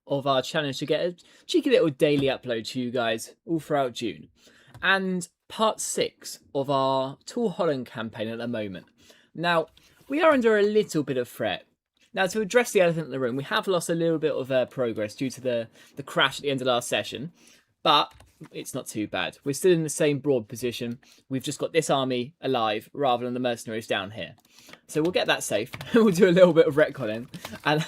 of our challenge to get a cheeky little daily upload to you guys all throughout June. And part 6 of our Tour Holland campaign at the moment. Now, we are under a little bit of threat. Now, to address the elephant in the room, we have lost a little bit of progress due to the crash at the end of last session. But it's not too bad. We're still in the same broad position. We've just got this army alive rather than the mercenaries down here. So we'll get that safe. We'll do a little bit of retconning. And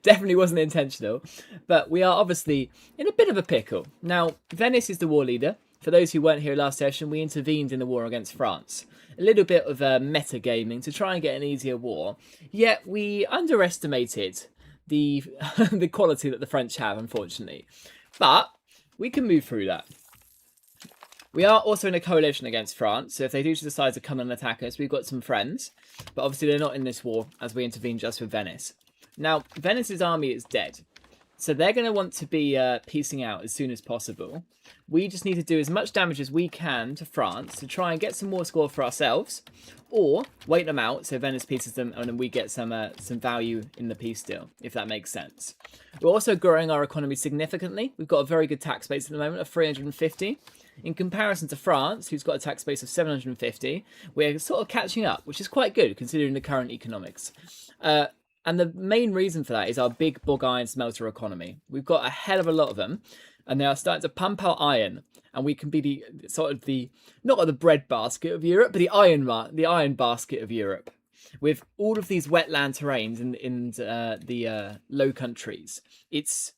definitely wasn't intentional. But we are obviously in a bit of a pickle. Now, Venice is the war leader. For those who weren't here last session, we intervened in the war against France. A little bit of metagaming to try and get an easier war. Yet we underestimated the the quality that the French have, unfortunately. But we can move through that. We are also in a coalition against France, so if they do decide to come and attack us, we've got some friends. But obviously they're not in this war, as we intervene just with Venice. Now, Venice's army is dead. So they're going to want to be piecing out as soon as possible. We just need to do as much damage as we can to France to try and get some more score for ourselves. Or wait them out so Venice pieces them and then we get some value in the peace deal, if that makes sense. We're also growing our economy significantly. We've got a very good tax base at the moment of 350. In comparison to France, who's got a tax base of 750, we're sort of catching up, which is quite good considering the current economics. And the main reason for that is our big bog iron smelter economy. We've got a hell of a lot of them, and they are starting to pump out iron. And we can be the sort of not the bread basket of Europe, but the iron basket of Europe. With all of these wetland terrains in the low countries, it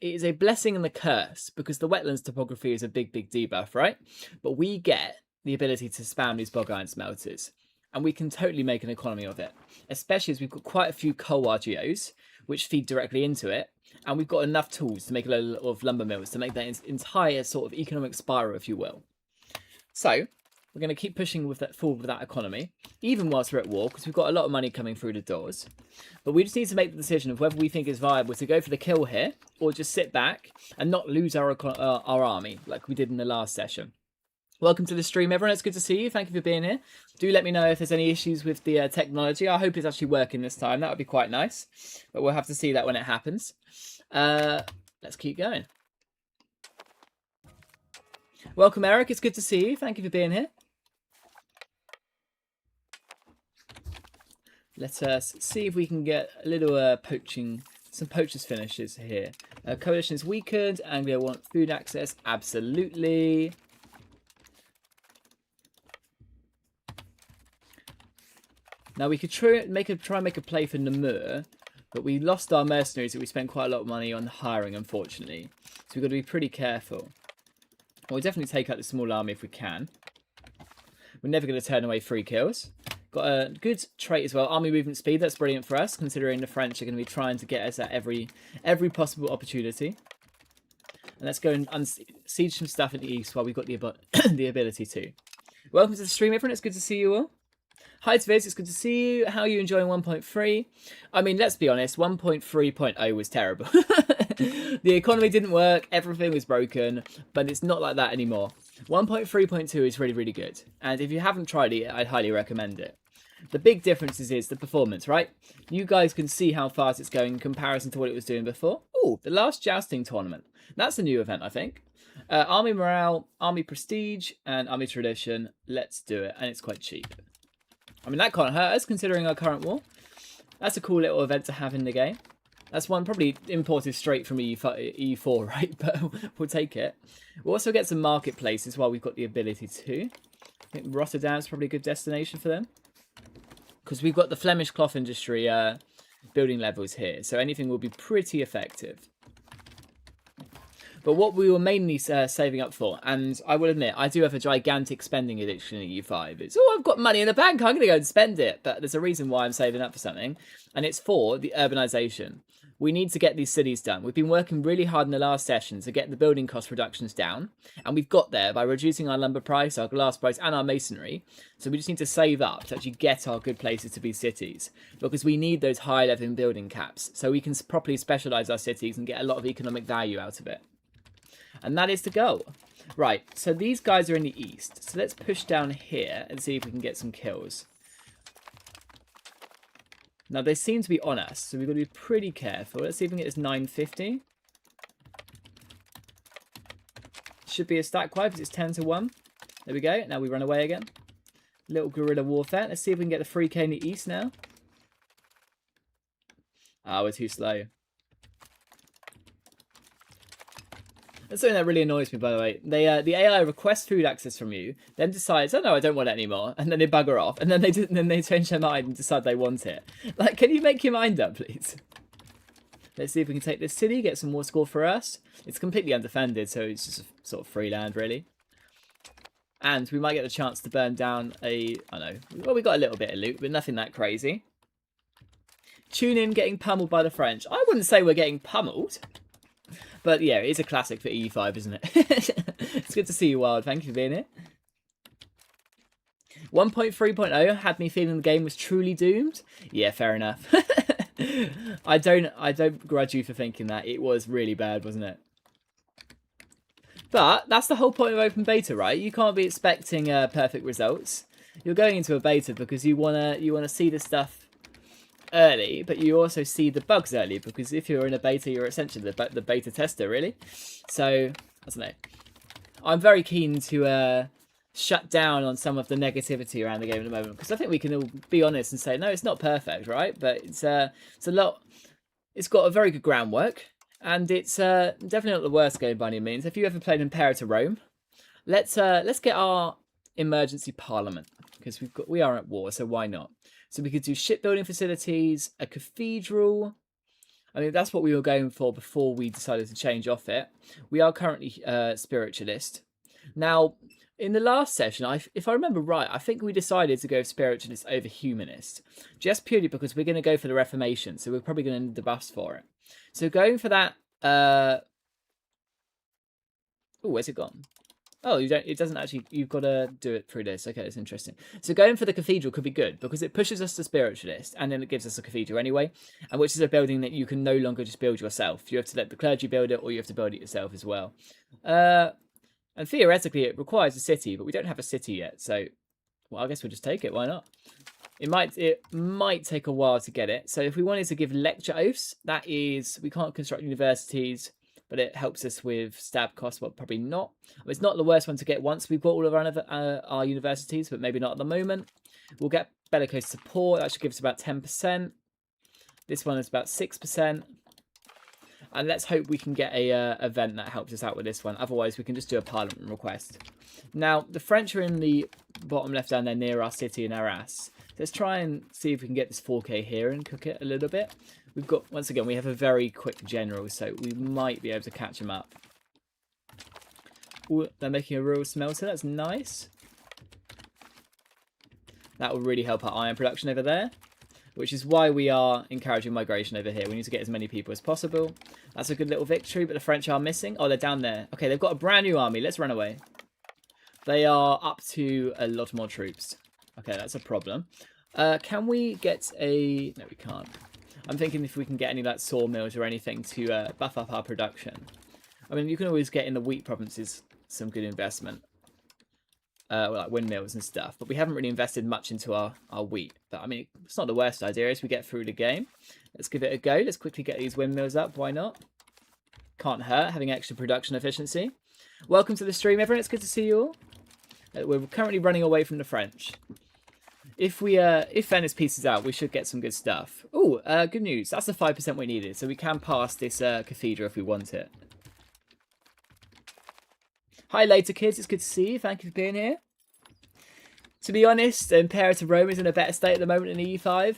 is a blessing and a curse because the wetlands topography is a big debuff, right? But we get the ability to spam these bog iron smelters. And we can totally make an economy of it, especially as we've got quite a few coal RGOs, which feed directly into it. And we've got enough tools to make a load of lumber mills to make that entire sort of economic spiral, if you will. So we're going to keep pushing forward with that economy, even whilst we're at war, because we've got a lot of money coming through the doors. But we just need to make the decision of whether we think it's viable to go for the kill here, or just sit back and not lose our army like we did in the last session. Welcome to the stream, everyone. It's good to see you. Thank you for being here. Do let me know if there's any issues with the technology. I hope it's actually working this time. That would be quite nice. But we'll have to see that when it happens. Let's keep going. Welcome, Eric. It's good to see you. Thank you for being here. Let us see if we can get a little poaching, some poachers finishes here. Coalition is weakened. Anglia want food access. Absolutely. Now we could try and make a play for Namur, but we lost our mercenaries that we spent quite a lot of money on hiring, unfortunately. So we've got to be pretty careful. We'll definitely take out the small army if we can. We're never going to turn away free kills. Got a good trait as well, army movement speed. That's brilliant for us, considering the French are going to be trying to get us at every possible opportunity. And let's go and siege some stuff in the east while we've got the ability to. Welcome to the stream, everyone. It's good to see you all. Hi to Viz, it's good to see you. How are you enjoying 1.3? I mean, let's be honest, 1.3.0 was terrible. The economy didn't work, everything was broken, but it's not like that anymore. 1.3.2 is really good, and if you haven't tried it, I'd highly recommend it. The big difference is the performance, right? You guys can see how fast it's going in comparison to what it was doing before. Oh, the last jousting tournament. That's a new event, I think. Army morale, army prestige, and army tradition. Let's do it, and it's quite cheap. I mean, that can't hurt us, considering our current war. That's a cool little event to have in the game. That's one probably imported straight from EU4, right? But we'll take it. We'll also get some marketplaces while we've got the ability to. I think Rotterdam's probably a good destination for them. Because we've got the Flemish cloth industry building levels here. So anything will be pretty effective. But what we were mainly saving up for, and I will admit, I do have a gigantic spending addiction in EU5. It's, oh, I've got money in the bank, I'm going to go and spend it. But there's a reason why I'm saving up for something, and it's for the urbanization. We need to get these cities done. We've been working really hard in the last session to get the building cost reductions down, and we've got there by reducing our lumber price, our glass price, and our masonry. So we just need to save up to actually get our good places to be cities, because we need those high-level building caps, so we can properly specialize our cities and get a lot of economic value out of it. And that is the goal. Right, so these guys are in the east. So let's push down here and see if we can get some kills. Now, they seem to be on us, so we've got to be pretty careful. Let's see if we can get this 950. Should be a stack wipe because it's 10 to 1. There we go. Now we run away again. Little guerrilla warfare. Let's see if we can get the 3k in the east now. Ah, we're too slow. That's something that really annoys me, by the way. They, the AI requests food access from you, then decides, oh no, I don't want it anymore, and then they bugger off, and then they change their mind and decide they want it. Like, can you make your mind up, please? Let's see if we can take this city, get some more score for us. It's completely undefended, so it's just sort of free land, really. And we might get the chance to burn down I don't know, well, we got a little bit of loot, but nothing that crazy. Tune in, getting pummeled by the French. I wouldn't say we're getting pummeled. But yeah, it is a classic for EU5, isn't it? It's good to see you, Wild. Thank you for being here. 1.3.0 had me feeling the game was truly doomed. Yeah, fair enough. I don't grudge you for thinking that. It was really bad, wasn't it? But that's the whole point of open beta, right? You can't be expecting perfect results. You're going into a beta because you wanna see the stuff early, but you also see the bugs early, because if you're in a beta, you're essentially the beta tester, really. So, I don't know. I'm very keen to shut down on some of the negativity around the game at the moment, because I think we can all be honest and say, no, it's not perfect, right? But it's a lot. It's got a very good groundwork, and it's definitely not the worst game by any means. If you ever played Imperator Rome, let's get our emergency parliament, because we are at war, so why not? So we could do shipbuilding facilities, a cathedral. I mean, that's what we were going for before we decided to change off it. We are currently spiritualist. Now, in the last session, if I remember right, I think we decided to go spiritualist over humanist. Just purely because we're going to go for the Reformation. So we're probably going to need the buffs for it. So going for that... Oh, where's it gone? Oh, it doesn't actually, you've got to do it through this. Okay, that's interesting. So going for the cathedral could be good, because it pushes us to spiritualist, and then it gives us a cathedral anyway, and which is a building that you can no longer just build yourself. You have to let the clergy build it, or you have to build it yourself as well. And theoretically, it requires a city, but we don't have a city yet, so, well, I guess we'll just take it. Why not? It might take a while to get it. So if we wanted to give lecture oaths, that is, we can't construct universities, but it helps us with stab costs, but probably not. It's not the worst one to get once we've got all of our universities, but maybe not at the moment. We'll get bellicose support. That should give us about 10%. This one is about 6%. And let's hope we can get a event that helps us out with this one. Otherwise, we can just do a parliament request. Now, the French are in the bottom left down there near our city in Arras. Let's try and see if we can get this 4k here and cook it a little bit. We've got, once again, we have a very quick general, so we might be able to catch them up. Ooh, they're making a real smelter. That's nice. That will really help our iron production over there, which is why we are encouraging migration over here. We need to get as many people as possible. That's a good little victory, but the French are missing. Oh, they're down there. Okay, they've got a brand new army. Let's run away. They are up to a lot more troops. Okay, that's a problem. Can we get a... No, we can't. I'm thinking if we can get any like sawmills or anything to buff up our production. I mean, you can always get in the wheat provinces some good investment. Well, like windmills and stuff. But we haven't really invested much into our wheat. But I mean, it's not the worst idea as we get through the game. Let's give it a go. Let's quickly get these windmills up. Why not? Can't hurt having extra production efficiency. Welcome to the stream, everyone. It's good to see you all. We're currently running away from the French. If Venice pieces out, we should get some good stuff. Oh, good news. That's the 5% we needed. So we can pass this cathedral if we want it. Hi, later kids. It's good to see you. Thank you for being here. To be honest, Imperator Rome is in a better state at the moment in EU5.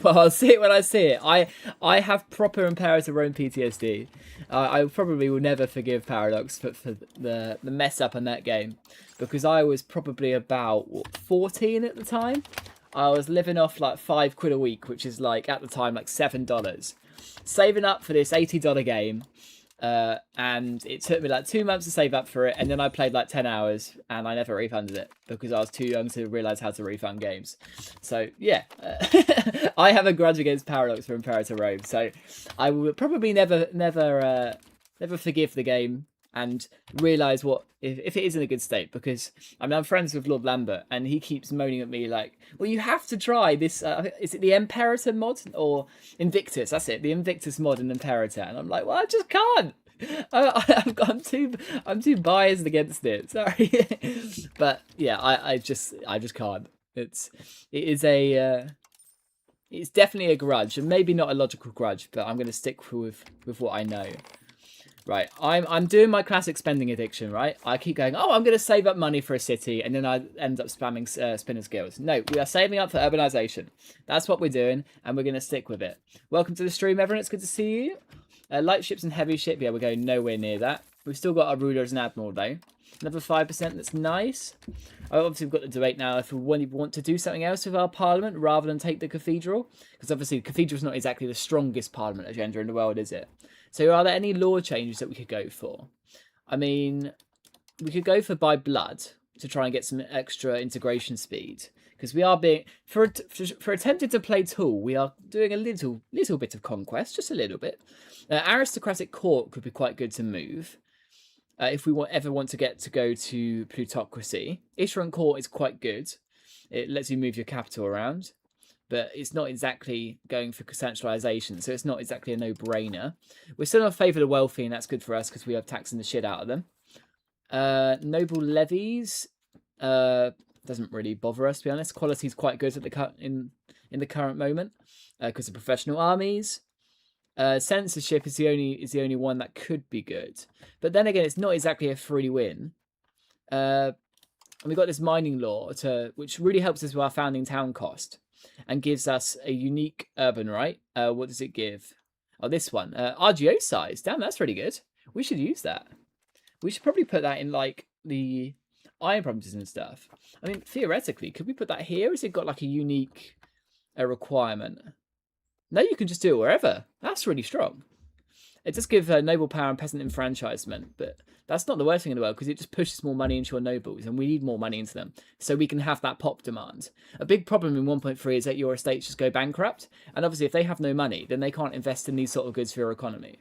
Well, I'll see it when I see it. I have proper Imperator Rome PTSD. I probably will never forgive Paradox for the mess up in that game. Because I was probably about, what, 14 at the time? I was living off like £5 a week, which is like, at the time, like $7. Saving up for this $80 game. And it took me like 2 months to save up for it, and then I played like 10 hours and I never refunded it because I was too young to realise how to refund games. So yeah, I have a grudge against Paradox for Imperator Rome, so I will probably never forgive the game and realise what if it is in a good state. Because I mean, I'm friends with Lord Lambert, and he keeps moaning at me like, "Well, you have to try this. Is it the Imperator mod or Invictus? That's it, the Invictus mod and Imperator." And I'm like, "Well, I just can't. I'm too biased against it. Sorry." But yeah, I just can't. It's definitely a grudge, and maybe not a logical grudge, but I'm going to stick with what I know. Right, I'm doing my classic spending addiction, right? I keep going, oh, I'm going to save up money for a city, and then I end up spamming Spinner's Guilds. No, we are saving up for urbanization. That's what we're doing, and we're going to stick with it. Welcome to the stream, everyone. It's good to see you. Light ships and heavy ship, yeah, we're going nowhere near that. We've still got our ruler as an admiral, though. Another 5%, that's nice. Obviously, we've got the debate now if we want to do something else with our parliament rather than take the cathedral. Because obviously, the cathedral's not exactly the strongest parliament agenda in the world, is it? So are there any law changes that we could go for? I mean, we could go for by blood to try and get some extra integration speed. Because we are being, for attempting to play Tool, we are doing a little bit of conquest, just a little bit. Aristocratic court could be quite good to move. If we ever want to go to plutocracy. Ishran court is quite good. It lets you move your capital around. But it's not exactly going for centralisation, so it's not exactly a no-brainer. We're still in favour of the wealthy, and that's good for us because we are taxing the shit out of them. Noble levies doesn't really bother us, to be honest. Quality is quite good at in the current moment because of professional armies. Censorship is the only one that could be good, but then again, it's not exactly a free win. And we've got this mining law which really helps us with our founding town cost. And gives us a unique urban right. What does it give? Oh, this one. RGO size. Damn, that's really good. We should use that. We should probably put that in, like, the iron provinces and stuff. I mean, theoretically, could we put that here? Or has it got, like, a unique requirement? No, you can just do it wherever. That's really strong. It does give noble power and peasant enfranchisement, but that's not the worst thing in the world because it just pushes more money into your nobles, and we need more money into them so we can have that pop demand. A big problem in 1.3 is that your estates just go bankrupt, and obviously if they have no money, then they can't invest in these sort of goods for your economy.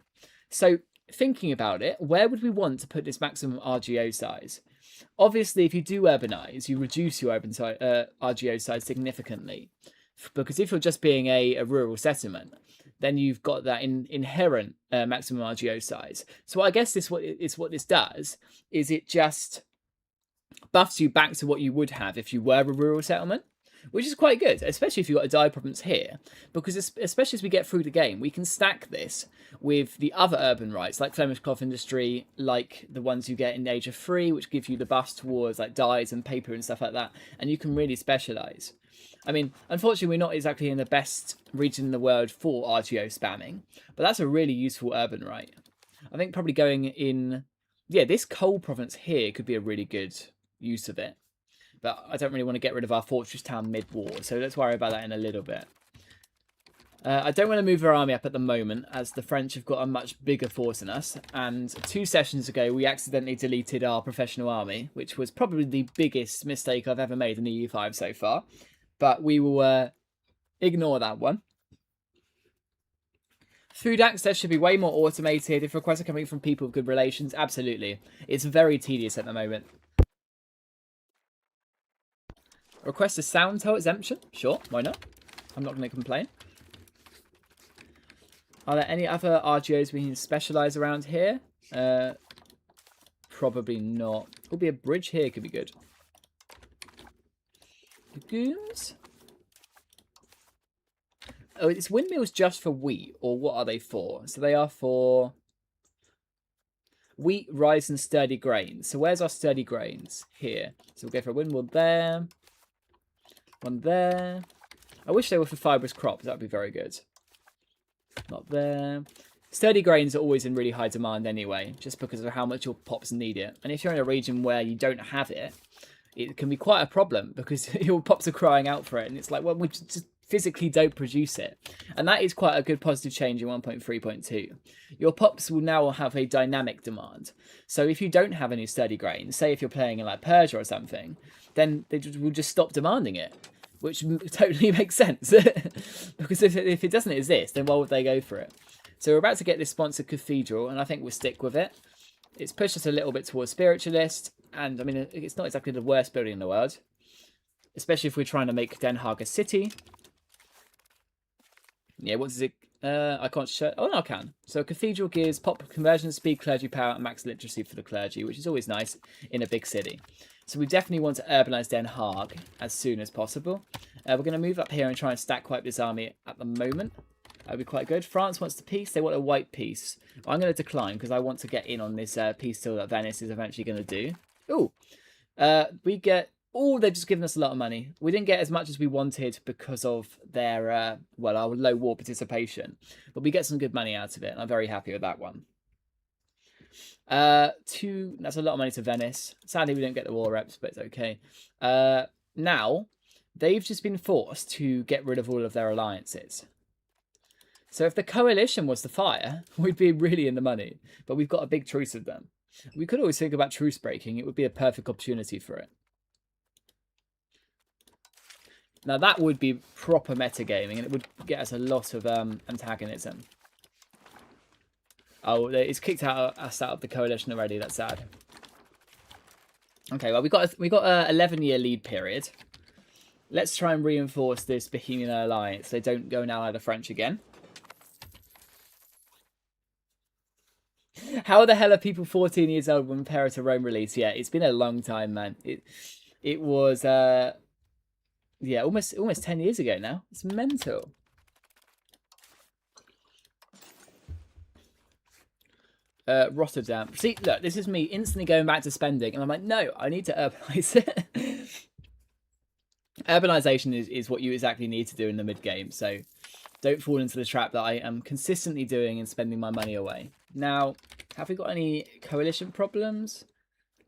So thinking about it, where would we want to put this maximum RGO size? Obviously, if you do urbanize, you reduce your RGO size significantly, because if you're just being a rural settlement, then you've got that inherent maximum RGO size. So I guess what this does is it just buffs you back to what you would have if you were a rural settlement, which is quite good, especially if you've got a dye province here, because especially as we get through the game, we can stack this with the other urban rights, like Flemish cloth industry, like the ones you get in Age of 3, which give you the buffs towards like dyes and paper and stuff like that, and you can really specialise. I mean, unfortunately, we're not exactly in the best region in the world for RGO spamming, but that's a really useful urban right. I think probably going in, yeah, this coal province here could be a really good use of it. But I don't really want to get rid of our fortress town mid-war, so let's worry about that in a little bit. I don't want to move our army up at the moment, as the French have got a much bigger force than us, and 2 sessions ago we accidentally deleted our professional army, which was probably the biggest mistake I've ever made in EU5 so far. But we will ignore that one. Food access should be way more automated. If requests are coming from people with good relations, absolutely. It's very tedious at the moment. Request a sound toll exemption? Sure, why not? I'm not going to complain. Are there any other RGOs we can specialise around here? Probably not. Could be a bridge here, could be good. Lagoons? Oh, it's windmills just for wheat, or what are they for? So they are for wheat, rice, and sturdy grains. So where's our sturdy grains? Here. So we'll go for a windmill there. One there. I wish they were for fibrous crops. That would be very good. Not there. Sturdy grains are always in really high demand anyway, just because of how much your pops need it. And if you're in a region where you don't have it, it can be quite a problem because your pops are crying out for it. And it's like, well, we just physically don't produce it. And that is quite a good positive change in 1.3.2. Your pops will now have a dynamic demand. So if you don't have any sturdy grains, say if you're playing in like Persia or something, then they will just stop demanding it, which totally makes sense. Because if it doesn't exist, then why would they go for it? So we're about to get this sponsored cathedral, and I think we'll stick with it. It's pushed us a little bit towards spiritualist, and I mean, it's not exactly the worst building in the world, especially if we're trying to make Den Haag a city. Yeah, what does it... I can't show... Oh, no, I can. So a cathedral gives pop conversion speed, clergy power, and max literacy for the clergy, which is always nice in a big city. So we definitely want to urbanise Den Haag as soon as possible. We're going to move up here and try and stack wipe this army at the moment. That would be quite good. France wants the peace. They want a white peace. I'm going to decline because I want to get in on this peace deal that Venice is eventually going to do. Oh, we get... Oh, they've just given us a lot of money. We didn't get as much as we wanted because of their, well, our low war participation. But we get some good money out of it, and I'm very happy with that one. That's a lot of money to Venice. Sadly, we don't get the war reps, but it's okay. Now, they've just been forced to get rid of all of their alliances. So if the coalition was to fire, we'd be really in the money. But we've got a big truce with them. We could always think about truce breaking. It would be a perfect opportunity for it. Now that would be proper metagaming, and it would get us a lot of antagonism. Oh, it's kicked us out of the coalition already. That's sad. Okay, well we got a 11-year lead period. Let's try and reinforce this Bohemian alliance. They don't go and ally the French again. How the hell are people 14 years old when Imperator Rome released? Yeah, it's been a long time, man. It was yeah, almost 10 years ago now. It's mental. Rotterdam. See, look, this is me instantly going back to spending, and I'm like, no, I need to urbanise it. Urbanisation is what you exactly need to do in the mid-game, so don't fall into the trap that I am consistently doing and spending my money away. Now, have we got any coalition problems?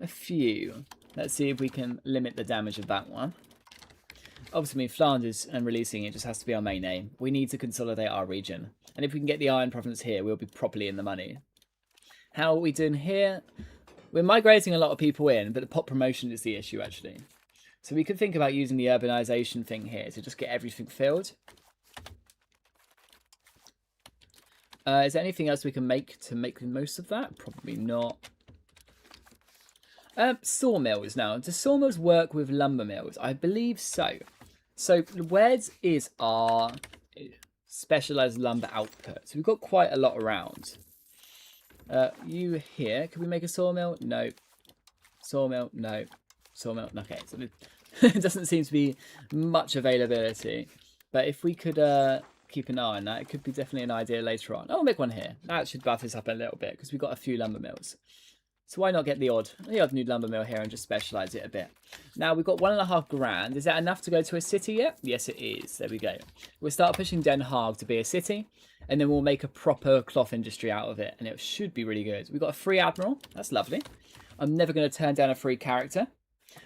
A few. Let's see if we can limit the damage of that one. Obviously, Flanders and releasing it just has to be our main aim. We need to consolidate our region. And if we can get the Iron Province here, we'll be properly in the money. How are we doing here? We're migrating a lot of people in, but the pop promotion is the issue, actually. So we could think about using the urbanization thing here to just get everything filled. Is there anything else we can make to make the most of that? Probably not. Sawmills now. Do sawmills work with lumber mills? I believe so. So where is our specialized lumber output? So we've got quite a lot around. You here. Can we make a sawmill? No. Sawmill? No. Sawmill? Okay. So it doesn't seem to be much availability. But if we could keep an eye on that, it could be definitely an idea later on. Oh, we'll make one here. That should buff us up a little bit because we've got a few lumber mills. So why not get the odd new lumber mill here and just specialise it a bit. Now, we've got 1.5 grand. Is that enough to go to a city yet? Yes, it is. There we go. We'll start pushing Den Haag to be a city. And then we'll make a proper cloth industry out of it. And it should be really good. We've got a free admiral. That's lovely. I'm never going to turn down a free character.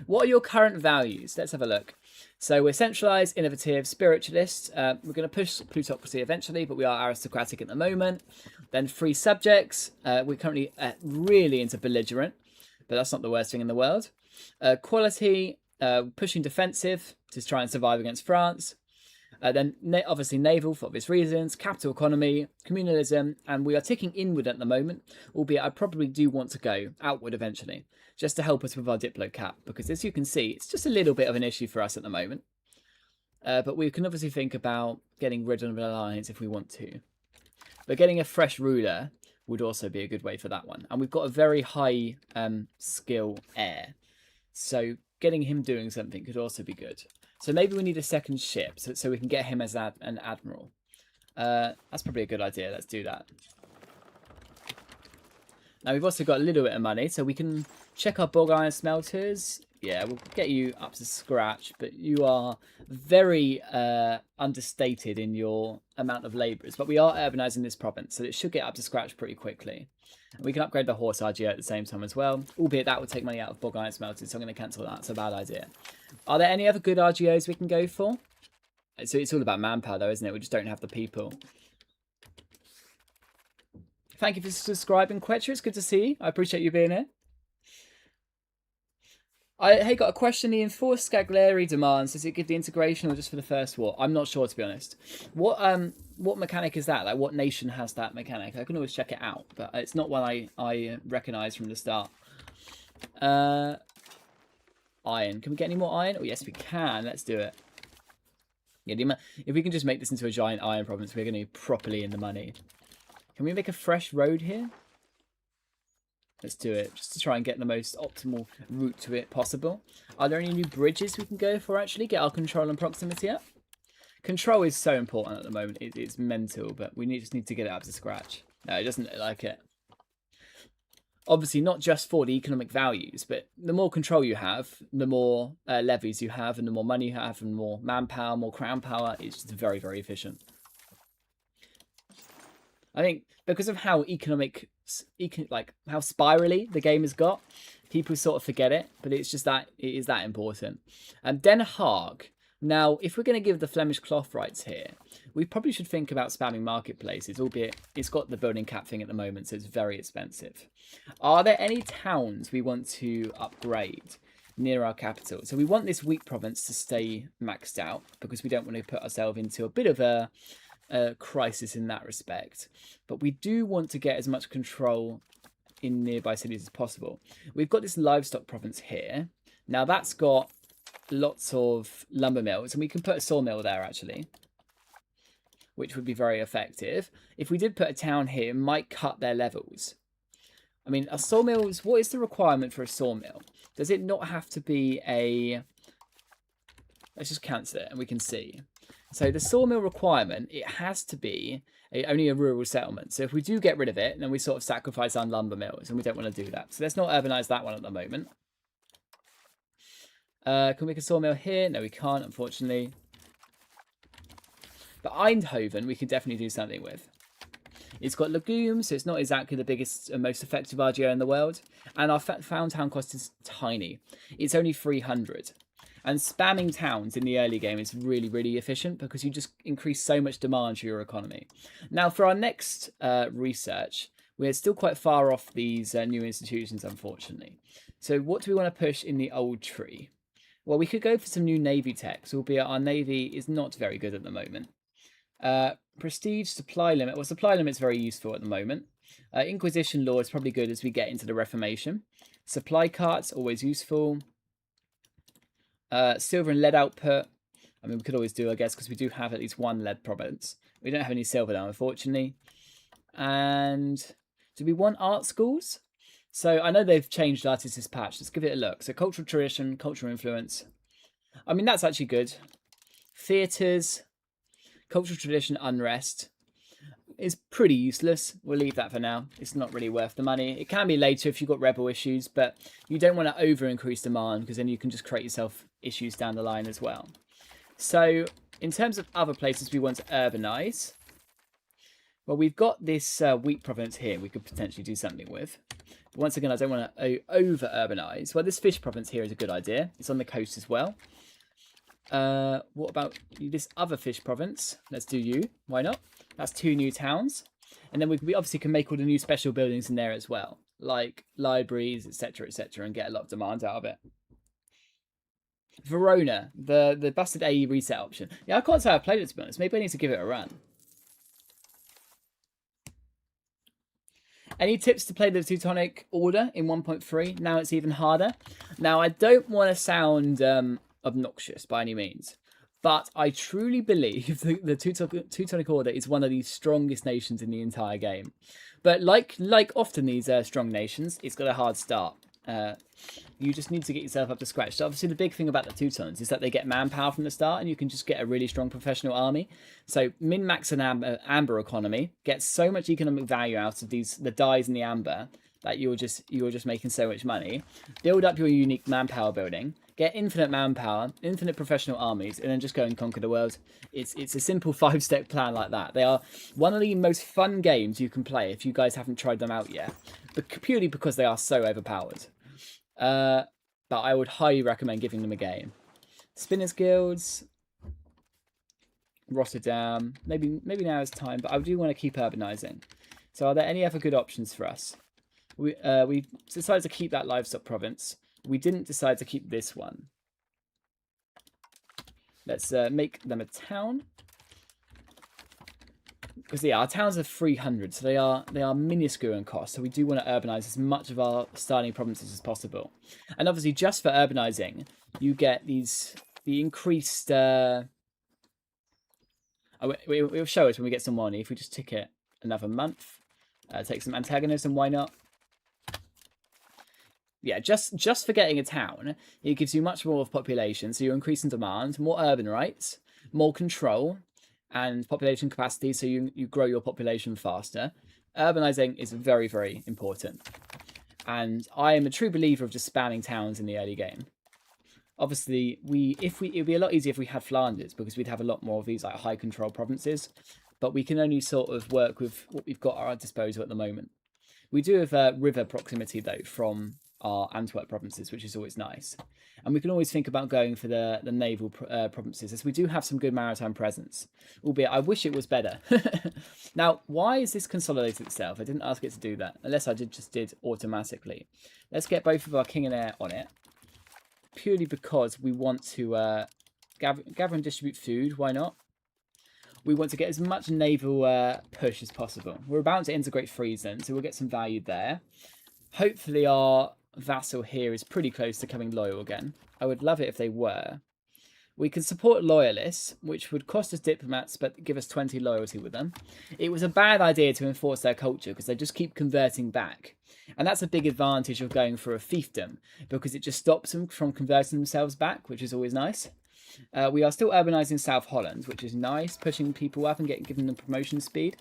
What are your current values? Let's have a look. So we're centralised, innovative, spiritualist. We're going to push plutocracy eventually, but we are aristocratic at the moment. Then free subjects. We're currently really into belligerent, but that's not the worst thing in the world. Quality, pushing defensive to try and survive against France. Then obviously naval for obvious reasons, capital economy, communalism, and we are ticking inward at the moment, albeit I probably do want to go outward eventually, just to help us with our Diplo cap, because as you can see, it's just a little bit of an issue for us at the moment. But we can obviously think about getting rid of an alliance if we want to. But getting a fresh ruler would also be a good way for that one. And we've got a very high skill heir, so getting him doing something could also be good. So maybe we need a second ship so we can get him as an admiral. That's probably a good idea. Let's do that. Now we've also got a little bit of money, so we can check our bog iron smelters. Yeah, we'll get you up to scratch, but you are very understated in your amount of labourers. But we are urbanising this province, so it should get up to scratch pretty quickly. And we can upgrade the horse RGO at the same time as well, albeit that would take money out of bog iron smelters, so I'm going to cancel that. It's a bad idea. Are there any other good RGOs we can go for? So it's all about manpower though, isn't it? We just don't have the people. Thank you for subscribing, Quetcher. It's good to see you. I appreciate you being here. Hey, got a question. The enforced Scaglieri demands, does it give the integration or just for the first war? I'm not sure, to be honest. What mechanic is that? Like, what nation has that mechanic? I can always check it out, but it's not one I recognise from the start. Iron. Can we get any more iron? Oh, yes, we can. Let's do it. Yeah, if we can just make this into a giant iron province, we're going to be properly in the money. Can we make a fresh road here? Let's do it, just to try and get the most optimal route to it possible. Are there any new bridges we can go for, actually? Get our control and proximity up? Control is so important at the moment. It's mental, but we just need to get it up to scratch. No, it doesn't look like it. Obviously, not just for the economic values, but the more control you have, the more levies you have, and the more money you have, and more manpower, more crown power. It's just very, very efficient. I think because of how how spirally the game has got, people sort of forget it, but it's just that it is that important. Den Haag. Now, if we're going to give the Flemish cloth rights here, we probably should think about spamming marketplaces, albeit it's got the building cap thing at the moment, so it's very expensive. Are there any towns we want to upgrade near our capital? So we want this weak province to stay maxed out because we don't want to put ourselves into a bit of a crisis in that respect, but we do want to get as much control in nearby cities as possible. We've got this livestock province here. Now that's got lots of lumber mills, and we can put a sawmill there actually, which would be very effective. If we did put a town here, it might cut their levels. I mean, a sawmill, what is the requirement for a sawmill? Does it not have to be a... Let's just cancel it and we can see. So the sawmill requirement, it has to be only a rural settlement. So if we do get rid of it, then we sort of sacrifice our lumber mills, and we don't want to do that. So let's not urbanize that one at the moment. Can we make a sawmill here? No, we can't, unfortunately. But Eindhoven, we can definitely do something with. It's got legumes, so it's not exactly the biggest and most effective RGO in the world. And our found town cost is tiny. It's only 300. And spamming towns in the early game is really, really efficient because you just increase so much demand for your economy. Now, for our next research, we're still quite far off these new institutions, unfortunately. So what do we want to push in the old tree? Well, we could go for some new navy techs, albeit our navy is not very good at the moment. Prestige supply limit. Well, supply limit's very useful at the moment. Inquisition law is probably good as we get into the Reformation. Supply carts, always useful. Silver and lead output. I mean, we could always do, I guess, because we do have at least one lead province. We don't have any silver now, unfortunately. And do we want art schools? So I know they've changed artists this patch. Let's give it a look. So cultural tradition, cultural influence. I mean, that's actually good. Theatres, cultural tradition, unrest is pretty useless. We'll leave that for now. It's not really worth the money. It can be later if you've got rebel issues, but you don't want to over increase demand because then you can just create yourself issues down the line as well. So in terms of other places we want to urbanize, well, we've got this wheat province here we could potentially do something with. But once again, I don't want to over urbanize. Well, this fish province here is a good idea. It's on the coast as well. What about this other fish province? Let's do you. Why not? That's 2 new towns. And then we obviously can make all the new special buildings in there as well, like libraries, etc., and get a lot of demand out of it. Verona, the busted AE reset option. Yeah, I can't say I've played it, to be honest. Maybe I need to give it a run. Any tips to play the Teutonic Order in 1.3? Now it's even harder. Now, I don't want to sound obnoxious by any means, but I truly believe the Teutonic Order is one of the strongest nations in the entire game. But like often these strong nations, it's got a hard start. You just need to get yourself up to scratch. So obviously the big thing about the Teutons is that they get manpower from the start, and you can just get a really strong professional army. So min-max an amber economy, get so much economic value out of the dyes and the amber that you're just making so much money. Build up your unique manpower building, get infinite manpower, infinite professional armies, and then just go and conquer the world. It's a simple 5-step plan like that. They are one of the most fun games you can play if you guys haven't tried them out yet, but purely because they are so overpowered. But I would highly recommend giving them a game. Spinners Guilds, Rotterdam. Maybe now is time, but I do want to keep urbanizing. So are there any other good options for us? We decided to keep that livestock province. we didn't decide to keep this one. Let's make them a town. Because yeah, our towns are 300, so they are minuscule in cost. So we do want to urbanize as much of our starting provinces as possible. And obviously, just for urbanizing, you get the increased. It'll show us when we get some money. If we just tick it another month, take some antagonism. Why not? Yeah, just for getting a town, it gives you much more of population. So you're increasing demand, more urban rights, more control, and population capacity, so you grow your population faster. Urbanizing is very, very important. And I am a true believer of just spamming towns in the early game. Obviously, it would be a lot easier if we had Flanders, because we'd have a lot more of these like high control provinces. But we can only sort of work with what we've got at our disposal at the moment. We do have river proximity, though, from our Antwerp provinces, which is always nice. And we can always think about going for the naval provinces, as we do have some good maritime presence. Albeit, I wish it was better. Now, why is this consolidated itself? I didn't ask it to do that, unless I just did automatically. Let's get both of our king and heir on it. Purely because we want to gather and distribute food. Why not? We want to get as much naval push as possible. We're about to integrate Friesland, so we'll get some value there. Hopefully our vassal here is pretty close to coming loyal again. I would love it if they were. We can support loyalists, which would cost us diplomats, but give us 20 loyalty with them. It was a bad idea to enforce their culture, because they just keep converting back. And that's a big advantage of going for a fiefdom, because it just stops them from converting themselves back, which is always nice. We are still urbanizing South Holland, which is nice, pushing people up and giving them promotion speed,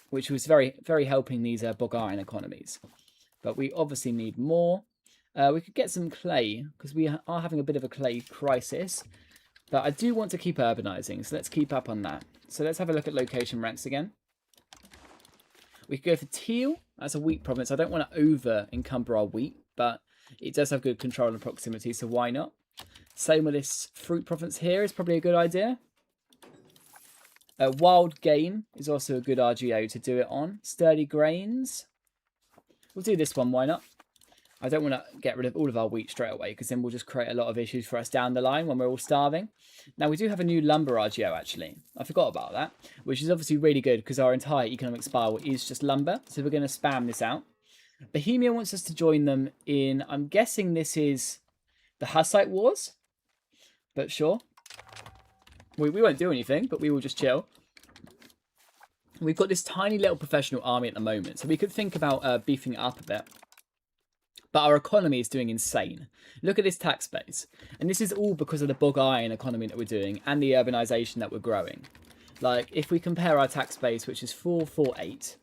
which was very, very helping these Bulgarian economies. But we obviously need more. We could get some clay, because we are having a bit of a clay crisis. But I do want to keep urbanizing, so let's keep up on that. So let's have a look at location ranks again. We could go for teal. That's a wheat province. I don't want to over-encumber our wheat, but it does have good control and proximity, so why not? Same with this fruit province here is probably a good idea. Wild game is also a good RGO to do it on. Sturdy grains. We'll do this one, why not? I don't want to get rid of all of our wheat straight away, because then we'll just create a lot of issues for us down the line when we're all starving. Now, we do have a new lumber RGO, actually. I forgot about that, which is obviously really good, because our entire economic spiral is just lumber. So we're going to spam this out. Bohemia wants us to join them in, I'm guessing this is the Hussite Wars. But sure. We won't do anything, but we will just chill. We've got this tiny little professional army at the moment, so we could think about beefing it up a bit. But our economy is doing insane. Look at this tax base. And this is all because of the Bulgarian economy that we're doing and the urbanization that we're growing. Like, if we compare our tax base, which is 448,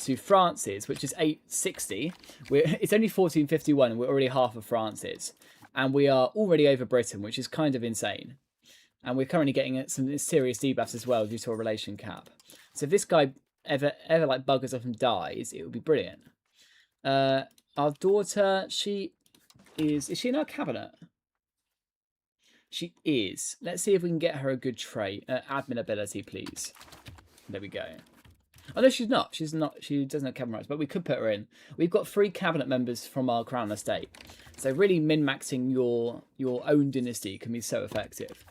to France's, which is 860, it's only 1451 and we're already half of France's. And we are already over Britain, which is kind of insane. And we're currently getting some serious debuffs as well due to a relation cap. So if this guy ever like buggers off and dies, it would be brilliant. Our daughter, is she in our cabinet? She is. Let's see if we can get her a good trait. Admin ability, please. There we go. Oh, no, she's not. She's not. She doesn't have cabinet rights, but we could put her in. We've got 3 cabinet members from our crown estate. So really min-maxing your own dynasty can be so effective.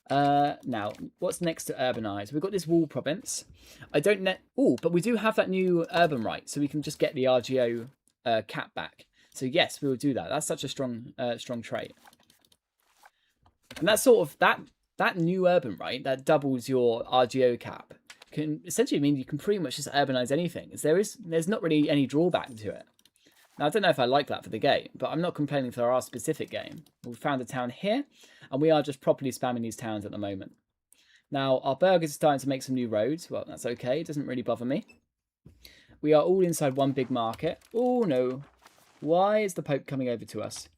Now, what's next to urbanize? We've got this wall province. I don't know. Oh, but we do have that new urban right, so we can just get the RGO cap back. So yes, we will do that. That's such a strong trait. And that's sort of that new urban right that doubles your RGO cap can essentially mean you can pretty much just urbanize anything. There's not really any drawback to it. Now, I don't know if I like that for the game, but I'm not complaining for our specific game. We've found a town here, and we are just properly spamming these towns at the moment. Now, our burghers are starting to make some new roads. Well, that's okay. It doesn't really bother me. We are all inside one big market. Oh, no. Why is the Pope coming over to us?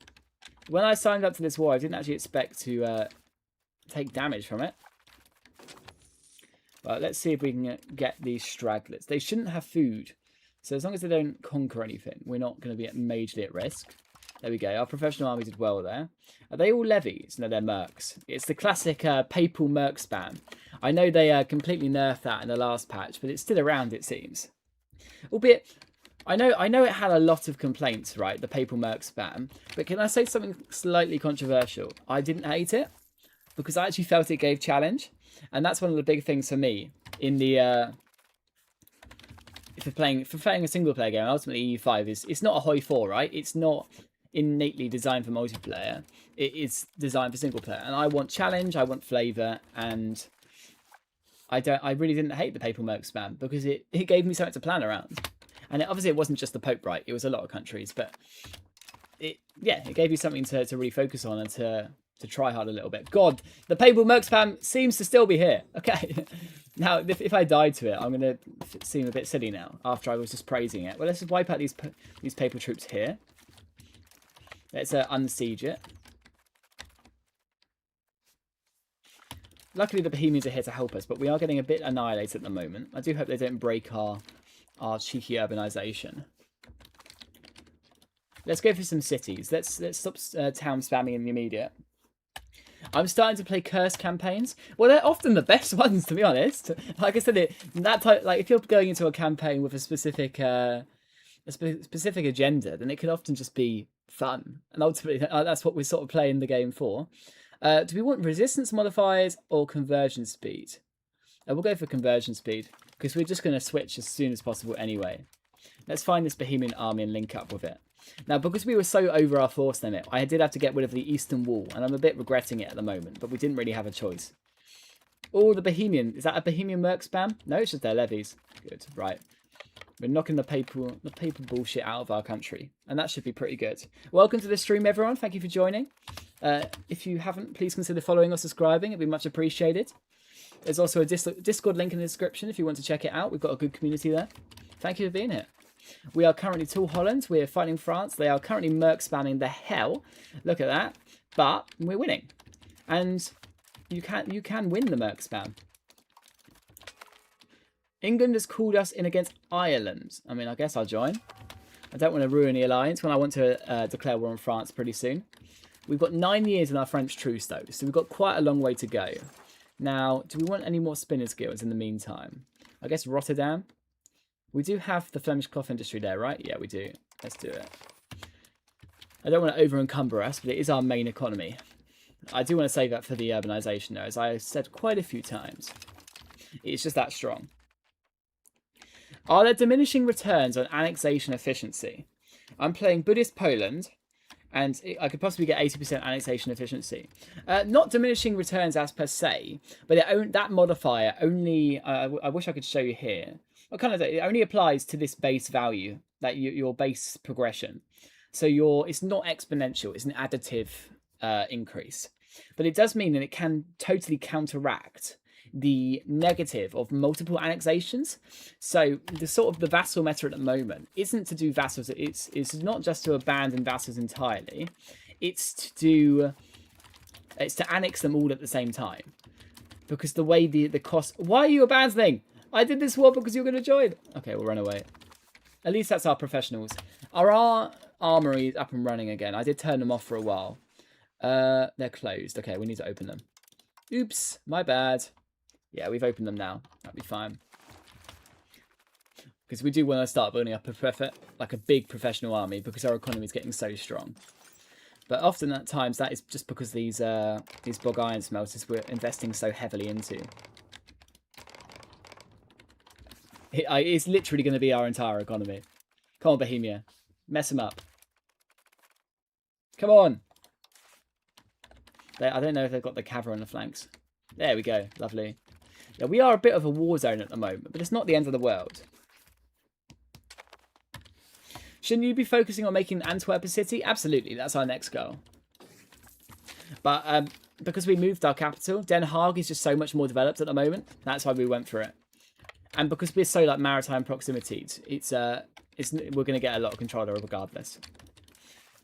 When I signed up to this war, I didn't actually expect to take damage from it. But let's see if we can get these stragglers. They shouldn't have food. So as long as they don't conquer anything, we're not going to be majorly at risk. There we go. Our professional army did well there. Are they all levies? No, they're mercs. It's the classic papal merc spam. I know they completely nerfed that in the last patch, but it's still around, it seems. Albeit, I know it had a lot of complaints, right? The papal merc spam. But can I say something slightly controversial? I didn't hate it because I actually felt it gave challenge. And that's one of the big things for me in the for playing a single player game. Ultimately, EU5 it's not a Hoi 4, right? It's not innately designed for multiplayer. It is designed for single player, and I want challenge, I want flavor, and I really didn't hate the papal merc spam because it gave me something to plan around. And obviously it wasn't just the Pope, right? It was a lot of countries, but it gave you something to really focus on and to try hard a little bit. God, the papal merc spam seems to still be here. Okay. Now, if I died to it, I'm going to seem a bit silly now after I was just praising it. Well, let's just wipe out these papal troops here. Let's unsiege it. Luckily, the Bohemians are here to help us, but we are getting a bit annihilated at the moment. I do hope they don't break our cheeky urbanization. Let's go for some cities. Let's stop town spamming in the immediate. I'm starting to play curse campaigns. Well, they're often the best ones, to be honest. Like I said, if you're going into a campaign with a specific agenda, then it can often just be fun. And ultimately, that's what we're sort of playing the game for. Do we want resistance modifiers or conversion speed? We'll go for conversion speed because we're just going to switch as soon as possible anyway. Let's find this Bohemian army and link up with it. Now, because we were so over our force limit, I did have to get rid of the eastern wall, and I'm a bit regretting it at the moment, but we didn't really have a choice. Oh, the Bohemian. Is that a Bohemian merc spam? No, it's just their levies. Good, right. We're knocking the papal bullshit out of our country, and that should be pretty good. Welcome to the stream, everyone. Thank you for joining. If you haven't, please consider following or subscribing. It'd be much appreciated. There's also a Discord link in the description if you want to check it out. We've got a good community there. Thank you for being here. We are currently Tool Holland. We're fighting France. They are currently merc spamming the hell. Look at that. But we're winning. And you can win the merc spam. England has called us in against Ireland. I mean, I guess I'll join. I don't want to ruin the alliance when I want to declare war on France pretty soon. We've got 9 years in our French truce, though, so we've got quite a long way to go. Now, do we want any more spinners guilds in the meantime? I guess Rotterdam. We do have the Flemish cloth industry there, right? Yeah, we do. Let's do it. I don't want to over-encumber us, but it is our main economy. I do want to save that for the urbanisation, though, as I have said quite a few times. It's just that strong. Are there diminishing returns on annexation efficiency? I'm playing Buddhist Poland, and I could possibly get 80% annexation efficiency. Not diminishing returns as per se, but that modifier only, I wish I could show you here. It only applies to this base value, that your base progression. So it's not exponential, it's an additive increase. But it does mean that it can totally counteract the negative of multiple annexations. So the vassal meta at the moment isn't to do vassals. It's not just to abandon vassals entirely. It's to annex them all at the same time. Because the way the cost. Why are you abandoning? I did this war because you're going to join. Okay, we'll run away. At least that's our professionals. Are our armories up and running again? I did turn them off for a while. They're closed. Okay, we need to open them. Oops, my bad. Yeah, we've opened them now. That'll be fine. Because we do want to start building up a big professional army because our economy is getting so strong. But often at times that is just because these bog iron smelters we're investing so heavily into. It's literally going to be our entire economy. Come on, Bohemia. Mess them up. Come on. I don't know if they've got the cavalry on the flanks. There we go. Lovely. Yeah, we are a bit of a war zone at the moment, but it's not the end of the world. Shouldn't you be focusing on making Antwerp a city? Absolutely. That's our next goal. But because we moved our capital, Den Haag is just so much more developed at the moment. That's why we went for it. And because we're so maritime proximities, we're going to get a lot of control over regardless.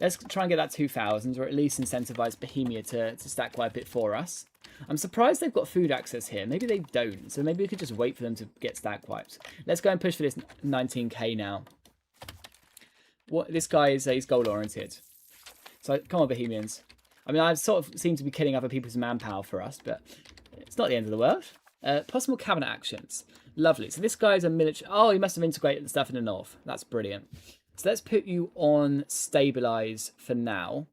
Let's try and get that 2,000, or at least incentivize Bohemia to stack quite a bit for us. I'm surprised they've got food access here. Maybe they don't, so maybe we could just wait for them to get stack wipes. Let's go and push for this 19k now. This guy he's goal oriented. So come on, Bohemians. I mean, I sort of seem to be killing other people's manpower for us, but it's not the end of the world. Possible cabinet actions. Lovely. So this guy's a military. Oh, he must have integrated the stuff in the north. That's brilliant. So let's put you on stabilize for now.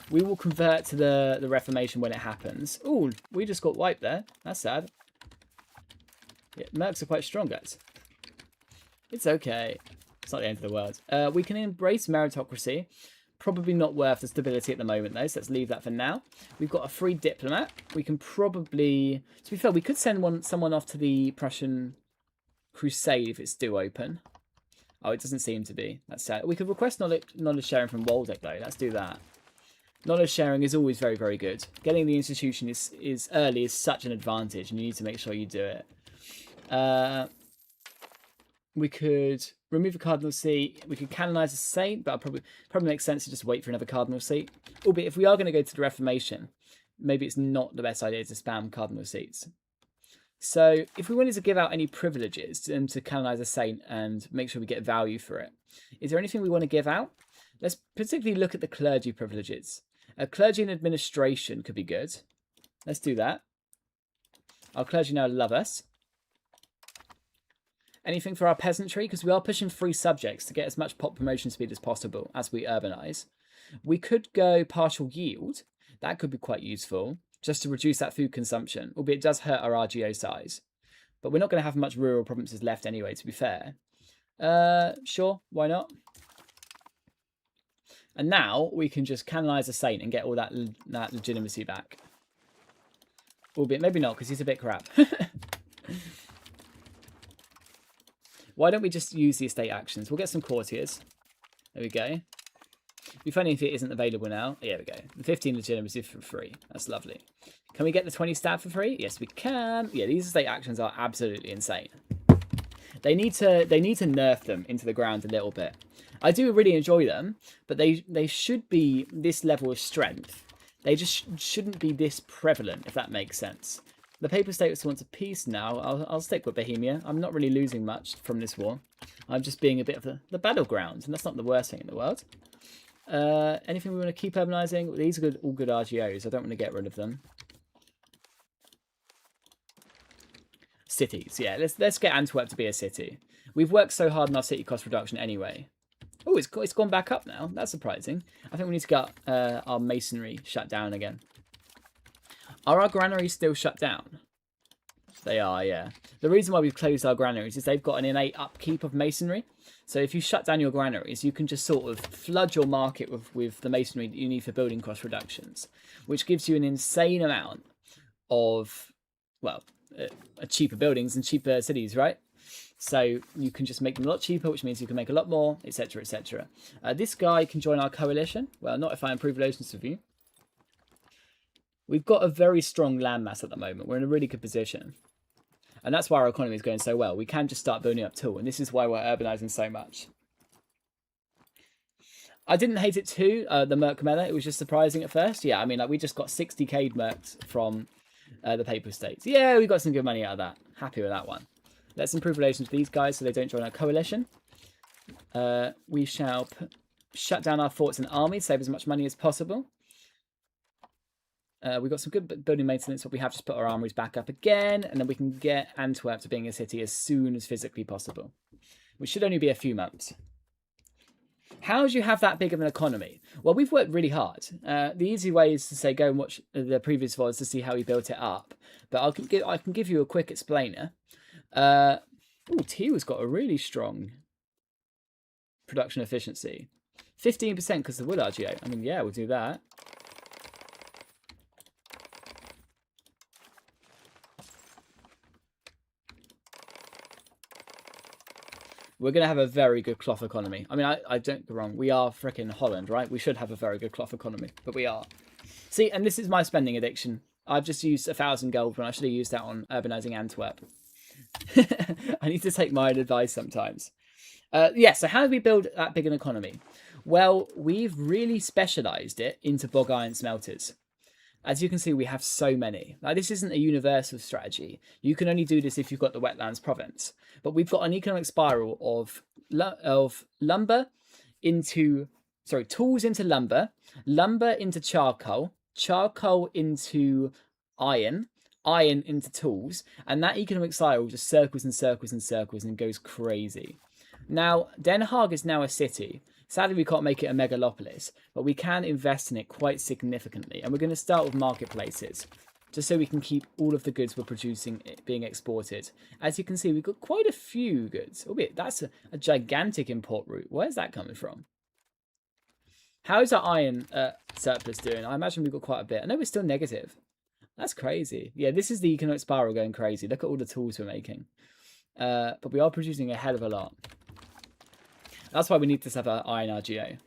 We will convert to the Reformation when it happens. Oh, we just got wiped there. That's sad. Yeah, mercs are quite strong, guys. It's okay. It's not the end of the world. We can embrace meritocracy. Probably not worth the stability at the moment, though, so let's leave that for now. We've got a free diplomat. We can probably... To be fair, we could send someone off to the Prussian Crusade if it's still open. Oh, it doesn't seem to be. That's sad. We could request knowledge sharing from Waldeck, though. Let's do that. Knowledge sharing is always very, very good. Getting the institution is early is such an advantage, and you need to make sure you do it. We could remove a cardinal seat. We could canonize a saint, but probably makes sense to just wait for another cardinal seat. Albeit, if we are going to go to the Reformation, maybe it's not the best idea to spam cardinal seats. So, if we wanted to give out any privileges and to canonize a saint and make sure we get value for it, is there anything we want to give out? Let's particularly look at the clergy privileges. Clergy and administration could be good. Let's do that. Our clergy now love us. Anything for our peasantry? Because we are pushing free subjects to get as much pop promotion speed as possible as we urbanize. We could go partial yield. That could be quite useful, just to reduce that food consumption, albeit it does hurt our RGO size. But we're not going to have much rural provinces left anyway, to be fair. Sure, why not? And now we can just canonize a saint and get all that legitimacy back. Albeit maybe not, because he's a bit crap. Why don't we just use the estate actions? We'll get some courtiers. There we go. It'd be funny if it isn't available now. Here we go. The 15 legitimacy for free. That's lovely. Can we get the 20 stab for free? Yes, we can. Yeah, these estate actions are absolutely insane. They need to nerf them into the ground a little bit. I do really enjoy them, but they should be this level of strength. They just shouldn't be this prevalent, if that makes sense. The Papal States wants a peace now. I'll stick with Bohemia. I'm not really losing much from this war. I'm just being a bit of the battleground, and that's not the worst thing in the world. Anything we want to keep urbanizing? These are all good RGOs. I don't want to get rid of them. Cities, yeah. Let's get Antwerp to be a city. We've worked so hard on our city cost reduction anyway. Oh, it's gone back up now. That's surprising. I think we need to get our masonry shut down again. Are our granaries still shut down? They are, yeah. The reason why we've closed our granaries is they've got an innate upkeep of masonry. So if you shut down your granaries, you can just sort of flood your market with the masonry that you need for building cost reductions, which gives you an insane amount of, well, cheaper buildings and cheaper cities, right? So you can just make them a lot cheaper, which means you can make a lot more, etc., etc. This guy can join our coalition. Well, not if I improve relations with you. We've got a very strong landmass at the moment. We're in a really good position. And that's why our economy is going so well. We can just start building up too. And this is why we're urbanizing so much. I didn't hate it too, the Merc Meta. It was just surprising at first. Yeah, I mean, like we just got 60k Mercs from the Papal States. Yeah, we got some good money out of that. Happy with that one. Let's improve relations with these guys so they don't join our coalition. We shall shut down our forts and armies, save as much money as possible. We've got some good building maintenance, but we have just put our armories back up again, and then we can get Antwerp to being a city as soon as physically possible, which should only be a few months. How do you have that big of an economy? Well, we've worked really hard. The easy way is to say go and watch the previous VODs to see how we built it up, but I can give you a quick explainer. Tiwa's got a really strong production efficiency. 15% because of the wood RGO. I mean, yeah, we'll do that. We're going to have a very good cloth economy. I mean, I don't get wrong. We are freaking Holland, right? We should have a very good cloth economy, but we are. See, and this is my spending addiction. I've just used 1,000 gold when I should have used that on urbanizing Antwerp. I need to take my own advice sometimes. Yeah, so how do we build that big an economy? Well, we've really specialized it into bog iron smelters. As you can see, we have so many. Now, this isn't a universal strategy. You can only do this if you've got the wetlands province. But we've got an economic spiral of lumber into, tools into lumber, lumber into charcoal, charcoal into iron, iron into tools, and that economic cycle just circles and circles and circles and goes crazy. Now, Den Haag is now a city. Sadly, we can't make it a megalopolis, but we can invest in it quite significantly. And we're going to start with marketplaces, just so we can keep all of the goods we're producing being exported. As you can see, we've got quite a few goods. Albeit, that's a gigantic import route. Where's that coming from? How is our iron surplus doing? I imagine we've got quite a bit. I know we're still negative. That's crazy. Yeah, this is the economic spiral going crazy. Look at all the tools we're making. But we are producing a hell of a lot. That's why we need to have our iron RGO. Now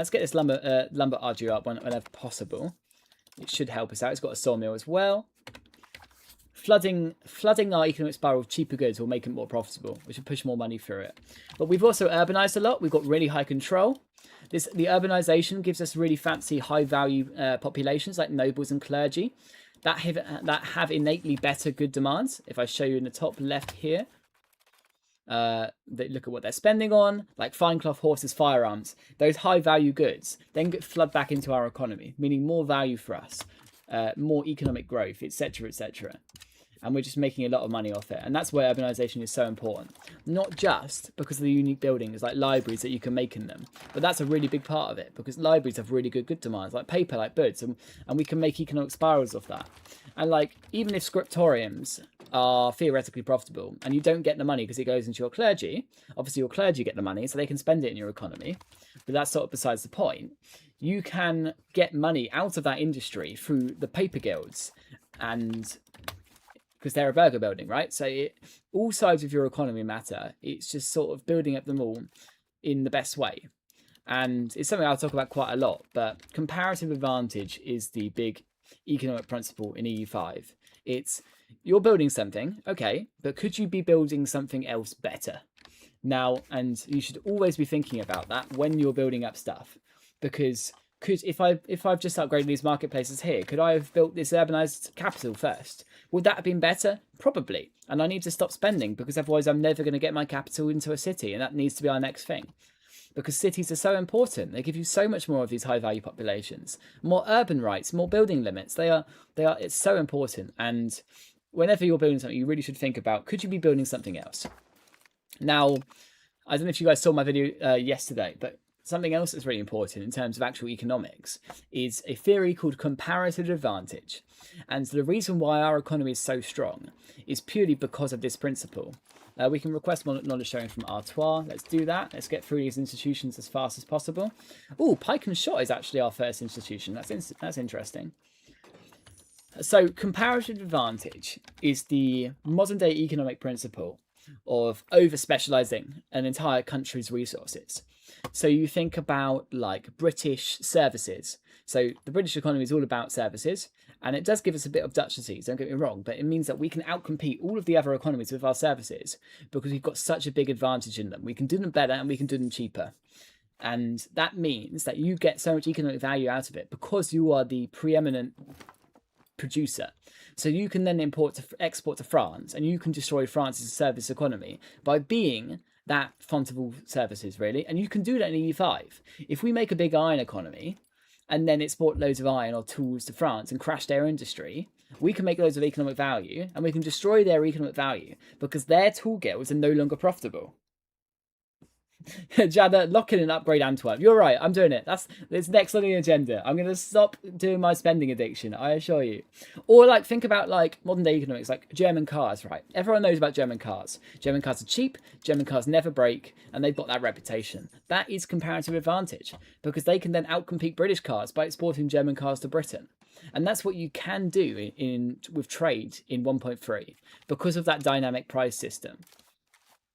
let's get this lumber RGO up whenever possible. It should help us out. It's got a sawmill as well. Flooding our economic spiral with cheaper goods will make it more profitable, which will push more money through it. But we've also urbanized a lot. We've got really high control. The urbanization gives us really fancy high value populations like nobles and clergy that have innately better good demands. If I show you in the top left here, look at what they're spending on, like fine cloth, horses, firearms. Those high value goods then get flood back into our economy, meaning more value for us, more economic growth, etc., etc. And we're just making a lot of money off it. And that's why urbanization is so important. Not just because of the unique buildings like libraries that you can make in them, but that's a really big part of it, because libraries have really good demands, like paper, like goods, and we can make economic spirals off that. And like, even if scriptoriums are theoretically profitable and you don't get the money because it goes into your clergy, obviously your clergy get the money so they can spend it in your economy, but that's sort of besides the point. You can get money out of that industry through the paper guilds, and because they're a burger building, right? So all sides of your economy matter. It's just sort of building up them all in the best way. And it's something I'll talk about quite a lot, but comparative advantage is the big economic principle in EU5. It's, you're building something, okay, but could you be building something else better? Now, and you should always be thinking about that when you're building up stuff, because if I've just upgraded these marketplaces here, could I have built this urbanized capital first? Would that have been better? Probably. And I need to stop spending, because otherwise I'm never going to get my capital into a city, and that needs to be our next thing. Because cities are so important. They give you so much more of these high value populations, more urban rights, more building limits. It's so important. And whenever you're building something, you really should think about, could you be building something else? Now, I don't know if you guys saw my video yesterday, but something else that's really important in terms of actual economics is a theory called comparative advantage. And the reason why our economy is so strong is purely because of this principle. We can request more knowledge sharing from Artois. Let's do that. Let's get through these institutions as fast as possible. Oh, Pike and Shot is actually our first institution. That's interesting. So comparative advantage is the modern day economic principle of over-specializing an entire country's resources. So you think about like British services. So the British economy is all about services, and it does give us a bit of Dutch disease, don't get me wrong, but it means that we can outcompete all of the other economies with our services because we've got such a big advantage in them. We can do them better and we can do them cheaper. And that means that you get so much economic value out of it because you are the preeminent producer. So you can then export to France, and you can destroy France's service economy by being that font of all services, really. And you can do that in EU5. If we make a big iron economy and then export loads of iron or tools to France and crash their industry, we can make loads of economic value, and we can destroy their economic value because their tool guilds are no longer profitable. Jada, lock in and upgrade Antwerp. You're right, I'm doing it. It's next on the agenda. I'm going to stop doing my spending addiction, I assure you. Or like, think about like modern day economics, like German cars, right? Everyone knows about German cars. German cars are cheap, German cars never break, and they've got that reputation. That is comparative advantage because they can then outcompete British cars by exporting German cars to Britain. And that's what you can do with trade in 1.3 because of that dynamic price system.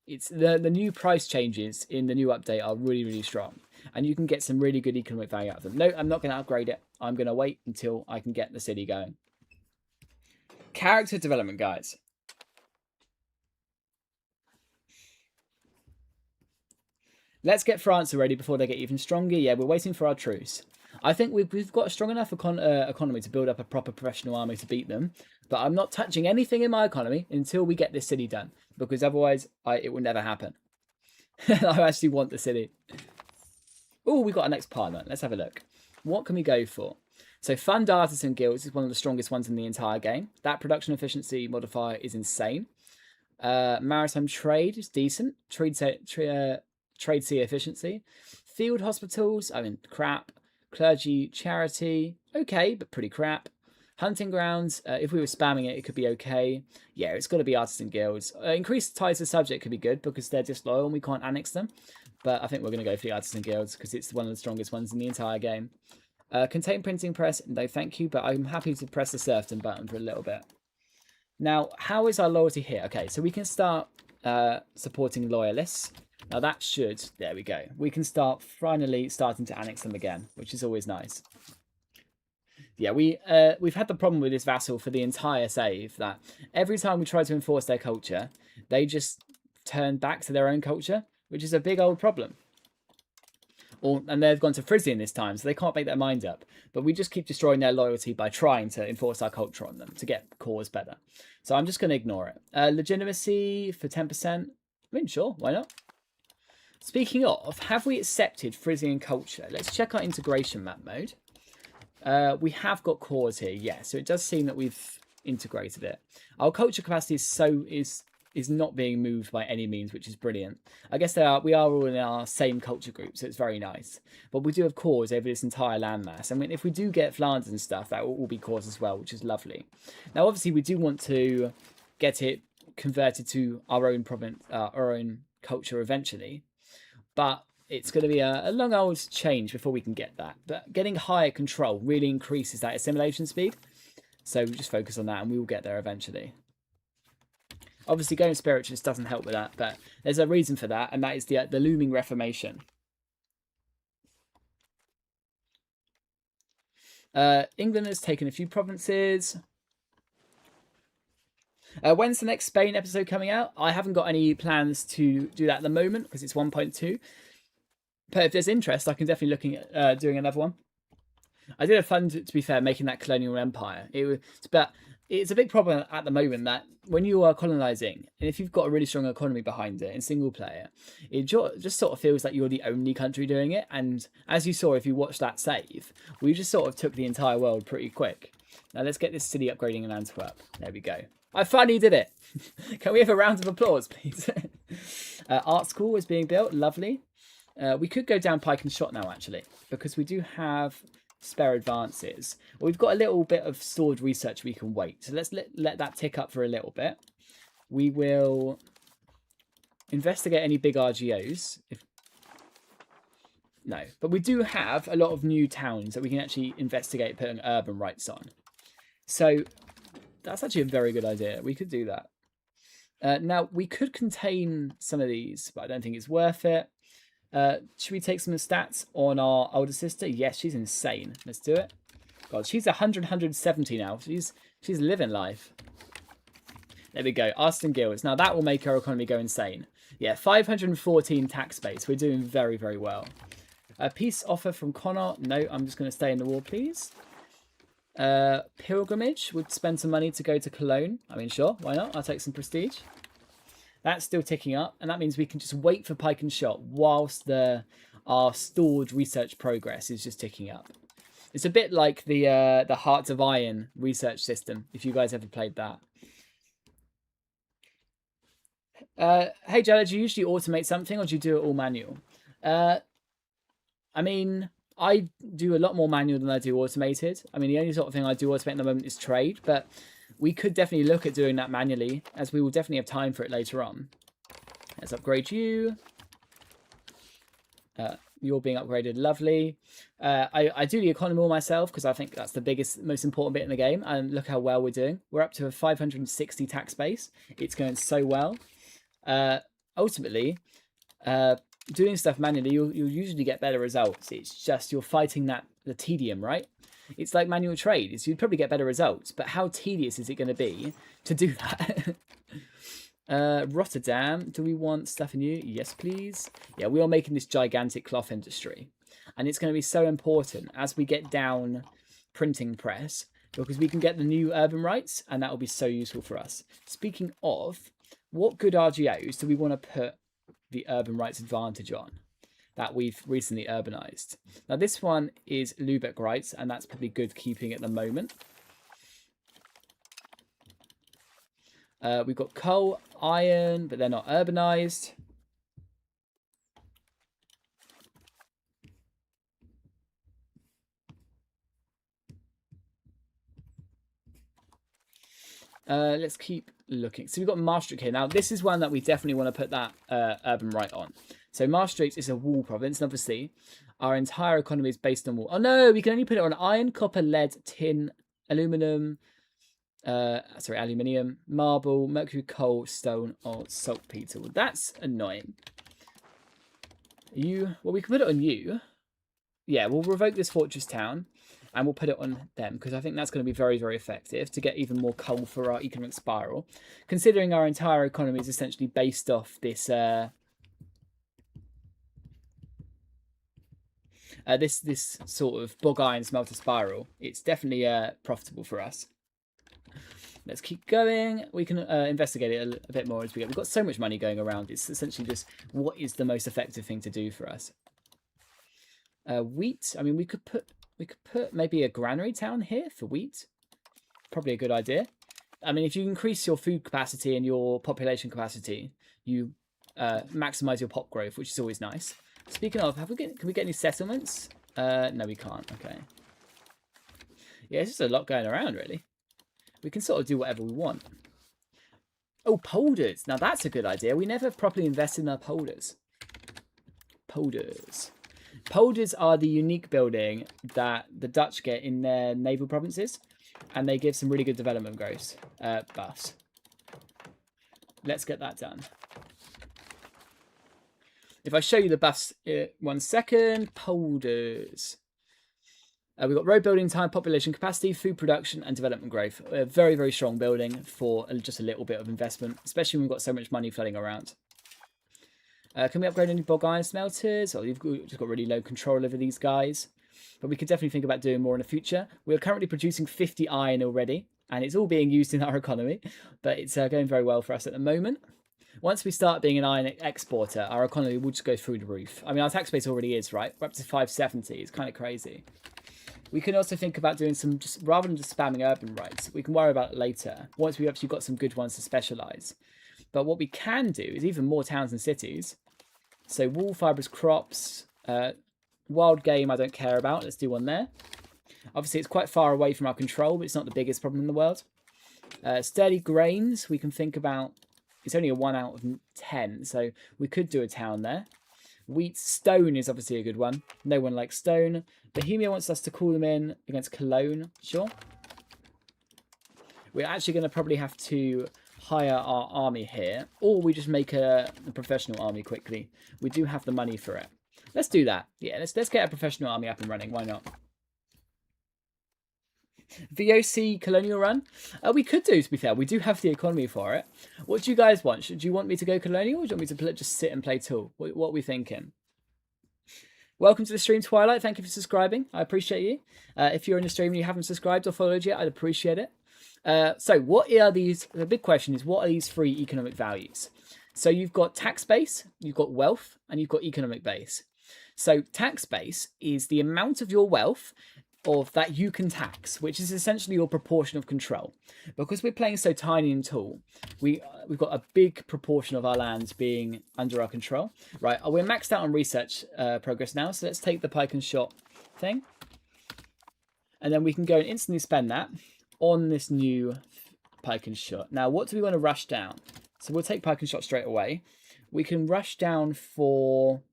It's the new price changes in the new update are really, really strong, and you can get some really good economic value out of them. No, I'm not going to upgrade it. I'm going to wait until I can get the city going. Character development, guys. Let's get France ready before they get even stronger. Yeah, we're waiting for our truce. I think we've got a strong enough economy to build up a proper professional army to beat them. But I'm not touching anything in my economy until we get this city done. Because otherwise, it will never happen. I actually want the city. Oh, we've got our next parliament. Let's have a look. What can we go for? So fund artisan guilds is one of the strongest ones in the entire game. That production efficiency modifier is insane. Maritime trade is decent. Trade sea efficiency. Field hospitals, I mean, crap. Clergy charity, okay, but pretty crap. Hunting grounds, if we were spamming it, it could be okay. Yeah, it's got to be artisan guilds. Increased ties to subject could be good because they're disloyal and we can't annex them. But I think we're going to go for the artisan guilds because it's one of the strongest ones in the entire game. Contain printing press, no thank you, but I'm happy to press the serfdom button for a little bit. Now, how is our loyalty here? Okay, so we can start supporting loyalists. Now that should, there we go. We can start finally starting to annex them again, which is always nice. Yeah, we've had the problem with this vassal for the entire save that every time we try to enforce their culture, they just turn back to their own culture, which is a big old problem. And they've gone to Frisian this time, so they can't make their mind up. But we just keep destroying their loyalty by trying to enforce our culture on them to get cause better. So I'm just going to ignore it. Legitimacy for 10%. I mean, sure, why not? Speaking of, have we accepted Frisian culture? Let's check our integration map mode. We have got cores here, yeah. So it does seem that we've integrated it. Our culture capacity is not being moved by any means, which is brilliant. I guess we are all in our same culture group, so it's very nice. But we do have cores over this entire landmass. I mean, if we do get Flanders and stuff, that will all be cores as well, which is lovely. Now, obviously, we do want to get it converted to our own province, our own culture eventually. But it's going to be a long old change before we can get that. But getting higher control really increases that assimilation speed. So we just focus on that and we will get there eventually. Obviously, going spiritualist doesn't help with that, but there's a reason for that, and that is the looming Reformation. England has taken a few provinces. When's the next Spain episode coming out? I haven't got any plans to do that at the moment because it's 1.2. But if there's interest, I can definitely look at doing another one. I did have fun, to be fair, making that colonial empire. But it's a big problem at the moment that when you are colonizing, and if you've got a really strong economy behind it in single player, it just sort of feels like you're the only country doing it. And as you saw, if you watched that save, we just sort of took the entire world pretty quick. Now let's get this city upgrading in Antwerp. There we go. I finally did it. Can we have a round of applause, please? Art school is being built. Lovely. We could go down pike and shot now, actually, because we do have spare advances. Well, we've got a little bit of stored research we can wait. So let's let that tick up for a little bit. We will investigate any big RGOs. No, but we do have a lot of new towns that we can actually investigate putting urban rights on. So that's actually a very good idea. We could do that. Now, we could contain some of these, but I don't think it's worth it. Should we take some stats on our older sister? Yes, she's insane. Let's do it. God, she's 170 now. She's living life. There we go. Artisan guilds. Now that will make our economy go insane. Yeah, 514 tax base. We're doing very, very well. A peace offer from Connor. No, I'm just going to stay in the war, please. Pilgrimage. Would spend some money to go to Cologne. I mean, sure. Why not? I'll take some prestige. That's still ticking up, and that means we can just wait for pike and shot whilst our stored research progress is just ticking up. It's a bit like the Hearts of Iron research system, if you guys ever played that. Hey, Jella, do you usually automate something, or do you do it all manual? I mean, I do a lot more manual than I do automated. I mean, the only sort of thing I do automate at the moment is trade, but we could definitely look at doing that manually, as we will definitely have time for it later on. Let's upgrade you. You're being upgraded. Lovely. I do the economy myself because I think that's the biggest, most important bit in the game. And look how well we're doing. We're up to a 560 tax base. It's going so well. Ultimately, doing stuff manually, you'll usually get better results. It's just you're fighting the tedium, right? It's like manual trade. You'd probably get better results, but how tedious is it going to be to do that? Rotterdam, do we want stuff in you? Yes, please. Yeah, we are making this gigantic cloth industry, and it's going to be so important as we get down printing press, because we can get the new urban rights, and that will be so useful for us. Speaking of, what good RGOs do we want to put the urban rights advantage on? that we've recently urbanized. Now this one is Lübeck rights, and that's probably good keeping at the moment. We've got coal, iron, but they're not urbanized. Let's keep looking. So we've got Maastricht here. Now, this is one that we definitely want to put that urban right on. So Maastricht is a wool province, and obviously our entire economy is based on wool. Oh no, we can only put it on iron, copper, lead, tin, aluminium, aluminium, marble, mercury, coal, stone, or saltpeter. Well, that's annoying. Well, we can put it on you. Yeah, we'll revoke this fortress town. And we'll put it on them, because I think that's going to be very, very effective to get even more coal for our economic spiral. Considering our entire economy is essentially based off this this sort of bog iron smelter spiral, it's definitely profitable for us. Let's keep going. We can investigate it a bit more as we go. We've got so much money going around. It's essentially just what is the most effective thing to do for us. Wheat. I mean, we could put maybe a granary town here for wheat. Probably a good idea. I mean, if you increase your food capacity and your population capacity, you maximize your pop growth, which is always nice. Speaking of, can we get any settlements? No, we can't. Okay. Yeah, it's just a lot going around, really. We can sort of do whatever we want. Oh, polders. Now, that's a good idea. We never properly invested in our polders. Polders. Polders are the unique building that the Dutch get in their naval provinces, and they give some really good development growth buffs. Let's get that done. If I show you the buffs, 1 second, polders. We've got road building time, population capacity, food production, and development growth. A very, very strong building for just a little bit of investment, especially when we've got so much money flooding around. Can we upgrade any bog iron smelters? Or you've just got really low control over these guys. But we could definitely think about doing more in the future. We're currently producing 50 iron already, and it's all being used in our economy. But it's going very well for us at the moment. Once we start being an iron exporter, our economy will just go through the roof. I mean, our tax base already is, right? We're up to 570. It's kind of crazy. We can also think about doing some, just rather than just spamming urban rights, we can worry about it later, once we've actually got some good ones to specialise. But what we can do is even more towns and cities. So wool, fibrous crops, wild game I don't care about. Let's do one there. Obviously, it's quite far away from our control, but it's not the biggest problem in the world. Sturdy grains, we can think about. It's only a 1 out of 10, so we could do a town there. Wheat, stone is obviously a good one. No one likes stone. Bohemia wants us to call them in against Cologne. Sure. We're actually going to probably have to hire our army here, or we just make a professional army quickly. We do have the money for it. Let's do that. Yeah, let's get a professional army up and running. Why not? VOC colonial run? We could do, to be fair. We do have the economy for it. What do you guys want? Do you want me to go colonial, or do you want me to just sit and play Tool? What are we thinking? Welcome to the stream, Twilight. Thank you for subscribing. I appreciate you. If you're in the stream and you haven't subscribed or followed yet, I'd appreciate it. So what are these? The big question is, what are these three economic values? So you've got tax base, you've got wealth, and you've got economic base. So tax base is the amount of your wealth that you can tax, which is essentially your proportion of control. Because we're playing so tiny and tall, we've got a big proportion of our lands being under our control. Right, we're maxed out on research progress now, so let's take the pike and shot thing. And then we can go and instantly spend that on this new pike and shot. Now, what do we want to rush down? So we'll take pike and shot straight away. We can rush down for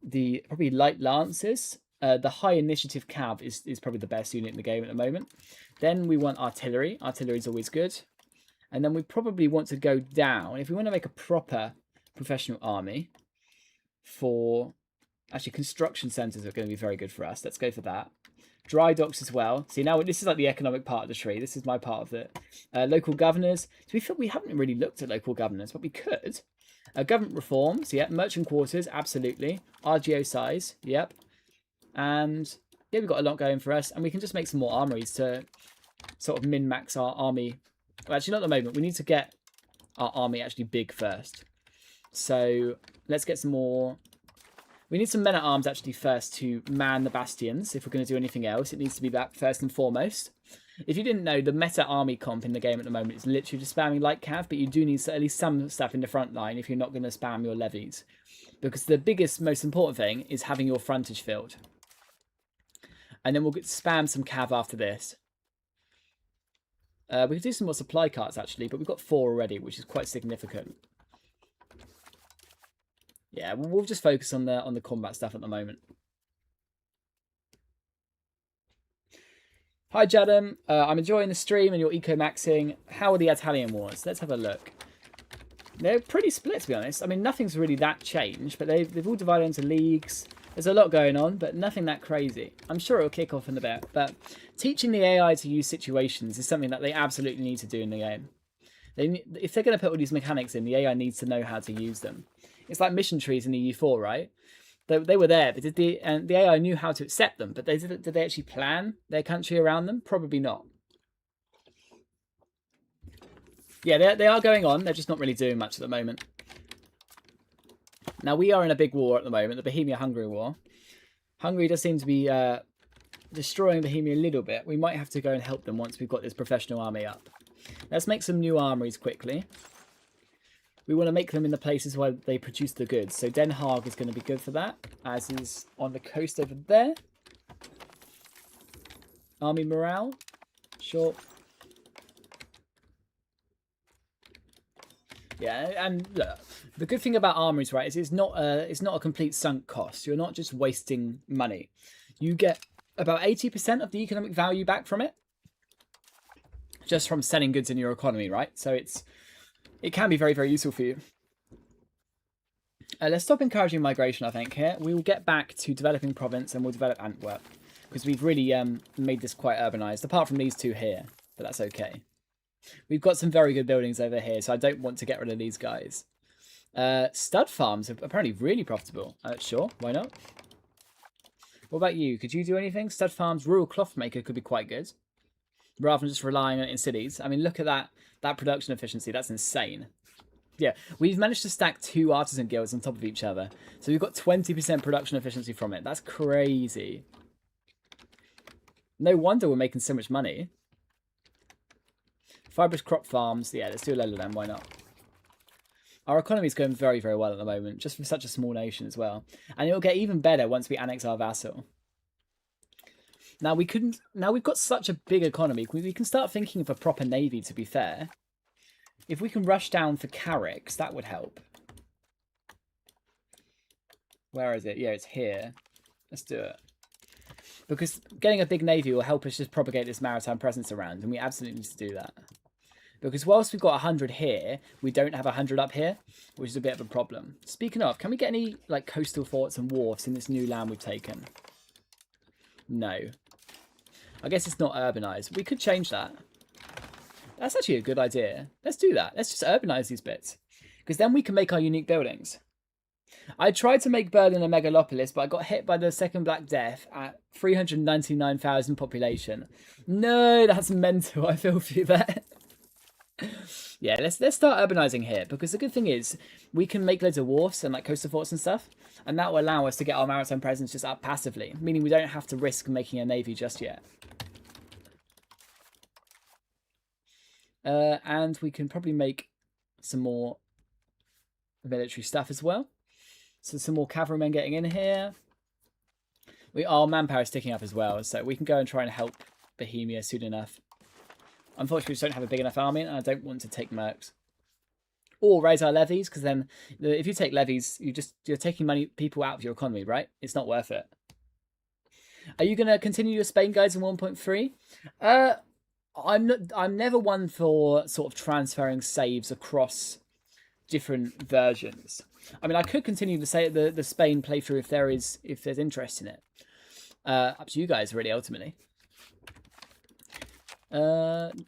the probably light lancers. The high initiative cav is probably the best unit in the game at the moment. Then we want artillery. Artillery is always good. And then we probably want to go down. If we want to make a proper professional army for... Actually, construction centres are going to be very good for us. Let's go for that. Dry docks as well. See, now this is like the economic part of the tree. This is my part of it. Local governors. So we haven't really looked at local governors, but we could. Government reforms. Yep. Merchant quarters. Absolutely. RGO size. Yep. And yeah, we've got a lot going for us. And we can just make some more armories to sort of min-max our army. Well, actually, not at the moment. We need to get our army actually big first. So let's get some more We need some men at arms actually first to man the bastions. If we're going to do anything else, it needs to be that first and foremost. If you didn't know, the meta army comp in the game at the moment is literally just spamming light cav, but you do need at least some stuff in the front line if you're not going to spam your levies. Because the biggest, most important thing is having your frontage filled. And then we'll spam some cav after this. We could do some more supply carts actually, but we've got 4 already, which is quite significant. Yeah, we'll just focus on the combat stuff at the moment. Hi Jadam, I'm enjoying the stream and your eco-maxing. How are the Italian wars? Let's have a look. They're pretty split, to be honest. I mean, nothing's really that changed, but they've all divided into leagues. There's a lot going on, but nothing that crazy. I'm sure it'll kick off in a bit, but teaching the AI to use situations is something that they absolutely need to do in the game. If they're going to put all these mechanics in, the AI needs to know how to use them. It's like mission trees in EU4, right? They were there, but and the AI knew how to accept them, but did they actually plan their country around them? Probably not. Yeah, they are going on. They're just not really doing much at the moment. Now, we are in a big war at the moment, the Bohemia-Hungary war. Hungary does seem to be destroying Bohemia a little bit. We might have to go and help them once we've got this professional army up. Let's make some new armories quickly. We want to make them in the places where they produce the goods. So Den Haag is going to be good for that, as is on the coast over there. Army morale. Sure. Yeah, and look, the good thing about armories, right, is it's not a complete sunk cost. You're not just wasting money. You get about 80% of the economic value back from it, just from selling goods in your economy, right? So it can be very, very useful for you. Let's stop encouraging migration, I think, here. We will get back to developing province and we'll develop Antwerp, because we've really made this quite urbanized, apart from these 2 here, but that's okay. We've got some very good buildings over here, so I don't want to get rid of these guys. Stud farms are apparently really profitable. Sure, why not? What about you? Could you do anything? Stud farms, rural cloth maker could be quite good, rather than just relying on it in cities. I mean, look at that production efficiency. That's insane. Yeah, we've managed to stack 2 artisan guilds on top of each other. So we've got 20% production efficiency from it. That's crazy. No wonder we're making so much money. Fibrous crop farms. Yeah, let's do a load of them. Why not? Our economy is going very, very well at the moment, just for such a small nation as well. And it'll get even better once we annex our vassal. Now we've got such a big economy, we can start thinking of a proper navy, to be fair. If we can rush down for Carricks, that would help. Where is it? Yeah, it's here. Let's do it. Because getting a big navy will help us just propagate this maritime presence around, and we absolutely need to do that. Because whilst we've got 100 here, we don't have 100 up here, which is a bit of a problem. Speaking of, can we get any like coastal forts and wharfs in this new land we've taken? No. I guess it's not urbanized. We could change that. That's actually a good idea. Let's do that. Let's just urbanize these bits. Because then we can make our unique buildings. I tried to make Berlin a megalopolis, but I got hit by the second Black Death at 399,000 population. No, that's mental. I feel for you there. Yeah, let's start urbanizing here, because the good thing is we can make loads of wharfs and like coastal forts and stuff, and that will allow us to get our maritime presence just up passively, meaning we don't have to risk making a navy just yet. And we can probably make some more military stuff as well. So some more cavalrymen getting in here. Our manpower is ticking up as well, so we can go and try and help Bohemia soon enough. Unfortunately, we just don't have a big enough army, and I don't want to take mercs. Or raise our levies, because then if you take levies, you're taking people out of your economy, right? It's not worth it. Are you going to continue your Spain guides in 1.3? I'm never one for sort of transferring saves across different versions. I mean, I could continue to say the Spain playthrough if there's interest in it. Up to you guys, really, ultimately.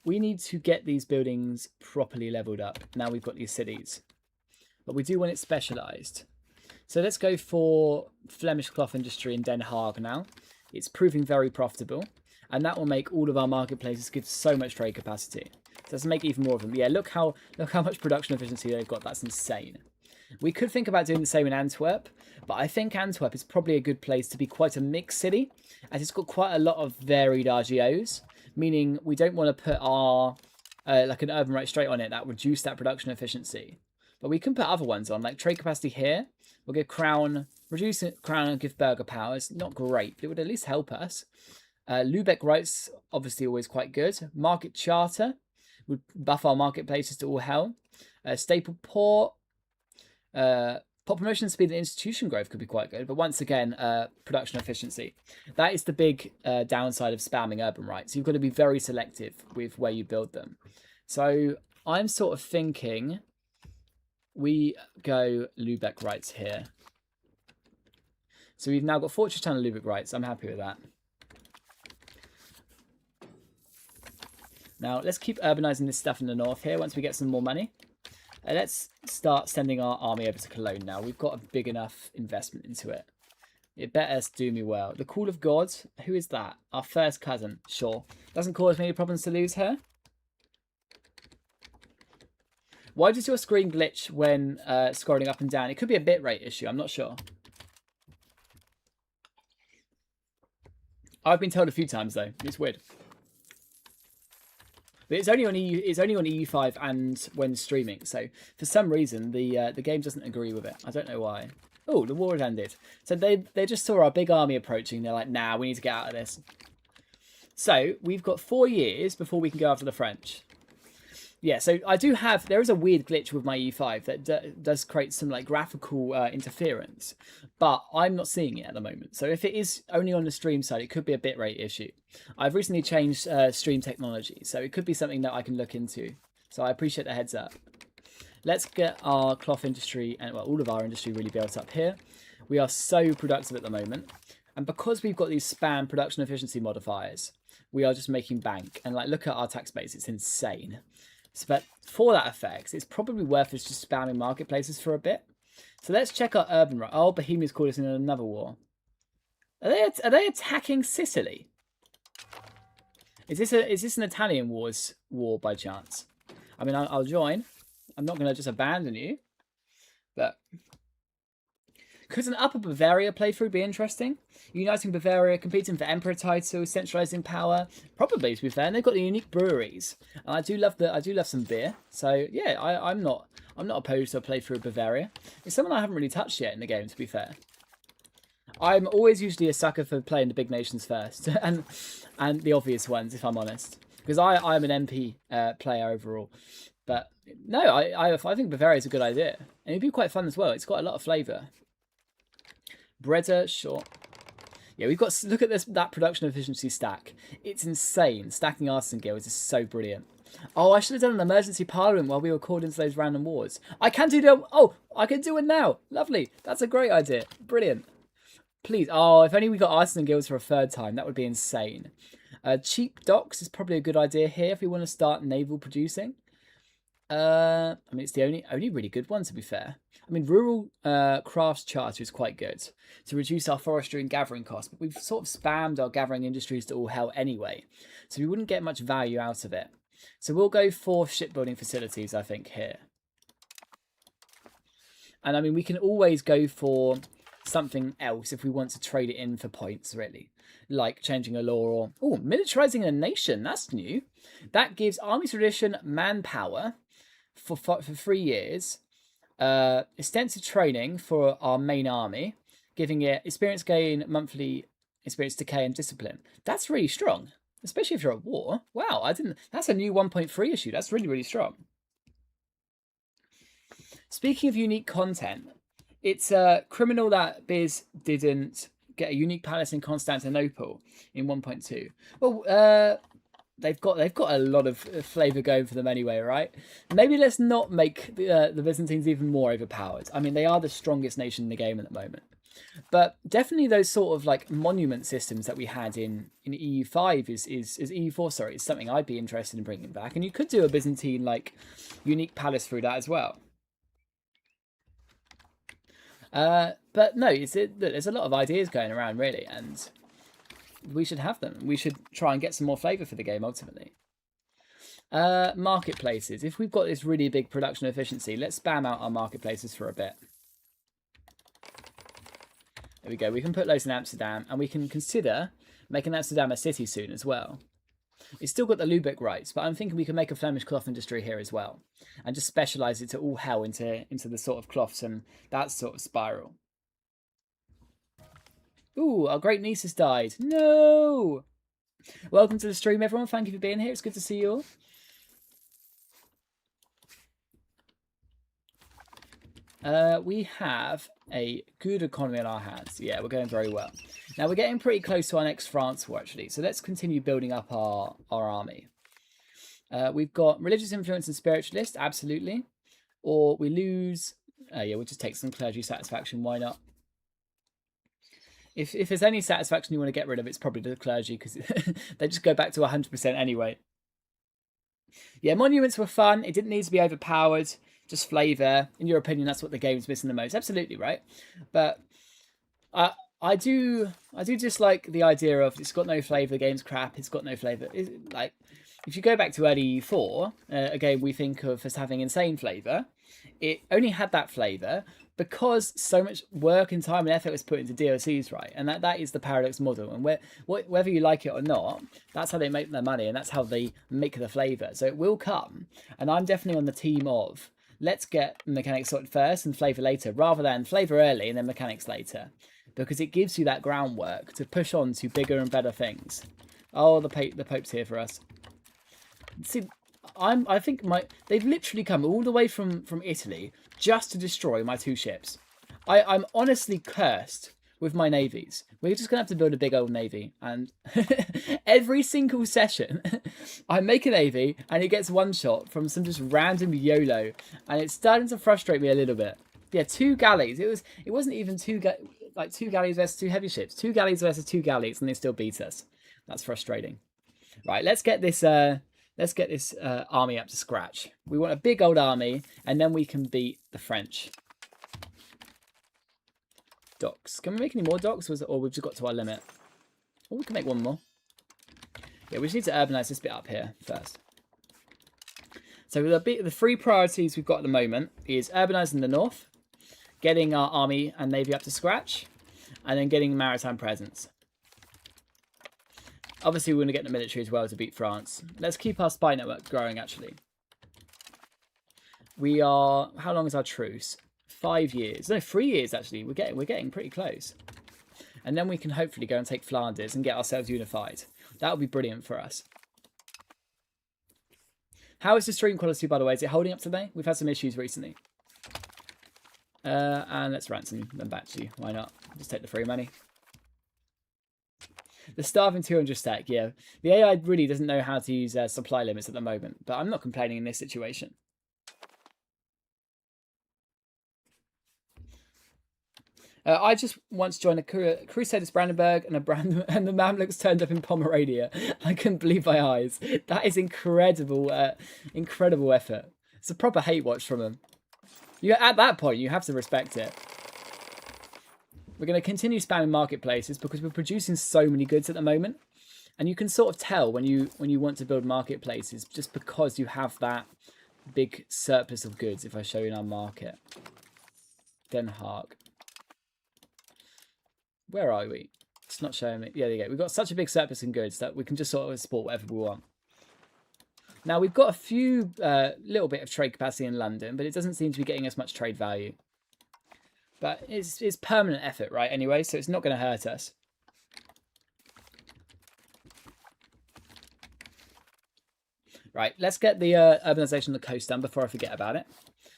We need to get these buildings properly leveled up. Now we've got these cities, but we do want it specialized. So let's go for Flemish cloth industry in Den Haag now. It's proving very profitable, and that will make all of our marketplaces give so much trade capacity. So let's make even more of them. Yeah, look how much production efficiency they've got. That's insane. We could think about doing the same in Antwerp, but I think Antwerp is probably a good place to be quite a mixed city, as it's got quite a lot of varied RGOs, meaning we don't want to put our like an urban right straight on it. That reduce that production efficiency. But we can put other ones on, like trade capacity here. We'll give Crown, reduce Crown and give Burger powers. Not great, but it would at least help us. Lubeck rights, obviously always quite good. Market charter would buff our marketplaces to all hell. Staple port, pop promotion speed and institution growth could be quite good. But once again, production efficiency. That is the big downside of spamming urban rights. You've got to be very selective with where you build them. So I'm sort of thinking we go Lubeck rights here. So we've now got Fortress Town and Lubeck rights. I'm happy with that. Now let's keep urbanizing this stuff in the north here once we get some more money. Let's start sending our army over to Cologne now. We've got a big enough investment into it. It better do me well. The Call of God, who is that? Our first cousin, sure. Doesn't cause me any problems to lose her. Why does your screen glitch when scrolling up and down? It could be a bitrate issue, I'm not sure. I've been told a few times though. It's weird. But it's only on EU5 and when streaming. So for some reason the game doesn't agree with it. I don't know why. Oh, the war has ended. So they just saw our big army approaching. They're like, nah, we need to get out of this. So we've got 4 years before we can go after the French. Yeah, so I do have, there is a weird glitch with my E5 that does create some like graphical interference, but I'm not seeing it at the moment. So if it is only on the stream side, it could be a bitrate issue. I've recently changed stream technology, so it could be something that I can look into. So I appreciate the heads up. Let's get our cloth industry and well, all of our industry really built up here. We are so productive at the moment. And because we've got these spam production efficiency modifiers, we are just making bank. And like, look at our tax base, it's insane. So, but for that effect, it's probably worth us just spamming marketplaces for a bit. So let's check our urban right. Oh, Bohemia's called us in another war. Are they attacking Sicily? Is this an Italian war by chance? I mean, I'll join. I'm not going to just abandon you, but could an Upper Bavaria playthrough be interesting? Uniting Bavaria, competing for Emperor title, centralizing power. Probably, to be fair. And they've got the unique breweries, and I do love some beer. So yeah, I'm not opposed to a playthrough of Bavaria. It's someone I haven't really touched yet in the game, to be fair. I'm always usually a sucker for playing the big nations first, and the obvious ones, if I'm honest, because I'm an MP player overall. But no, I think Bavaria is a good idea, and it'd be quite fun as well. It's got a lot of flavour. Breda, sure. Yeah, we've got, look at that production efficiency stack. It's insane. Stacking artisan guilds is so brilliant. Oh, I should have done an emergency parliament while we were called into those random wars. I can do them. Oh, I can do it now. Lovely. That's a great idea. Brilliant. Please. Oh, if only we got artisan guilds for a third time, that would be insane. Cheap docks is probably a good idea here if we want to start naval producing. I mean, it's the only really good one, to be fair. I mean, rural crafts charter is quite good to reduce our forestry and gathering costs, but we've sort of spammed our gathering industries to all hell anyway, so we wouldn't get much value out of it. So we'll go for shipbuilding facilities, I think, here. And I mean, we can always go for something else if we want to trade it in for points, really. Like changing a law or... Oh, militarizing a nation, that's new. That gives army tradition manpower for 3 years. Extensive training for our main army, giving it experience gain, monthly experience decay and discipline. That's really strong, especially if you're at war. Wow, that's a new 1.3 issue. That's really, really strong. Speaking of unique content, it's criminal that Biz didn't get a unique palace in Constantinople in 1.2. Well, they've got a lot of flavour going for them anyway, right? Maybe let's not make the Byzantines even more overpowered. I mean, they are the strongest nation in the game at the moment. But definitely those sort of like monument systems that we had in EU5 is EU4, sorry, is something I'd be interested in bringing back. And you could do a Byzantine like unique palace through that as well. But no, there's a lot of ideas going around really, and we should have them. We should try and get some more flavour for the game ultimately. Marketplaces. If we've got this really big production efficiency, let's spam out our marketplaces for a bit. There we go. We can put loads in Amsterdam, and we can consider making Amsterdam a city soon as well. It's still got the Lubeck rights, but I'm thinking we can make a Flemish cloth industry here as well, and just specialise it to all hell into the sort of cloths and that sort of spiral. Ooh, our great niece has died. No! Welcome to the stream, everyone. Thank you for being here. It's good to see you all. We have a good economy on our hands. Yeah, we're going very well. Now, we're getting pretty close to our next France war, actually. So let's continue building up our army. We've got religious influence and spiritualist, absolutely. Or we lose... yeah, we'll just take some clergy satisfaction. Why not? If there's any satisfaction you want to get rid of, it's probably the clergy, because they just go back to 100% anyway. Yeah, monuments were fun. It didn't need to be overpowered. Just flavour. In your opinion, that's what the game's missing the most. Absolutely, right? But I do dislike the idea of it's got no flavour, the game's crap, it's got no flavour. Like, if you go back to early EU4, a game we think of as having insane flavour, it only had that flavour because so much work and time and effort was put into DLCs, right? And that is the Paradox model. And whether you like it or not, that's how they make their money and that's how they make the flavour. So it will come. And I'm definitely on the team of let's get mechanics sorted first and flavour later, rather than flavour early and then mechanics later. Because it gives you that groundwork to push on to bigger and better things. Oh, the Pope's here for us. See, I think they've literally come all the way from Italy just to destroy my 2 ships. I'm honestly cursed with my navies. We're just going to have to build a big old navy. And every single session, I make a navy and it gets one shot from some just random YOLO. And it's starting to frustrate me a little bit. Yeah, 2 galleys. It wasn't even 2 galleys versus 2 heavy ships. 2 galleys versus 2 galleys and they still beat us. That's frustrating. Right, let's get this army up to scratch. We want a big old army and then we can beat the French. Docks. Can we make any more docks or we've just got to our limit? Or we can make one more. Yeah, we just need to urbanise this bit up here first. So the 3 priorities we've got at the moment is urbanising the north, getting our army and navy up to scratch, and then getting maritime presence. Obviously, we want to get the military as well to beat France. Let's keep our spy network growing, actually. We are... How long is our truce? 5 years. No, 3 years, actually. We're getting pretty close. And then we can hopefully go and take Flanders and get ourselves unified. That would be brilliant for us. How is the stream quality, by the way? Is it holding up today? We've had some issues recently. And let's ransom them back to you. Why not? Just take the free money. The starving 200 stack, yeah. The AI really doesn't know how to use supply limits at the moment, but I'm not complaining in this situation. I just once joined a Crusaders Brandenburg and the Mamluks turned up in Pomerania. I couldn't believe my eyes. That is incredible, incredible effort. It's a proper hate watch from them. At that point, you have to respect it. We're going to continue spamming marketplaces because we're producing so many goods at the moment. And you can sort of tell when you want to build marketplaces just because you have that big surplus of goods. If I show you in our market. Den Haag. Where are we? It's not showing me. Yeah, there you go. We've got such a big surplus in goods that we can just sort of export whatever we want. Now, we've got a few little bit of trade capacity in London, but it doesn't seem to be getting us much trade value. But it's permanent effort, right, anyway, so it's not going to hurt us. Right, let's get the urbanisation of the coast done before I forget about it.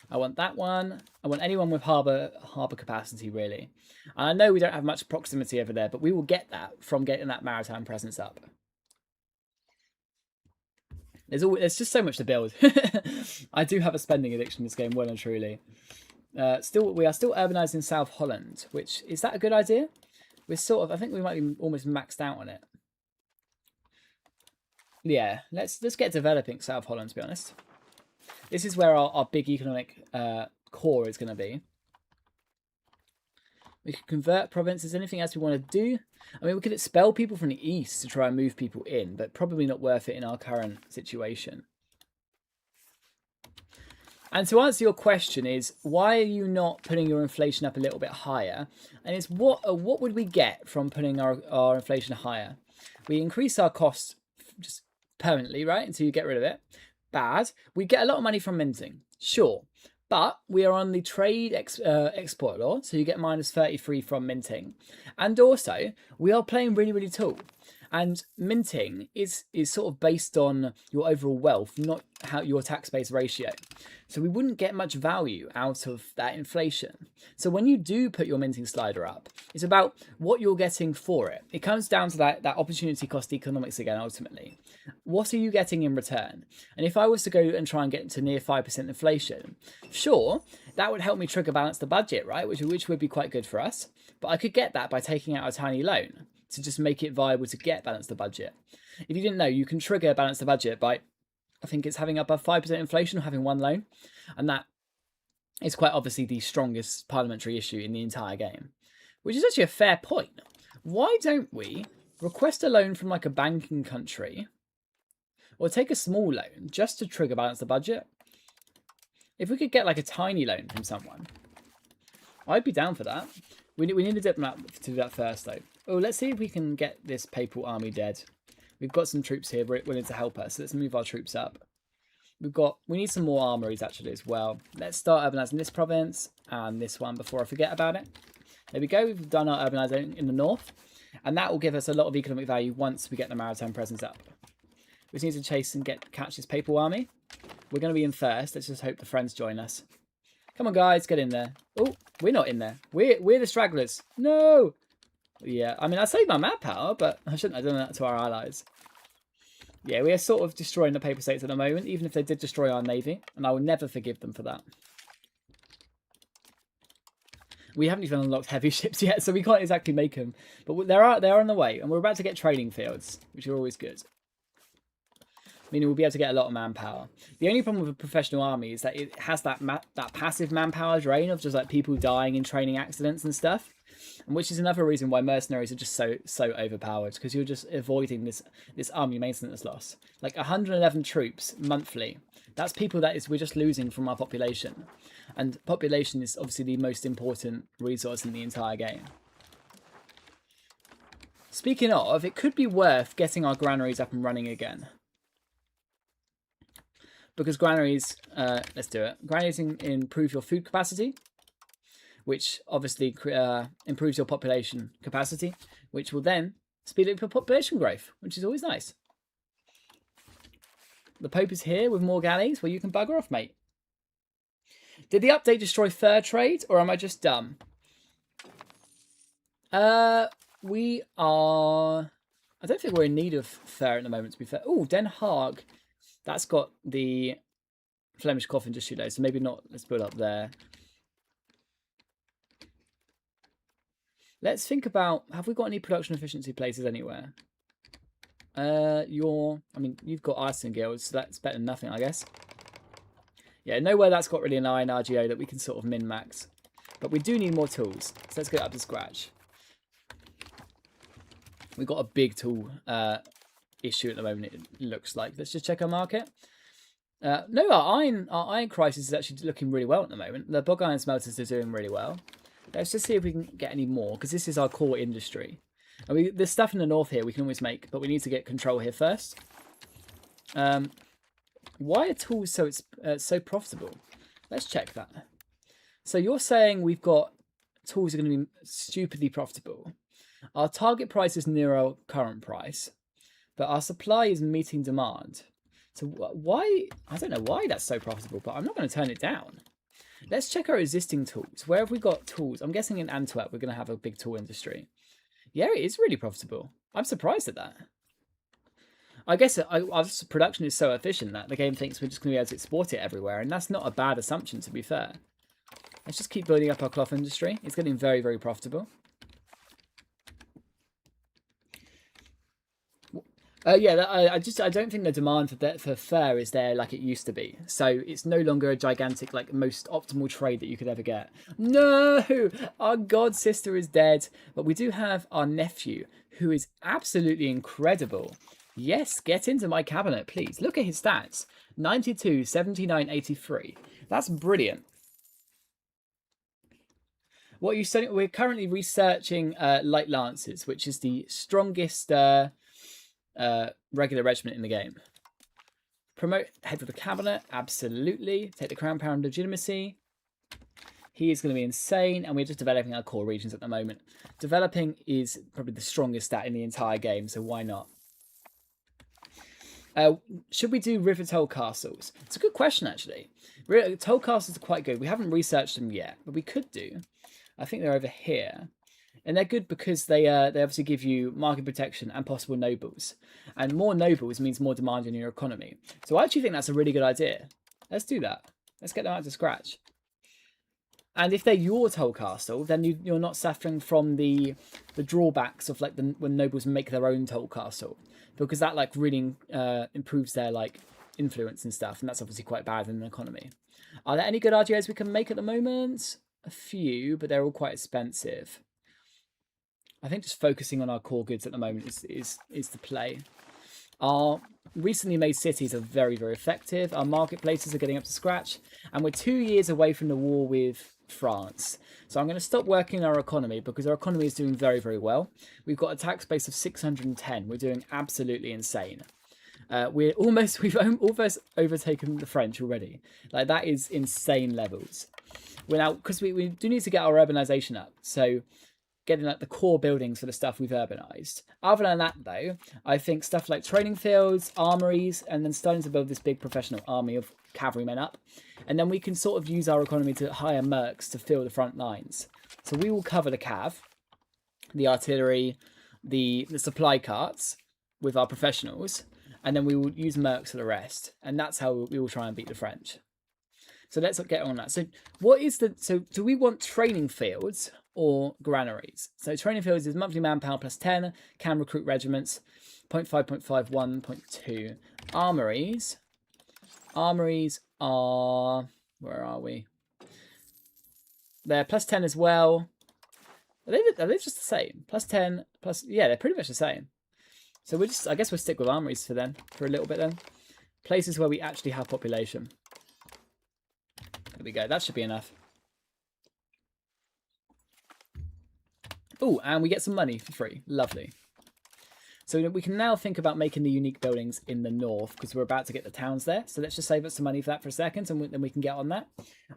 I want that one. I want anyone with harbour capacity, really. And I know we don't have much proximity over there, but we will get that from getting that maritime presence up. There's just so much to build. I do have a spending addiction in this game, well and truly. We are still urbanising South Holland, which is that a good idea? We're sort of, I think we might be almost maxed out on it. Yeah, let's get developing South Holland, to be honest. This is where our big economic core is going to be. We could convert provinces. Anything else we want to do? I mean, we could expel people from the east to try and move people in, but probably not worth it in our current situation. And to answer your question is, why are you not putting your inflation up a little bit higher? And it's what would we get from putting our inflation higher? We increase our costs just permanently, right? Until you get rid of it. Bad. We get a lot of money from minting. Sure. But we are on the trade export law, so you get -33 from minting. And also, we are playing really, really tall. And minting is sort of based on your overall wealth, not how your tax-based ratio. So we wouldn't get much value out of that inflation. So when you do put your minting slider up, it's about what you're getting for it. It comes down to that opportunity cost economics again, ultimately. What are you getting in return? And if I was to go and try and get to near 5% inflation, sure, that would help me trigger balance the budget, right? Which would be quite good for us. But I could get that by taking out a tiny loan to just make it viable to get balance the budget. If you didn't know, you can trigger balance the budget by, I think it's having above 5% inflation or having one loan. And that is quite obviously the strongest parliamentary issue in the entire game, which is actually a fair point. Why don't we request a loan from like a banking country or take a small loan just to trigger balance the budget? If we could get like a tiny loan from someone, I'd be down for that. We need a diplomat to do that first though. Oh, let's see if we can get this papal army dead. We've got some troops here willing to help us. So let's move our troops up. We need some more armories actually as well. Let's start urbanizing this province and this one before I forget about it. There we go. We've done our urbanizing in the north. And that will give us a lot of economic value once we get the maritime presence up. We just need to chase and catch this papal army. We're going to be in first. Let's just hope the friends join us. Come on, guys, get in there. Oh, we're not in there. We're the stragglers. No. Yeah, I mean, I saved my manpower, but I shouldn't have done that to our allies. Yeah, we are sort of destroying the Paper States at the moment, even if they did destroy our navy, and I will never forgive them for that. We haven't even unlocked heavy ships yet, so we can't exactly make them. But they're on the way, and we're about to get trading fields, which are always good. Meaning we'll be able to get a lot of manpower. The only problem with a professional army is that it has that passive manpower drain of just like people dying in training accidents and stuff, and which is another reason why mercenaries are just so overpowered, because you're just avoiding this army maintenance loss. Like 111 troops monthly. That's people we're just losing from our population, and population is obviously the most important resource in the entire game. Speaking of, it could be worth getting our granaries up and running again. Because granaries, let's do it. Granaries improve your food capacity, which obviously improves your population capacity, which will then speed up your population growth, which is always nice. The Pope is here with more galleys. Well, you can bugger off, mate. Did the update destroy fur trade, or am I just dumb? We are... I don't think we're in need of fur at the moment, to be fair. Oh, Den Haag. That's got the Flemish coffin just shoot low, so maybe not. Let's build up there. Let's think about, have we got any production efficiency places anywhere? I mean, you've got artisan guilds, so that's better than nothing, I guess. Yeah, nowhere that's got really an iron RGO that we can sort of min-max. But we do need more tools, so let's get up to scratch. We've got a big tool issue at the moment, it looks like. Let's just check our market. No, our iron crisis is actually looking really well at the moment. The bog iron smelters are doing really well. Let's just see if we can get any more, because this is our core industry. And there's stuff in the north here we can always make, but we need to get control here first. Why are tools so profitable? Let's check that. So you're saying we've got tools are going to be stupidly profitable. Our target price is near our current price, but our supply is meeting demand. So why? I don't know why that's so profitable, but I'm not going to turn it down. Let's check our existing tools. Where have we got tools? I'm guessing in Antwerp we're going to have a big tool industry. Yeah, it is really profitable. I'm surprised at that. I guess our production is so efficient that the game thinks we're just going to be able to export it everywhere, and that's not a bad assumption, to be fair. Let's just keep building up our cloth industry. It's getting very, very profitable. Yeah, I don't think the demand for fur is there like it used to be. So it's no longer a gigantic, like, most optimal trade that you could ever get. No! Our god sister is dead. But we do have our nephew, who is absolutely incredible. Yes, get into my cabinet, please. Look at his stats. 92, 79, 83. That's brilliant. What are you studying? We're currently researching Light Lancers, which is the strongest regular regiment in the game. Promote head of the cabinet, absolutely. Take the crown power and legitimacy. He is going to be insane, and we're just developing our core regions at the moment. Developing is probably the strongest stat in the entire game, so why not? Should we do river toll castles? It's a good question, actually. Toll castles are quite good. We haven't researched them yet, but we could do. I think they're over here. And they're good because they obviously give you market protection and possible nobles. And more nobles means more demand in your economy. So I actually think that's a really good idea. Let's do that. Let's get them out to scratch. And if they're your toll castle, then you're not suffering from the drawbacks of like when nobles make their own toll castle, because that like really improves their like influence and stuff, and that's obviously quite bad in an economy. Are there any good RGOs we can make at the moment? A few, but they're all quite expensive. I think just focusing on our core goods at the moment is the play. Our recently made cities are very, very effective. Our marketplaces are getting up to scratch, and we're 2 years away from the war with France. So I'm going to stop working our economy because our economy is doing very, very well. We've got a tax base of 610. We're doing absolutely insane. We've almost overtaken the French already. Like, that is insane levels. We're now, because we do need to get our urbanization up. So getting like the core buildings for the stuff we've urbanized. Other than that, though, I think stuff like training fields, armories, and then starting to build this big professional army of cavalrymen up. And then we can sort of use our economy to hire mercs to fill the front lines. So we will cover the cav, the artillery, the supply carts with our professionals, and then we will use mercs for the rest. And that's how we will try and beat the French. So let's get on that. So do we want training fields or granaries? So training fields is monthly manpower plus 10, can recruit regiments, 0.5, 0.5, 1.2. Armories are, where are we? They're plus 10 as well. Are they just the same? Plus 10, plus, yeah, they're pretty much the same. So I guess we'll stick with armories for a little bit then. Places where we actually have population. There we go, that should be enough. Oh, and we get some money for free. Lovely. So we can now think about making the unique buildings in the north because we're about to get the towns there. So let's just save up some money for that for a second, and then we can get on that.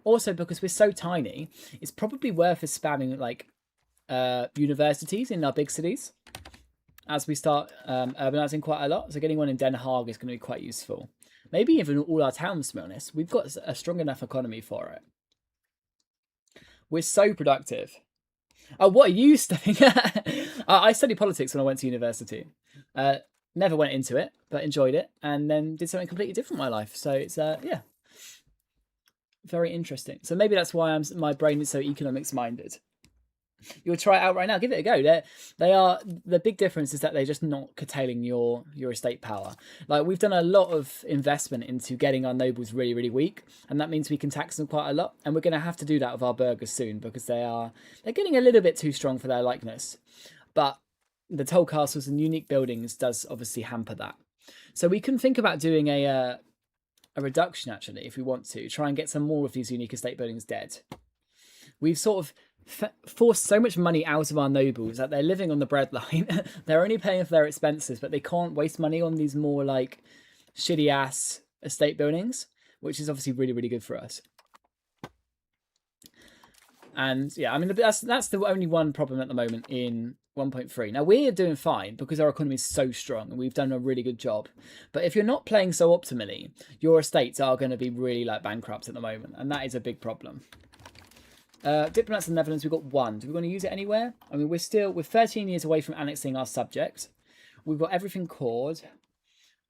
Also, because we're so tiny, it's probably worth us spamming like universities in our big cities as we start urbanizing quite a lot. So getting one in Den Haag is going to be quite useful. Maybe even all our towns, to be honest. We've got a strong enough economy for it. We're so productive. Oh, what are you studying? I studied politics when I went to university. Never went into it, but enjoyed it, and then did something completely different in my life. So it's yeah, very interesting. So maybe that's why my brain is so economics minded. You'll try it out right now. Give it a go. The big difference is that they're just not curtailing your estate power. Like, we've done a lot of investment into getting our nobles really, really weak, and that means we can tax them quite a lot. And we're going to have to do that with our burghers soon because they're getting a little bit too strong for their likeness. But the toll castles and unique buildings does obviously hamper that. So we can think about doing a reduction actually if we want to try and get some more of these unique estate buildings dead. We've sort of forced so much money out of our nobles that they're living on the breadline. They're only paying for their expenses, but they can't waste money on these more like shitty ass estate buildings, which is obviously really, really good for us. And yeah, I mean, that's the only one problem at the moment in 1.3. Now, we're doing fine because our economy is so strong and we've done a really good job. But if you're not playing so optimally, your estates are going to be really like bankrupt at the moment, and that is a big problem. Diplomats in the Netherlands, we've got 1. Do we want to use it anywhere? I mean, we're 13 years away from annexing our subject. We've got everything cored.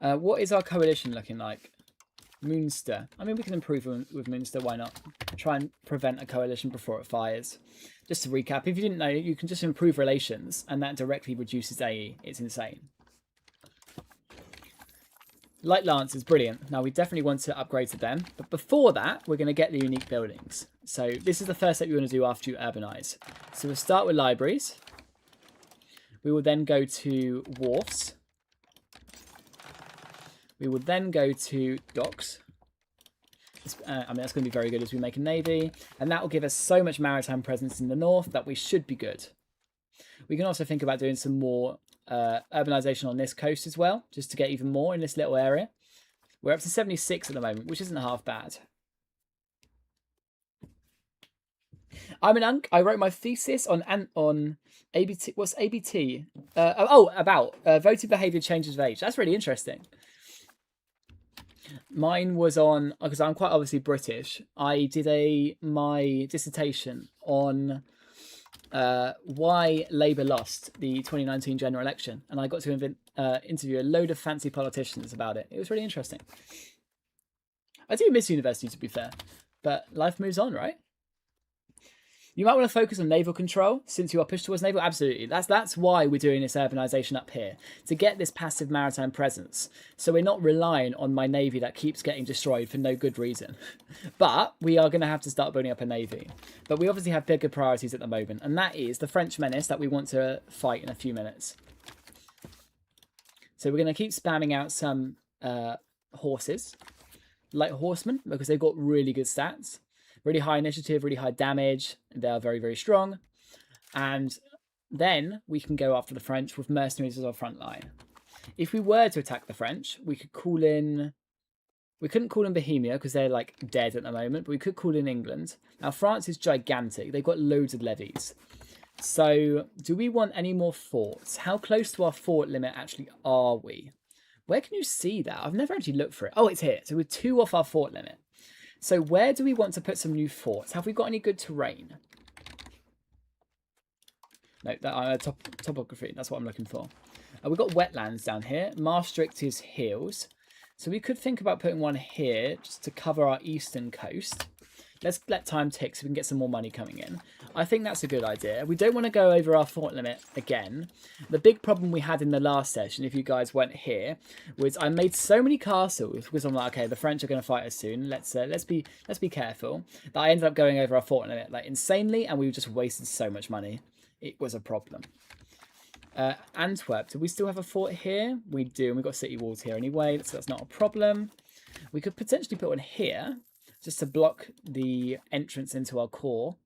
What is our coalition looking like? Munster. I mean, we can improve with Munster. Why not? Try and prevent a coalition before it fires. Just to recap, if you didn't know, you can just improve relations, and that directly reduces AE. It's insane. Light Lance is brilliant. Now, we definitely want to upgrade to them. But before that, we're going to get the unique buildings. So this is the first step you want to do after you urbanize. So we'll start with libraries. We will then go to wharfs. We will then go to docks. I mean, that's going to be very good as we make a navy. And that will give us so much maritime presence in the north that we should be good. We can also think about doing some more urbanization on this coast as well, just to get even more in this little area. We're up to 76 at the moment, which isn't half bad. I'm an unk. I wrote my thesis on ABT. What's ABT? About voting behaviour changes with age. That's really interesting. Mine was on, because I'm quite obviously British. I did my dissertation on why Labour lost the 2019 general election, and I got to interview a load of fancy politicians about it. It was really interesting. I do miss university, to be fair, but life moves on, right? You might want to focus on naval control since you are pushed towards naval. Absolutely. That's why we're doing this urbanization up here, to get this passive maritime presence. So we're not relying on my navy that keeps getting destroyed for no good reason. But we are going to have to start building up a navy. But we obviously have bigger priorities at the moment, and that is the French menace that we want to fight in a few minutes. So we're going to keep spamming out some horses, light horsemen, because they've got really good stats. Really high initiative, really high damage. They are very, very strong. And then we can go after the French with mercenaries as our front line. If we were to attack the French, we could call in... We couldn't call in Bohemia because they're like dead at the moment, but we could call in England. Now, France is gigantic. They've got loads of levies. So do we want any more forts? How close to our fort limit actually are we? Where can you see that? I've never actually looked for it. Oh, it's here. So we're 2 off our fort limit. So where do we want to put some new forts? Have we got any good terrain? No, topography. That's what I'm looking for. We've got wetlands down here. Maastricht is hills. So we could think about putting one here just to cover our eastern coast. Let's let time tick so we can get some more money coming in. I think that's a good idea. We don't want to go over our fort limit again. The big problem we had in the last session, if you guys weren't here, was I made so many castles because I'm like, okay, the French are going to fight us soon. Let's be careful. That I ended up going over our fort limit like insanely, and we just wasted so much money. It was a problem. Antwerp. Do we still have a fort here? We do, and we've got city walls here anyway, so that's not a problem. We could potentially put one here, just to block the entrance into our core.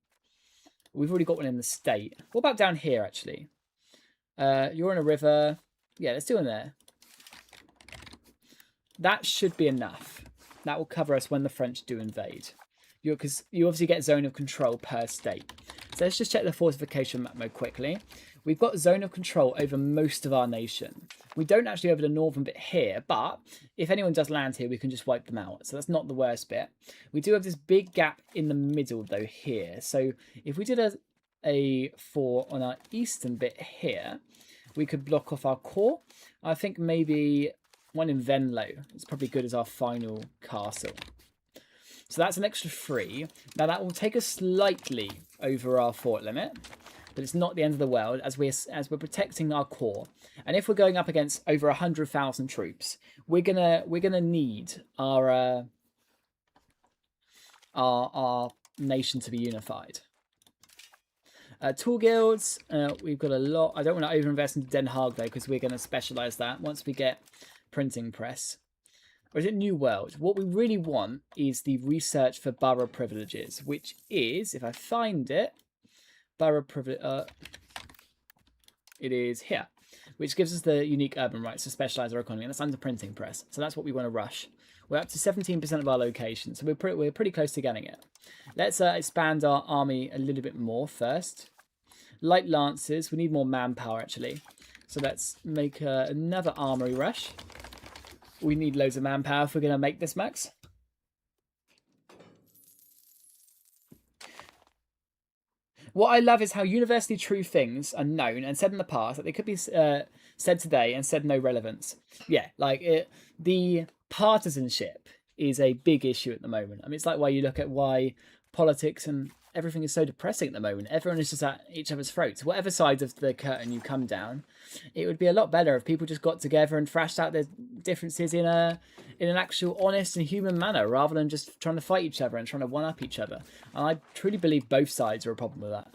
We've already got one in the state. What about down here, actually? You're in a river. Yeah, let's do one there. That should be enough. That will cover us when the French do invade. Because you obviously get zone of control per state. So let's just check the fortification map mode quickly. We've got zone of control over most of our nation. We don't actually over the northern bit here, but if anyone does land here, we can just wipe them out. So that's not the worst bit. We do have this big gap in the middle, though, here. So if we did a fort on our eastern bit here, we could block off our core. I think maybe one in Venlo is probably good as our final castle. So that's an extra 3. Now that will take us slightly over our fort limit, but it's not the end of the world as we're protecting our core. And if we're going up against over 100,000 troops, we're gonna need our nation to be unified. Tool guilds, we've got a lot. I don't want to overinvest into Den Haag though, because we're going to specialize that once we get printing press. Or is it New World? What we really want is the research for borough privileges, which is, if I find it, borough privilege. It is here, which gives us the unique urban rights to specialize our economy, and that's under printing press. So that's what we want to rush. We're up to 17% of our location, so we're pretty close to getting it. Let's expand our army a little bit more first. Light lancers, we need more manpower actually. So let's make another armory rush. We need loads of manpower if we're going to make this, Max. What I love is how universally true things are known and said in the past that they could be said today and said no relevance. Yeah, like the partisanship is a big issue at the moment. I mean, it's like why you look at why politics and everything is so depressing at the moment. Everyone is just at each other's throats. Whatever side of the curtain you come down, it would be a lot better if people just got together and thrashed out their differences in an actual honest and human manner, rather than just trying to fight each other and trying to one-up each other. And I truly believe both sides are a problem with that.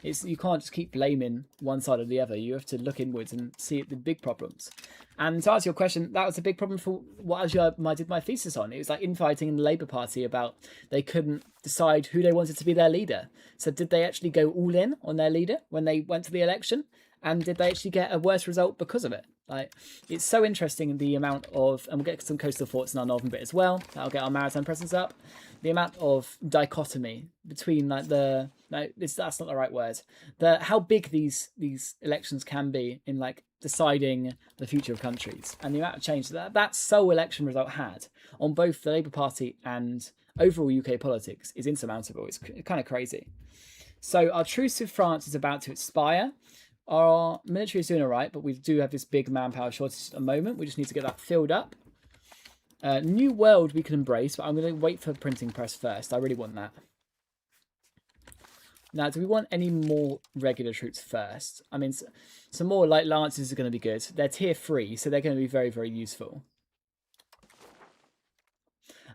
You can't just keep blaming one side or the other. You have to look inwards and see the big problems. And to answer your question, that was a big problem for what I did my thesis on. It was like infighting in the Labour Party about they couldn't decide who they wanted to be their leader. So did they actually go all in on their leader when they went to the election? And did they actually get a worse result because of it? Like, it's so interesting the amount of, and we'll get some coastal thoughts in our northern bit as well. That'll get our maritime presence up. The amount of dichotomy between that's not the right word. How big these elections can be in like deciding the future of countries, and the amount of change that sole election result had on both the Labour Party and overall UK politics is insurmountable. It's kind of crazy. So our truce with France is about to expire. Our military is doing all right, but we do have this big manpower shortage at the moment. We just need to get that filled up. New world we can embrace, but I'm going to wait for the printing press first. I really want that. Now, do we want any more regular troops first? I mean, some more light lancers are going to be good. They're tier 3, so they're going to be very, very useful.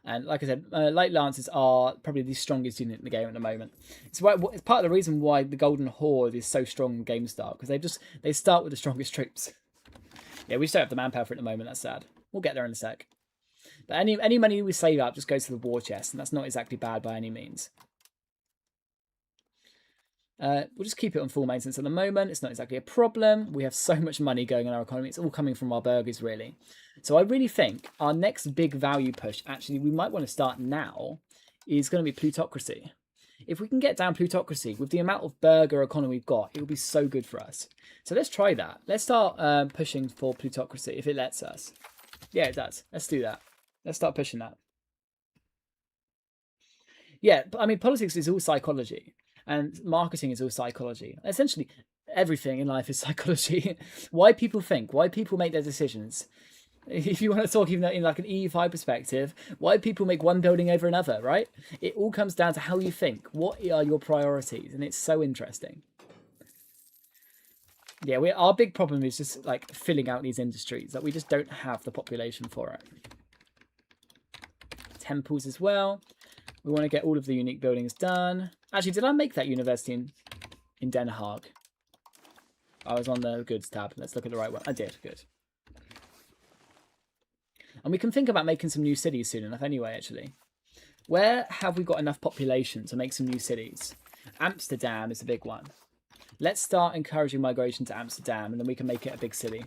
And like I said, light lancers are probably the strongest unit in the game at the moment. It's part of the reason why the Golden Horde is so strong in game start, because they start with the strongest troops. Yeah, we just don't have the manpower for it at the moment. That's sad. We'll get there in a sec. But any money we save up just goes to the war chest, and that's not exactly bad by any means. We'll just keep it on full maintenance at the moment. It's not exactly a problem. We have so much money going in our economy. It's all coming from our burgers, really. So I really think our next big value push, actually, we might want to start now, is going to be plutocracy. If we can get down plutocracy with the amount of burger economy we've got, it will be so good for us. So let's try that. Let's start pushing for plutocracy if it lets us. Yeah, it does. Let's do that. Let's start pushing that. Yeah, but I mean, politics is all psychology. And marketing is all psychology. Essentially, everything in life is psychology. Why people think, why people make their decisions. If you want to talk even in like an EU5 perspective, why people make one building over another, right? It all comes down to how you think. What are your priorities? And it's so interesting. Yeah, our big problem is just like filling out these industries. That we just don't have the population for it. Temples as well. We want to get all of the unique buildings done. Actually, did I make that university in Den Haag? I was on the goods tab. Let's look at the right one. I did. Good. And we can think about making some new cities soon enough anyway, actually. Where have we got enough population to make some new cities? Amsterdam is a big one. Let's start encouraging migration to Amsterdam, and then we can make it a big city.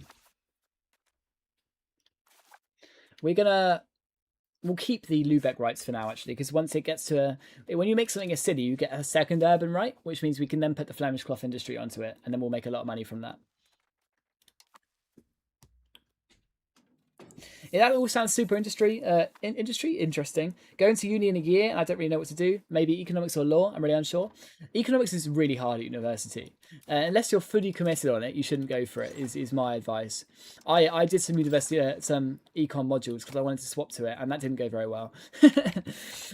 We'll keep the Lubeck rights for now, actually, because once it gets to when you make something a city, you get a second urban right, which means we can then put the Flemish cloth industry onto it, and then we'll make a lot of money from that. Yeah, that all sounds super interesting. Going to uni in a year, and I don't really know what to do. Maybe economics or law. I'm really unsure. Economics is really hard at university. Unless you're fully committed on it, you shouldn't go for it. Is my advice. I did some university some econ modules because I wanted to swap to it, and that didn't go very well.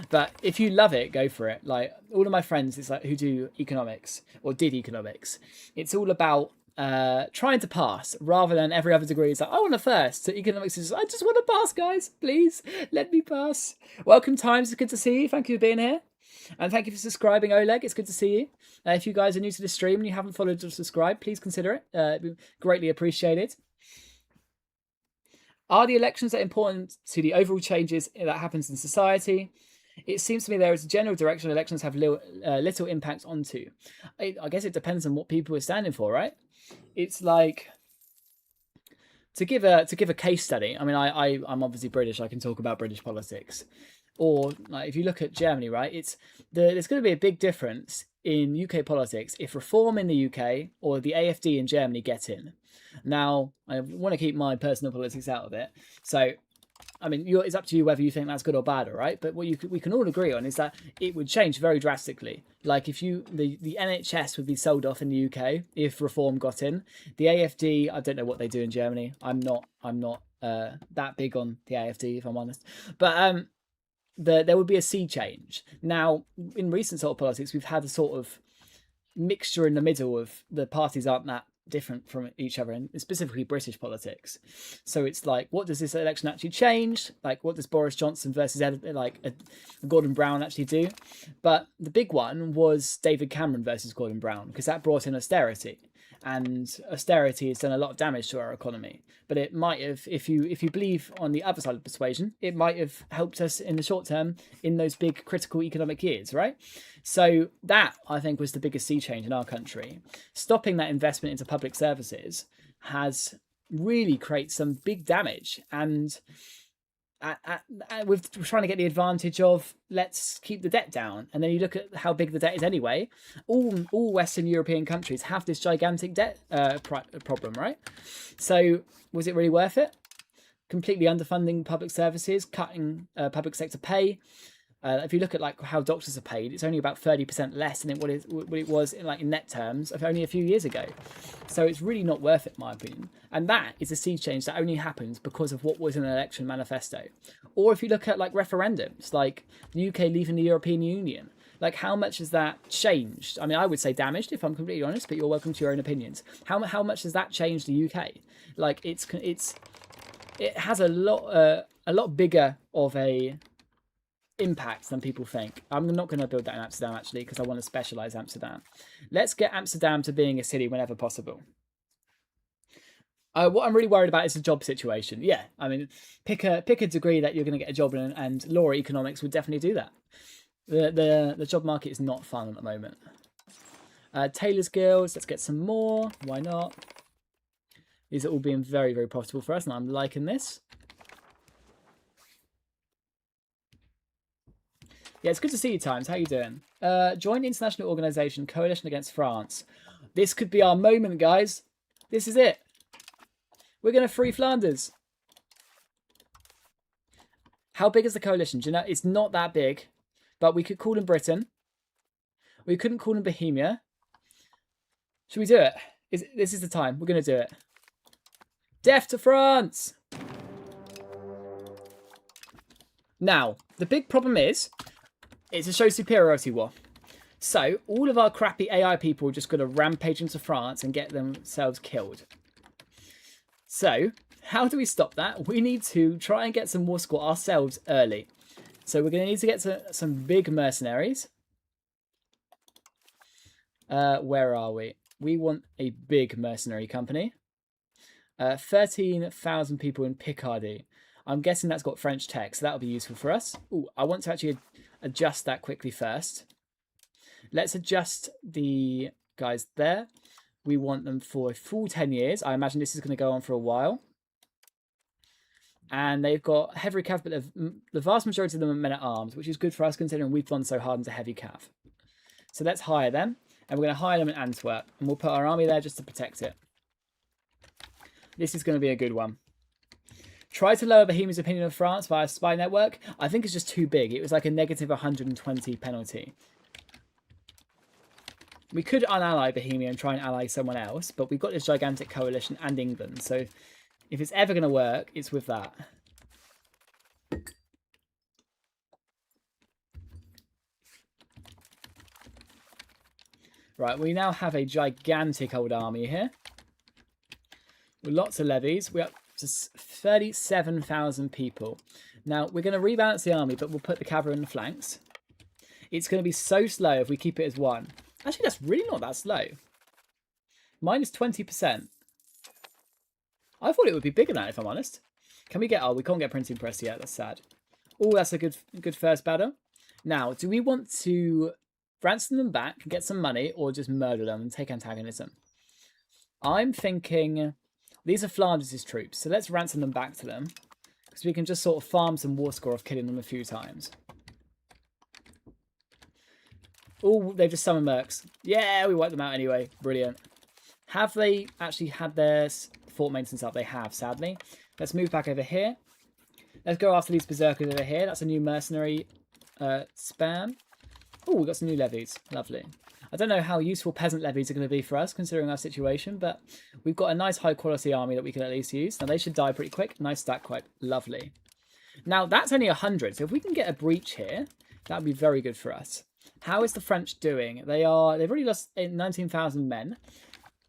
But if you love it, go for it. Like all of my friends, it's like who do economics or did economics. It's all about trying to pass rather than every other degree. It's like I want a first. So economics is I just want to pass, guys. Please let me pass. Welcome, Times. It's good to see you. Thank you for being here, and thank you for subscribing, Oleg. It's good to see you. If you guys are new to the stream and you haven't followed or subscribed, please consider it. It'd be greatly appreciated. Are the elections that important to the overall changes that happens in society? It seems to me there is a general direction elections have little impact onto. I guess it depends on what people are standing for, right? It's like to give a case study. I mean, I'm obviously British. I can talk about British politics. Or like if you look at Germany, right? There's going to be a big difference in UK politics if Reform in the UK or the AfD in Germany get in. Now, I want to keep my personal politics out of it. So, I mean, it's up to you whether you think that's good or bad, all right? But what we can all agree on is that it would change very drastically. Like if the NHS would be sold off in the UK if Reform got in. The AfD, I don't know what they do in Germany. I'm not that big on the AfD, if I'm honest. But there would be a sea change. Now, in recent sort of politics, we've had a sort of mixture in the middle of the parties aren't that different from each other, and specifically British politics. So it's like, what does this election actually change? Like, what does Boris Johnson versus Gordon Brown actually do? But the big one was David Cameron versus Gordon Brown, because that brought in austerity. And austerity has done a lot of damage to our economy. But it might have, if you believe on the other side of persuasion, it might have helped us in the short term in those big critical economic years, right? So that, I think, was the biggest sea change in our country. Stopping that investment into public services has really created some big damage. And we're trying to get the advantage of, let's keep the debt down. And then you look at how big the debt is anyway. All Western European countries have this gigantic debt problem, right? So was it really worth it? Completely underfunding public services, cutting public sector pay. If you look at like how doctors are paid, it's only about 30% less than what it was in net terms of only a few years ago. So it's really not worth it, in my opinion. And that is a sea change that only happens because of what was in an election manifesto. Or if you look at like referendums, like the UK leaving the European Union, like how much has that changed? I mean, I would say damaged, if I'm completely honest, but you're welcome to your own opinions. How much has that changed the UK? Like it has a lot bigger of a impact than people think. I'm not going to build that in Amsterdam, actually, because I want to specialize Amsterdam. Let's get Amsterdam to being a city whenever possible. What I'm really worried about is the job situation. Yeah, I mean, pick a degree that you're going to get a job in, and law or economics would definitely do that. The job market is not fun at the moment. Tailors Guilds, let's get some more. Why not? These are all being very, very profitable for us, and I'm liking this. Yeah, it's good to see you, Times. How you doing? Join international organisation, Coalition Against France. This could be our moment, guys. This is it. We're going to free Flanders. How big is the coalition? Do you know? It's not that big, but we could call in Britain. We couldn't call in Bohemia. Should we do it? This is the time. We're going to do it. Death to France! Now, the big problem is, it's a show superiority war. So, all of our crappy AI people are just going to rampage into France and get themselves killed. So, how do we stop that? We need to try and get some war score ourselves early. So, we're going to need to get some big mercenaries. Where are we? We want a big mercenary company. 13,000 people in Picardy. I'm guessing that's got French tech, so that'll be useful for us. Ooh, I want to actually adjust that quickly first. Let's adjust the guys there. We want them for a full 10 years. I imagine this is going to go on for a while. And they've got heavy cav, but the vast majority of them are men at arms, which is good for us considering we've gone so hard into heavy cav. So let's hire them. And we're going to hire them in Antwerp. And we'll put our army there just to protect it. This is going to be a good one. Try to lower Bohemia's opinion of France via spy network. I think it's just too big. It was like a negative 120 penalty. We could unally Bohemia and try and ally someone else, but we've got this gigantic coalition and England. So if it's ever going to work, it's with that. Right, we now have a gigantic old army here. With lots of levies. We're up to 37,000 people. Now, we're going to rebalance the army, but we'll put the cavalry in the flanks. It's going to be so slow if we keep it as one. Actually, that's really not that slow. Minus 20%. I thought it would be bigger than that, if I'm honest. Can we get... Oh, we can't get printing press yet. That's sad. Oh, that's a good first battle. Now, do we want to ransom them back, get some money, or just murder them and take antagonism? I'm thinking... These are Flanders' troops, so let's ransom them back to them. Because we can just sort of farm some war score of killing them a few times. Oh, they've just summoned mercs. Yeah, we wiped them out anyway. Brilliant. Have they actually had their fort maintenance up? They have, sadly. Let's move back over here. Let's go after these berserkers over here. That's a new mercenary spam. Oh, we've got some new levies. Lovely. I don't know how useful peasant levies are going to be for us, considering our situation, but we've got a nice high-quality army that we can at least use. Now, they should die pretty quick. Nice stack wipe. Lovely. Now, that's only 100, so if we can get a breach here, that would be very good for us. How is the French doing? They've already lost 19,000 men.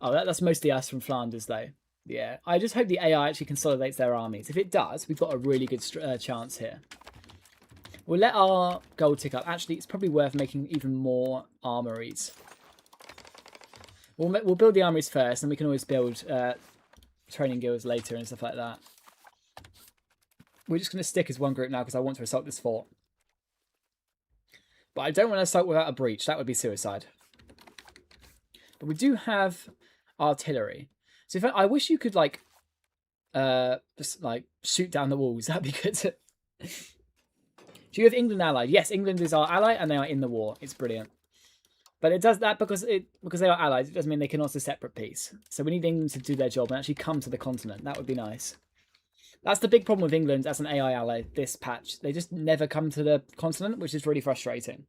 Oh, that's mostly us from Flanders, though. Yeah, I just hope the AI actually consolidates their armies. If it does, we've got a really good chance here. We'll let our gold tick up. Actually, it's probably worth making even more armories. We'll build the armories first, and we can always build training guilds later and stuff like that. We're just going to stick as one group now because I want to assault this fort. But I don't want to assault without a breach. That would be suicide. But we do have artillery. So I wish you could just shoot down the walls. That'd be good. Do you have England allied? Yes, England is our ally, and they are in the war. It's brilliant. But it does that because they are allies. It doesn't mean they can also separate peace. So we need England to do their job and actually come to the continent. That would be nice. That's the big problem with England as an AI ally. This patch, they just never come to the continent, which is really frustrating.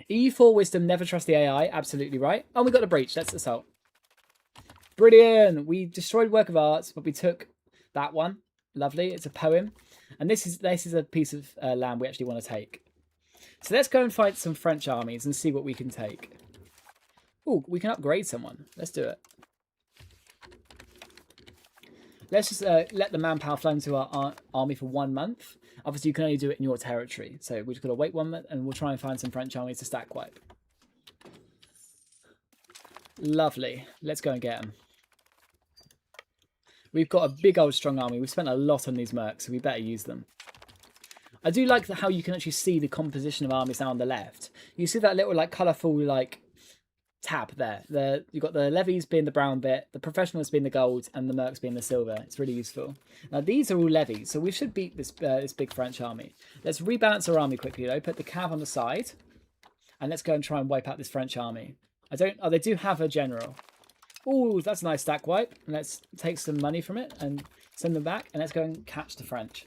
EU4 wisdom, never trust the AI. Absolutely right. Oh, we got a breach. Let's assault. Brilliant. We destroyed work of arts, but we took that one. Lovely. It's a poem. And this is a piece of land we actually want to take. So let's go and fight some French armies and see what we can take. Oh, we can upgrade someone. Let's do it. Let's just let the manpower flow into our army for 1 month. Obviously, you can only do it in your territory. So we've just got to wait 1 month and we'll try and find some French armies to stack wipe. Lovely. Let's go and get them. We've got a big old strong army. We've spent a lot on these mercs, so we better use them. I do like how you can actually see the composition of armies now on the left. You see that little colourful tab there. You've got the levies being the brown bit, the professionals being the gold, and the mercs being the silver. It's really useful. Now these are all levies, so we should beat this big French army. Let's rebalance our army quickly though. Put the cav on the side, and let's go and try and wipe out this French army. Oh, they do have a general. Oh, that's a nice stack wipe. And let's take some money from it and send them back, and let's go and catch the French.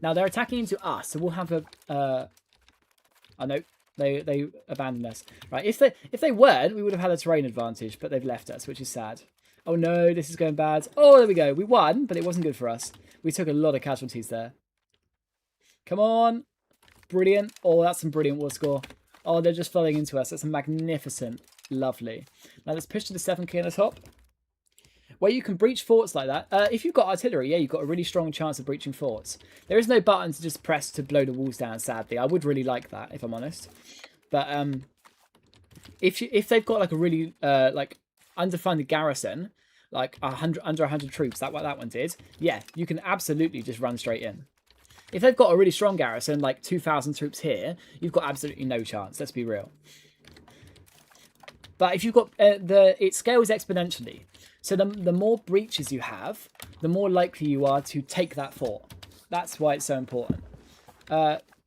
Now they're attacking into us, so we'll have a. Oh no. They abandoned us. Right, if they weren't, we would have had a terrain advantage, but they've left us, which is sad. Oh no, this is going bad. Oh, there we go. We won, but it wasn't good for us. We took a lot of casualties there. Come on. Brilliant. Oh, that's some brilliant war score. Oh, they're just flooding into us. That's magnificent. Lovely. Now let's push to the 7k on the top. Where you can breach forts like that. If you've got artillery, yeah, you've got a really strong chance of breaching forts. There is no button to just press to blow the walls down, sadly. I would really like that, if I'm honest. But if they've got a really underfunded garrison, under 100 troops, what that one did, yeah, you can absolutely just run straight in. If they've got a really strong garrison, 2,000 troops here, you've got absolutely no chance. Let's be real. But if you've got it scales exponentially. So the more breaches you have, the more likely you are to take that fort. That's why it's so important.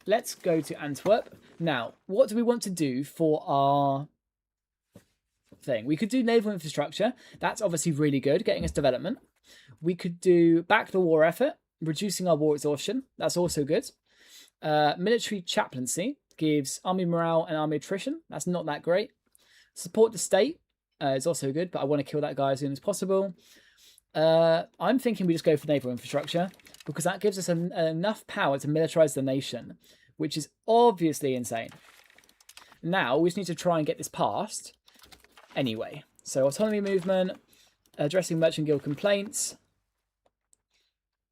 Let's go to Antwerp. Now, what do we want to do for our thing? We could do naval infrastructure. That's obviously really good, getting us development. We could do back the war effort, reducing our war exhaustion. That's also good. Military chaplaincy gives army morale and army attrition. That's not that great. Support the state. It's also good, but I want to kill that guy as soon as possible. I'm thinking we just go for naval infrastructure because that gives us enough power to militarize the nation, which is obviously insane. Now, we just need to try and get this passed anyway. So, autonomy movement, addressing merchant guild complaints,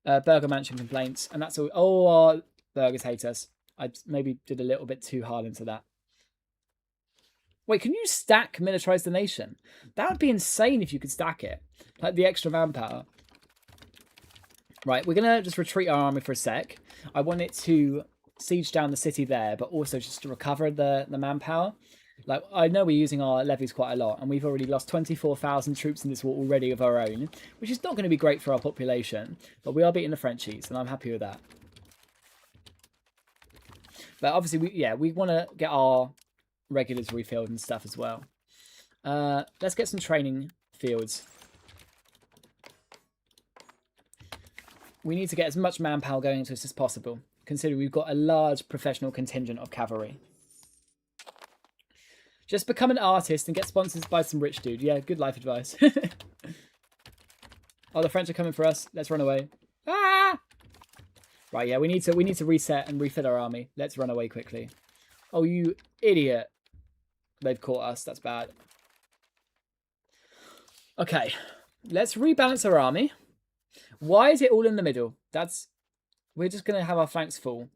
burger mansion complaints, and that's all. Oh, our burgers hate us. I maybe did a little bit too hard into that. Wait, can you stack militarize the nation? That would be insane if you could stack it. The extra manpower. Right, we're going to just retreat our army for a sec. I want it to siege down the city there, but also just to recover the manpower. I know we're using our levies quite a lot, and we've already lost 24,000 troops in this war already of our own, which is not going to be great for our population, but we are beating the Frenchies, and I'm happy with that. But obviously, we want to get our regulars refilled and stuff as well. Let's get some training fields. We need to get as much manpower going into this as possible, considering we've got a large professional contingent of cavalry. Just become an artist and get sponsored by some rich dude. Yeah, good life advice. Oh, the French are coming for us. Let's run away. Ah! Right, yeah, we need to reset and refit our army. Let's run away quickly. Oh, you idiot. They've caught us. That's bad. Okay, let's rebalance our army. Why is it all in the middle? We're just going to have our flanks full.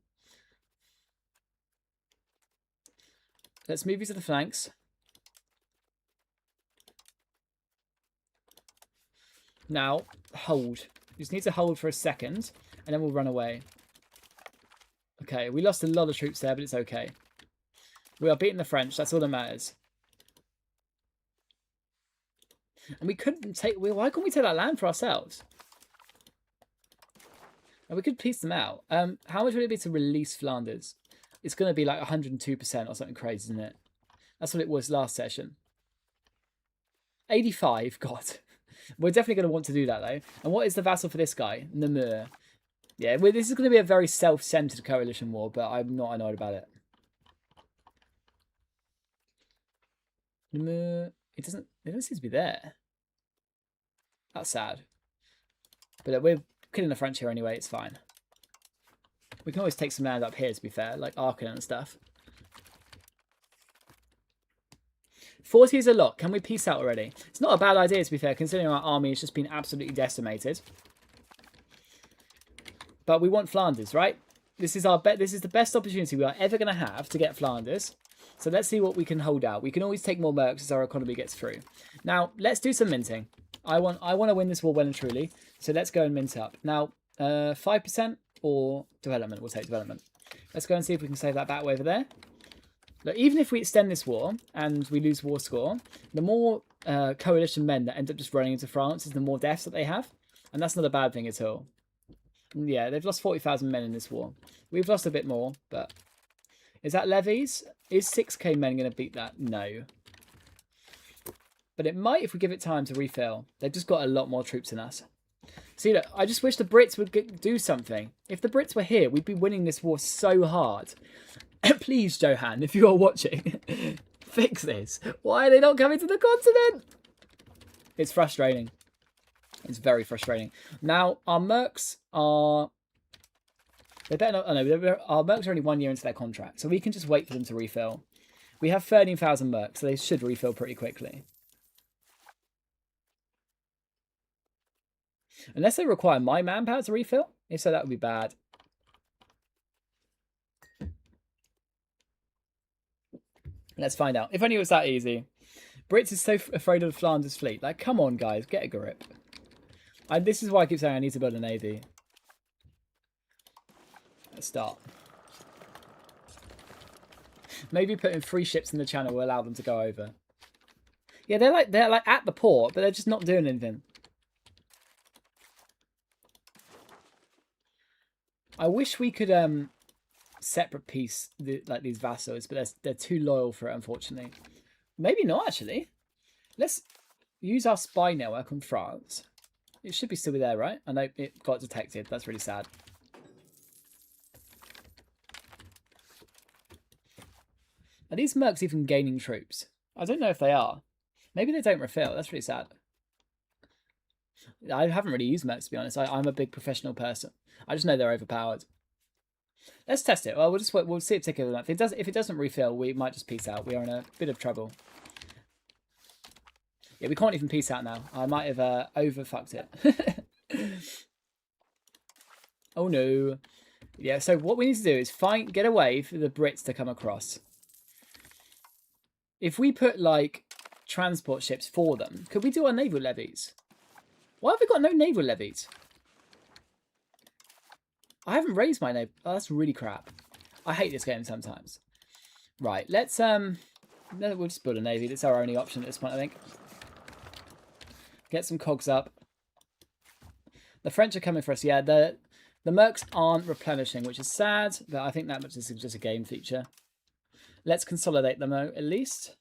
Let's move you to the flanks. Now, hold. You just need to hold for a second, and then we'll run away. Okay, we lost a lot of troops there, but it's okay. We are beating the French. That's all that matters. And we couldn't take... Why couldn't we take that land for ourselves? And we could piece them out. How much would it be to release Flanders? It's going to be like 102% or something crazy, isn't it? That's what it was last session. 85, God. We're definitely going to want to do that, though. And what is the vassal for this guy? Namur. Yeah, this is going to be a very self-centered coalition war, but I'm not annoyed about it. Namur. It doesn't seem to be there. That's sad. But we're killing the French here anyway, it's fine. We can always take some land up here, to be fair, like Aachen and stuff. 40 is a lot. Can we peace out already? It's not a bad idea, to be fair, considering our army has just been absolutely decimated. But we want Flanders, right? This is the best opportunity we are ever going to have to get Flanders. So let's see what we can hold out. We can always take more mercs as our economy gets through. Now, let's do some minting. I want to win this war well and truly. So let's go and mint up. Now, 5% or development. We'll take development. Let's go and see if we can save that back over there. Look, even if we extend this war and we lose war score, the more coalition men that end up just running into France is the more deaths that they have. And that's not a bad thing at all. Yeah, they've lost 40,000 men in this war. We've lost a bit more, but... Is that levies? Is 6k men going to beat that? No. But it might if we give it time to refill. They've just got a lot more troops than us. See, look, I just wish the Brits would do something. If the Brits were here, we'd be winning this war so hard. Please, Johan, if you are watching, fix this. Why are they not coming to the continent? It's frustrating. It's very frustrating. Now, our mercs are... They better not... Oh, no, our mercs are only 1 year into their contract, so we can just wait for them to refill. We have 13,000 mercs, so they should refill pretty quickly. Unless they require my manpower to refill. If so, that would be bad. Let's find out. If only it was that easy. Brits is so afraid of the Flanders fleet. Like, come on, guys. Get a grip. This is why I keep saying I need to build a navy. Let's start. Maybe putting 3 ships in the channel will allow them to go over. Yeah, they're like at the port, but they're just not doing anything. I wish we could separate piece like these vassals, but they're too loyal for it, unfortunately. Maybe not, actually. Let's use our spy network on France. It should still be there, right? I know it got detected. That's really sad. Are these mercs even gaining troops? I don't know if they are. Maybe they don't refill. That's really sad. I haven't really used mercs, to be honest. I'm a big professional person. I just know they're overpowered. Let's test it. Well, we'll see it tick over. If it doesn't refill, we might just peace out. We are in a bit of trouble. Yeah, we can't even peace out now. I might have overfucked it. Oh no. Yeah, so what we need to do is get a way for the Brits to come across. If we put, like, transport ships for them, could we do our naval levies? Why have we got no naval levies? I haven't raised my naval... Oh, that's really crap. I hate this game sometimes. Right, let's... No, we'll just build a navy. That's our only option at this point, I think. Get some cogs up. The French are coming for us. Yeah, the mercs aren't replenishing, which is sad, but I think that much is just a game feature. Let's consolidate them at least.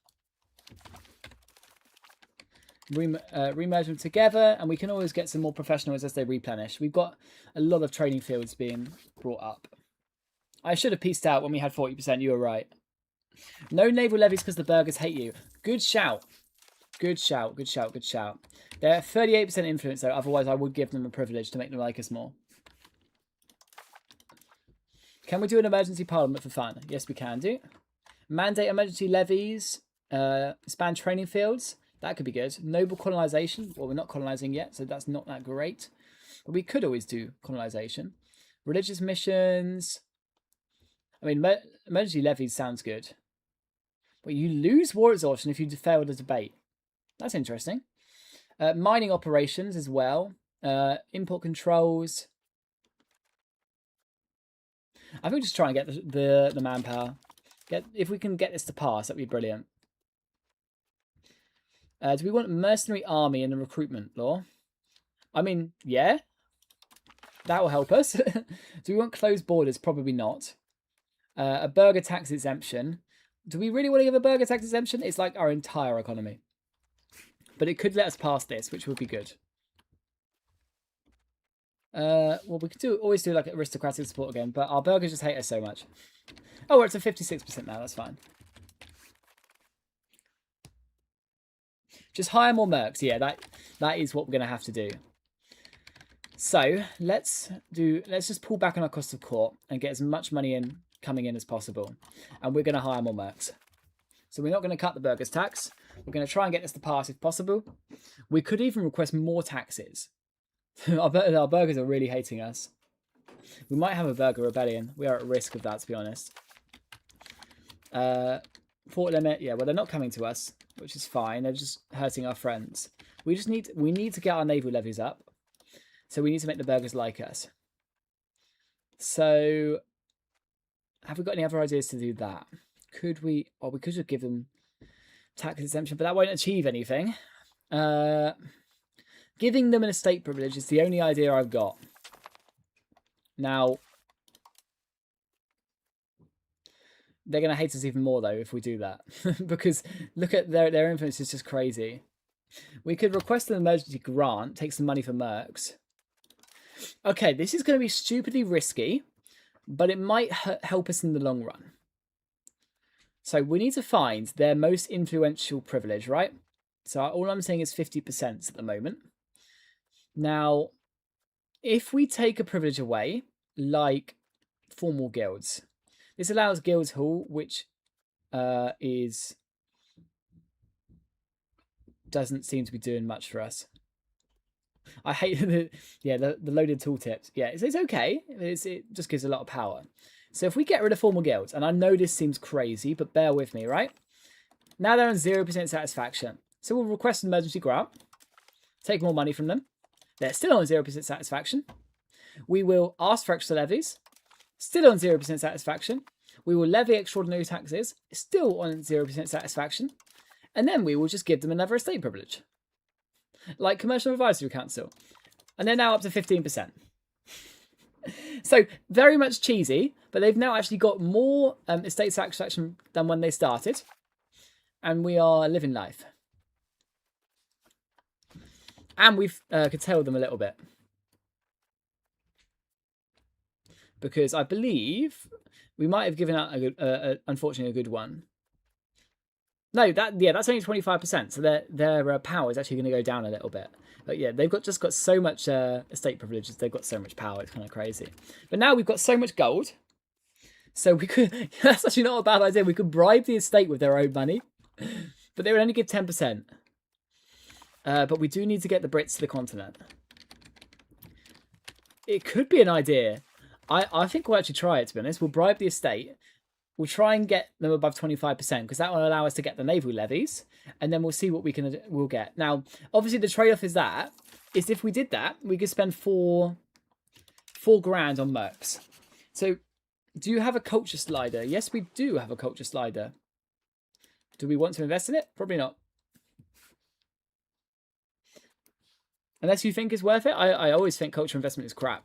Remerge them together, and we can always get some more professionals as they replenish. We've got a lot of training fields being brought up. I should have pieced out when we had 40%. You were right. No naval levies because the burghers hate you. Good shout. Good shout. Good shout. Good shout. They're 38% influence, though. Otherwise, I would give them a privilege to make them like us more. Can we do an emergency parliament for fun? Yes, we can do. Mandate emergency levies. Expand training fields. That could be good. Noble colonization. Well, we're not colonizing yet, so that's not that great. But we could always do colonization. Religious missions. I mean, emergency levies sounds good. But you lose war exhaustion if you fail the debate. That's interesting. Mining operations as well. Import controls. I think we'll just try and get the manpower. If we can get this to pass, that'd be brilliant. Do we want mercenary army in the recruitment law? I mean, yeah. That will help us. Do we want closed borders? Probably not. A burger tax exemption. Do we really want to give a burger tax exemption? It's like our entire economy. But it could let us pass this, which would be good. Well, we could always do like aristocratic support again, but our burgers just hate us so much. Oh, we're up to 56% now. That's fine. Just hire more mercs. Yeah, that is what we're going to have to do. So let's just pull back on our cost of court and get as much money coming in as possible. And we're going to hire more mercs. So we're not going to cut the burgers tax. We're going to try and get this to pass if possible. We could even request more taxes. Our burgers are really hating us. We might have a burger rebellion. We are at risk of that, to be honest. Port limit. Yeah, well, they're not coming to us, which is fine. They're just hurting our friends. We need to get our naval levies up. So we need to make the burgers like us. So have we got any other ideas to do that? Could we? Or we could just give them tax exemption, but that won't achieve anything. Giving them an estate privilege is the only idea I've got. Now, they're going to hate us even more, though, if we do that. Because look at their influence is just crazy. We could request an emergency grant, take some money for mercs. Okay, this is going to be stupidly risky, but it might help us in the long run. So we need to find their most influential privilege, right? So all I'm saying is 50% at the moment. Now, if we take a privilege away, like formal guilds, this allows Guilds Hall, which doesn't seem to be doing much for us. I hate the loaded tooltips. Yeah, it's okay. It just gives a lot of power. So if we get rid of formal guilds, and I know this seems crazy, but bear with me, right? Now they're on 0% satisfaction. So we'll request an emergency grant, take more money from them. They're still on 0% satisfaction. We will ask for extra levies, still on 0% satisfaction. We will levy extraordinary taxes, still on 0% satisfaction. And then we will just give them another estate privilege. Like Commercial Advisory Council. And they're now up to 15%. So, very much cheesy, but they've now actually got more estate satisfaction than when they started. And we are living life. And we've curtailed them a little bit. Because I believe we might have given out unfortunately a good one. No, that's only 25%. So their power is actually going to go down a little bit. But yeah, they've just got so much estate privileges. They've got so much power. It's kind of crazy. But now we've got so much gold. So we could. That's actually not a bad idea. We could bribe the estate with their own money, but they would only give 10%. But we do need to get the Brits to the continent. It could be an idea. I think we'll actually try it, to be honest. We'll bribe the estate. We'll try and get them above 25% because that will allow us to get the naval levies, and then we'll see what we'll get. Now, obviously, the trade-off is if we did that, we could spend four grand on mercs. So, do you have a culture slider? Yes, we do have a culture slider. Do we want to invest in it? Probably not. Unless you think it's worth it. I always think culture investment is crap.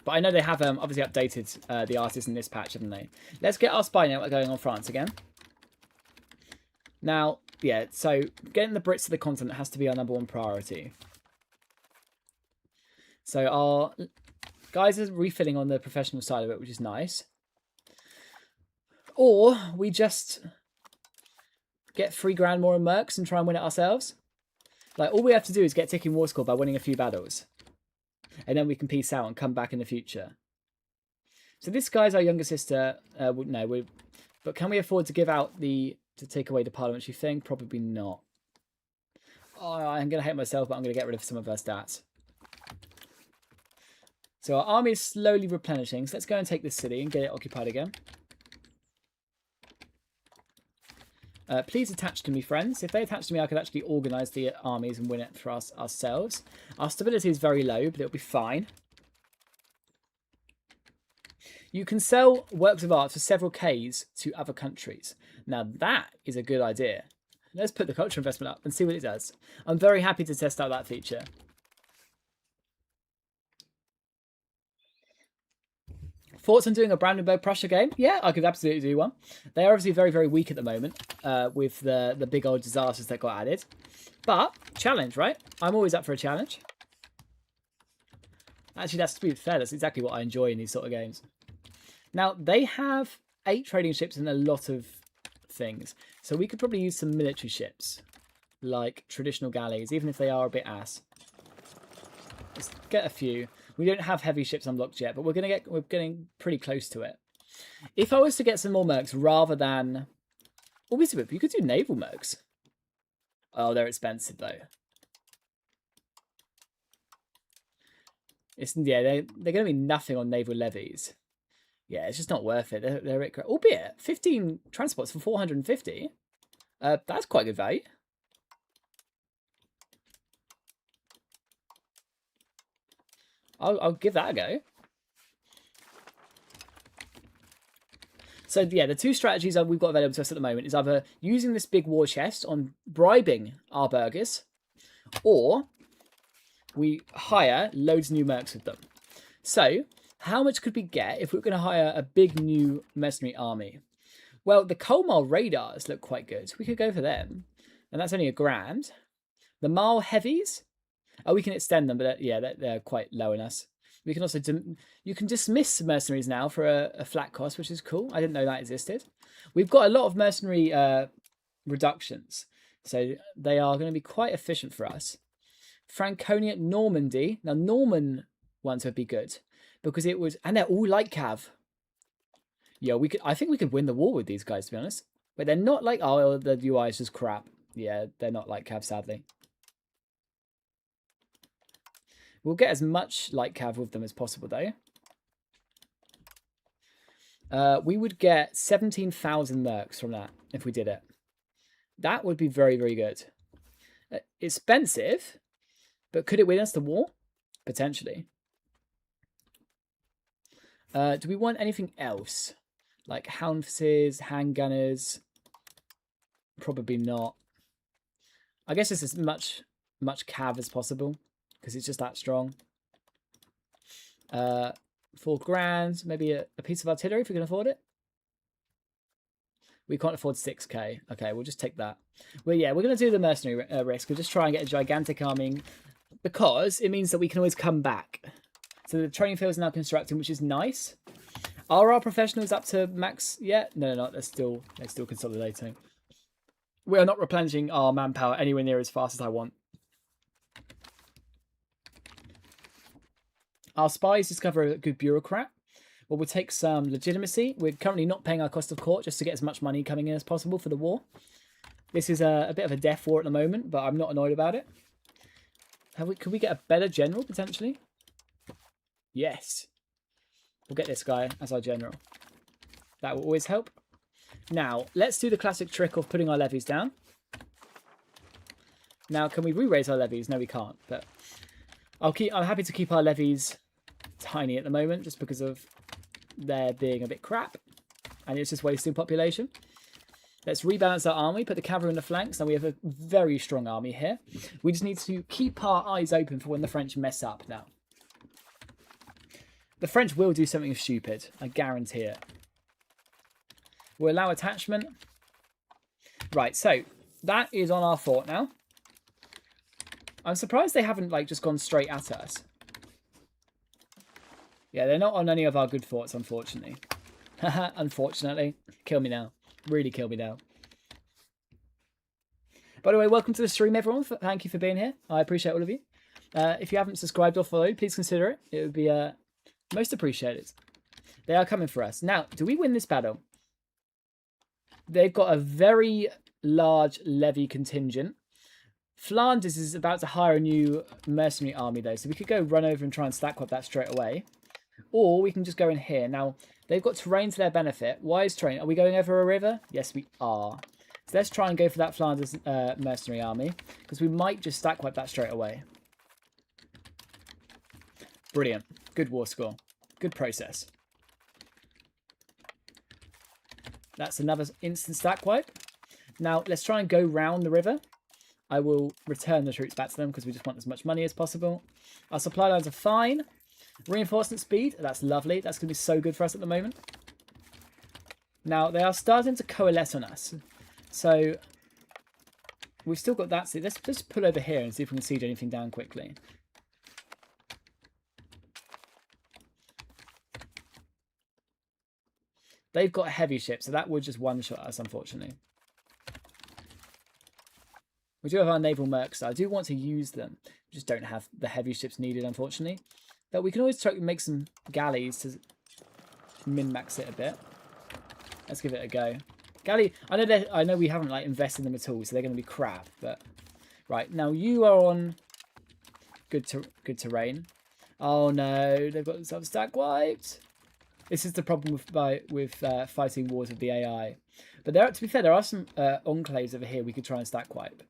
But I know they have obviously updated the artists in this patch, haven't they? Let's get our spy network going on France again. Now, yeah, so getting the Brits to the continent has to be our #1 priority. So our guys are refilling on the professional side of it, which is nice. Or we just get 3 grand more in mercs and try and win it ourselves. Like, all we have to do is get ticking war score by winning a few battles. And then we can peace out and come back in the future. So this guy's our younger sister. But can we afford to give out to take away the parliamentary thing? Probably not. Oh, I'm going to hate myself, but I'm going to get rid of some of our stats. So our army is slowly replenishing. So let's go and take this city and get it occupied again. Please attach to me, friends. If they attach to me, I could actually organise the armies and win it for us ourselves. Our stability is very low, but it'll be fine. You can sell works of art for several Ks to other countries. Now that is a good idea. Let's put the culture investment up and see what it does. I'm very happy to test out that feature. Thoughts on doing a Brandenburg-Prussia game? Yeah, I could absolutely do one. They are obviously very, very weak at the moment with the big old disasters that got added. But, challenge, right? I'm always up for a challenge. Actually, that's to be fair, that's exactly what I enjoy in these sort of games. Now, they have 8 trading ships and a lot of things. So we could probably use some military ships, like traditional galleys, even if they are a bit ass. Let's get a few. We don't have heavy ships unlocked yet, but we're getting pretty close to it. If I was to get some more mercs rather than... Well, you could do naval mercs. Oh, they're expensive though. They're going to be nothing on naval levies. Yeah, it's just not worth it. They're albeit 15 transports for 450. That's quite good value. I'll give that a go. So yeah, the two strategies that we've got available to us at the moment is either using this big war chest on bribing our burghers, or we hire loads of new mercs with them. So how much could we get if we were going to hire a big new mercenary army? Well, the coal mile radars look quite good. We could go for them, and that's only £1,000. The mile heavies. Oh, we can extend them, but yeah, they're quite low in us. We can also you can dismiss mercenaries now for a flat cost, which is cool. I didn't know that existed. We've got a lot of mercenary reductions, so they are going to be quite efficient for us. Franconia, Normandy. Now, Norman ones would be good because it was, and they're all light cav. Yeah, I think we could win the war with these guys, to be honest. But they're not like, oh, the UI is just crap. Yeah, they're not light cav, sadly. We'll get as much light cav with them as possible, though. We would get 17,000 mercs from that if we did it. That would be very, very good. Expensive, but could it win us the war? Potentially. Do we want anything else? Like houndses, handgunners? Probably not. I guess it's as much cav as possible, because it's just that strong. £4,000, maybe a piece of artillery if we can afford it. We can't afford 6k. Okay, we'll just take that. Well, yeah, we're going to do the mercenary risk. We'll just try and get a gigantic army, because it means that we can always come back. So the training field is now constructing, which is nice. Are our professionals up to max yet? No, they're still consolidating. We are not replenishing our manpower anywhere near as fast as I want. Our spies discover a good bureaucrat. Well, we'll take some legitimacy. We're currently not paying our cost of court just to get as much money coming in as possible for the war. This is a bit of a death war at the moment, but I'm not annoyed about it. Could we get a better general, potentially? Yes. We'll get this guy as our general. That will always help. Now, let's do the classic trick of putting our levies down. Now, can we re-raise our levies? No, we can't. But I'm happy to keep our levies tiny at the moment, just because of their being a bit crap, and it's just wasting population. Let's rebalance our army, put the cavalry on the flanks. Now we have a very strong army here. We just need to keep our eyes open for when the French mess up now. The French will do something stupid, I guarantee it. We'll allow attachment. Right, so that is on our fort now. I'm surprised they haven't just gone straight at us. Yeah, they're not on any of our good forts, unfortunately. Haha, unfortunately. Kill me now. Really kill me now. By the way, welcome to the stream, everyone. Thank you for being here. I appreciate all of you. If you haven't subscribed or followed, please consider it. It would be most appreciated. They are coming for us. Now, do we win this battle? They've got a very large levy contingent. Flanders is about to hire a new mercenary army though, so we could go run over and try and stack up that straight away. Or we can just go in here. Now, they've got terrain to their benefit. Wise terrain. Are we going over a river? Yes, we are. So let's try and go for that Flanders mercenary army, because we might just stack wipe that straight away. Brilliant. Good war score. Good process. That's another instant stack wipe. Now, let's try and go round the river. I will return the troops back to them because we just want as much money as possible. Our supply lines are fine. Reinforcement speed, that's lovely. That's going to be so good for us at the moment. Now, they are starting to coalesce on us. So, we've still got that. So let's just pull over here and see if we can siege anything down quickly. They've got heavy ships, so that would just one-shot us, unfortunately. We do have our naval mercs, so I do want to use them. We just don't have the heavy ships needed, unfortunately. But we can always try to make some galleys to min-max it a bit. Let's give it a go. Galley, I know we haven't like invested in them at all, so they're going to be crap. But right now, you are on good terrain. Oh no, they've got themselves stack wiped. This is the problem with fighting wars with the AI. But to be fair, there are some enclaves over here we could try and stack wipe.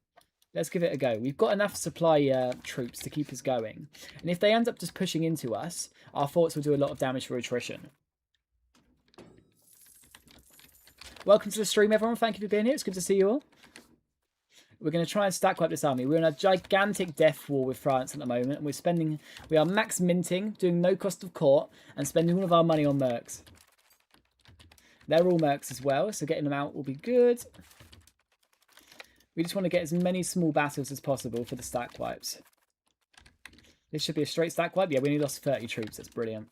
Let's give it a go. We've got enough supply troops to keep us going. And if they end up just pushing into us, our forts will do a lot of damage for attrition. Welcome to the stream, everyone. Thank you for being here. It's good to see you all. We're going to try and stack wipe this army. We're in a gigantic death war with France at the moment. And we are max minting, doing no cost of court, and spending all of our money on mercs. They're all mercs as well, so getting them out will be good. We just want to get as many small battles as possible for the stack wipes. This should be a straight stack wipe. Yeah, we only lost 30 troops. That's brilliant.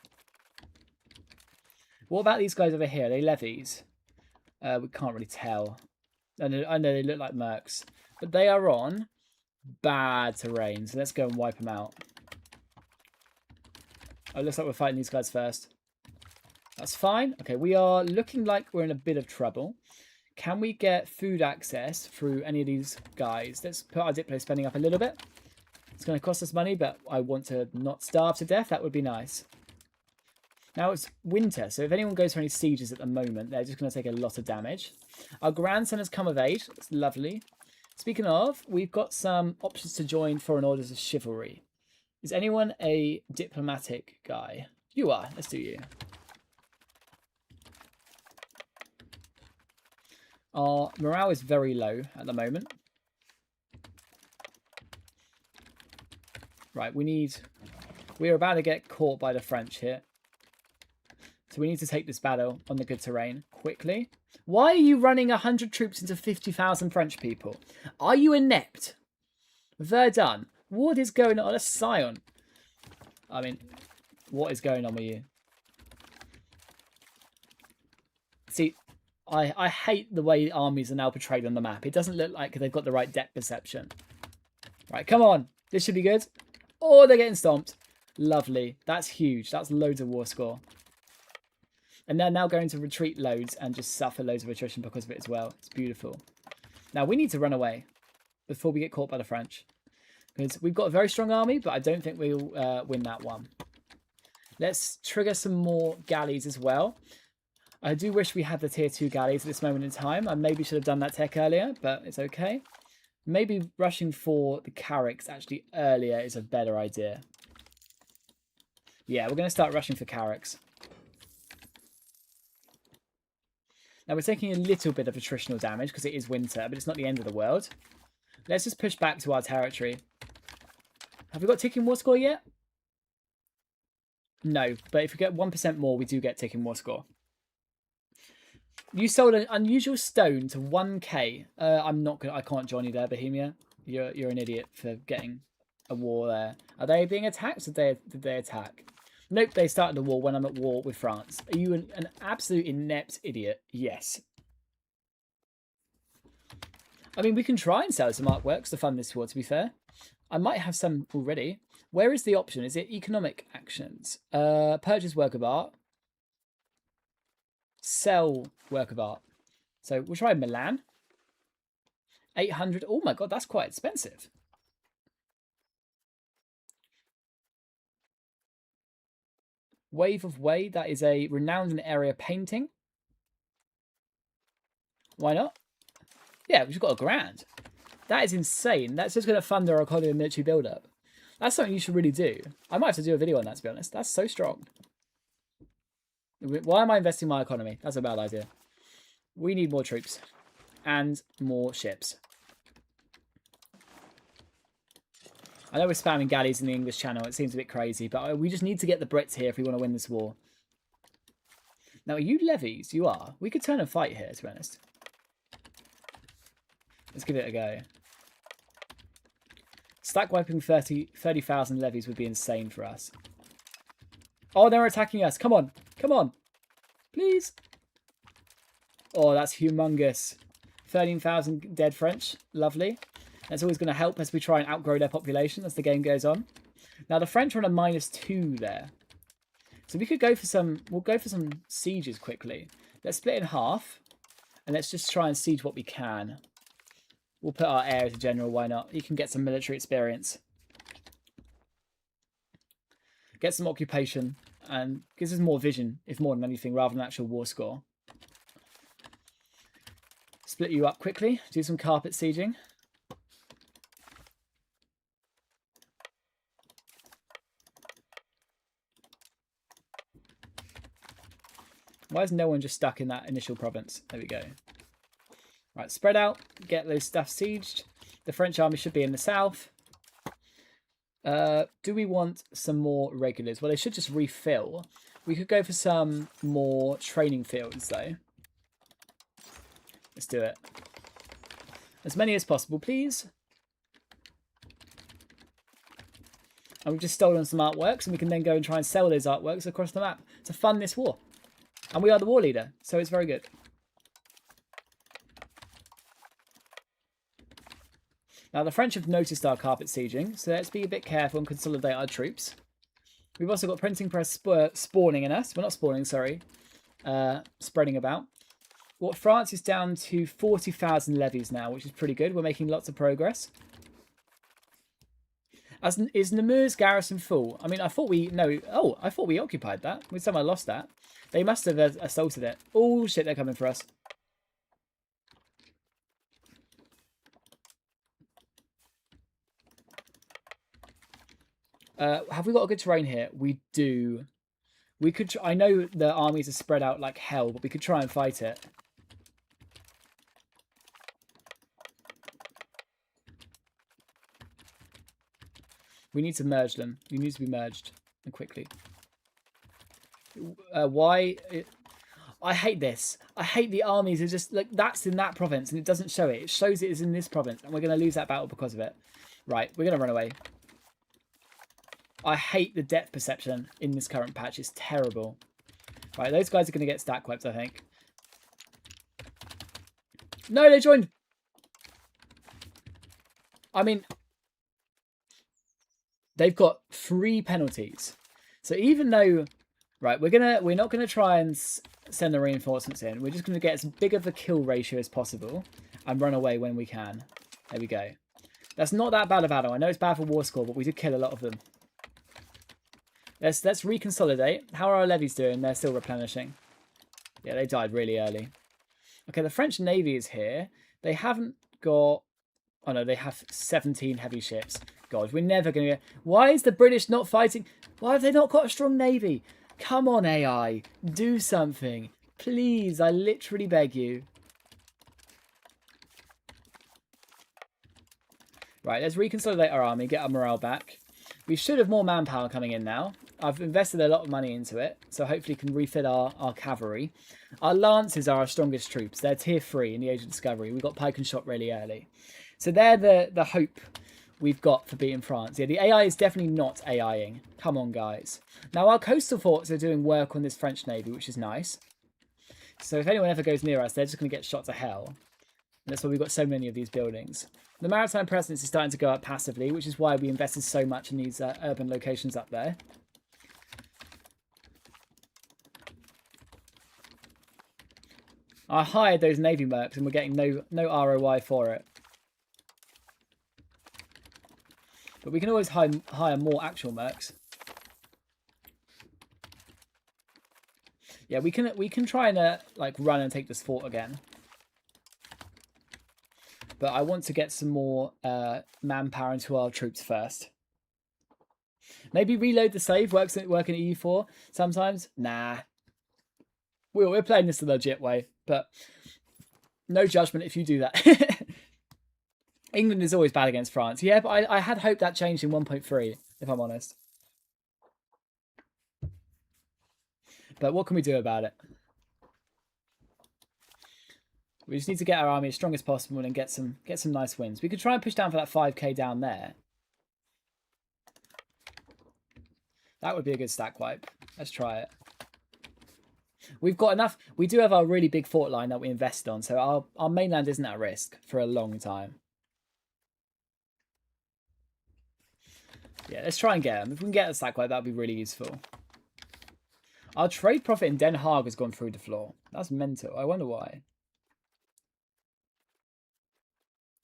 What about these guys over here? Are they levies? We can't really tell. I know they look like mercs. But they are on bad terrain. So let's go and wipe them out. Oh, it looks like we're fighting these guys first. That's fine. Okay, we are looking like we're in a bit of trouble. Can we get food access through any of these guys? Let's put our diplo spending up a little bit. It's going to cost us money, but I want to not starve to death. That would be nice. Now it's winter, so if anyone goes for any sieges at the moment, they're just going to take a lot of damage. Our grandson has come of age. That's lovely. Speaking of, we've got some options to join foreign orders of chivalry. Is anyone a diplomatic guy? You are. Let's do you. Our morale is very low at the moment. Right, we're about to get caught by the French here. So we need to take this battle on the good terrain quickly. Why are you running 100 troops into 50,000 French people? Are you inept? Verdun, what is going on? A Sion. I mean, what is going on with you? See, I hate the way armies are now portrayed on the map. It doesn't look like they've got the right depth perception. Right, come on. This should be good. Oh, they're getting stomped. Lovely. That's huge. That's loads of war score. And they're now going to retreat loads and just suffer loads of attrition because of it as well. It's beautiful. Now, we need to run away before we get caught by the French. Because we've got a very strong army, but I don't think we'll win that one. Let's trigger some more galleys as well. I do wish we had the tier 2 galleys at this moment in time. I maybe should have done that tech earlier, but it's okay. Maybe rushing for the Carracks actually earlier is a better idea. Yeah, we're going to start rushing for Carracks. Now, we're taking a little bit of attritional damage because it is winter, but it's not the end of the world. Let's just push back to our territory. Have we got ticking war score yet? No, but if we get 1% more, we do get ticking war score. You sold an unusual stone to 1k. I can't join you there, Bohemia. You're an idiot for getting a war there. Are they being attacked? Or did they attack? Nope, they started the war when I'm at war with France. Are you an absolute inept idiot? Yes. I mean, we can try and sell some artworks to fund this war, to be fair. I might have some already. Where is the option? Is it economic actions? Purchase work of art. Sell work of art. So we'll try Milan. 800. Oh my god, that's quite expensive. Wave of Way, that is a renowned in area painting. Why not? Yeah, we've got £1,000. That is insane. That's just going to fund our economy and military build-up. That's something you should really do. I might have to do a video on that, to be honest. That's so strong. Why am I investing in my economy? That's a bad idea. We need more troops. And more ships. I know we're spamming galleys in the English channel. It seems a bit crazy. But we just need to get the Brits here if we want to win this war. Now, are you levies? You are. We could turn and fight here, to be honest. Let's give it a go. Stack wiping 30,000 levies would be insane for us. Oh, they're attacking us. Come on. Come on. Please. Oh, that's humongous. 13,000 dead French. Lovely. That's always going to help as we try and outgrow their population as the game goes on. Now, the French are on a -2 there. So we could go for some... We'll go for some sieges quickly. Let's split in half. And let's just try and siege what we can. We'll put our heir as a general. Why not? You can get some military experience. Get some occupation. And gives us more vision, if more than anything, rather than actual war score. Split you up quickly. Do some carpet sieging. Why is no one just stuck in that initial province? There we go. Right, spread out. Get those stuff sieged. The French army should be in the south. Do we want some more regulars? Well, they should just refill. We could go for some more training fields, though. Let's do it. As many as possible, please. And we've just stolen some artworks, and we can then go and try and sell those artworks across the map to fund this war. And we are the war leader, so it's very good. Now, the French have noticed our carpet sieging, so let's be a bit careful and consolidate our troops. We've also got printing press spawning in us. Well, not spawning, sorry. Spreading about. Well, France is down to 40,000 levies now, which is pretty good. We're making lots of progress. Is Nemours garrison full? I mean, I thought we... No. Oh, I thought we occupied that. We somehow lost that. They must have assaulted it. Oh, shit, they're coming for us. Have we got a good terrain here? We do. We could... I know the armies are spread out like hell, but we could try and fight it. We need to merge them. You need to be merged. And quickly. Why? I hate this. I hate the armies are just... Like, that's in that province, and it doesn't show it. It shows it is in this province, and we're going to lose that battle because of it. Right, we're going to run away. I hate the depth perception in this current patch. It's terrible. Right, those guys are going to get stack wiped, I think. No, they joined. I mean, they've got 3 penalties. So even though, right, we're not gonna try and send the reinforcements in. We're just gonna get as big of a kill ratio as possible and run away when we can. There we go. That's not that bad a battle. I know it's bad for war score, but we did kill a lot of them. Let's reconsolidate. How are our levies doing? They're still replenishing. Yeah, they died really early. Okay, the French Navy is here. They haven't got... Oh no, they have 17 heavy ships. God, we're never going to get... Why is the British not fighting? Why have they not got a strong navy? Come on, AI. Do something. Please, I literally beg you. Right, let's reconsolidate our army, get our morale back. We should have more manpower coming in now. I've invested a lot of money into it, so hopefully can refill our cavalry. Our lances are our strongest troops. They're tier 3 in the Age of Discovery. We got pike and shot really early. So they're the hope we've got for beating France. Yeah, the AI is definitely not AIing. Come on, guys. Now, our coastal forts are doing work on this French Navy, which is nice. So if anyone ever goes near us, they're just going to get shot to hell. And that's why we've got so many of these buildings. The maritime presence is starting to go up passively, which is why we invested so much in these urban locations up there. I hired those Navy mercs and we're getting no ROI for it. But we can always hire more actual mercs. Yeah, we can try and like run and take this fort again. But I want to get some more manpower into our troops first. Maybe reload the save work in EU4 sometimes. Nah. We're playing this the legit way, but no judgment if you do that. England is always bad against France. Yeah, but I had hoped that changed in 1.3, if I'm honest. But what can we do about it? We just need to get our army as strong as possible and get some nice wins. We could try and push down for that 5k down there. That would be a good stack wipe. Let's try it. We've got enough. We do have our really big fort line that we invested on, so our mainland isn't at risk for a long time. Yeah, let's try and get them. If we can get a stack wipe, that would be really useful. Our trade profit in Den Haag has gone through the floor. That's mental. I wonder why.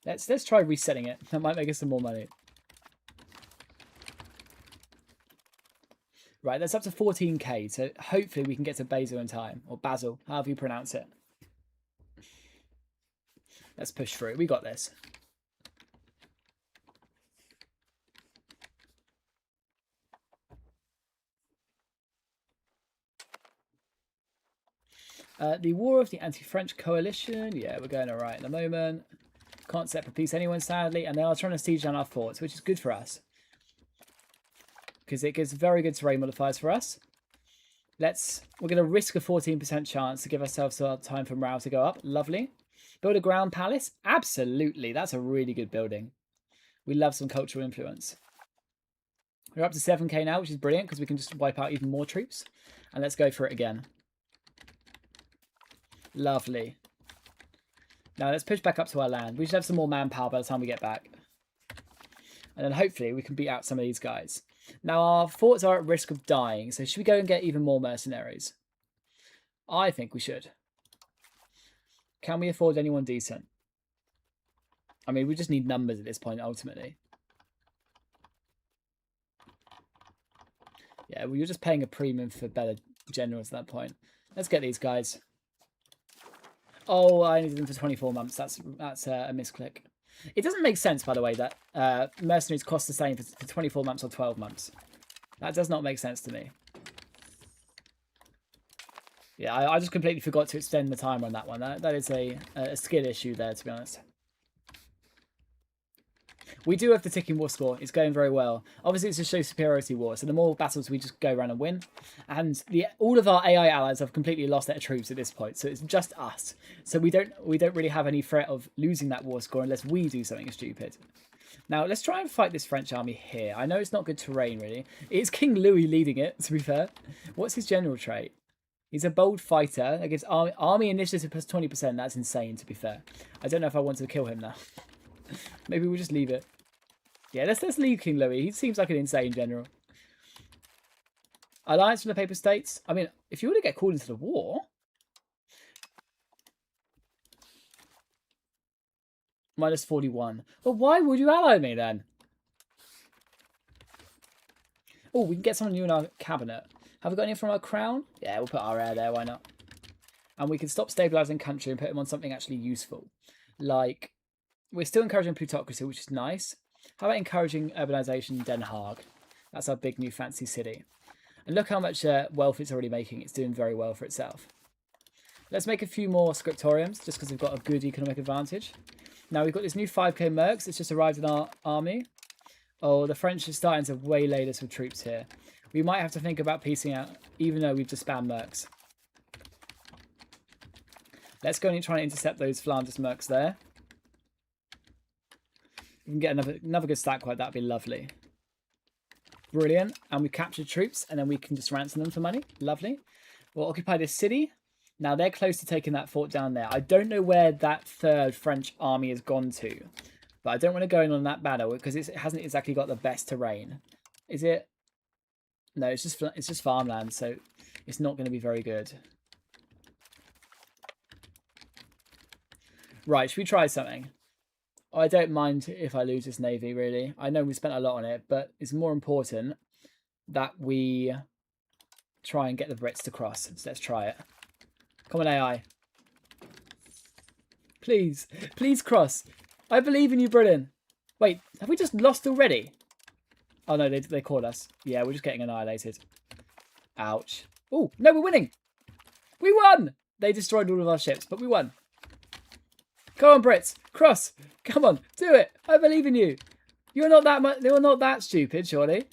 Let's try resetting it. That might make us some more money. Right, that's up to 14k, so hopefully we can get to Basel in time. Or Basel, however you pronounce it. Let's push through. We got this. The War of the Anti-French Coalition. Yeah, we're going alright at the moment. Can't set for peace anyone, sadly. And they are trying to siege down our forts, which is good for us. Because it gives very good terrain modifiers for us. We're going to risk a 14% chance to give ourselves time for morale to go up. Lovely. Build a ground palace? Absolutely. That's a really good building. We love some cultural influence. We're up to 7k now, which is brilliant because we can just wipe out even more troops. And let's go for it again. Lovely. Now let's push back up to our land. We should have some more manpower by the time we get back. And then hopefully we can beat out some of these guys. Now our forts are at risk of dying, so should we go and get even more mercenaries? I think we should. Can we afford anyone decent? I mean, we just need numbers at this point, ultimately. Yeah, well, you're just paying a premium for better generals at that point. Let's get these guys. Oh, I needed them for 24 months. That's a misclick. It doesn't make sense, by the way, that mercenaries cost the same for 24 months or 12 months. That does not make sense to me. Yeah, I just completely forgot to extend the timer on that one. That is a skill issue there, to be honest. We do have the ticking war score. It's going very well. Obviously, it's a show superiority war, so the more battles we just go around and win. And all of our AI allies have completely lost their troops at this point, so it's just us. So we don't really have any threat of losing that war score unless we do something stupid. Now, let's try and fight this French army here. I know it's not good terrain, really. It's King Louis leading it, to be fair. What's his general trait? He's a bold fighter. That gives army initiative plus 20%. That's insane, to be fair. I don't know if I want to kill him now. Maybe we'll just leave it. Yeah, let's leave King Louis. He seems like an insane general. Alliance from the Paper States. I mean, if you want to get called into the war... Minus 41. Well, why would you ally me then? Oh, we can get someone new in our cabinet. Have we got any from our crown? Yeah, we'll put our heir there. Why not? And we can stop stabilising country and put him on something actually useful. Like, we're still encouraging plutocracy, which is nice. How about encouraging urbanisation in Den Haag? That's our big new fancy city. And look how much wealth it's already making. It's doing very well for itself. Let's make a few more scriptoriums, just because we've got a good economic advantage. Now we've got this new 5k mercs that's just arrived in our army. Oh, the French are starting to waylay us with troops here. We might have to think about piecing out, even though we've just spammed mercs. Let's go and try and intercept those Flanders mercs there. We can get another good stack quite, that'd be lovely. Brilliant. And we've captured troops, and then we can just ransom them for money. Lovely. We'll occupy this city. Now, they're close to taking that fort down there. I don't know where that third French army has gone to. But I don't want to go in on that battle because it hasn't exactly got the best terrain. Is it? No, it's just farmland, so it's not going to be very good. Right, should we try something? I don't mind if I lose this navy, really. I know we spent a lot on it, but it's more important that we try and get the Brits to cross. So let's try it. Come on, AI. Please. Please cross. I believe in you, Britain. Wait, have we just lost already? Oh, no, they caught us. Yeah, we're just getting annihilated. Ouch. Oh, no, we're winning. We won. They destroyed all of our ships, but we won. Come on, Brits. Cross. Come on. Do it. I believe in you. You're not that much. You're not that stupid, surely.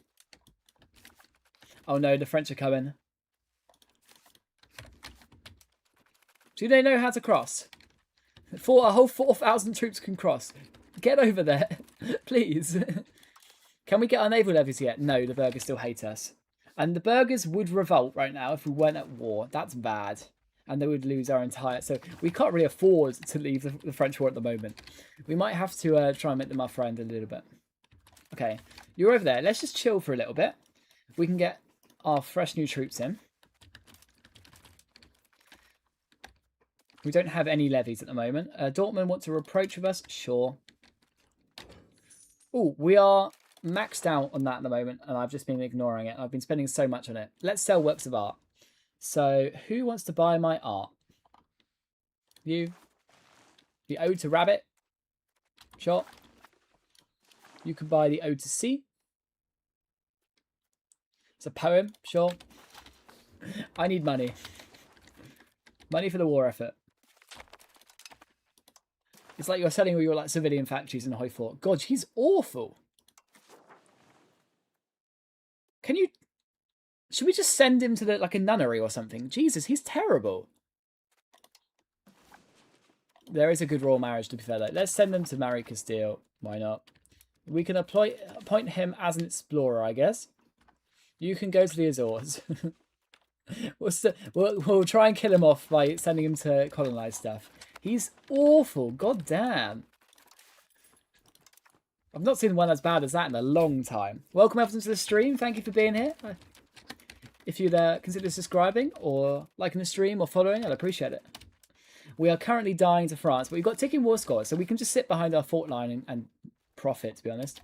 Oh, no, the French are coming. Do they know how to cross? A whole 4,000 troops can cross. Get over there, please. Can we get our naval levies yet? No, the burghers still hate us. And the burghers would revolt right now if we weren't at war. That's bad. And they would lose our entire... So we can't really afford to leave the French war at the moment. We might have to try and make them our friend a little bit. Okay, you're over there. Let's just chill for a little bit. We can get our fresh new troops in. We don't have any levies at the moment. Dortmund want to approach with us? Sure. Oh, we are maxed out on that at the moment, and I've just been ignoring it. I've been spending so much on it. Let's sell works of art. So, who wants to buy my art? You. The Ode to Rabbit. Sure. You can buy the Ode to Sea. It's a poem. Sure. I need money. Money for the war effort. It's like you're selling all your like civilian factories in High Fort. God, he's awful. Can you... Should we just send him to like a nunnery or something? Jesus, he's terrible. There is a good royal marriage, to be fair, though. Let's send them to marry Castile. Why not? We can appoint him as an explorer, I guess. You can go to the Azores. We'll try and kill him off by sending him to colonize stuff. He's awful. God damn. I've not seen one as bad as that in a long time. Welcome everyone to the stream. Thank you for being here. If you'd consider subscribing or liking the stream or following, I'd appreciate it. We are currently dying to France, but we've got ticking war scores, so we can just sit behind our fort line and profit, to be honest.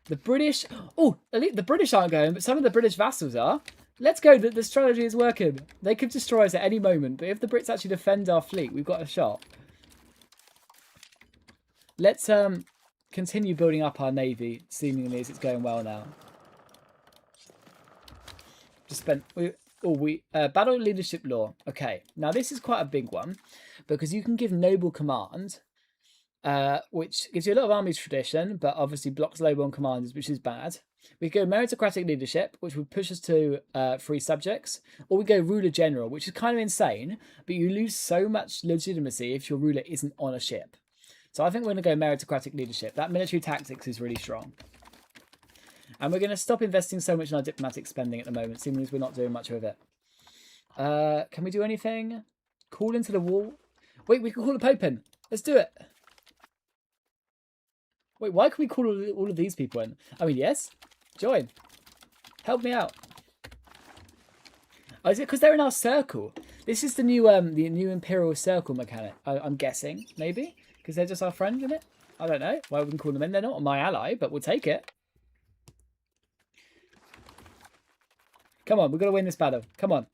The British... Oh, the British aren't going, but some of the British vassals are. Let's go. The strategy is working. They could destroy us at any moment, but if the Brits actually defend our fleet, we've got a shot. Let's continue building up our navy, seemingly as it's going well now. Just spent... battle leadership law. Okay, now this is quite a big one, because you can give noble command, which gives you a lot of army tradition, but obviously blocks noble commanders, which is bad. We go meritocratic leadership, which would push us to free subjects, or we go ruler general, which is kind of insane, but you lose so much legitimacy if your ruler isn't on a ship. So I think we're going to go meritocratic leadership. That military tactics is really strong. And we're going to stop investing so much in our diplomatic spending at the moment, seeing as we're not doing much with it. Can we do anything? Call into the wall? Wait, we can call the Pope in. Let's do it. Wait, why can we call all of these people in? I mean, yes. Join. Help me out. Oh, is it because they're in our circle? This is the new Imperial Circle mechanic, I'm guessing, maybe? Because they're just our friends in it? I don't know. Why we can call them in. They're not my ally, but we'll take it. Come on, we've got to win this battle. Come on.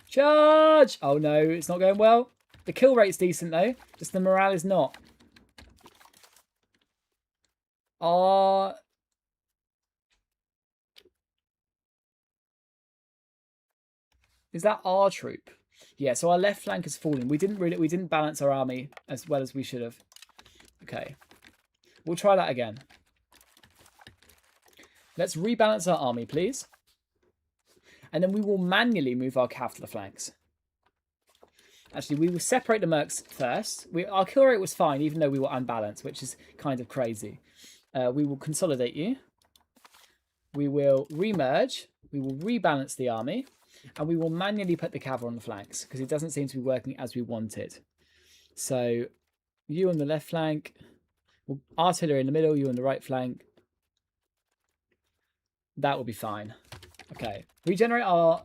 Charge! Oh no, it's not going well. The kill rate's decent though. Just the morale is not. Is that our troop? Yeah, so our left flank has fallen. We didn't balance our army as well as we should have. Okay. We'll try that again. Let's rebalance our army, please. And then we will manually move our cav to the flanks. Actually, we will separate the mercs first. Our kill rate was fine, even though we were unbalanced, which is kind of crazy. We will consolidate you. We will remerge. We will rebalance the army. And we will manually put the cav on the flanks, because it doesn't seem to be working as we wanted. So, you on the left flank. Artillery in the middle, you on the right flank. That will be fine. Okay. Regenerate our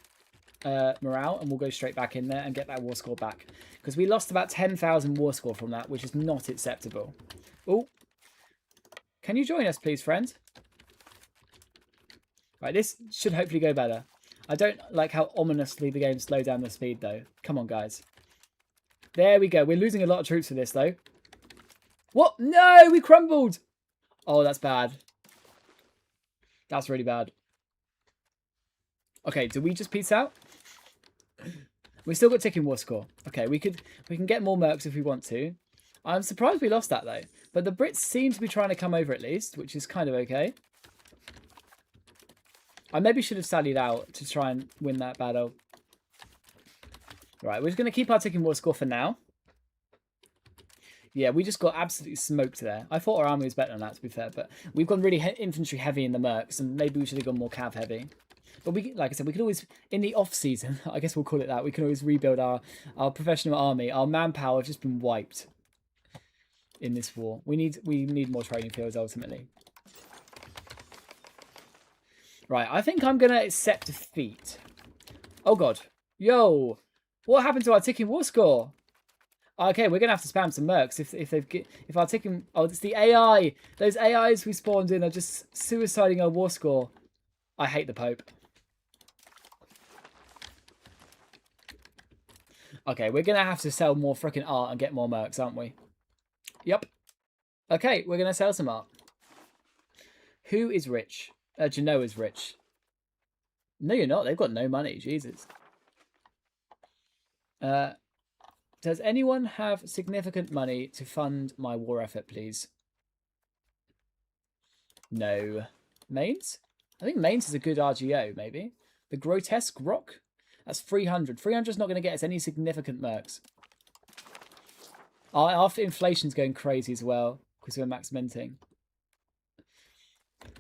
morale, and we'll go straight back in there and get that war score back. Because we lost about 10,000 war score from that, which is not acceptable. Oh. Can you join us, please, friend? Right, this should hopefully go better. I don't like how ominously the game slowed down the speed, though. Come on, guys. There we go. We're losing a lot of troops for this, though. What? No, we crumbled. Oh, that's bad. That's really bad. Okay, do we just peace out? We still got ticking war score. Okay, we can get more mercs if we want to. I'm surprised we lost that, though. But the Brits seem to be trying to come over at least, which is kind of okay. I maybe should have sallied out to try and win that battle. Right, we're just going to keep our ticking war score for now. Yeah, we just got absolutely smoked there. I thought our army was better than that, to be fair. But we've gone really infantry heavy in the mercs, and maybe we should have gone more cav heavy. But we, like I said, we could always, in the off-season, I guess we'll call it that, we can always rebuild our professional army. Our manpower has just been wiped in this war. We need more training fields, ultimately. Right, I think I'm going to accept defeat. Oh, God. Yo, what happened to our ticking war score? Okay, we're going to have to spam some mercs if our ticking... Oh, it's the AI. Those AIs we spawned in are just suiciding our war score. I hate the Pope. Okay, we're going to have to sell more freaking art and get more mercs, aren't we? Yep. Okay, we're going to sell some art. Who is rich? Genoa's rich. No, you're not. They've got no money. Jesus. Does anyone have significant money to fund my war effort, please? No. Mainz? I think Mainz is a good RGO, maybe. The Grotesque Rock? That's 300. 300 is not going to get us any significant mercs. Our inflation's going crazy as well, because we're max minting.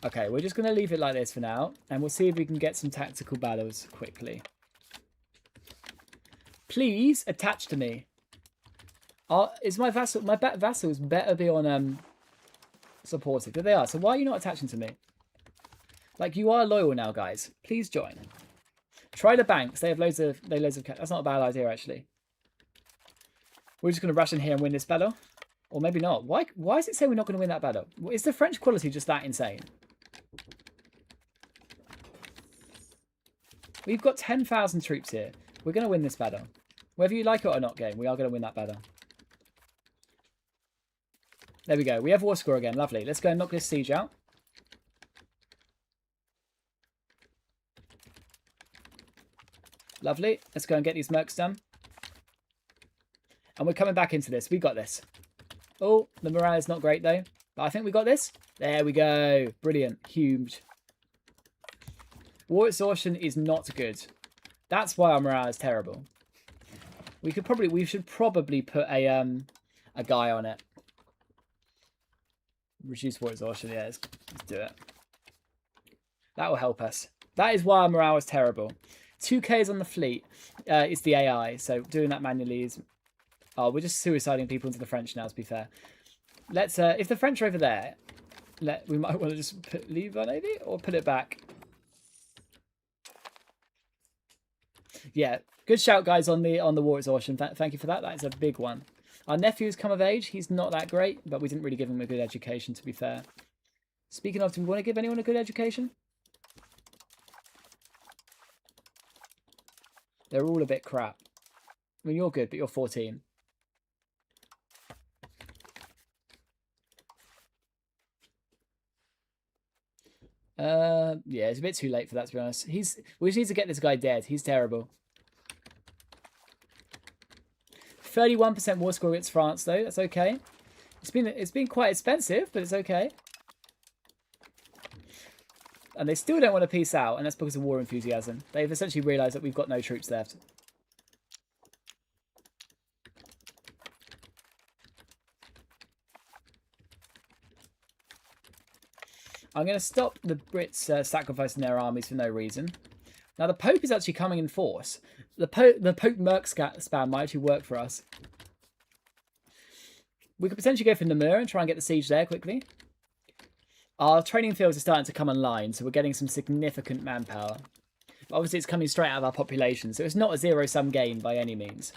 Okay, we're just going to leave it like this for now, and we'll see if we can get some tactical battles quickly. Please attach to me. Is my vassal? My vassals better be on supportive. There they are. So why are you not attaching to me? Like, you are loyal now, guys. Please join. Try the banks. They have loads of cash. That's not a bad idea, actually. We're just going to rush in here and win this battle. Or maybe not. Why does it say we're not going to win that battle? Is the French quality just that insane? We've got 10,000 troops here. We're going to win this battle. Whether you like it or not, game, we are going to win that battle. There we go. We have war score again. Lovely. Let's go and knock this siege out. Lovely. Let's go and get these mercs done. And we're coming back into this. We got this. Oh, the morale is not great, though. But I think we got this. There we go. Brilliant. Huge. War exhaustion is not good. That's why our morale is terrible. We should probably put a guy on it. Reduce war exhaustion. Yeah, let's do it. That will help us. That is why our morale is terrible. 2k is on the fleet. It's the AI, so doing that manually is... Oh, we're just suiciding people into the French now, to be fair. Let's, if the French are over there, we might want to just leave our navy or put it back. Yeah, good shout, guys, on the war exhaustion. Thank you for that. That is a big one. Our nephew's come of age. He's not that great, but we didn't really give him a good education, to be fair. Speaking of, do we want to give anyone a good education? They're all a bit crap. I mean, you're good, but you're 14. Yeah, it's a bit too late for that, to be honest. We just need to get this guy dead. He's terrible. 31% war score against France, though. That's okay. It's been quite expensive, but it's okay. And they still don't want to peace out, and that's because of war enthusiasm. They've essentially realised that we've got no troops left. I'm going to stop the Brits sacrificing their armies for no reason. Now, the Pope is actually coming in force. The Pope Merc spam might actually work for us. We could potentially go for Namur and try and get the siege there quickly. Our training fields are starting to come online, so we're getting some significant manpower. But obviously, it's coming straight out of our population, so it's not a zero-sum game by any means.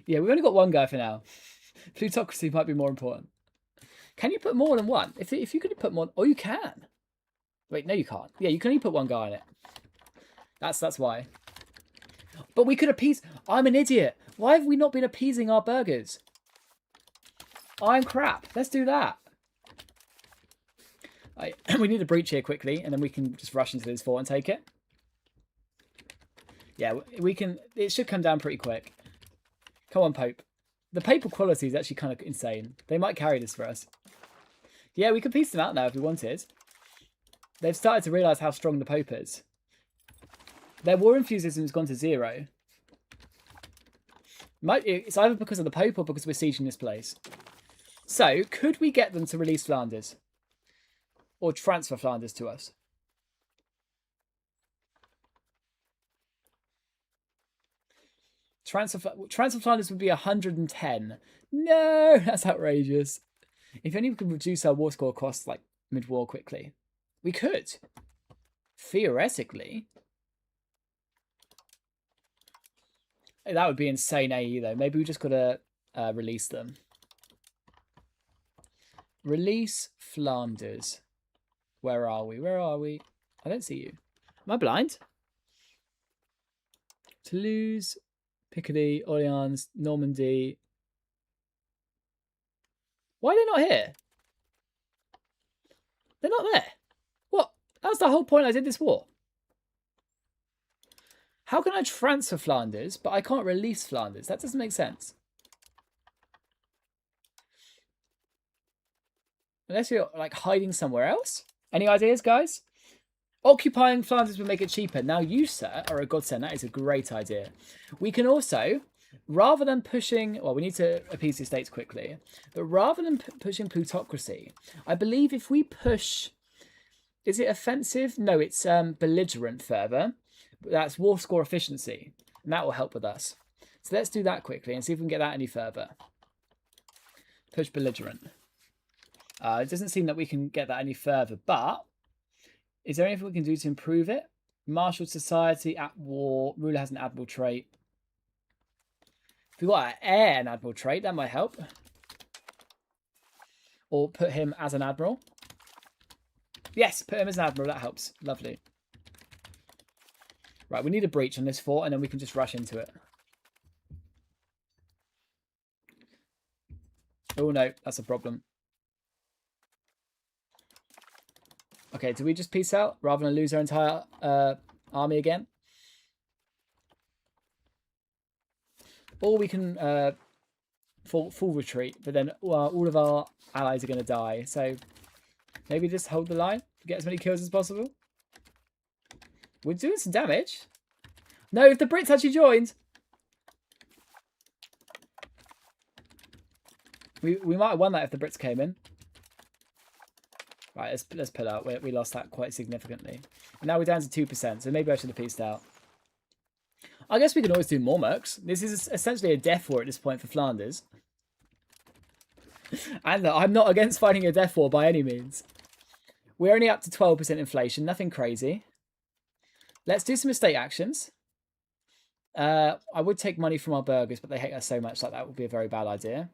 Yeah, we've only got one guy for now. Plutocracy might be more important. Can you put more than one? If you could put more... Oh, you can. Wait, no, you can't. Yeah, you can only put one guy on it. That's why. But we could appease... I'm an idiot. Why have we not been appeasing our burgers? I'm crap. Let's do that. We need a breach here quickly, and then we can just rush into this fort and take it. Yeah, we can... It should come down pretty quick. Come on, Pope. The papal quality is actually kind of insane. They might carry this for us. Yeah, we can piece them out now if we wanted. They've started to realise how strong the Pope is. Their war enthusiasm has gone to 0. It's either because of the Pope or because we're sieging this place. So, could we get them to release Flanders? Or transfer Flanders to us? Transfer Flanders would be 110. No, that's outrageous. If only we could reduce our war score costs like mid-war quickly. We could. Theoretically. That would be insane AE though. Maybe we just got to release them. Release Flanders. Where are we? Where are we? I don't see you. Am I blind? Toulouse, Picardy, Orleans, Normandy. Why are they not here? They're not there. What? That's the whole point I did this war. How can I transfer Flanders, but I can't release Flanders? That doesn't make sense. Unless you're like hiding somewhere else. Any ideas, guys? Occupying Flanders would make it cheaper. Now you, sir, are a godsend. That is a great idea. We can also, rather than pushing... Well, we need to appease the estates quickly. But rather than pushing plutocracy, I believe if we push... Is it offensive? No, it's belligerent further. That's war score efficiency. And that will help with us. So let's do that quickly and see if we can get that any further. Push belligerent. It doesn't seem that we can get that any further, but is there anything we can do to improve it? Martial society at war. Ruler has an admiral trait. If we got an admiral trait, that might help. Or put him as an admiral. Yes, put him as an admiral. That helps. Lovely. Right, we need a breach on this fort, and then we can just rush into it. Oh no, that's a problem. Okay, do we just peace out rather than lose our entire army again? Or we can full retreat, but then all of our allies are going to die. So maybe just hold the line, get as many kills as possible. We're doing some damage. No, if the Brits actually joined. We might have won that if the Brits came in. Right, let's pull out. We lost that quite significantly. And now we're down to 2%, so maybe I should have pieced out. I guess we can always do more mercs. This is essentially a death war at this point for Flanders. And look, I'm not against fighting a death war by any means. We're only up to 12% inflation, nothing crazy. Let's do some estate actions. I would take money from our burghers, but they hate us so much that that would be a very bad idea.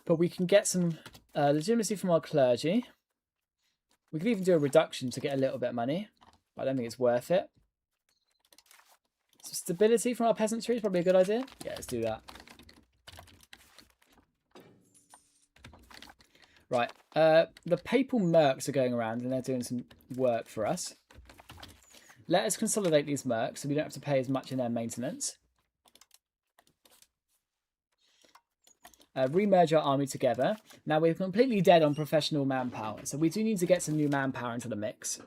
But we can get some legitimacy from our clergy. We could even do a reduction to get a little bit of money, but I don't think it's worth it. Some stability from our peasantry is probably a good idea. Yeah, let's do that. Right, the papal mercs are going around and they're doing some work for us. Let us consolidate these mercs so we don't have to pay as much in their maintenance. Remerge our army together. Now we're completely dead on professional manpower, so we do need to get some new manpower into the mix.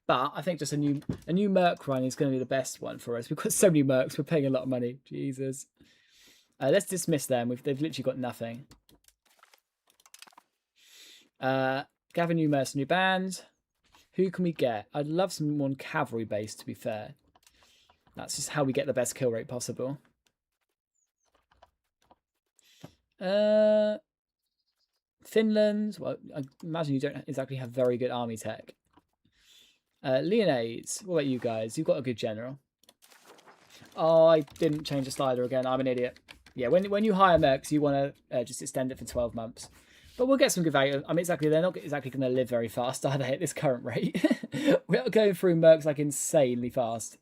But I think just a new merc run is going to be the best one for us. We've got so many mercs, we're paying a lot of money. Jesus. Let's dismiss them. They've literally got nothing. Gather new mercenary band. Who can we get? I'd love some more cavalry base, to be fair. That's just how we get the best kill rate possible. Finland. Well, I imagine you don't exactly have very good army tech. Leonades. What about you guys? You've got a good general. Oh, I didn't change the slider again. I'm an idiot. Yeah, when you hire mercs, you want to just extend it for 12 months. But we'll get some good value. I mean, exactly, they're not exactly going to live very fast, are they, at this current rate? We're going through mercs like insanely fast.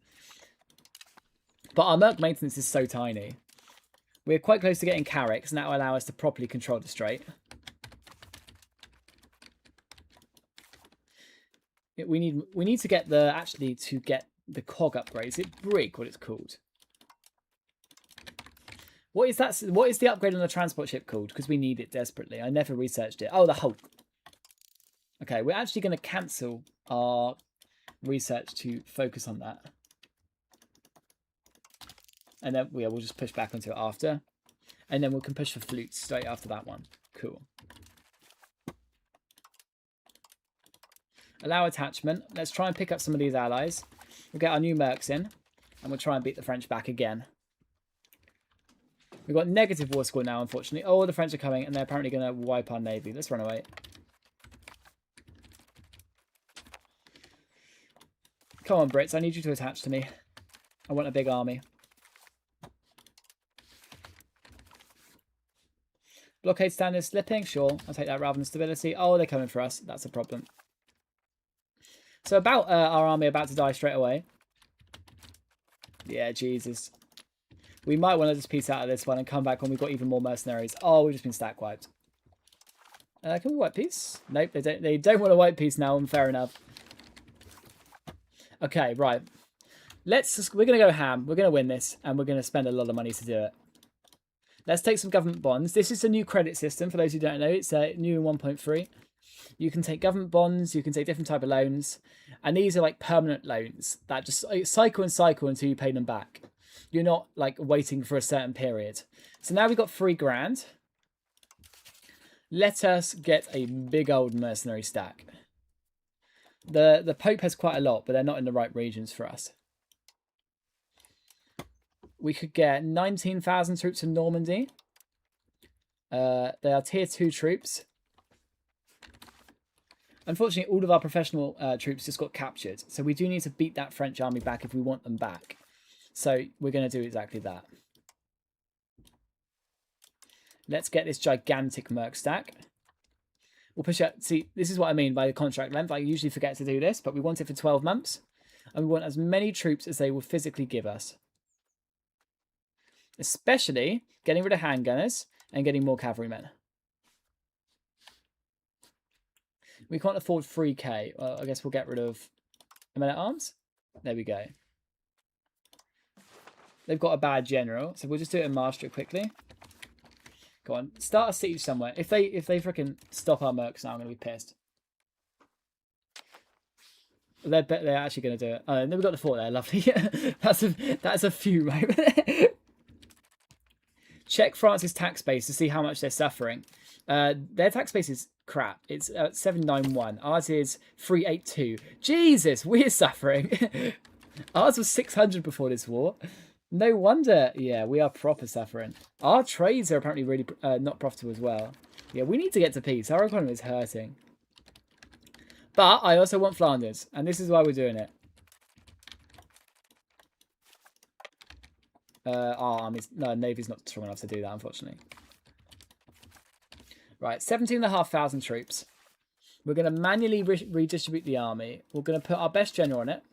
But our merc maintenance is so tiny. We're quite close to getting Carricks, and that will allow us to properly control the strait. We need to get the cog upgrade. Is it Brig, what it's called? What is that? What is the upgrade on the transport ship called? Because we need it desperately. I never researched it. Oh, the Hulk. Okay, we're actually going to cancel our research to focus on that. And then we'll just push back onto it after. And then we can push for flutes straight after that one. Cool. Allow attachment. Let's try and pick up some of these allies. We'll get our new mercs in. And we'll try and beat the French back again. We've got negative war score now, unfortunately. Oh, the French are coming, and they're apparently going to wipe our navy. Let's run away. Come on, Brits. I need you to attach to me. I want a big army. Blockade standard slipping. Sure, I'll take that rather than stability. Oh, they're coming for us. That's a problem. So about our army about to die straight away. Yeah, Jesus. We might want to just peace out of this one and come back when we've got even more mercenaries. Oh, we've just been stack wiped. Can we wipe peace? Nope, they don't want to wipe peace now, and fair enough. Okay, right. We're going to go ham. We're going to win this, and we're going to spend a lot of money to do it. Let's take some government bonds. This is a new credit system, for those who don't know. It's new in 1.3. You can take government bonds, you can take different type of loans, and these are like permanent loans that just cycle and cycle until you pay them back. You're not like waiting for a certain period. So now we've got 3 grand. Let us get a big old mercenary stack. The Pope has quite a lot, but they're not in the right regions for us. We could get 19,000 troops in Normandy. They are tier 2 troops. Unfortunately, all of our professional troops just got captured. So we do need to beat that French army back if we want them back. So we're going to do exactly that. Let's get this gigantic merc stack. We'll push out. See, this is what I mean by the contract length. I usually forget to do this, but we want it for 12 months. And we want as many troops as they will physically give us. Especially getting rid of handgunners and getting more cavalrymen. We can't afford 3k. Well, I guess we'll get rid of men-at-arms. There we go. They've got a bad general, so we'll just do it in master it quickly. Go on, start a siege somewhere. If they freaking stop our mercs now, I'm gonna be pissed. They're actually gonna do it. Oh, and then we've got the fort there. Lovely. that's a few, right? Check France's tax base to see how much they're suffering. Their tax base is crap. It's 791. Ours is 382. Jesus, we're suffering. Ours was 600 before this war. No wonder. Yeah, we are proper suffering. Our trades are apparently really not profitable as well. Yeah, we need to get to peace. Our economy is hurting. But I also want Flanders, and this is why we're doing it. Our navy's not strong enough to do that, unfortunately. Right, 17,500 troops. We're going to manually redistribute the army. We're going to put our best general on it,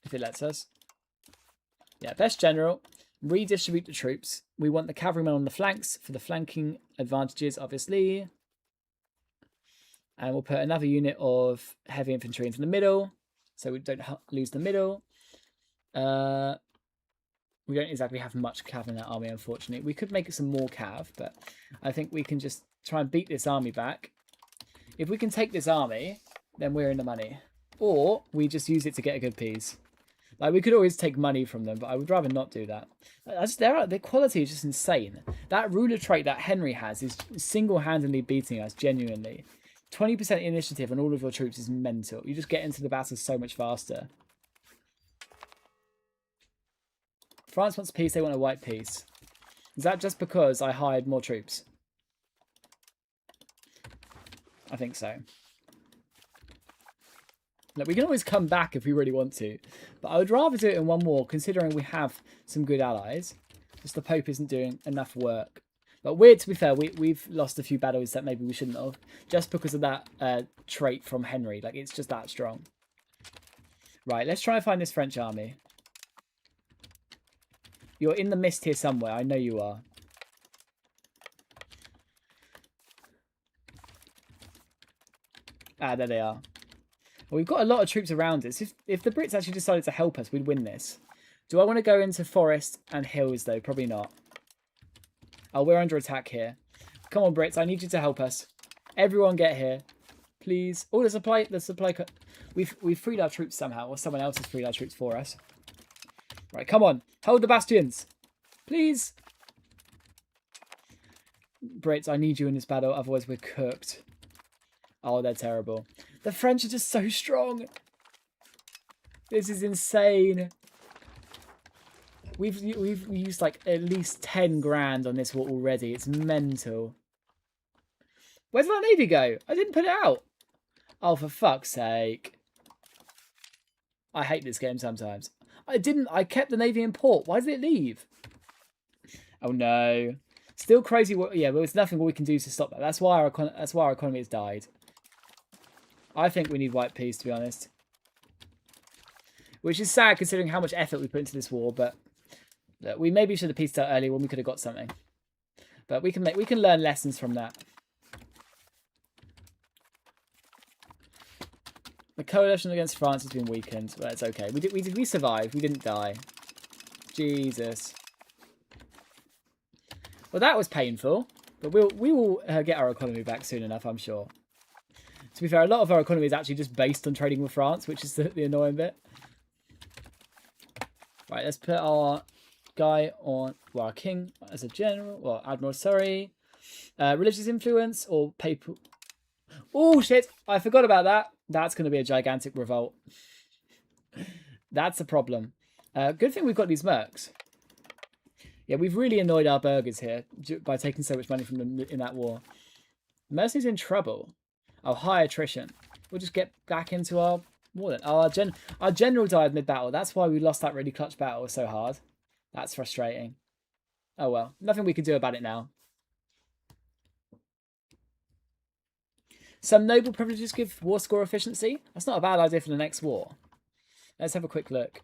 if it lets us. Yeah, best general. Redistribute the troops. We want the cavalrymen on the flanks for the flanking advantages, obviously. And we'll put another unit of heavy infantry into the middle, so we don't lose the middle. We don't exactly have much cav in that army, unfortunately. We could make it some more cav, but I think we can just try and beat this army back. If we can take this army, then we're in the money. Or we just use it to get a good piece. Like, we could always take money from them, but I would rather not do that. Their quality is just insane. That ruler trait that Henry has is single-handedly beating us, genuinely. 20% initiative on all of your troops is mental. You just get into the battle so much faster. France wants peace, they want a white peace. Is that just because I hired more troops? I think so. Look, we can always come back if we really want to. But I would rather do it in one war, considering we have some good allies. Just the Pope isn't doing enough work. But weird, to be fair, we've lost a few battles that maybe we shouldn't have. Just because of that trait from Henry. Like, it's just that strong. Right, let's try and find this French army. You're in the mist here somewhere. I know you are. Ah, there they are. Well, we've got a lot of troops around us. If the Brits actually decided to help us, we'd win this. Do I want to go into forest and hills, though? Probably not. Oh, we're under attack here. Come on, Brits. I need you to help us. Everyone get here. Please. Oh, the supply... We've freed our troops somehow. Or someone else has freed our troops for us. Right, come on. Hold the bastions. Please. Brits, I need you in this battle. Otherwise, we're cooked. Oh, they're terrible. The French are just so strong. This is insane. We've used like at least 10 grand on this war already. It's mental. Where's that navy go? I didn't put it out. Oh, for fuck's sake. I hate this game sometimes. I kept the navy in port. Why did it leave? Oh no. Still crazy. Yeah, but there's nothing we can do to stop that. That's why our economy has died. I think we need white peace, to be honest. Which is sad considering how much effort we put into this war, but look, we maybe should have peaced out earlier when we could have got something. But we can learn lessons from that. The coalition against France has been weakened. Well, it's okay. We survived. We didn't die. Jesus. Well, that was painful, but we will get our economy back soon enough, I'm sure. To be fair, a lot of our economy is actually just based on trading with France, which is the annoying bit. Right, let's put our guy on, well, our king as a general, well, admiral, sorry. Religious influence or papal. Oh, shit, I forgot about that. That's going to be a gigantic revolt. That's a problem. Good thing we've got these mercs. Yeah, we've really annoyed our burghers here by taking so much money from them in that war. Mercy's in trouble. Oh, high attrition. We'll just get back into our war then. Oh, our general died mid-battle. That's why we lost that really clutch battle so hard. That's frustrating. Oh well, nothing we can do about it now. Some noble privileges give war score efficiency. That's not a bad idea for the next war. Let's have a quick look.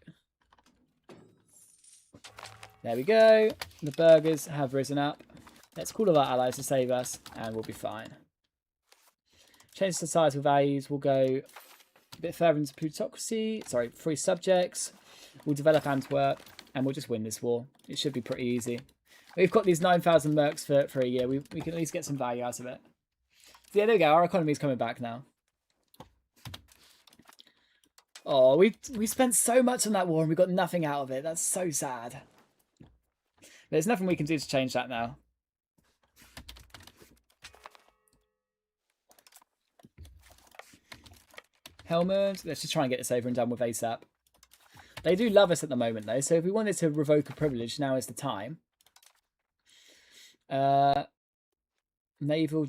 There we go. The burghers have risen up. Let's call all our allies to save us, and we'll be fine. Change societal values. We'll go a bit further into plutocracy. Sorry, free subjects. We'll develop Antwerp, and we'll just win this war. It should be pretty easy. We've got these 9,000 mercs for a year. We can at least get some value out of it. So yeah, there we go. Our economy is coming back now. Oh, we spent so much on that war and we got nothing out of it. That's so sad. There's nothing we can do to change that now. Helmond. Let's just try and get this over and done with ASAP. They do love us at the moment, though. So if we wanted to revoke a privilege, now is the time. Naval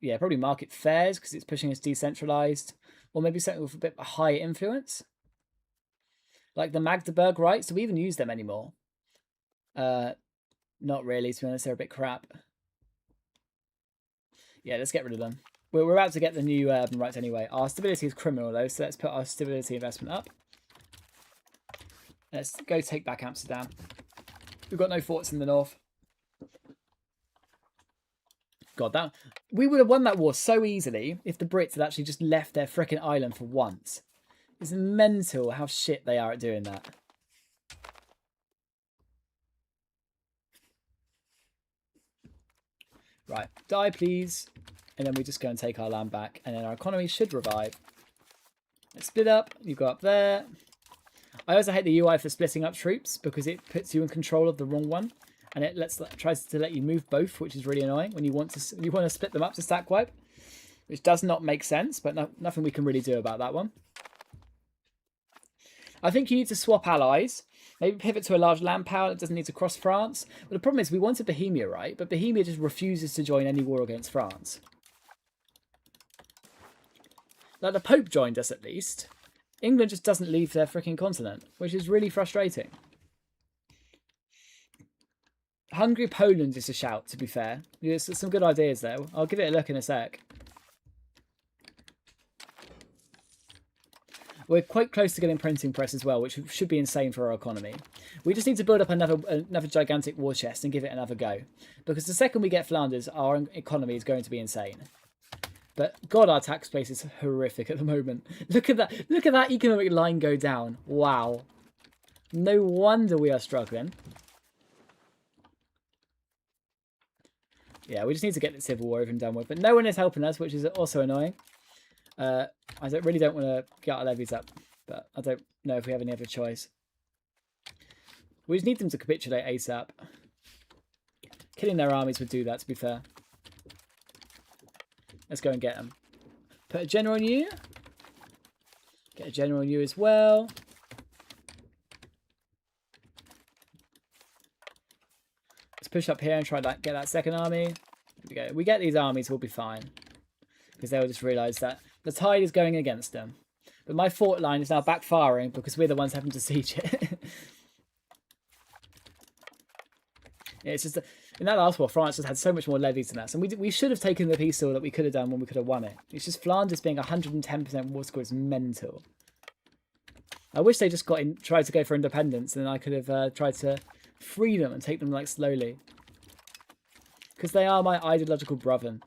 yeah, probably market fairs because it's pushing us decentralized, or maybe something with a bit higher influence, like the Magdeburg rights. Do we even use them anymore? Not really, to be honest. They're a bit crap. Yeah, let's get rid of them. We're about to get the new urban rights anyway. Our stability is criminal though, so let's put our stability investment up. Let's go take back Amsterdam. We've got no forts in the north. God, that we would have won that war so easily if the Brits had actually just left their frickin' island for once. It's mental how shit they are at doing that. Right, die please. And then we just go and take our land back. And then our economy should revive. Let's split up. You go up there. I also hate the UI for splitting up troops because it puts you in control of the wrong one. And it tries to let you move both, which is really annoying when you want to split them up to stack wipe, which does not make sense, but nothing we can really do about that one. I think you need to swap allies, maybe pivot to a large land power that doesn't need to cross France. But the problem is we wanted Bohemia, right? But Bohemia just refuses to join any war against France. Like the Pope joined us at least. England just doesn't leave their freaking continent, which is really frustrating. Hungary Poland is a shout, to be fair. There's some good ideas there. I'll give it a look in a sec. We're quite close to getting printing press as well, which should be insane for our economy. We just need to build up another gigantic war chest and give it another go. Because the second we get Flanders, our economy is going to be insane. But God, our tax base is horrific at the moment. Look at that. Look at that economic line go down. Wow. No wonder we are struggling. Yeah, we just need to get the civil war over and done with. But no one is helping us, which is also annoying. I really don't want to get our levies up, but I don't know if we have any other choice. We just need them to capitulate ASAP. Killing their armies would do that, to be fair. Let's go and get them. Put a general on you. Get a general on you as well. Let's push up here and try to get that second army. There we go. We get these armies, we'll be fine. Because they'll just realise that the tide is going against them. But my fort line is now backfiring because we're the ones having to siege it. Yeah, it's just in that last war, France just had so much more levies than us, and we should have taken the peace deal that we could have done when we could have won it. It's just Flanders being 110% war score is mental. I wish they just tried to go for independence, and then I could have tried to free them and take them like slowly, because they are my ideological brethren.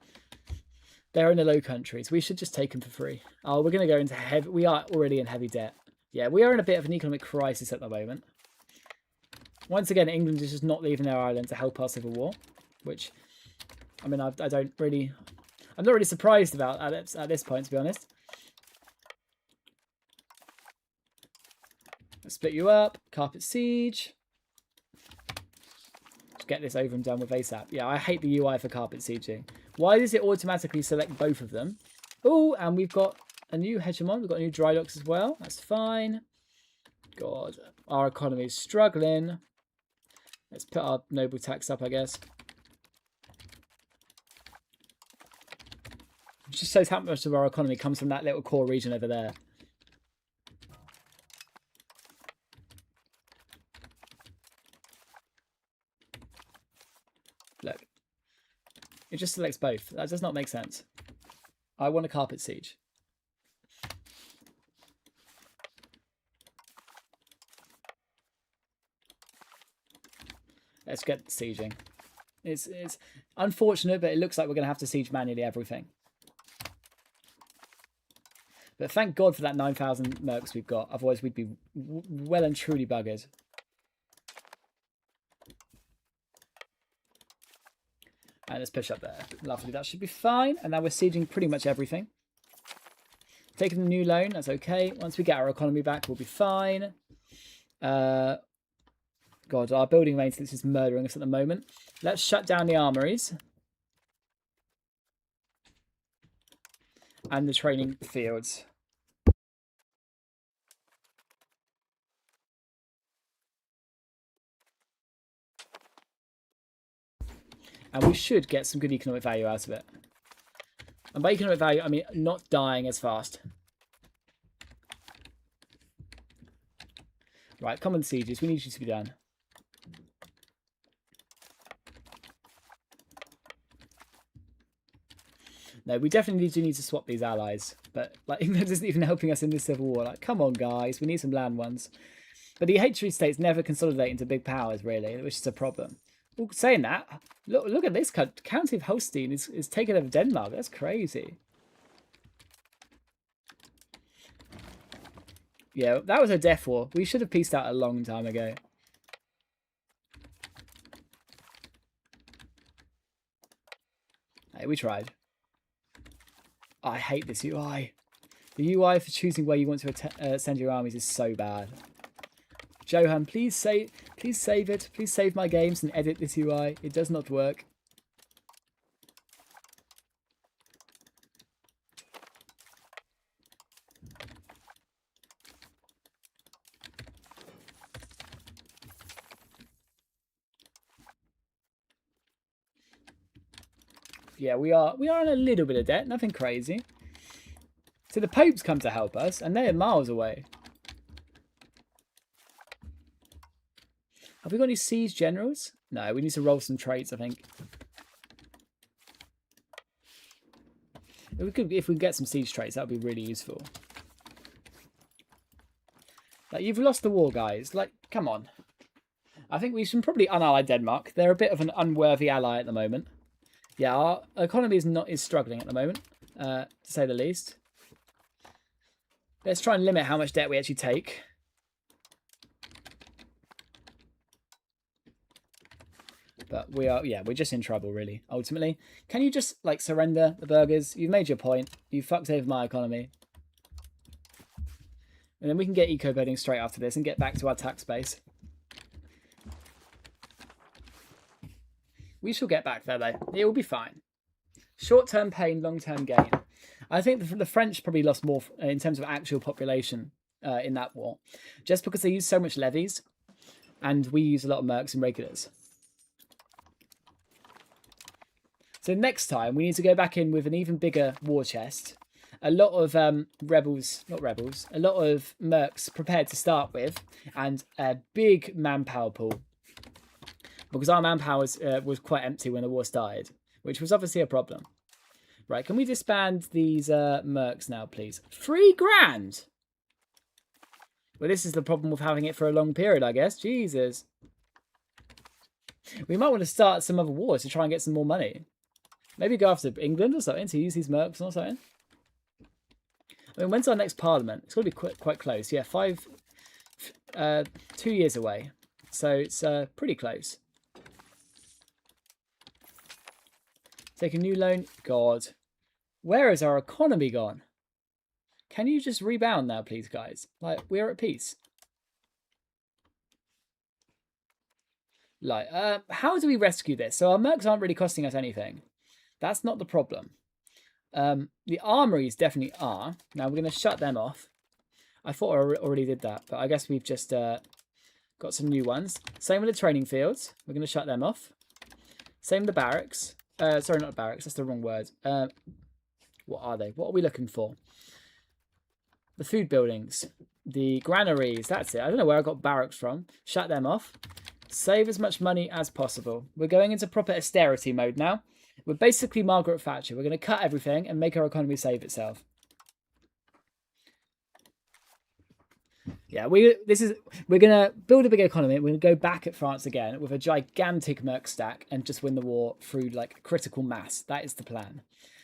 They're in the Low Countries. We should just take them for free. Oh, we're going to go into heavy. We are already in heavy debt. Yeah, we are in a bit of an economic crisis at the moment. Once again, England is just not leaving their island to help our civil war, which, I mean, I don't really, I'm not really surprised about at this point, to be honest. Let's split you up. Carpet siege. Let's get this over and done with ASAP. Yeah, I hate the UI for carpet sieging. Why does it automatically select both of them? Oh, and we've got a new hegemon. We've got new dry docks as well. That's fine. God, our economy is struggling. Let's put our noble tax up, I guess. It just shows how much of our economy comes from that little core region over there. Look. It just selects both. That does not make sense. I want a carpet siege. Let's get sieging. It's unfortunate, but it looks like we're going to have to siege manually everything. But thank God for that 9,000 mercs we've got. Otherwise, we'd be well and truly buggered. And let's push up there. Lovely, that should be fine. And now we're sieging pretty much everything. Taking the new loan, that's okay. Once we get our economy back, we'll be fine. God, our building maintenance is murdering us at the moment. Let's shut down the armories. And the training fields. And we should get some good economic value out of it. And by economic value, I mean not dying as fast. Right, common sieges. We need you to be done. No, we definitely do need to swap these allies. But like, England isn't even helping us in this civil war. Like, come on, guys. We need some land ones. But the H3 states never consolidate into big powers, really, which is a problem. Well, saying that, look at this County of Holstein is taking over Denmark. That's crazy. Yeah, that was a death war. We should have peaced out a long time ago. Hey, we tried. Oh, I hate this UI. The UI for choosing where you want to send your armies is so bad. Johan, please save it. Please save my games and edit this UI. It does not work. Yeah, we are in a little bit of debt. Nothing crazy. So the Pope's come to help us, and they're miles away. Have we got any siege generals? No, we need to roll some traits, I think. If we could get some siege traits, that would be really useful. Like, you've lost the war, guys. Like, come on. I think we should probably unally Denmark. They're a bit of an unworthy ally at the moment. Yeah, our economy is struggling at the moment, to say the least. Let's try and limit how much debt we actually take. But we're just in trouble, really, ultimately. Can you just, like, surrender the burghers? You've made your point. You fucked over my economy. And then we can get eco-building straight after this and get back to our tax base. We shall get back there, though. It will be fine. Short-term pain, long-term gain. I think the French probably lost more in terms of actual population in that war. Just because they use so much levies. And we use a lot of mercs and regulars. So next time, we need to go back in with an even bigger war chest. A lot of a lot of mercs prepared to start with. And a big manpower pool. Because our manpower was quite empty when the war started. Which was obviously a problem. Right, can we disband these mercs now, please? 3 grand! Well, this is the problem with having it for a long period, I guess. Jesus. We might want to start some other wars to try and get some more money. Maybe go after England or something to use these mercs or something. I mean, when's our next parliament? It's got to be quite close. Yeah, 2 years away. So it's pretty close. Take a new loan. God. Where is our economy gone? Can you just rebound now, please, guys? Like, we're at peace. Like, how do we rescue this? So our mercs aren't really costing us anything. That's not the problem. The armories definitely are. Now we're going to shut them off. I thought I already did that, but I guess we've just got some new ones. Same with the training fields. We're going to shut them off. Same with the barracks. Sorry, not barracks. That's the wrong word. What are they? What are we looking for? The food buildings. The granaries. That's it. I don't know where I got barracks from. Shut them off. Save as much money as possible. We're going into proper austerity mode now. We're basically Margaret Thatcher. We're going to cut everything and make our economy save itself. Yeah, we're going to build a big economy. We're going to go back at France again with a gigantic merc stack and just win the war through like critical mass. That is the plan.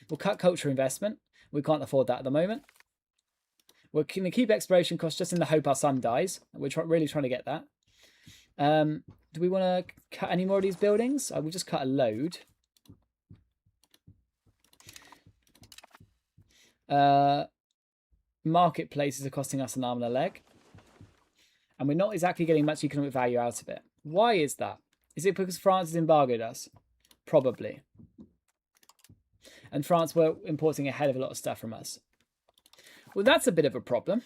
We'll cut culture investment. We can't afford that at the moment. We're going to keep exploration costs just in the hope our son dies. We're really trying to get that. Do we want to cut any more of these buildings? I will just cut a load. Marketplaces are costing us an arm and a leg. And we're not exactly getting much economic value out of it. Why is that? Is it because France has embargoed us? Probably. And France were importing a hell of a lot of stuff from us. Well, that's a bit of a problem.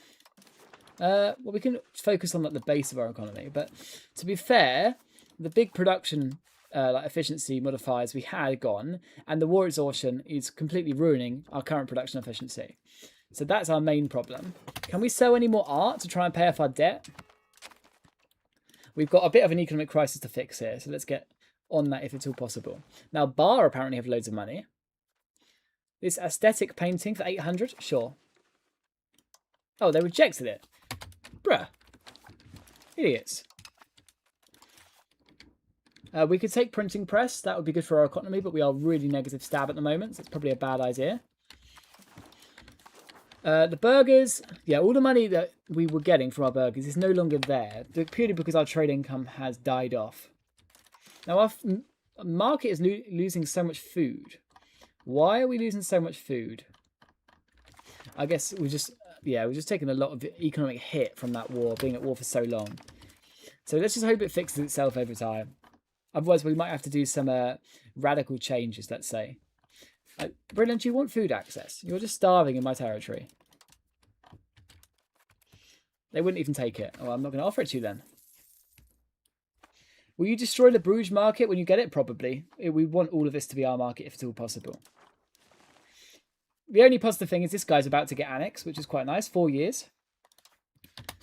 Well, we can focus on like the base of our economy. But to be fair, the big production like efficiency modifiers we had gone, and the war exhaustion is completely ruining our current production efficiency. So that's our main problem. Can we sell any more art to try and pay off our debt? We've got a bit of an economic crisis to fix here, so let's get on that if it's all possible. Now, Bar apparently have loads of money. This aesthetic painting for 800? Sure. Oh, they rejected it. Bruh. Idiots. We could take printing press. That would be good for our economy, but we are really negative stab at the moment, so it's probably a bad idea. The burgers, yeah, all the money that we were getting from our burgers is no longer there, purely because our trade income has died off. Now, our market is losing so much food. Why are we losing so much food? I guess we're just taking a lot of economic hit from that war, being at war for so long. So let's just hope it fixes itself over time. Otherwise, we might have to do some radical changes, let's say. Brilliant, do you want food access? You're just starving in my territory. They wouldn't even take it. Oh, I'm not going to offer it to you then. Will you destroy the Bruges market when you get it? Probably. We want all of this to be our market if at all possible. The only positive thing is this guy's about to get annexed, which is quite nice. 4 years.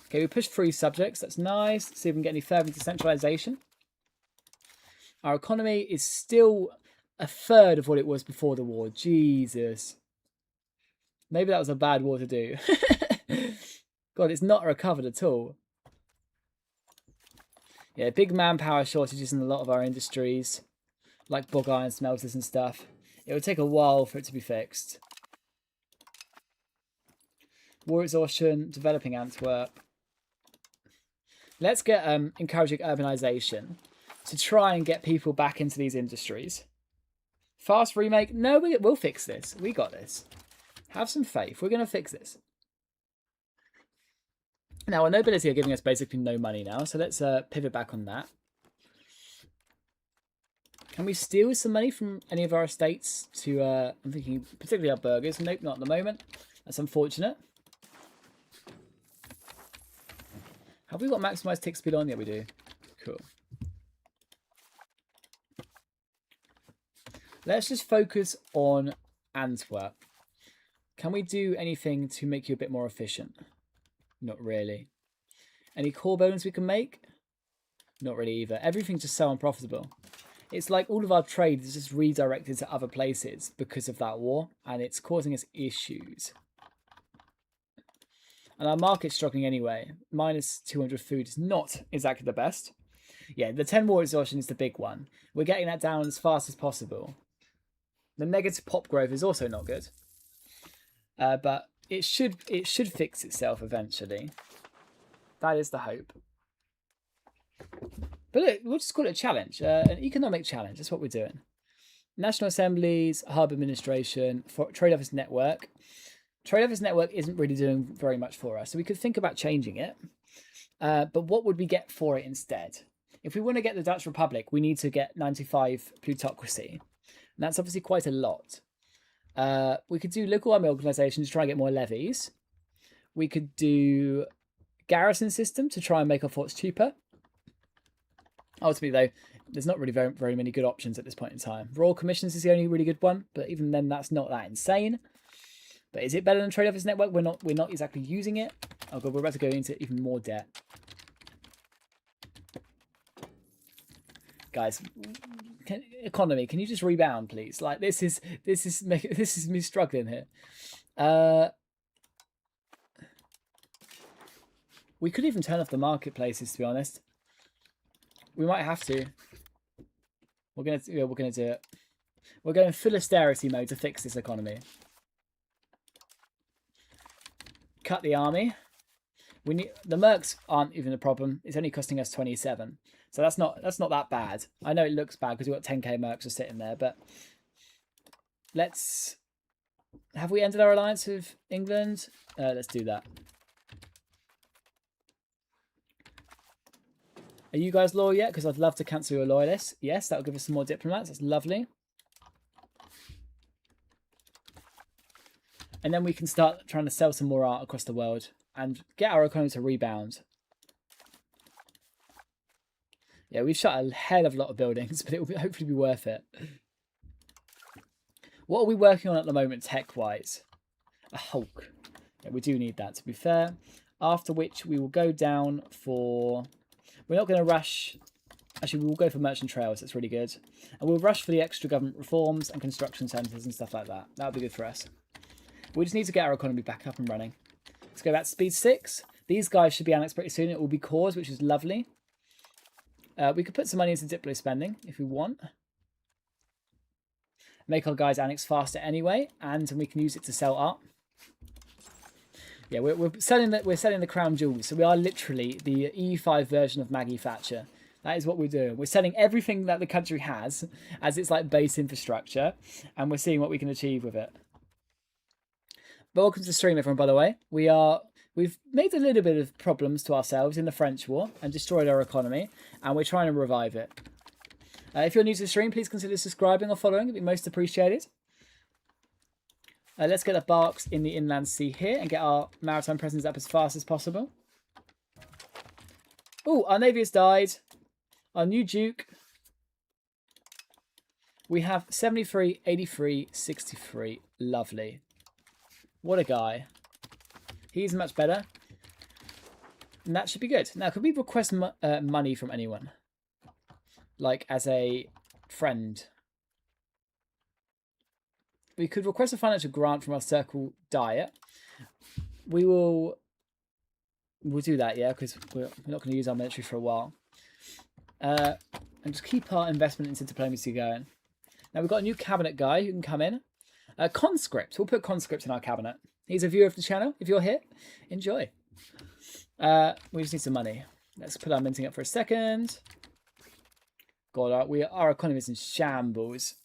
Okay, we push 3 subjects. That's nice. See if we can get any further decentralization. Our economy is still a third of what it was before the war. Jesus. Maybe that was a bad war to do. God, it's not recovered at all. Yeah, big manpower shortages in a lot of our industries, like bog iron smelters and stuff. It would take a while for it to be fixed. War exhaustion, developing Antwerp. Let's get encouraging urbanisation to try and get people back into these industries. Fast remake. No, we'll fix this. We got this. Have some faith. We're going to fix this. Now, our nobility are giving us basically no money now, so let's pivot back on that. Can we steal some money from any of our estates to, I'm thinking particularly our burghers. Nope, not at the moment. That's unfortunate. Have we got maximised tick speed on? Yeah, we do. Cool. Let's just focus on Antwerp. Can we do anything to make you a bit more efficient? Not really. Any core buildings we can make? Not really either. Everything's just so unprofitable. It's like all of our trade is just redirected to other places because of that war, and it's causing us issues. And our market's struggling anyway. Minus 200 food is not exactly the best. Yeah, the 10 war exhaustion is the big one. We're getting that down as fast as possible. The negative pop growth is also not good. But it should fix itself eventually. That is the hope. But look, we'll just call it a challenge. An economic challenge. That's what we're doing. National Assemblies, Hub Administration, Trade Office Network. Trade Office Network isn't really doing very much for us, so we could think about changing it. But what would we get for it instead? If we want to get the Dutch Republic, we need to get 95 plutocracy. And that's obviously quite a lot. We could do local army organisations to try and get more levies. We could do garrison system to try and make our forts cheaper. Ultimately, though, there's not really very many good options at this point in time. Royal Commissions is the only really good one, but even then, that's not that insane. But is it better than Trade Office Network? We're not exactly using it. Oh god, we're about to go into even more debt. Guys, economy, can you just rebound, please? Like this is me struggling here. We could even turn off the marketplaces, to be honest. We might have to. We're gonna do it. We're going full austerity mode to fix this economy. Cut the army. We need the mercs aren't even a problem. It's only costing us 27, so that's not that bad. I know it looks bad because we've got 10k mercs just sitting there, but let's. Have we ended our alliance with England? Let's do that. Are you guys loyal yet? Because I'd love to cancel your loyalists. Yes, that'll give us some more diplomats. That's lovely. And then we can start trying to sell some more art across the world and get our economy to rebound. Yeah, we've shut a hell of a lot of buildings, but it will hopefully be worth it. What are we working on at the moment tech-wise? A Hulk. Yeah, we do need that, to be fair. After which we will go down for... We're not going to rush... Actually, we'll go for merchant trails. That's really good. And we'll rush for the extra government reforms and construction centres and stuff like that. That'll be good for us. We just need to get our economy back up and running. Let's go back to speed 6. These guys should be annexed pretty soon. It will be cores, which is lovely. We could put some money into Diplo spending if we want. Make our guys annex faster anyway, and we can use it to sell art. Yeah, we're selling the crown jewels, so we are literally the EU5 version of Maggie Thatcher. That is what we're doing. We're selling everything that the country has as its like base infrastructure, and we're seeing what we can achieve with it. But welcome to the stream, everyone. By the way, we've made a little bit of problems to ourselves in the French War and destroyed our economy, and we're trying to revive it. If you're new to the stream, please consider subscribing or following. It'd be most appreciated. Let's get the barks in the inland sea here and get our maritime presence up as fast as possible. Oh, our navy has died. Our new duke. We have 73, 83, 63. Lovely. What a guy. He's much better. And that should be good. Now, could we request money from anyone? like as a friend. We could request a financial grant from our circle diet. We'll do that, yeah, because we're not going to use our military for a while. And just keep our investment into diplomacy going. Now we've got a new cabinet guy who can come in. Conscript. We'll put Conscript in our cabinet. He's a viewer of the channel. If you're here, enjoy. We just need some money. Let's put our minting up for a second. God, our economy is in shambles.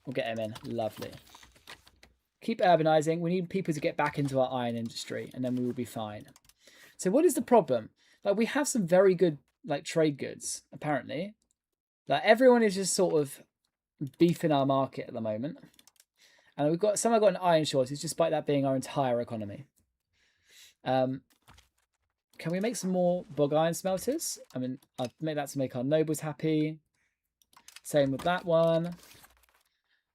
We'll get him in. Lovely. Keep urbanizing. We need people to get back into our iron industry, and then we will be fine. So what is the problem? Like, we have some very good like trade goods, apparently. Like, everyone is just sort of beefing our market at the moment. And we've got an iron shortage, despite that being our entire economy. Can we make some more bog iron smelters? I mean, I've made that to make our nobles happy. Same with that one.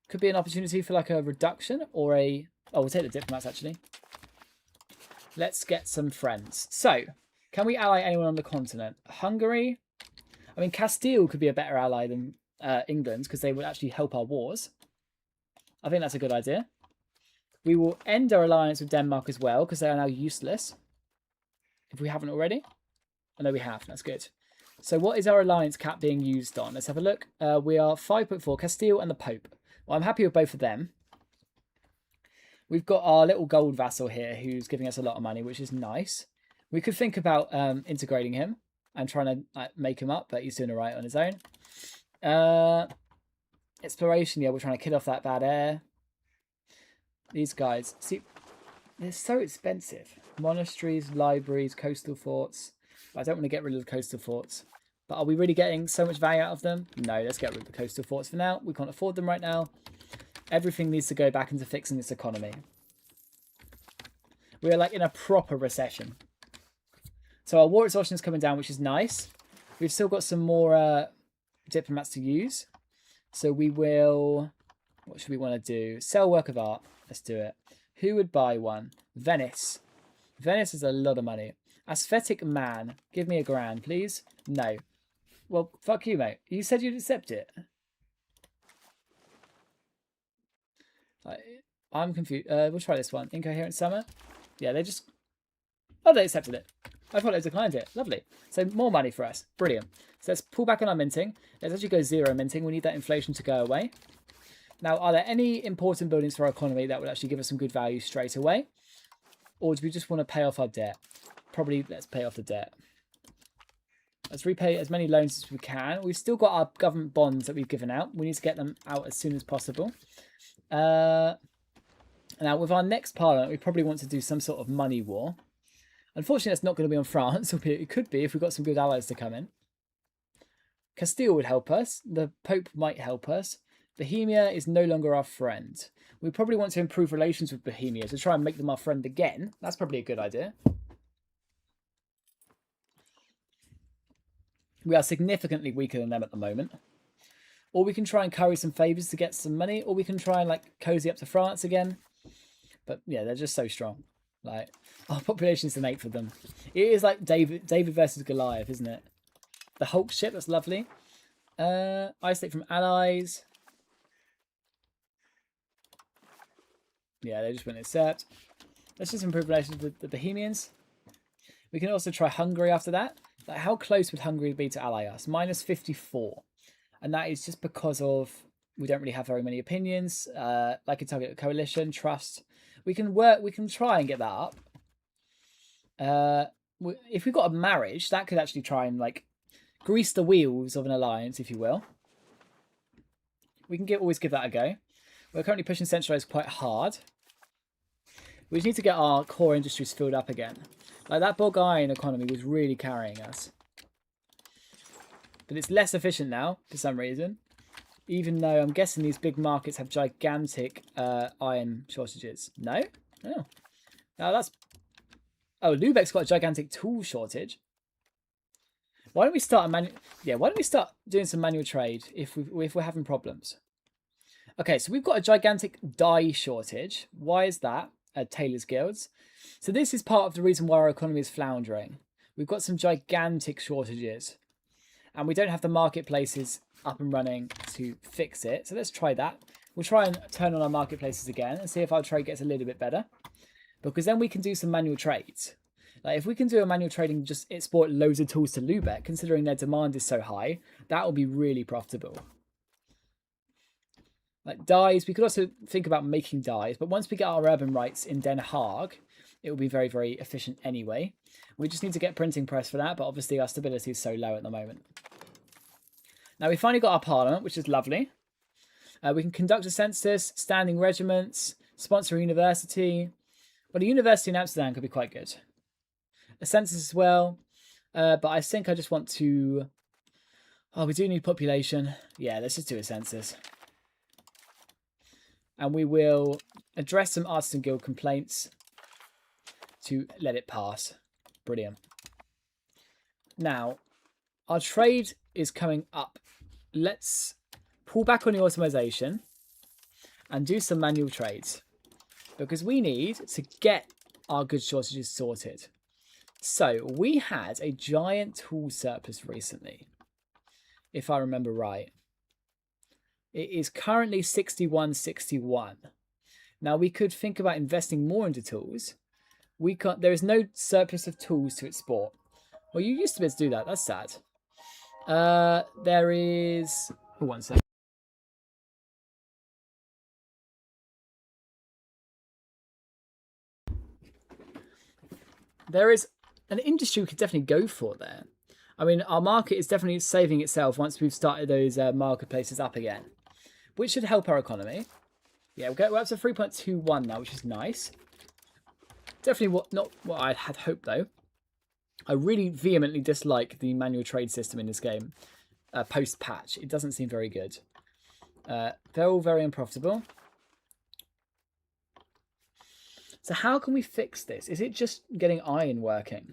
Could be an opportunity for like a reduction or a... Oh, we'll take the diplomats, actually. Let's get some friends. So, can we ally anyone on the continent? Hungary? I mean, Castile could be a better ally than England because they would actually help our wars. I think that's a good idea. We will end our alliance with Denmark as well because they are now useless. If we haven't already. I know we have. That's good. So what is our alliance cap being used on? Let's have a look. We are 5.4. Castile and the Pope. Well, I'm happy with both of them. We've got our little gold vassal here who's giving us a lot of money, which is nice. We could think about integrating him and trying to make him up, but he's doing all right on his own. Exploration, yeah, we're trying to kill off that bad air. These guys, see, they're so expensive. Monasteries, libraries, coastal forts. I don't want to get rid of the coastal forts. But are we really getting so much value out of them? No, let's get rid of the coastal forts for now. We can't afford them right now. Everything needs to go back into fixing this economy. We are like in a proper recession. So our war exhaustion is coming down, which is nice. We've still got some more diplomats to use. So we will... What should we want to do? Sell work of art. Let's do it. Who would buy one? Venice. Venice is a lot of money. Aesthetic man. Give me £1,000, please. No. Well, fuck you, mate. You said you'd accept it. I'm confused. We'll try this one. Incoherent summer. Yeah, they just... Oh, they accepted it. I thought they declined it. Lovely. So more money for us. Brilliant. So let's pull back on our minting. Let's actually go 0 minting. We need that inflation to go away. Now, are there any important buildings for our economy that would actually give us some good value straight away? Or do we just want to pay off our debt? Probably let's pay off the debt. Let's repay as many loans as we can. We've still got our government bonds that we've given out. We need to get them out as soon as possible. Now, with our next parliament, we probably want to do some sort of money war. Unfortunately, that's not going to be on France. It could be if we've got some good allies to come in. Castile would help us. The Pope might help us. Bohemia is no longer our friend. We probably want to improve relations with Bohemia to try and make them our friend again. That's probably a good idea. We are significantly weaker than them at the moment. Or we can try and curry some favours to get some money. Or we can try and like cozy up to France again. But yeah, they're just so strong. Like, our population is innate for them. It is like David versus Goliath, isn't it? The Hulk ship, that's lovely. Isolate from allies. Yeah, they just wouldn't accept. Let's just improve relations with the Bohemians. We can also try Hungary after that. Like, how close would Hungary be to ally us? Minus 54. And that is just because of we don't really have very many opinions. Like a target coalition, trust. We can try and get that up. If we've got a marriage, that could actually try and like grease the wheels of an alliance, if you will. We can always give that a go. We're currently pushing centralised quite hard. We just need to get our core industries filled up again. Like, that bog iron economy was really carrying us. But it's less efficient now, for some reason. Even though I'm guessing these big markets have gigantic iron shortages. No? Oh. Now that's... Oh, Lübeck's got a gigantic tool shortage. Why don't we start why don't we start doing some manual trade if we're having problems? Okay, so we've got a gigantic dye shortage. Why is that? Tailors Guilds. So this is part of the reason why our economy is floundering. We've got some gigantic shortages. And we don't have the marketplaces up and running to fix it. So let's try that. We'll try and turn on our marketplaces again and see if our trade gets a little bit better. Because then we can do some manual trades. Like if we can do a manual trading, just export loads of tools to Lubeck, considering their demand is so high, that will be really profitable. Like dyes, we could also think about making dyes, but once we get our urban rights in Den Haag, it will be very, very efficient anyway. We just need to get printing press for that, but obviously our stability is so low at the moment. Now we finally got our parliament, which is lovely. We can conduct a census, standing regiments, sponsor a university. Well, a university in Amsterdam could be quite good. A census as well, but I think I just want to... Oh, we do need population. Yeah, let's just do a census. And we will address some artisan guild complaints to let it pass. Brilliant. Now, our trade is coming up. Let's pull back on the automation and do some manual trades, because we need to get our goods shortages sorted. So we had a giant tool surplus recently, if I remember right. It is currently 61.61. Now we could think about investing more into tools. We can't. There is no surplus of tools to export. Well, you used to be able to do that. That's sad. There is. Oh, one second. There is an industry we could definitely go for there. I mean, our market is definitely saving itself once we've started those marketplaces up again, which should help our economy. Yeah, we're up to 3.21 now, which is nice. Definitely not what I had hoped, though. I really vehemently dislike the manual trade system in this game post-patch. It doesn't seem very good. They're all very unprofitable. So how can we fix this? Is it just getting iron working?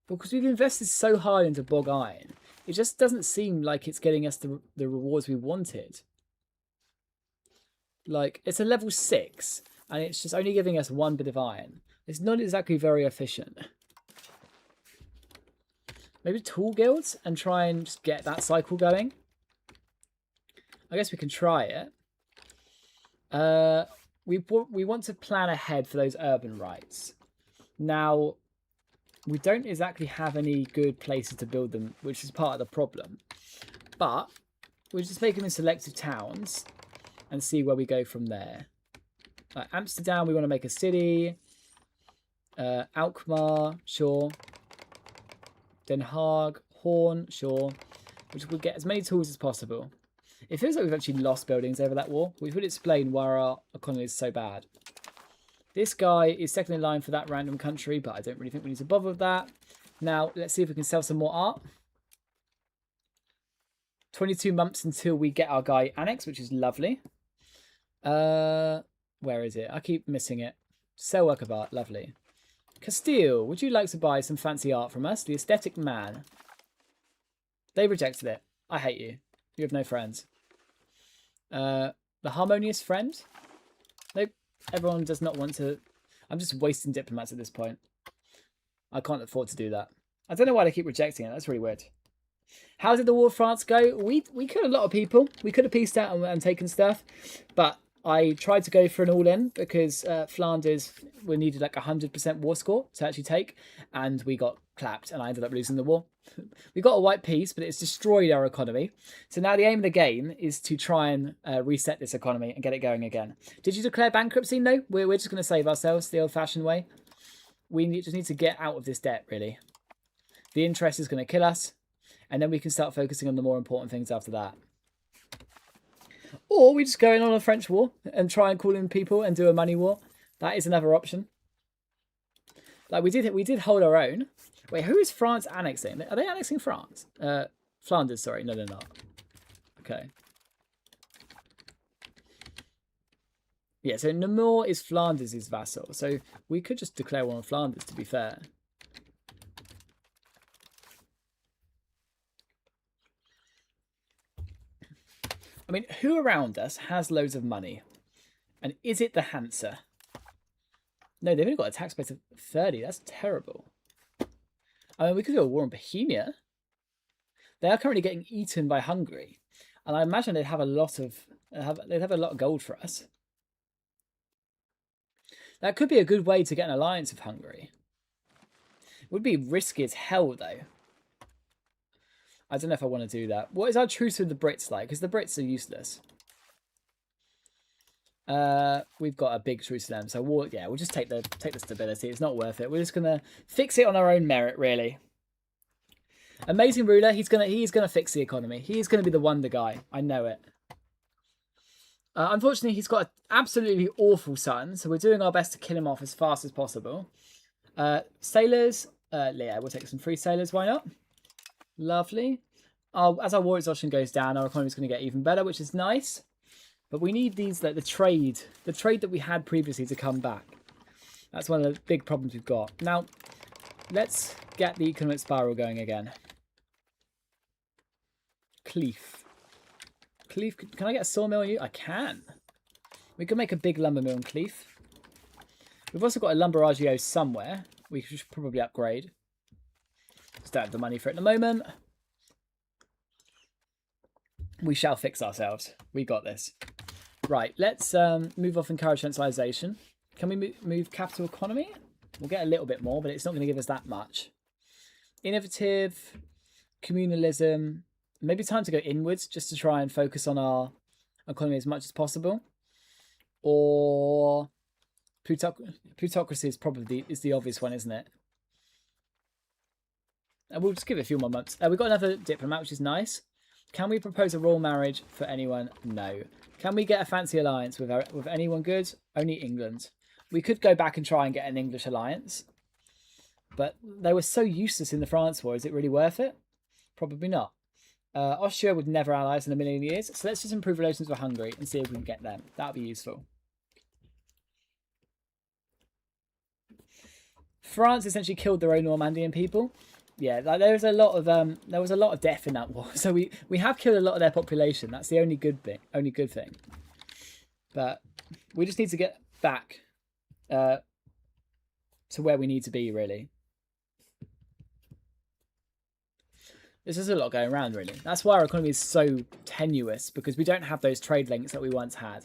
Because we've invested so hard into bog iron, it just doesn't seem like it's getting us the rewards we wanted. Like, it's a level 6, and it's just only giving us 1 bit of iron. It's not exactly very efficient. Maybe tool guilds and try and just get that cycle going. I guess we can try it. We want to plan ahead for those urban rights. Now, we don't exactly have any good places to build them, which is part of the problem. But we're just making them selective towns and see where we go from there. Amsterdam, we want to make a city. Alkmaar, sure. Den Haag, Hoorn, sure. Which will get as many tools as possible. It feels like we've actually lost buildings over that war, which would explain why our economy is so bad. This guy is second in line for that random country, but I don't really think we need to bother with that. Now, let's see if we can sell some more art. 22 months until we get our guy annexed, which is lovely. Where is it? I keep missing it. Sell work of art, lovely. Castile, would you like to buy some fancy art from us? The Aesthetic Man. They rejected it. I hate you. You have no friends. The Harmonious Friend? Nope. Everyone does not want to... I'm just wasting diplomats at this point. I can't afford to do that. I don't know why they keep rejecting it. That's really weird. How did the War of France go? We killed a lot of people. We could have pieced out and taken stuff. But I tried to go for an all-in because Flanders we needed like 100% war score to actually take. And we got clapped and I ended up losing the war. We got a white peace, but it's destroyed our economy. So now the aim of the game is to try and reset this economy and get it going again. Did you declare bankruptcy? No, we're just going to save ourselves the old-fashioned way. We just need to get out of this debt, really. The interest is going to kill us, and then we can start focusing on the more important things after that. Or we just go in on a French war and try and call in people and do a money war. That is another option. Like we did hold our own. Wait, who is France annexing? Are they annexing France? Flanders, sorry. No, they're not. Okay. Yeah, so Namur is Flanders' vassal. So we could just declare war on Flanders, to be fair. I mean, who around us has loads of money? And is it the Hansa? No, they've only got a tax base of 30. That's terrible. I mean, we could do a war on Bohemia. They are currently getting eaten by Hungary, and I imagine they'd have a lot of gold for us. That could be a good way to get an alliance with Hungary. It would be risky as hell, though. I don't know if I want to do that. What is our truce with the Brits like? Because the Brits are useless. We've got a big truce with them, so we'll just take the stability. It's not worth it. We're just gonna fix it on our own merit, really. Amazing ruler. He's gonna fix the economy. He's gonna be the wonder guy. I know it. Unfortunately, he's got an absolutely awful son, so we're doing our best to kill him off as fast as possible. Sailors. Yeah, we'll take some free sailors. Why not? Lovely. As our war exhaustion goes down, our economy is going to get even better, which is nice. But we need these, like the trade that we had previously to come back. That's one of the big problems we've got. Now, let's get the economic spiral going again. Cleef. Cleef, can I get a sawmill on you? I can. We could make a big lumber mill in Cleef. We've also got a lumber RGO somewhere. We should probably upgrade. Just don't have the money for it at the moment. We shall fix ourselves. We got this. Right, let's move off encourage centralization. Can we move capital economy? We'll get a little bit more, but it's not going to give us that much. Innovative, communalism. Maybe time to go inwards just to try and focus on our economy as much as possible. Or plutocracy is probably the obvious one, isn't it? And we'll just give it a few more months. We've got another diplomat, which is nice. Can we propose a royal marriage for anyone? No. Can we get a fancy alliance with anyone good? Only England. We could go back and try and get an English alliance. But they were so useless in the France war. Is it really worth it? Probably not. Austria would never ally us in a million years. So let's just improve relations with Hungary and see if we can get them. That would be useful. France essentially killed their own Normandian people. Yeah, like there was a lot of death in that war. So we have killed a lot of their population. That's the only good thing. But we just need to get back to where we need to be, really. There's just a lot going around, really. That's why our economy is so tenuous, because we don't have those trade links that we once had.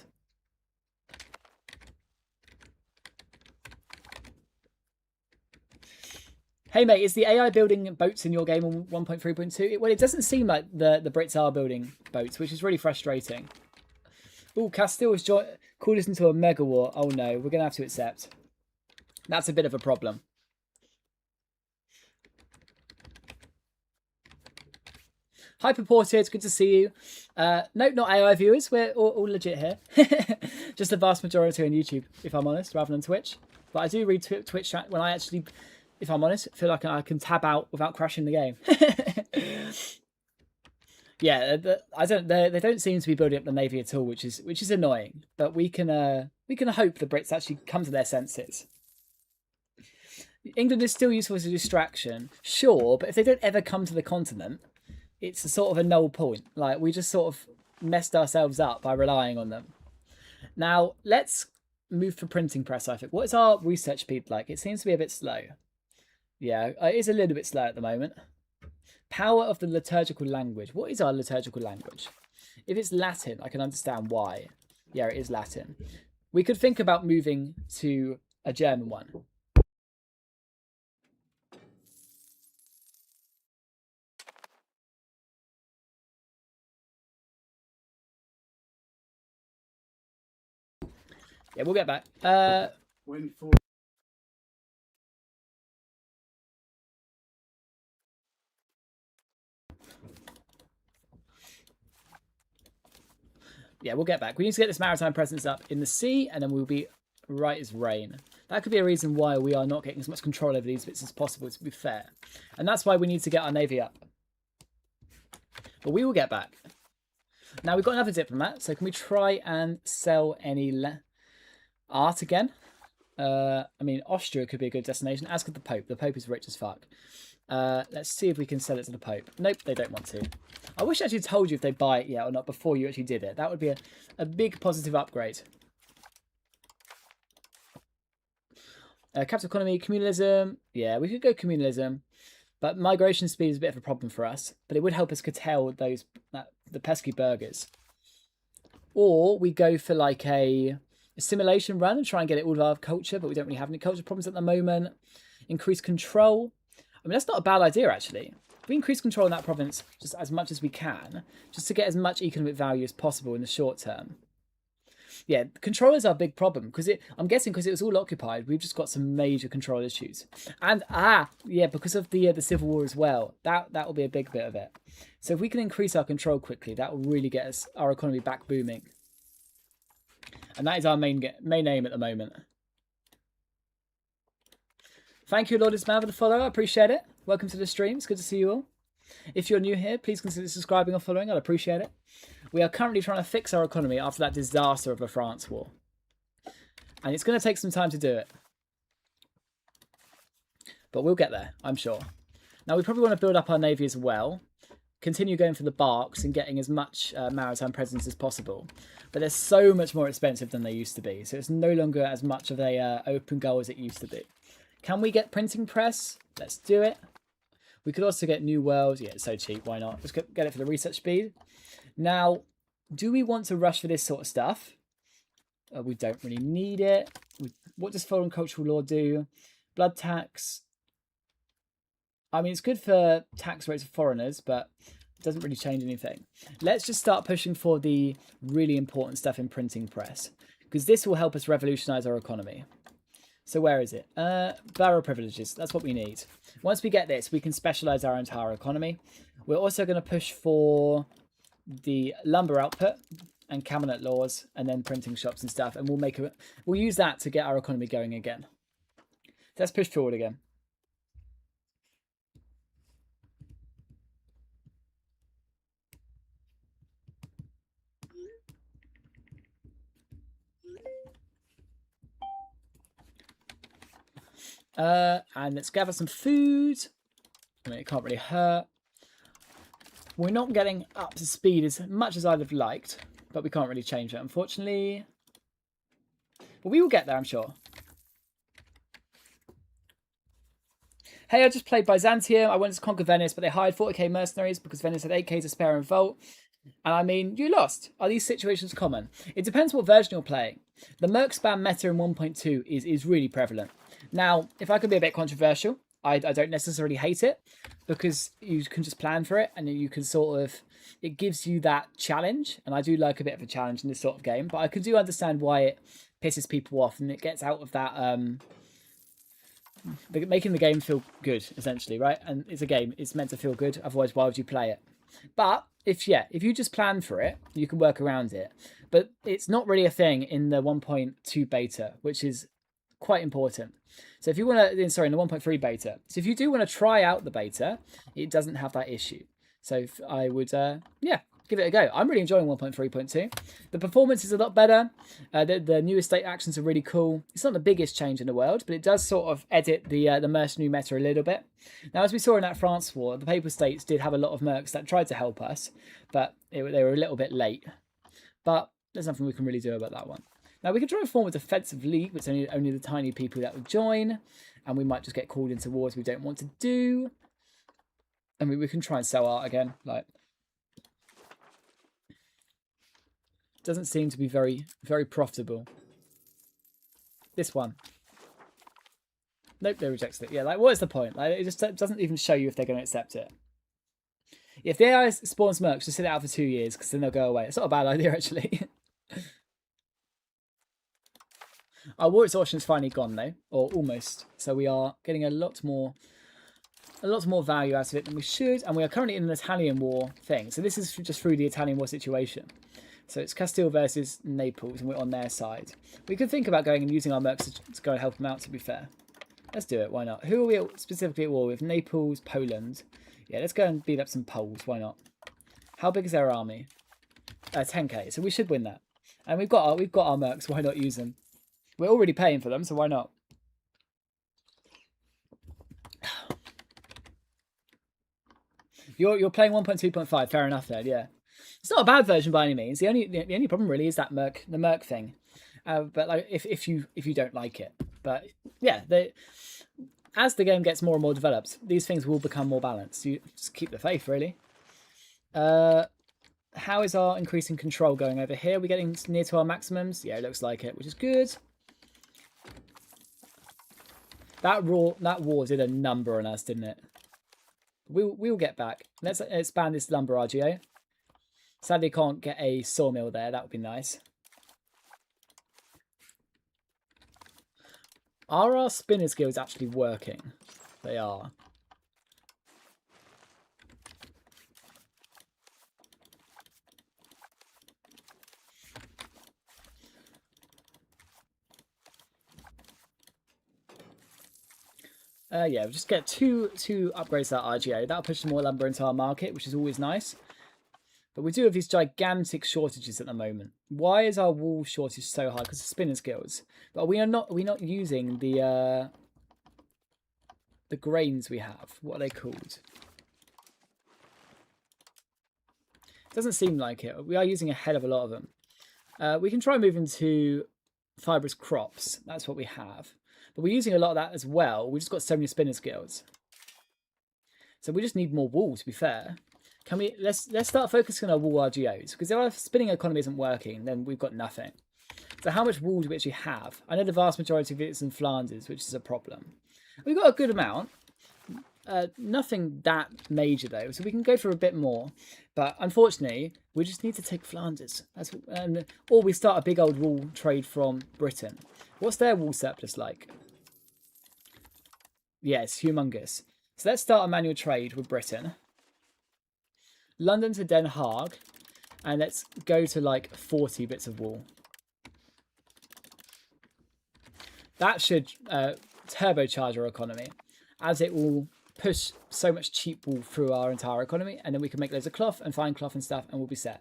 Hey mate, is the AI building boats in your game on 1.3.2? Well, it doesn't seem like the Brits are building boats, which is really frustrating. Oh, Castile has called us into a mega war. Oh no, we're going to have to accept. That's a bit of a problem. Hi Purported, good to see you. No, not AI viewers, we're all legit here. Just the vast majority on YouTube, if I'm honest, rather than Twitch. But I do read Twitch chat when I actually... If I'm honest, feel like I can tab out without crashing the game. Yeah, they don't seem to be building up the navy at all, which is annoying. But we can hope the Brits actually come to their senses. England is still useful as a distraction, sure, but if they don't ever come to the continent, it's a sort of a null point. Like we just sort of messed ourselves up by relying on them. Now let's move for printing press. I think. What is our research speed like? It seems to be a bit slow. Yeah, it is a little bit slow at the moment. Power of the liturgical language. What is our liturgical language? If it's Latin, I can understand why. Yeah, it is Latin. We could think about moving to a German one. Yeah, we'll get back. Yeah, we'll get back. We need to get this maritime presence up in the sea, and then we'll be right as rain. That could be a reason why we are not getting as much control over these bits as possible, to be fair. And that's why we need to get our navy up. But we will get back. Now, we've got another diplomat, so can we try and sell any art again? I mean, Austria could be a good destination, as could the Pope. The Pope is rich as fuck. Let's see if we can sell it to the Pope. Nope, they don't want to. I wish I actually told you if they buy it yet or not before you actually did it. That would be a big positive upgrade. Capital economy, communalism. Yeah, we could go communalism. But migration speed is a bit of a problem for us. But it would help us curtail those the pesky burgers. Or we go for like a simulation run and try and get it all of our culture, but we don't really have any culture problems at the moment. Increase control. I mean, that's not a bad idea, actually. If we increase control in that province just as much as we can, just to get as much economic value as possible in the short term. Yeah, control is our big problem, because I'm guessing because it was all occupied, we've just got some major control issues. And, yeah, because of the Civil War as well, that will be a big bit of it. So if we can increase our control quickly, that will really get us our economy back booming. And that is our main aim at the moment. Thank you, Lord Ismail, for the follow. I appreciate it. Welcome to the stream. It's good to see you all. If you're new here, please consider subscribing or following. I'd appreciate it. We are currently trying to fix our economy after that disaster of the France war. And it's going to take some time to do it. But we'll get there, I'm sure. Now, we probably want to build up our navy as well. Continue going for the barks and getting as much maritime presence as possible. But they're so much more expensive than they used to be. So it's no longer as much of a open goal as it used to be. Can we get printing press? Let's do it. We could also get New World. Yeah, it's so cheap. Why not? Let's get it for the research speed. Now, do we want to rush for this sort of stuff? We don't really need it. What does foreign cultural law do? Blood tax. I mean, it's good for tax rates for foreigners, but it doesn't really change anything. Let's just start pushing for the really important stuff in printing press, because this will help us revolutionize our economy. So where is it? Barrow privileges. That's what we need. Once we get this, we can specialize our entire economy. We're also going to push for the lumber output and cabinet laws, and then printing shops and stuff. And we'll use that to get our economy going again. Let's push forward again. And let's gather some food. I mean, it can't really hurt. We're not getting up to speed as much as I'd have liked, but we can't really change it, unfortunately. But we will get there, I'm sure. Hey, I just played Byzantium. I wanted to conquer Venice, but they hired 40k mercenaries because Venice had 8k to spare in Vault. And I mean, you lost. Are these situations common? It depends what version you're playing. The Merc spam meta in 1.2 is really prevalent. Now, if I could be a bit controversial, I don't necessarily hate it, because you can just plan for it, and you can sort of, it gives you that challenge, and I do like a bit of a challenge in this sort of game, but I can do understand why it pisses people off, and it gets out of that, making the game feel good, essentially, right? And it's a game, it's meant to feel good, otherwise why would you play it? But if you just plan for it, you can work around it. But it's not really a thing in the 1.2 beta, which is quite important. So if you want to, sorry, in the 1.3 beta. So if you do want to try out the beta, it doesn't have that issue. So I would, yeah, give it a go. I'm really enjoying 1.3.2. The performance is a lot better. The new estate actions are really cool. It's not the biggest change in the world, but it does sort of edit the mercenary meta a little bit. Now, as we saw in that France war, the Papal States did have a lot of mercs that tried to help us, but they were a little bit late. But there's nothing we can really do about that one. Now, we can try and form a defensive league, but it's only the tiny people that will join, and we might just get called into wars we don't want to do. I mean, we can try and sell art again. Like, doesn't seem to be very, very profitable. This one. Nope, they rejected it. Yeah, like, what is the point? Like, it just doesn't even show you if they're going to accept it. If the AI spawns mercs, just sit it out for 2 years, because then they'll go away. It's not a bad idea, actually. Our war exhaustion is finally gone, though, or almost. So we are getting a lot more value out of it than we should, and we are currently in an Italian war thing. So this is just through the Italian war situation. So it's Castile versus Naples, and we're on their side. We could think about going and using our mercs to go and help them out, to be fair. Let's do it, why not? Who are we specifically at war with? Naples, Poland. Yeah, let's go and beat up some Poles, why not? How big is their army? 10k, so we should win that. And we've got our mercs, why not use them? We're already paying for them, so why not? You're playing 1.2.5, fair enough then, yeah. It's not a bad version by any means. The only problem really is that the merc thing. But like if you don't like it. But yeah, as the game gets more and more developed, these things will become more balanced. You just keep the faith, really. How is our increasing control going over here? Are we getting near to our maximums? Yeah, it looks like it, which is good. That war did a number on us, didn't it? We'll get back. Let's expand this lumber RGO. Sadly, can't get a sawmill there. That would be nice. Are our spinner skills actually working? They are. Yeah, we'll just get two upgrades to that RGO. That'll push some more lumber into our market, which is always nice. But we do have these gigantic shortages at the moment. Why is our wool shortage so high? Because of spinning skills. But we're not using the grains we have. What are they called? Doesn't seem like it. We are using a hell of a lot of them. We can try moving to fibrous crops. That's what we have. But we're using a lot of that as well. We've just got so many spinning skills. So we just need more wool, to be fair. Can we let's start focusing on our wool RGOs, because if our spinning economy isn't working, then we've got nothing. So how much wool do we actually have? I know the vast majority of it's in Flanders, which is a problem. We've got a good amount. Nothing that major though, so we can go for a bit more. But unfortunately, we just need to take Flanders. Or we start a big old wool trade from Britain. What's their wool surplus like? Yeah, it's humongous. So let's start a manual trade with Britain. London to Den Haag, and let's go to like 40 bits of wool. That should turbocharge our economy, as it will push so much cheap wool through our entire economy, and then we can make loads of cloth and fine cloth and stuff, and we'll be set.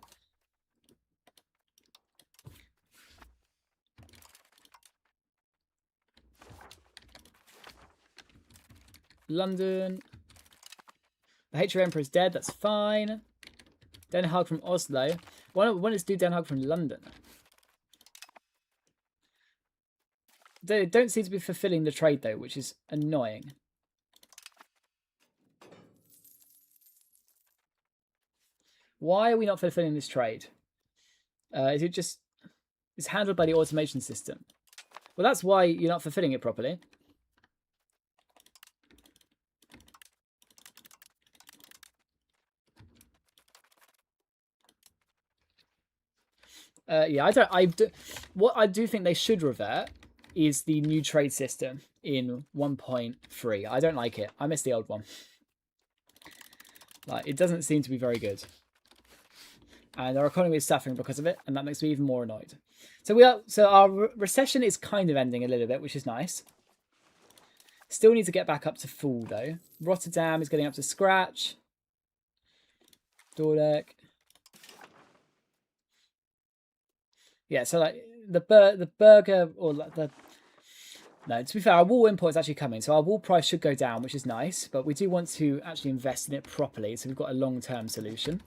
London. The Hatred Emperor is dead, that's fine. Den Haag from Oslo. Why don't let's do Den Haag from London? They don't seem to be fulfilling the trade though, which is annoying. Why are we not fulfilling this trade? Is it just... It's handled by the automation system. Well, that's why you're not fulfilling it properly. Yeah, what I do think they should revert is the new trade system in 1.3. I don't like it. I miss the old one. Like, it doesn't seem to be very good. And our economy is suffering because of it, and that makes me even more annoyed. So our recession is kind of ending a little bit, which is nice. Still need to get back up to full though. Rotterdam is getting up to scratch. Dordrecht. Yeah, so like the burger or like no, to be fair, our wool import is actually coming, so our wool price should go down, which is nice. But we do want to actually invest in it properly, so we've got a long-term solution.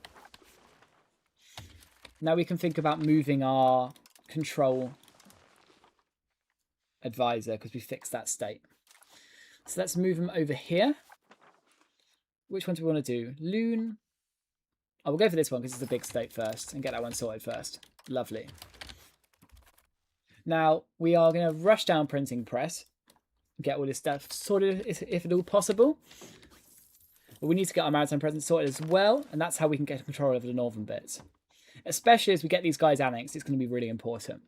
Now we can think about moving our control advisor because we fixed that state. So let's move them over here. Which one do we want to do? Loon. Oh, we'll go for this one because it's a big state first and get that one sorted first. Lovely. Now we are going to rush down printing press, get all this stuff sorted if at all possible. But we need to get our maritime presence sorted as well, and that's how we can get control over the northern bits. Especially as we get these guys annexed, it's going to be really important.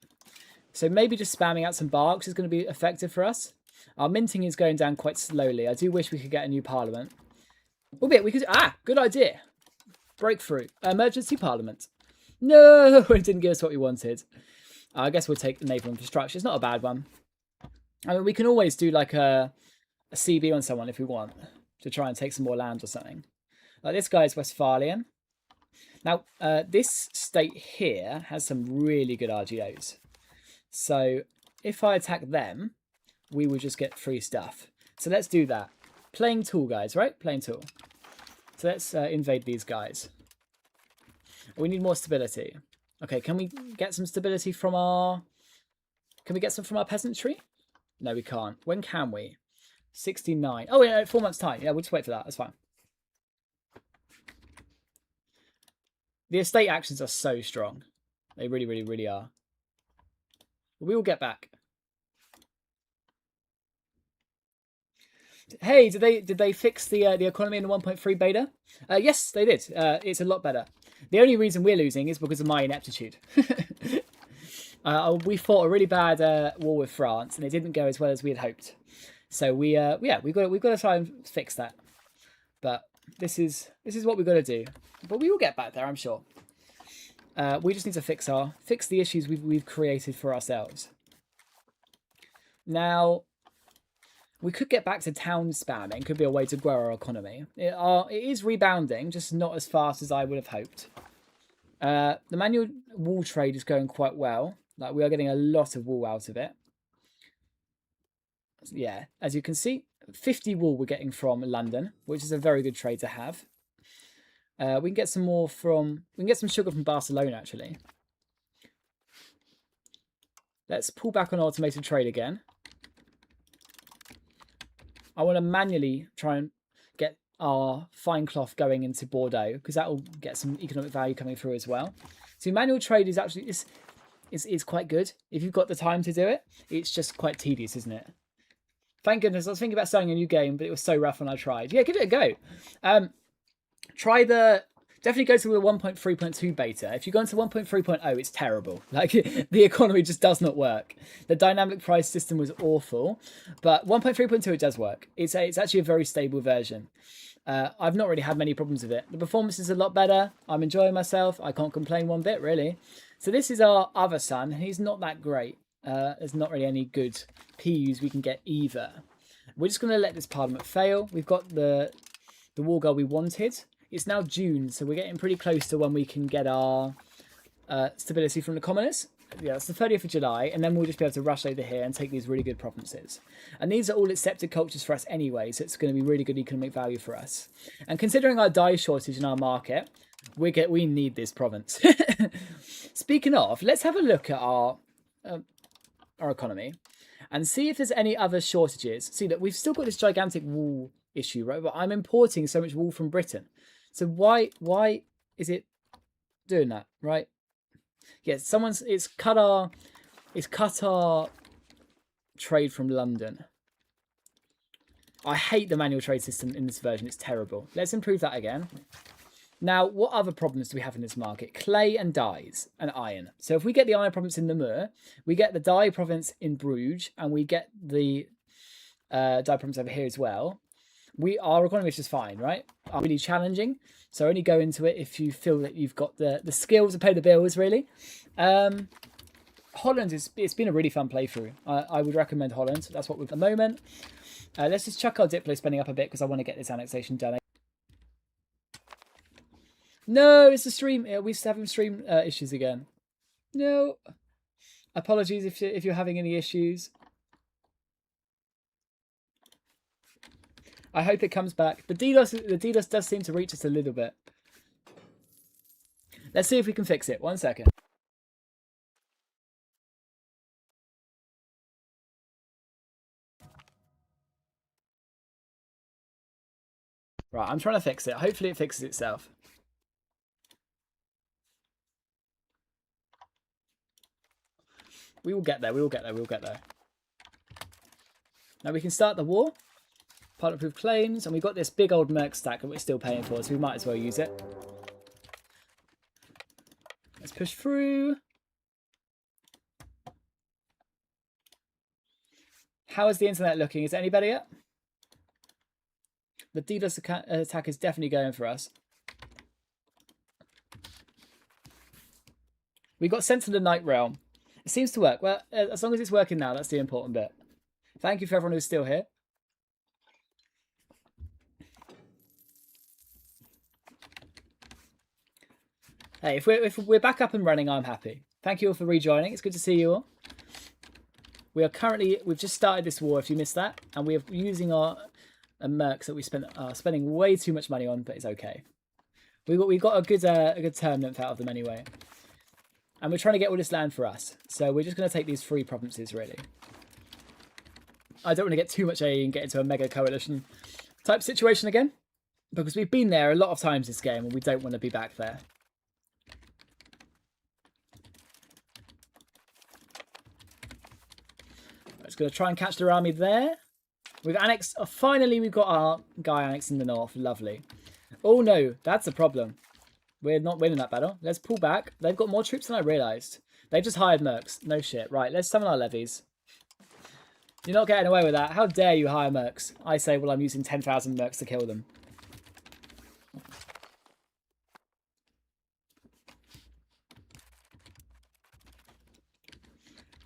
So maybe just spamming out some barks is going to be effective for us. Our minting is going down quite slowly. I do wish we could get a new parliament. Albeit we could... good idea. Breakthrough. Emergency parliament. No, it didn't give us what we wanted. I guess we'll take the naval infrastructure. It's not a bad one. I mean, we can always do like a CB on someone if we want to try and take some more land or something. Like this guy's Westphalian. Now, this state here has some really good RGOs. So if I attack them, we will just get free stuff. So let's do that. Playing tool, guys, right? Playing tool. So let's invade these guys. We need more stability. Okay, can we get some stability from our... Can we get some from our peasantry? No, we can't. When can we? 69. Oh, yeah, 4 months' time. Yeah, we'll just wait for that. That's fine. The estate actions are so strong. They really, really, really are. We will get back. Hey, did they fix the economy in the 1.3 beta? Yes, they did. It's a lot better. The only reason we're losing is because of my ineptitude. We fought a really bad war with France, and it didn't go as well as we had hoped. So we've got to try and fix that. But this is what we've got to do. But we will get back there, I'm sure. We just need to fix the issues we've created for ourselves. Now, we could get back to town spamming. Could be a way to grow our economy. It is rebounding, just not as fast as I would have hoped. The manual wool trade is going quite well. Like, we are getting a lot of wool out of it. Yeah, as you can see, 50 wool we're getting from London, which is a very good trade to have. We can get some more from... We can get some sugar from Barcelona, actually. Let's pull back on automated trade again. I want to manually try and get our fine cloth going into Bordeaux, because that will get some economic value coming through as well. So manual trade is actually is quite good if you've got the time to do it. It's just quite tedious, isn't it? Thank goodness. I was thinking about starting a new game, but it was so rough when I tried. Yeah, give it a go. Definitely go to the 1.3.2 beta. If you go into 1.3.0, it's terrible. Like, the economy just does not work. The dynamic price system was awful, but 1.3.2 it does work. It's actually a very stable version. I've not really had many problems with it. The performance is a lot better. I'm enjoying myself. I can't complain one bit, really. So this is our other son. He's not that great. There's not really any good PUs we can get either. We're just going to let this parliament fail. We've got the war goal we wanted. It's now June, so we're getting pretty close to when we can get our stability from the commoners. Yeah, it's the 30th of July, and then we'll just be able to rush over here and take these really good provinces. And these are all accepted cultures for us anyway, so it's going to be really good economic value for us. And considering our dye shortage in our market, we need this province. Speaking of, let's have a look at our economy and see if there's any other shortages. See that we've still got this gigantic wool issue, right? But I'm importing so much wool from Britain. So why is it doing that, right? Yes, it's cut our trade from London. I hate the manual trade system in this version. It's terrible. Let's improve that again. Now, what other problems do we have in this market? Clay and dyes and iron. So if we get the iron province in Namur, we get the dye province in Bruges, and we get the dye province over here as well. Our economy is just fine, right? Really challenging. So only go into it if you feel that you've got the skills to pay the bills, really. Holland, it's been a really fun playthrough. I would recommend Holland. That's what we're at the moment. Let's just chuck our Diplo spending up a bit because I want to get this annexation done. No, it's the stream. We're having stream issues again. No. Apologies if you're having any issues. I hope it comes back. The DDoS does seem to reach us a little bit. Let's see if we can fix it. 1 second. Right, I'm trying to fix it. Hopefully it fixes itself. We will get there. We will get there. We will get there. Now we can start the war. Partner-proof claims, and we've got this big old merc stack that we're still paying for, so we might as well use it. Let's push through. How is the internet looking? Is it any better yet? The DDoS attack is definitely going for us. We got sent to the Night Realm. It seems to work. Well, as long as it's working now, that's the important bit. Thank you for everyone who's still here. Hey, if we're back up and running, I'm happy. Thank you all for rejoining. It's good to see you all. We've just started this war, if you missed that, and we're using our mercs that we spending way too much money on, but it's okay. We got a good term length out of them anyway, and we're trying to get all this land for us. So we're just going to take these 3 provinces really. I don't want to get too much AE and get into a mega coalition type situation again, because we've been there a lot of times this game and we don't want to be back there. I'm just going to try and catch their army there. We've annexed. Oh, finally, we've got our guy annexed in the north. Lovely. Oh no, that's a problem. We're not winning that battle. Let's pull back. They've got more troops than I realised. They've just hired mercs. No shit. Right, let's summon our levies. You're not getting away with that. How dare you hire mercs? I say, well, I'm using 10,000 mercs to kill them.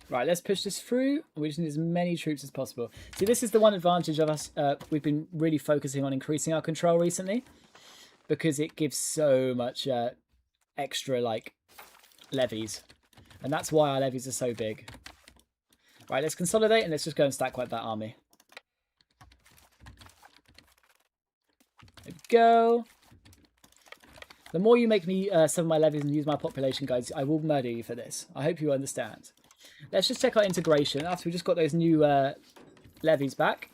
Right, let's push this through. We just need as many troops as possible. See, this is the one advantage of us. We've been really focusing on increasing our control recently, because it gives so much extra, like, levies. And that's why our levies are so big. Right, let's consolidate and let's just go and stack wipe that army. There we go. The more you make me some of my levies and use my population, guys, I will murder you for this. I hope you understand. Let's just check our integration after we just got those new levies back.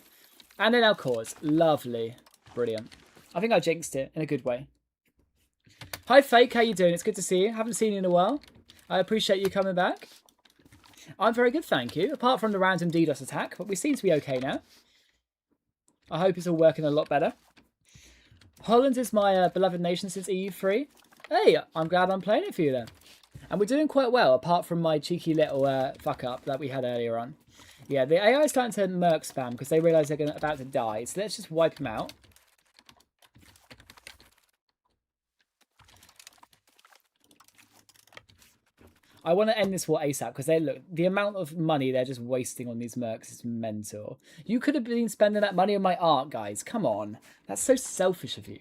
And then our cores. Lovely. Brilliant. I think I jinxed it in a good way. Hi, Fake. How you doing? It's good to see you. Haven't seen you in a while. I appreciate you coming back. I'm very good, thank you. Apart from the random DDoS attack, but we seem to be okay now. I hope it's all working a lot better. Holland is my beloved nation since EU3. Hey, I'm glad I'm playing it for you then. And we're doing quite well, apart from my cheeky little fuck up that we had earlier on. Yeah, the AI is starting to merc spam because they realise they're about to die. So let's just wipe them out. I want to end this war ASAP because look, the amount of money they're just wasting on these mercs is mental. You could have been spending that money on my art, guys. Come on. That's so selfish of you.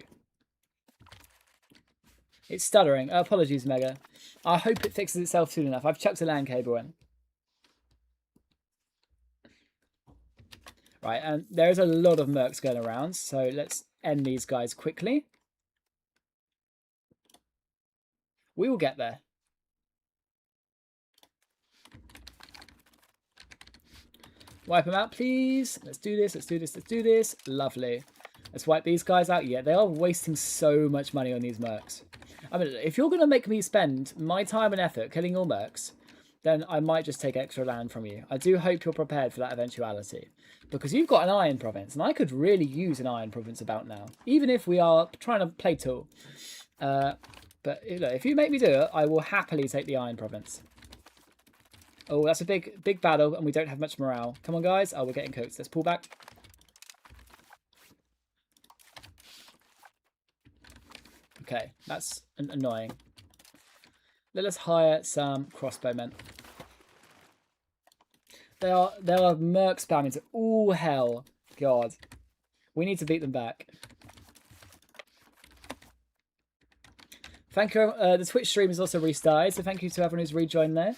It's stuttering. Apologies, Mega. I hope it fixes itself soon enough. I've chucked a LAN cable in. Right, and there's a lot of mercs going around, so let's end these guys quickly. We will get there. Wipe them out, please. Let's do this, let's do this, let's do this. Lovely. Let's wipe these guys out. Yeah, they are wasting so much money on these mercs. I mean, if you're going to make me spend my time and effort killing your mercs, then I might just take extra land from you. I do hope you're prepared for that eventuality. Because you've got an iron province, and I could really use an iron province about now. Even if we are trying to play tool. But look, if you make me do it, I will happily take the iron province. Oh, that's a big battle, and we don't have much morale. Come on, guys. Oh, we're getting coats. Let's pull back. Okay, that's annoying. Let us hire some crossbowmen. They are merc spamming to all hell. God. We need to beat them back. Thank you. The Twitch stream is also restarted, so thank you to everyone who's rejoined there.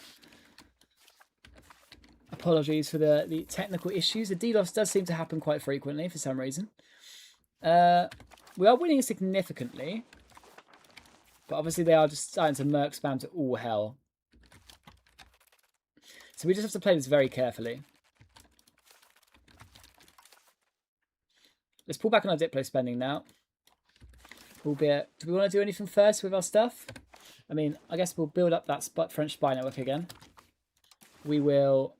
Apologies for the technical issues. The DDoS does seem to happen quite frequently for some reason. We are winning significantly. But obviously they are just starting to merc spam to all hell. So we just have to play this very carefully. Let's pull back on our Diplo spending now. Albeit, do we want to do anything first with our stuff? I mean, I guess we'll build up that French spy network again. We will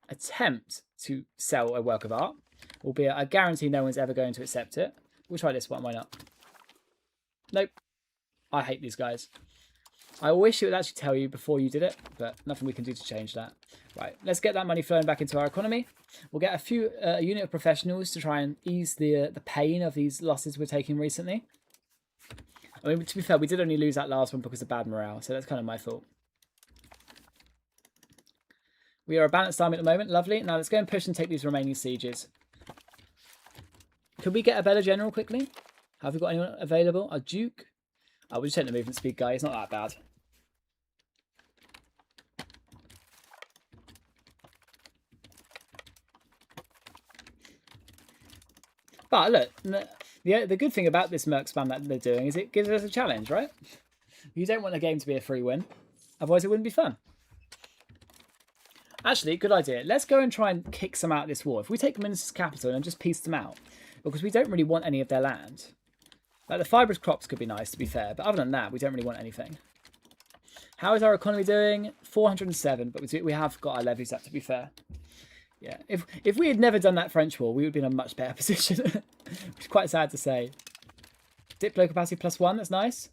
attempt to sell a work of art. Albeit, I guarantee no one's ever going to accept it. We'll try this one, why not? Nope. I hate these guys. I wish it would actually tell you before you did it, but nothing we can do to change that. Right, let's get that money flowing back into our economy. We'll get a unit of professionals to try and ease the pain of these losses we're taking recently. I mean, to be fair, we did only lose that last one because of bad morale, so that's kind of my fault. We are a balanced army at the moment. Lovely. Now let's go and push and take these remaining sieges. Could we get a better general quickly? Have we got anyone available? A Duke? Oh, we'll just take the movement speed, guy. It's not that bad. But look, the good thing about this merc spam that they're doing is it gives us a challenge, right? You don't want the game to be a free win. Otherwise, it wouldn't be fun. Actually, good idea. Let's go and try and kick some out of this war. If we take Minister's capital and just piece them out, because we don't really want any of their land. Like, the fibrous crops could be nice, to be fair, but other than that, we don't really want anything. How is our economy doing? 407, but we have got our levies up, to be fair. Yeah, if we had never done that French war, we would be in a much better position. Which is quite sad to say. Diplo capacity +1, that's nice.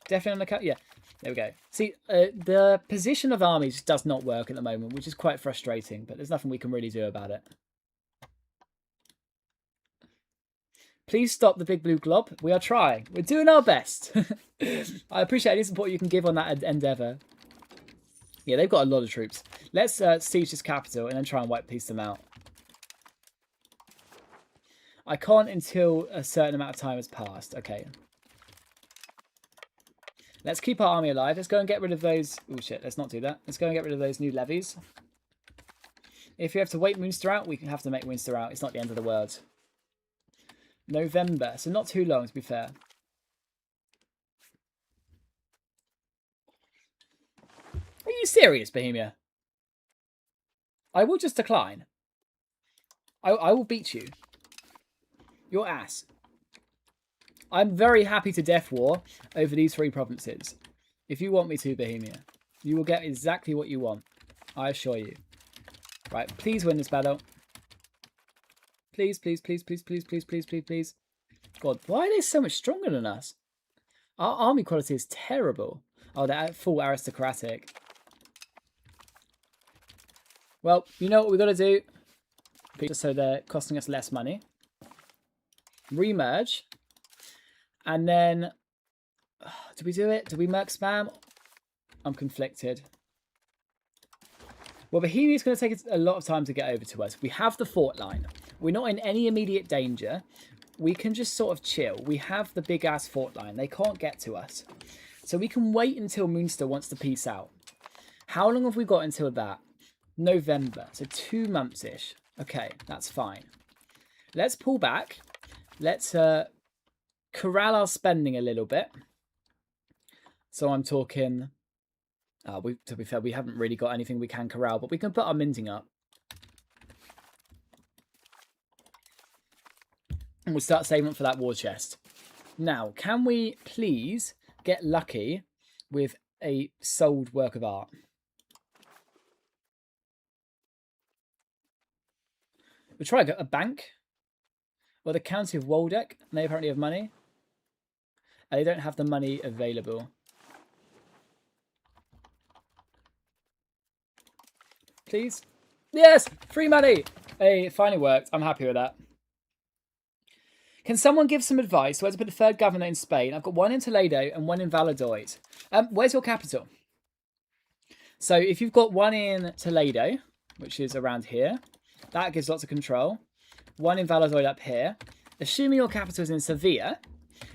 Definitely on the cut, yeah. There we go. See, the position of armies just does not work at the moment, which is quite frustrating, but there's nothing we can really do about it. Please stop the Big Blue Blob. We are trying. We're doing our best. I appreciate any support you can give on that endeavour. Yeah, they've got a lot of troops. Let's siege this capital and then try and piece them out. I can't until a certain amount of time has passed. Okay. Let's keep our army alive. Let's go and get rid of those... Oh, shit. Let's not do that. Let's go and get rid of those new levies. If you have to wait Munster out, we can have to make Munster out. It's not the end of the world. November. So not too long, to be fair. Are you serious, Bohemia? I will just decline. I will beat you. Your ass. I'm very happy to death war over these 3 provinces. If you want me to, Bohemia, you will get exactly what you want. I assure you. Right, please win this battle. Please, please, please, please, please, please, please, please, please. God, why are they so much stronger than us? Our army quality is terrible. Oh, they're full aristocratic. Well, you know what we've got to do? Just so they're costing us less money. Remerge. And then, do we do it? Do we merc spam? I'm conflicted. Well, Bohemia is going to take a lot of time to get over to us. We have the fort line. We're not in any immediate danger. We can just sort of chill. We have the big-ass fort line. They can't get to us. So we can wait until Munster wants to peace out. How long have we got until that? November. So 2 months-ish. Okay, that's fine. Let's pull back. Let's... corral our spending a little bit. So I'm talking... to be fair, we haven't really got anything we can corral, but we can put our minting up. And we'll start saving up for that war chest. Now, can we please get lucky with a sold work of art? We'll try a bank. Well, the County of Waldeck, they apparently have money. They don't have the money available. Please? Yes! Free money! Hey, it finally worked. I'm happy with that. Can someone give some advice where to put the 3rd governor in Spain? I've got 1 in Toledo and 1 in Valladolid. Where's your capital? So if you've got 1 in Toledo, which is around here, that gives lots of control. 1 in Valladolid up here. Assuming your capital is in Sevilla,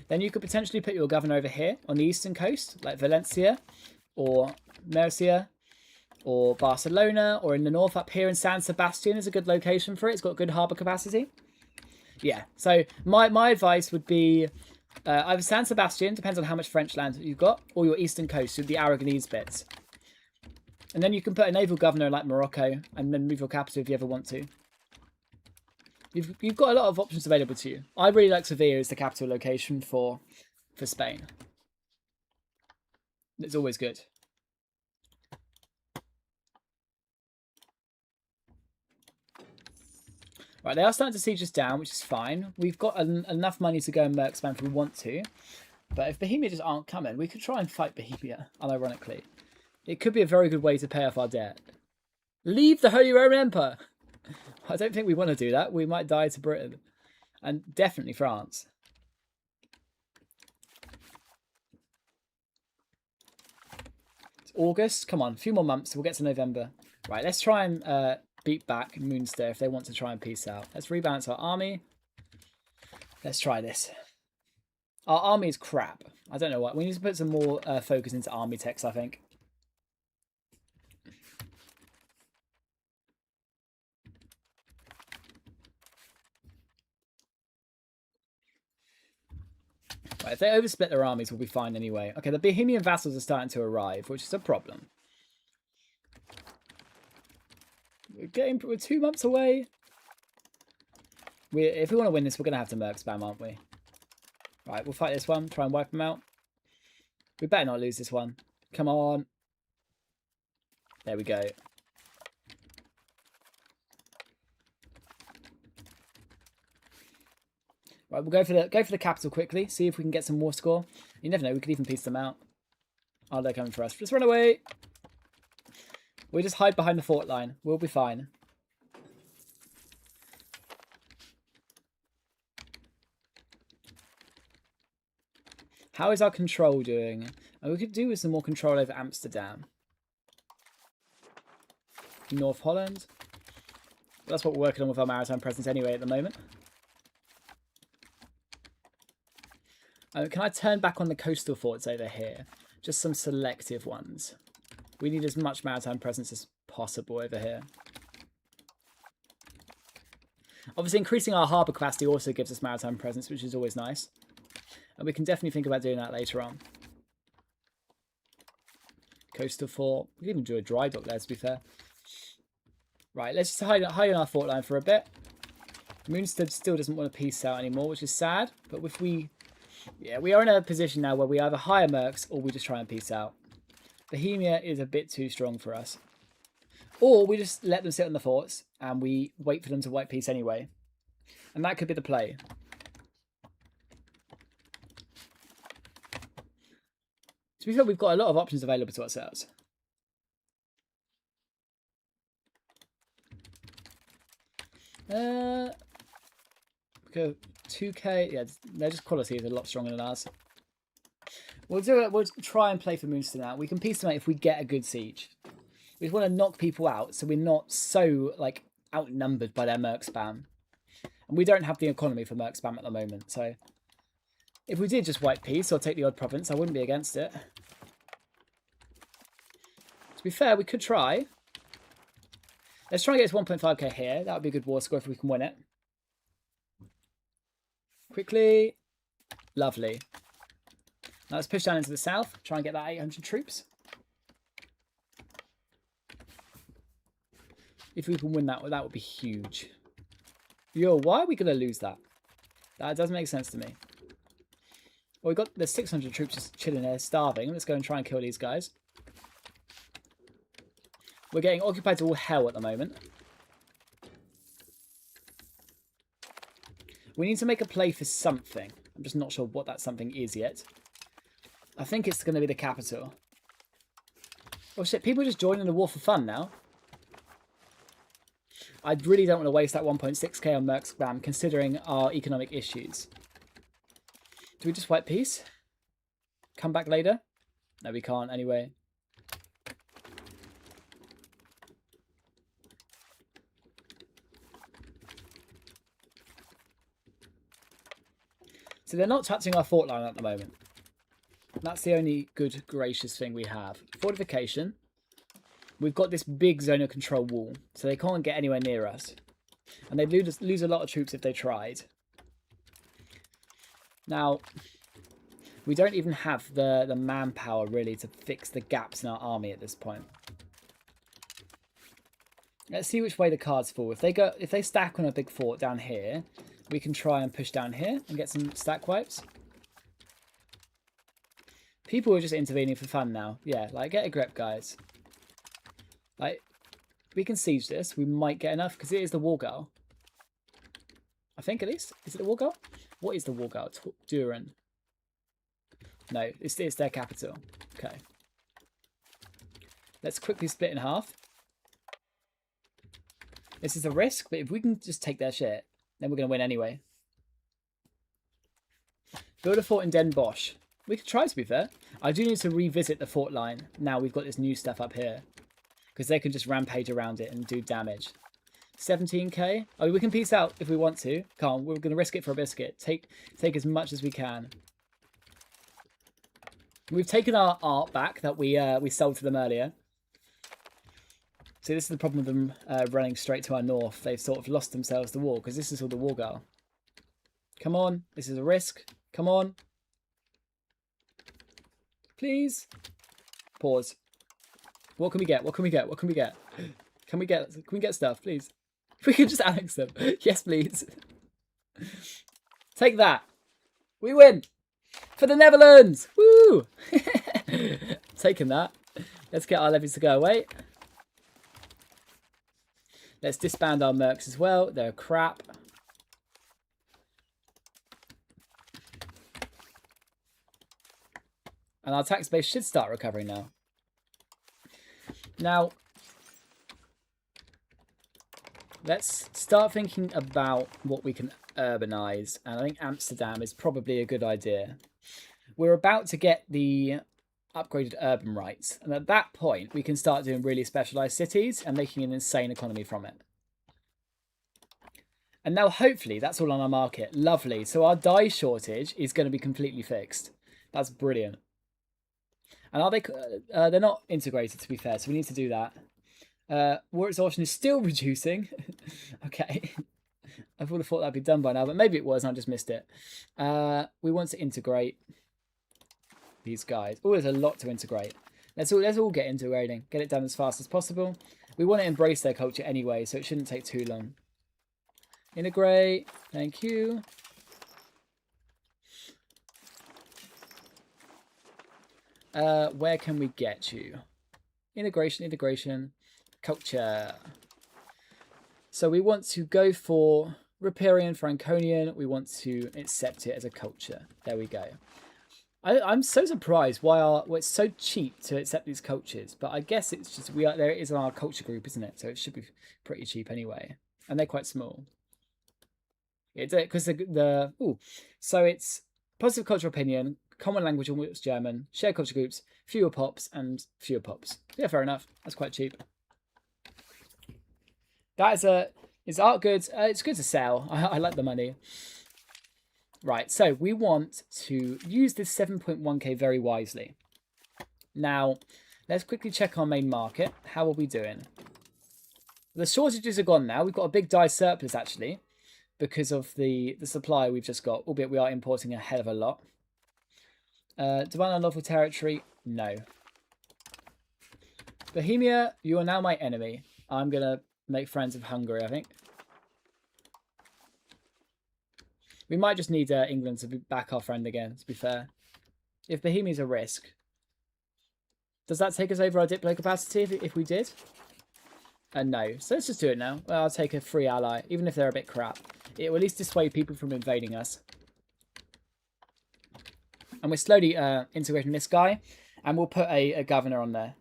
then you could potentially put your governor over here on the eastern coast, like Valencia or Murcia or Barcelona, or in the north up here in San Sebastian is a good location for it. It's got good harbour capacity. Yeah, so my advice would be either San Sebastian, depends on how much French land you've got, or your eastern coast, with the Aragonese bits. And then you can put a naval governor like Morocco and then move your capital if you ever want to. You've got a lot of options available to you. I really like Sevilla as the capital location for Spain. It's always good. Right, they are starting to siege us down, which is fine. We've got enough money to go and merc spam if we want to. But if Bohemia just aren't coming, we could try and fight Bohemia, unironically. It could be a very good way to pay off our debt. Leave the Holy Roman Empire! I don't think we want to do that. We might die to Britain. And definitely France. It's August. Come on, a few more months. We'll get to November. Right, let's try and beat back Munster if they want to try and peace out. Let's rebalance our army. Let's try this. Our army is crap. I don't know what. We need to put some more focus into army techs, I think. Right, if they oversplit their armies, we'll be fine anyway. Okay, the Bohemian vassals are starting to arrive, which is a problem. We're 2 months away. If we want to win this, we're going to have to Merc spam, aren't we? Right, we'll fight this one. Try and wipe them out. We better not lose this one. Come on. There we go. Right, we'll go for the capital quickly. See if we can get some war score. You never know. We could even piece them out. Oh, they're coming for us. Just run away. We just hide behind the fort line. We'll be fine. How is our control doing? And we could do with some more control over Amsterdam. North Holland. That's what we're working on with our maritime presence anyway at the moment. Can I turn back on the coastal forts over here? Just some selective ones. We need as much maritime presence as possible over here. Obviously, increasing our harbour capacity also gives us maritime presence, which is always nice. And we can definitely think about doing that later on. Coastal fort. We can even do a dry dock there, to be fair. Right, let's just hide in our fort line for a bit. Moonstead still doesn't want to peace out anymore, which is sad. But if we... Yeah, we are in a position now where we either hire mercs or we just try and peace out. Bohemia is a bit too strong for us. Or we just let them sit on the forts and we wait for them to white peace anyway. And that could be the play. To be fair, we've got a lot of options available to ourselves. Go 2k. Yeah, their just quality is a lot stronger than ours. We'll do it. We'll try and play for Moonstone out. We can piece them out if we get a good siege. We just want to knock people out so we're not so like outnumbered by their merc spam. And we don't have the economy for merc spam at the moment. So if we did just white peace or take the odd province, I wouldn't be against it. To be fair, we could try. Let's try and get this 1.5k here. That would be a good war score if we can win it. Quickly. Lovely. Now let's push down into the south. Try and get that 800 troops. If we can win that, that would be huge. Yo, why are we going to lose that? That doesn't make sense to me. Well, we've got the 600 troops just chilling there, starving. Let's go and try and kill these guys. We're getting occupied to all hell at the moment. We need to make a play for something. I'm just not sure what that something is yet. I think it's going to be the capital. Oh shit, people are just joining the war for fun now. I really don't want to waste that 1.6k on merc spam considering our economic issues. Do we just white peace? Come back later? No, we can't anyway. So they're not touching our fort line at the moment. That's the only good, gracious thing we have. Fortification. We've got this big zone of control wall, so they can't get anywhere near us. And they'd lose a lot of troops if they tried. Now, we don't even have the manpower, really, to fix the gaps in our army at this point. Let's see which way the cards fall. If they stack on a big fort down here, we can try and push down here and get some stack wipes. People are just intervening for fun now. Yeah, like, get a grip, guys. Like, we can siege this. We might get enough, because it is the war girl. I think, at least. Is it the war girl? What is the war girl? Duran. No, it's their capital. Okay. Let's quickly split in half. This is a risk, but if we can just take their shit, then we're going to win anyway. Build a fort in Den Bosch. We could try, to be fair. I do need to revisit the fort line. Now we've got this new stuff up here. Because they can just rampage around it and do damage. 17k. Oh, we can peace out if we want to. Come on, we're going to risk it for a biscuit. Take as much as we can. We've taken our art back that we sold to them earlier. See, this is the problem with them running straight to our north. They've sort of lost themselves the war, because this is all the war girl. Come on, this is a risk. Come on. Please. Pause. What can we get? What can we get? What can we get? Can we get stuff, please? If we could just annex them. Yes, please. Take that. We win. For the Netherlands. Woo! Taking that. Let's get our levies to go away. Let's disband our mercs as well. They're crap. And our tax base should start recovering now. Now, let's start thinking about what we can urbanize. And I think Amsterdam is probably a good idea. We're about to get the upgraded urban rights. And at that point, we can start doing really specialized cities and making an insane economy from it. And now, hopefully, that's all on our market. Lovely. So our dye shortage is going to be completely fixed. That's brilliant. And are they? They're not integrated, to be fair, so we need to do that. War exhaustion is still reducing. Okay. I would have thought that'd be done by now, but maybe it was and I just missed it. We want to integrate these guys. Oh, there's a lot to integrate. Let's all get integrating. Get it done as fast as possible. We want to embrace their culture anyway, so it shouldn't take too long. Integrate. Thank you. Where can we get you? Integration, culture. So we want to go for Riparian, Franconian. We want to accept it as a culture. There we go. I'm so surprised why it's so cheap to accept these cultures, but I guess it's just there it is on our culture group, isn't it? So it should be pretty cheap anyway, and they're quite small. It's because so it's positive cultural opinion. Common language, almost German, shared culture groups, fewer pops, and fewer pops. Yeah, fair enough. That's quite cheap. That is art goods. It's good to sell. I like the money. Right, so we want to use this 7.1k very wisely. Now, let's quickly check our main market. How are we doing? The shortages are gone now. We've got a big dye surplus, actually, because of the supply we've just got, albeit we are importing a hell of a lot. Demand unlawful territory? No. Bohemia, you are now my enemy. I'm going to make friends with Hungary, I think. We might just need England to be back our friend again, to be fair. If Bohemia's a risk. Does that take us over our diplo capacity if we did? No. So let's just do it now. Well, I'll take a free ally, even if they're a bit crap. It will at least dissuade people from invading us. And we're slowly integrating this guy. And we'll put a governor on there.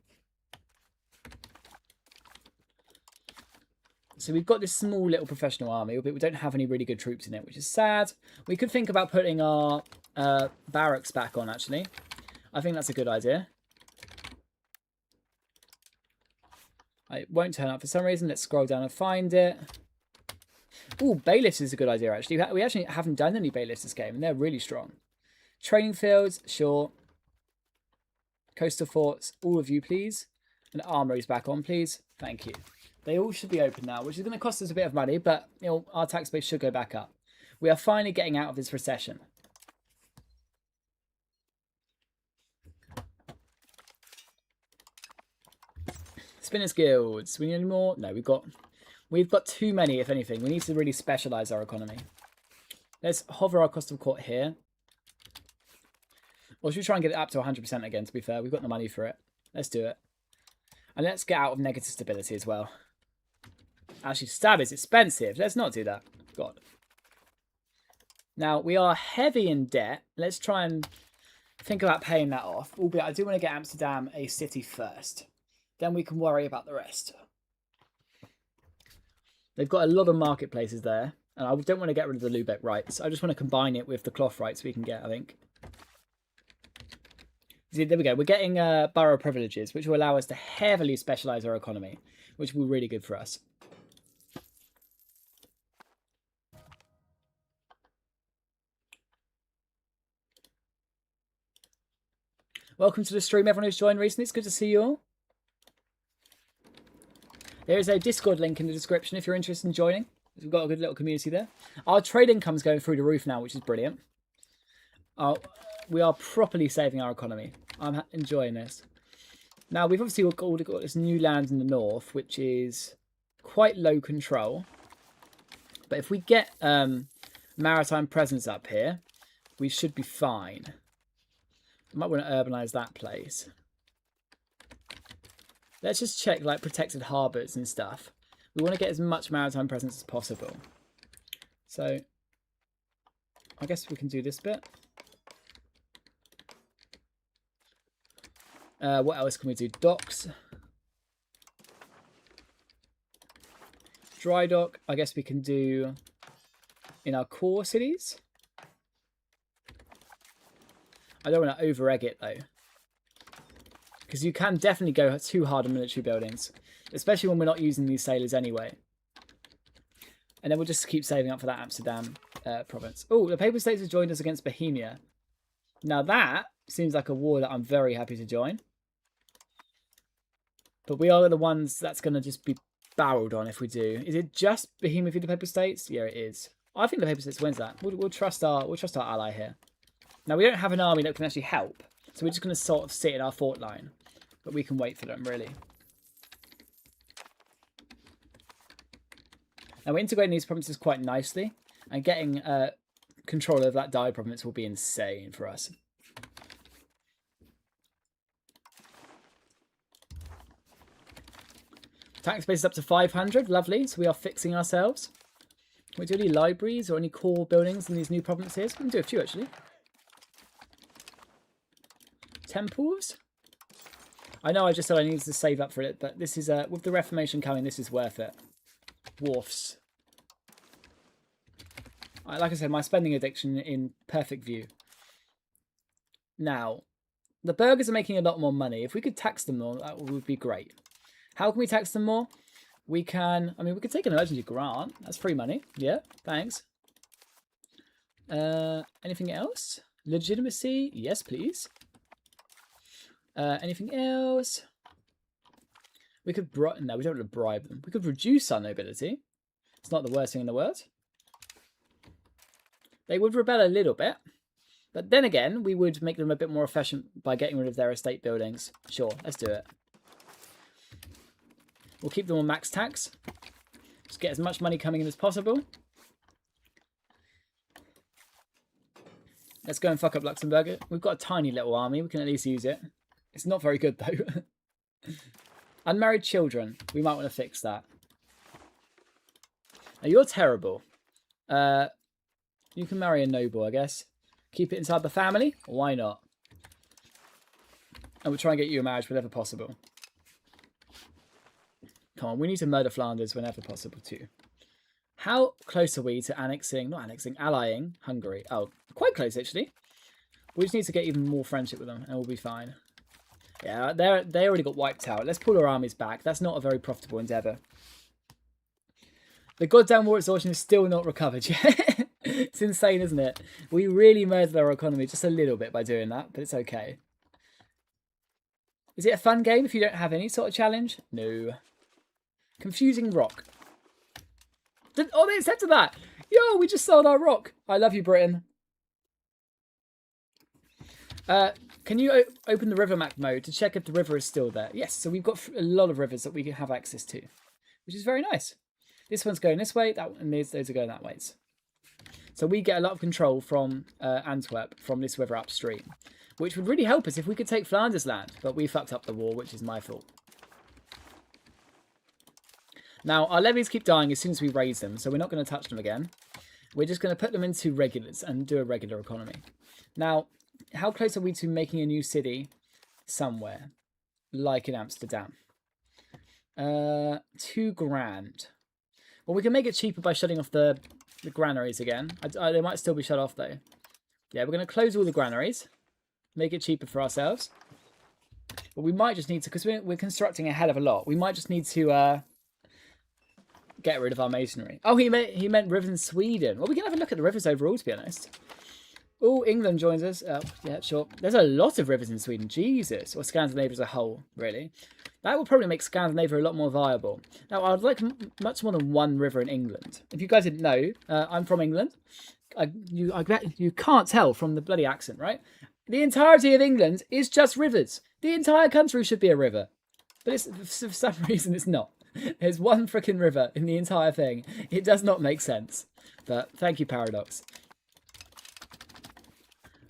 So we've got this small little professional army, but we don't have any really good troops in it, which is sad. We could think about putting our barracks back on, actually. I think that's a good idea. It won't turn up for some reason. Let's scroll down and find it. Ooh, bailiffs is a good idea, actually. We actually haven't done any bailiffs this game, and they're really strong. Training fields, sure. Coastal forts, all of you, please. And armories back on, please. Thank you. They all should be open now, which is going to cost us a bit of money, but you know, our tax base should go back up. We are finally getting out of this recession. Spinners guilds. We need any more? No, we've got too many, if anything. We need to really specialize our economy. Let's hover our cost of court here. Or should we try and get it up to 100% again, to be fair? We've got the money for it. Let's do it. And let's get out of negative stability as well. Actually, stab is expensive. Let's not do that. God. Now, we are heavy in debt. Let's try and think about paying that off. Albeit, I do want to get Amsterdam a city first. Then we can worry about the rest. They've got a lot of marketplaces there. And I don't want to get rid of the Lubeck rights. I just want to combine it with the cloth rights we can get, I think. See, there we go. We're getting borough privileges, which will allow us to heavily specialise our economy, which will be really good for us. Welcome to the stream, everyone who's joined recently. It's good to see you all. There is a Discord link in the description if you're interested in joining. We've got a good little community there. Our trade income's going through the roof now, which is brilliant. We are properly saving our economy. I'm enjoying this. Now, we've obviously already got this new land in the north, which is quite low control. But if we get maritime presence up here, we should be fine. I might want to urbanise that place. Let's just check like protected harbours and stuff. We want to get as much maritime presence as possible. So, I guess we can do this bit. What else can we do? Docks. Dry dock, I guess we can do in our core cities. I don't want to over-egg it though. Because you can definitely go too hard on military buildings. Especially when we're not using these sailors anyway. And then we'll just keep saving up for that Amsterdam province. Oh, the Papal States have joined us against Bohemia. Now that seems like a war that I'm very happy to join. But we are the ones that's going to just be barreled on if we do. Is it just Bohemia for the Papal States? Yeah, it is. I think the Papal States wins that. We'll trust our ally here. Now we don't have an army that can actually help, so we're just going to sort of sit in our fort line. But we can wait for them, really. Now we're integrating these provinces quite nicely, and getting control of that Dai province will be insane for us. Tax base is up to 500, lovely. So we are fixing ourselves. Can we do any libraries or any core buildings in these new provinces? We can do a few actually. Temples. I know I just said I needed to save up for it, but this is with the Reformation coming, this is worth it. Wharfs. Like I said, my spending addiction in perfect view. Now, the burghers are making a lot more money. If we could tax them more, that would be great. How can we tax them more? We can, I mean, we could take an emergency grant. That's free money. Yeah, thanks. Anything else? Legitimacy? Yes, please. Anything else? We could, no, we don't want to bribe them. We could reduce our nobility. It's not the worst thing in the world. They would rebel a little bit. But then again, we would make them a bit more efficient by getting rid of their estate buildings. Sure, let's do it. We'll keep them on max tax. Just get as much money coming in as possible. Let's go and fuck up Luxembourg. We've got a tiny little army. We can at least use it. It's not very good, though. Unmarried children. We might want to fix that. Now, you're terrible. You can marry a noble, I guess. Keep it inside the family. Why not? And we'll try and get you a marriage whenever possible. Come on, we need to murder Flanders whenever possible too. How close are we to allying Hungary? Oh, quite close actually. We just need to get even more friendship with them and we'll be fine. Yeah, they already got wiped out. Let's pull our armies back. That's not a very profitable endeavour. The goddamn war exhaustion is still not recovered yet. It's insane, isn't it? We really murdered our economy just a little bit by doing that, but it's okay. Is it a fun game if you don't have any sort of challenge? No. Confusing rock. Oh, they accepted that. Yo, we just sold our rock. I love you, Britain. Can you open the river map mode to check if the river is still there? Yes, so we've got a lot of rivers that we can have access to, which is very nice. This one's going this way, that and those are going that way. So we get a lot of control from Antwerp, from this river upstream, which would really help us if we could take Flanders land, but we fucked up the war, which is my fault. Now, our levies keep dying as soon as we raise them, so we're not going to touch them again. We're just going to put them into regulars and do a regular economy. Now, how close are we to making a new city somewhere, like in Amsterdam? 2 grand. Well, we can make it cheaper by shutting off the granaries again. They might still be shut off, though. Yeah, we're going to close all the granaries, make it cheaper for ourselves. But we might just need to, because we're constructing a hell of a lot, we might just need to... get rid of our masonry. Oh, he meant rivers in Sweden. Well, we can have a look at the rivers overall, to be honest. Oh, England joins us. Yeah, sure. There's a lot of rivers in Sweden. Jesus. Or Scandinavia as a whole, really. That will probably make Scandinavia a lot more viable. Now, I'd like much more than one river in England. If you guys didn't know, I'm from England. You can't tell from the bloody accent, right? The entirety of England is just rivers. The entire country should be a river. But it's, for some reason it's not. There's one freaking river in the entire thing. It does not make sense. But thank you, Paradox.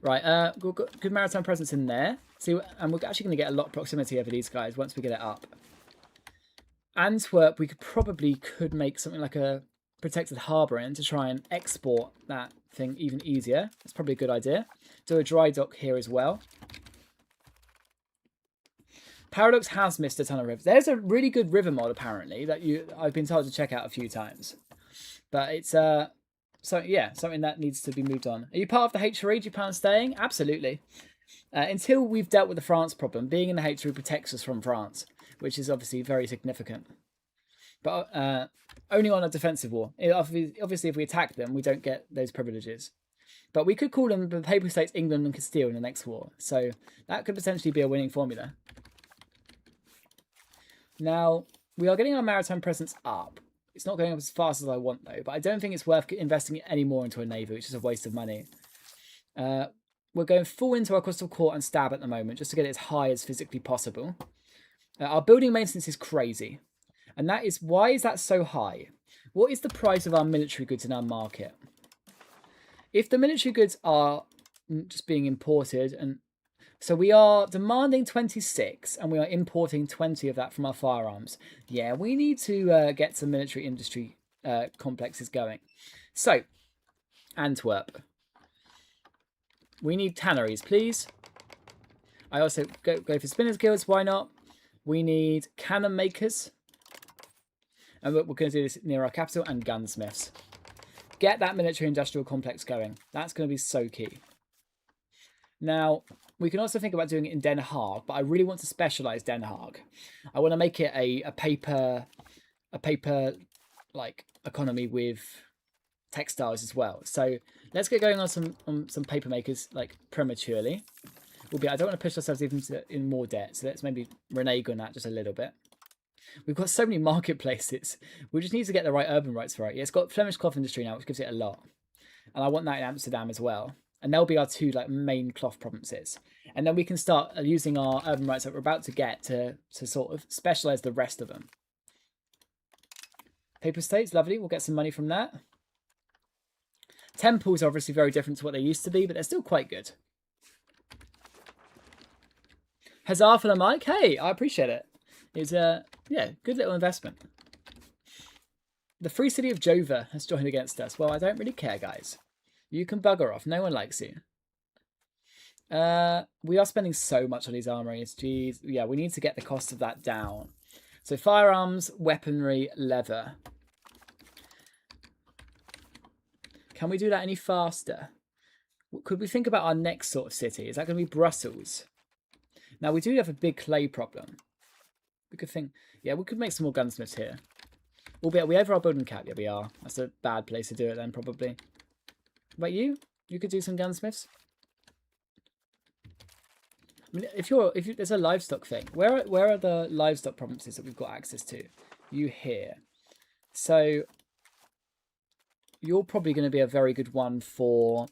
Right, good maritime presence in there. See, and we're actually going to get a lot of proximity over these guys once we get it up. Antwerp, we could make something like a protected harbour in to try and export that thing even easier. That's probably a good idea. Do a dry dock here as well. Paradox has missed a ton of rivers. There's a really good river mod apparently that I've been told to check out a few times. But it's something that needs to be moved on. Are you part of the H3? Do you plan on staying? Absolutely. Until we've dealt with the France problem, being in the H3 protects us from France, which is obviously very significant. But only on a defensive war. Obviously, if we attack them, we don't get those privileges. But we could call them the Papal States, England and Castile in the next war. So that could potentially be a winning formula. Now, we are getting our maritime presence up. It's not going up as fast as I want, though. But I don't think it's worth investing any more into a navy, which is a waste of money. We're going full into our coastal court and stab at the moment, just to get it as high as physically possible. Our building maintenance is crazy. And that is, why is that so high? What is the price of our military goods in our market? If the military goods are just being imported, and so we are demanding 26 and we are importing 20 of that from our firearms. Yeah, we need to get some military industry complexes going. So, Antwerp. We need tanneries, please. I also go for spinners guilds, why not? We need cannon makers. And we're going to do this near our capital, and gunsmiths. Get that military industrial complex going. That's going to be so key. Now, we can also think about doing it in Den Haag, but I really want to specialise Den Haag. I want to make it a paper like economy with textiles as well. So let's get going on some paper makers like prematurely. I don't want to push ourselves even in more debt, so let's maybe renege on that just a little bit. We've got so many marketplaces. We just need to get the right urban rights for it. Yeah, it's got Flemish cloth industry now, which gives it a lot. And I want that in Amsterdam as well. And they'll be our two main cloth provinces. And then we can start using our urban rights that we're about to get to sort of specialise the rest of them. Paper states, lovely. We'll get some money from that. Temples are obviously very different to what they used to be, but they're still quite good. Huzzah for the mic. Hey, I appreciate it. It's yeah, good little investment. The Free City of Jova has joined against us. Well, I don't really care, guys. You can bugger off. No one likes you. We are spending so much on these armories. Jeez. Yeah, we need to get the cost of that down. So firearms, weaponry, leather. Can we do that any faster? Could we think about our next sort of city? Is that going to be Brussels? Now, we do have a big clay problem. We could think, yeah, we could make some more gunsmiths here. Albeit, are we over our building cap? Yeah, we are. That's a bad place to do it then, probably. But you could do some gunsmiths. I mean, if there's a livestock thing, where are the livestock provinces that we've got access to? You here. So you're probably going to be a very good one for.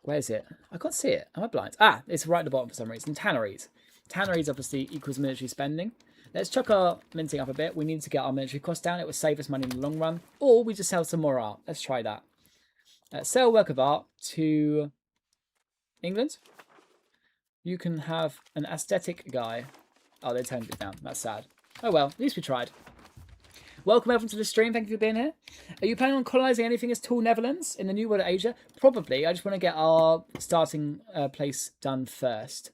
Where is it? I can't see it. Am I blind? Ah, it's right at the bottom for some reason. Tanneries. Tanneries obviously equals military spending. Let's chuck our minting up a bit. We need to get our military costs down. It will save us money in the long run. Or we just sell some more art. Let's try that. Sell work of art to England. You can have an aesthetic guy. Oh, they turned it down. That's sad. Oh well, at least we tried. Welcome everyone to the stream. Thank you for being here. Are you planning on colonising anything as tall Netherlands in the New World of Asia? Probably. I just want to get our starting place done first.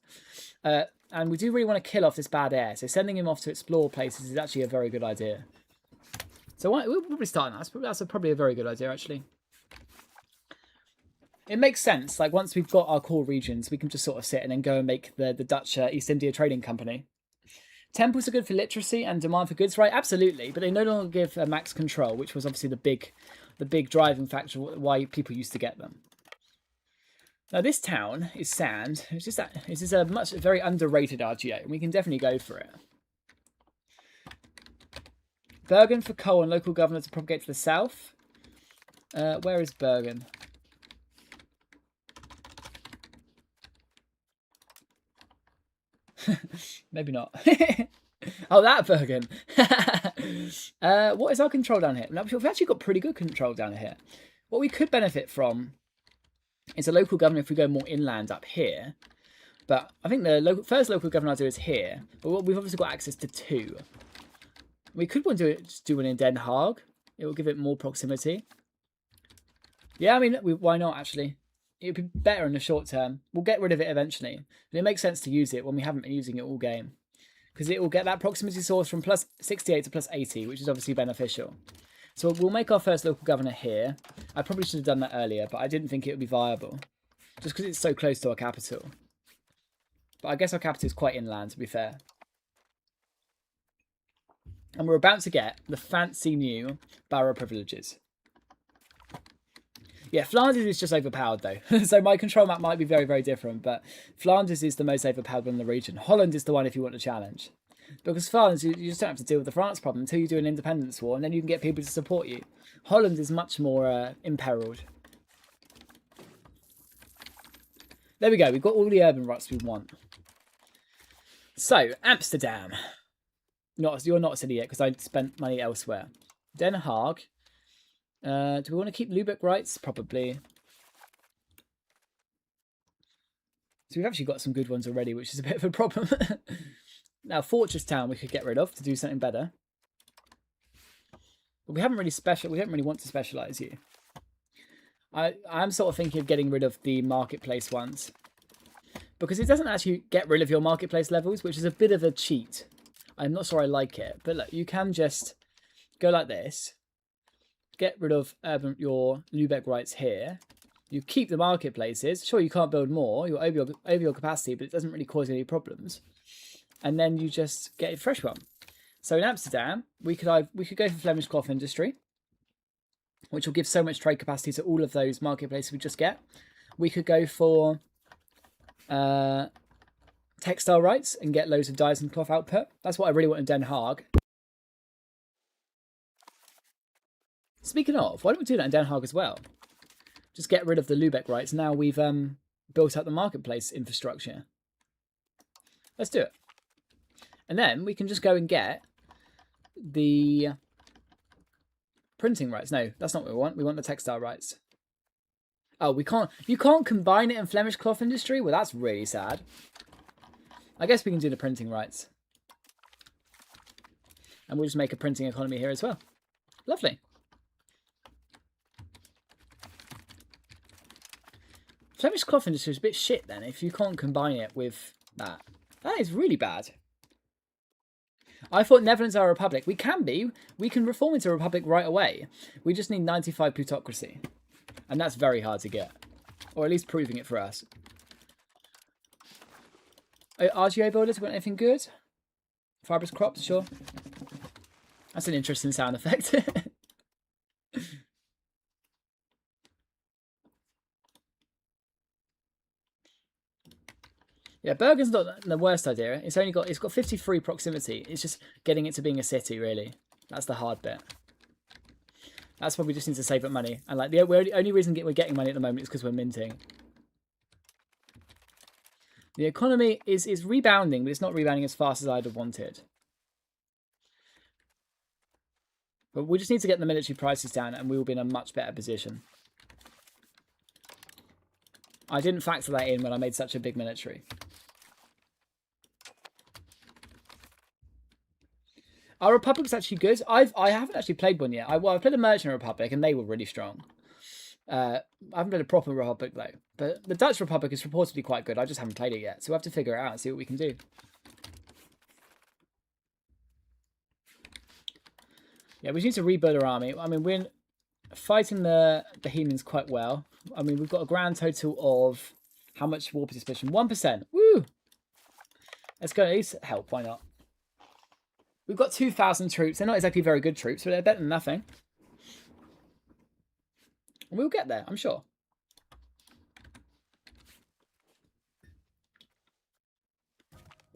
And we do really want to kill off this bad air. So sending him off to explore places is actually a very good idea. So we'll probably start on that. That's probably a very good idea, actually. It makes sense. Like, once we've got our core regions, we can just sort of sit and then go and make the Dutch East India Trading Company. Temples are good for literacy and demand for goods, right? Absolutely. But they no longer give max control, which was obviously the big driving factor why people used to get them. Now, this town is Sand. It's just that this is a very underrated RGA, and we can definitely go for it. Bergen for coal and local governor to propagate to the south. Where is Bergen? Maybe not. Oh, that Bergen. What is our control down here? Now, we've actually got pretty good control down here. What we could benefit from is a local governor if we go more inland up here. But I think the first local governor idea is here. But we've obviously got access to 2. We could want to do one in Den Haag. It will give it more proximity. Yeah, I mean, why not, actually? It would be better in the short term. We'll get rid of it eventually. But it makes sense to use it when we haven't been using it all game. Because it will get that proximity source from plus 68 to plus 80, which is obviously beneficial. So we'll make our first local governor here. I probably should have done that earlier, but I didn't think it would be viable. Just because it's so close to our capital. But I guess our capital is quite inland, to be fair. And we're about to get the fancy new borough privileges. Yeah, Flanders is just overpowered, though. So my control map might be very, very different. But Flanders is the most overpowered one in the region. Holland is the one if you want to challenge. Because Flanders, you just don't have to deal with the France problem until you do an independence war. And then you can get people to support you. Holland is much more imperiled. There we go. We've got all the urban rights we want. So, Amsterdam. You're not a city yet because I spent money elsewhere. Den Haag. Do we want to keep Lubeck rights? Probably. So we've actually got some good ones already, which is a bit of a problem. Now, Fortress Town we could get rid of to do something better. But we don't really want to specialise you. I'm sort of thinking of getting rid of the marketplace ones. Because it doesn't actually get rid of your marketplace levels, which is a bit of a cheat. I'm not sure I like it. But look, you can just go like this. Get rid of your Lubeck rights here. You keep the marketplaces. Sure, you can't build more. You're over your capacity, but it doesn't really cause any problems. And then you just get a fresh one. So in Amsterdam, we could go for Flemish cloth industry, which will give so much trade capacity to all of those marketplaces we just get. We could go for textile rights and get loads of dyes and cloth output. That's what I really want in Den Haag. Speaking of, why don't we do that in Den Haag as well? Just get rid of the Lubeck rights. Now we've built up the marketplace infrastructure. Let's do it. And then we can just go and get the printing rights. No, that's not what we want. We want the textile rights. Oh, we can't. You can't combine it in Flemish cloth industry? Well, that's really sad. I guess we can do the printing rights. And we'll just make a printing economy here as well. Lovely. Flemish cloth industry is a bit shit then if you can't combine it with that. That is really bad. I thought Netherlands are a republic. We can be. We can reform into a republic right away. We just need 95 plutocracy. And that's very hard to get. Or at least proving it for us. RGO builders, want anything good? Fibrous crops, sure. That's an interesting sound effect. Yeah, Bergen's not the worst idea. It's got 53 proximity. It's just getting it to being a city, really. That's the hard bit. That's why we just need to save up money. And like the only reason we're getting money at the moment is because we're minting. The economy is rebounding, but it's not rebounding as fast as I'd have wanted. But we just need to get the military prices down and we will be in a much better position. I didn't factor that in when I made such a big military. Our Republic's actually good. I haven't actually played one yet. I've played a Merchant Republic and they were really strong. I haven't played a proper Republic though. But the Dutch Republic is reportedly quite good. I just haven't played it yet. So we'll have to figure it out and see what we can do. Yeah, we need to rebuild our army. I mean, we're fighting the Bohemians quite well. I mean, we've got a grand total of how much war participation? 1%. Woo! Let's go at least help. Why not? We've got 2,000 troops. They're not exactly very good troops, but they're better than nothing. We'll get there, I'm sure.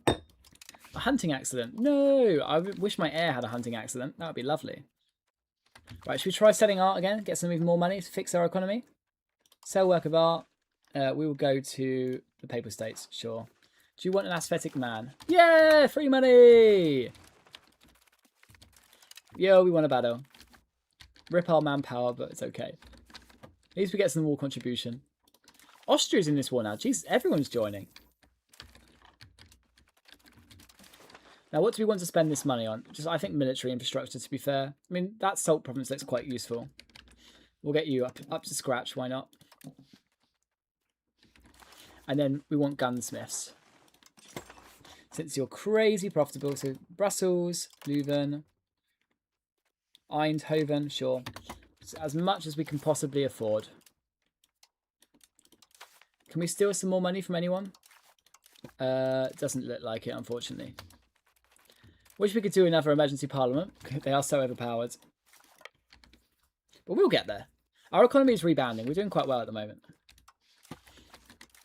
A hunting accident. No, I wish my heir had a hunting accident. That would be lovely. Right, should we try selling art again? Get some even more money to fix our economy? Sell work of art. We will go to the Papal States, sure. Do you want an aesthetic man? Yeah, free money! Yo, we won a battle. Rip our manpower, but it's okay. At least we get some war contribution. Austria's in this war now. Jeez, everyone's joining. Now, what do we want to spend this money on? Just, I think, military infrastructure, to be fair. I mean, that salt province looks quite useful. We'll get you up to scratch, why not? And then we want gunsmiths. Since you're crazy profitable, so Brussels, Leuven, Eindhoven, sure. So as much as we can possibly afford. Can we steal some more money from anyone? Doesn't look like it, unfortunately. Wish we could do another emergency parliament. They are so overpowered. But we'll get there. Our economy is rebounding. We're doing quite well at the moment.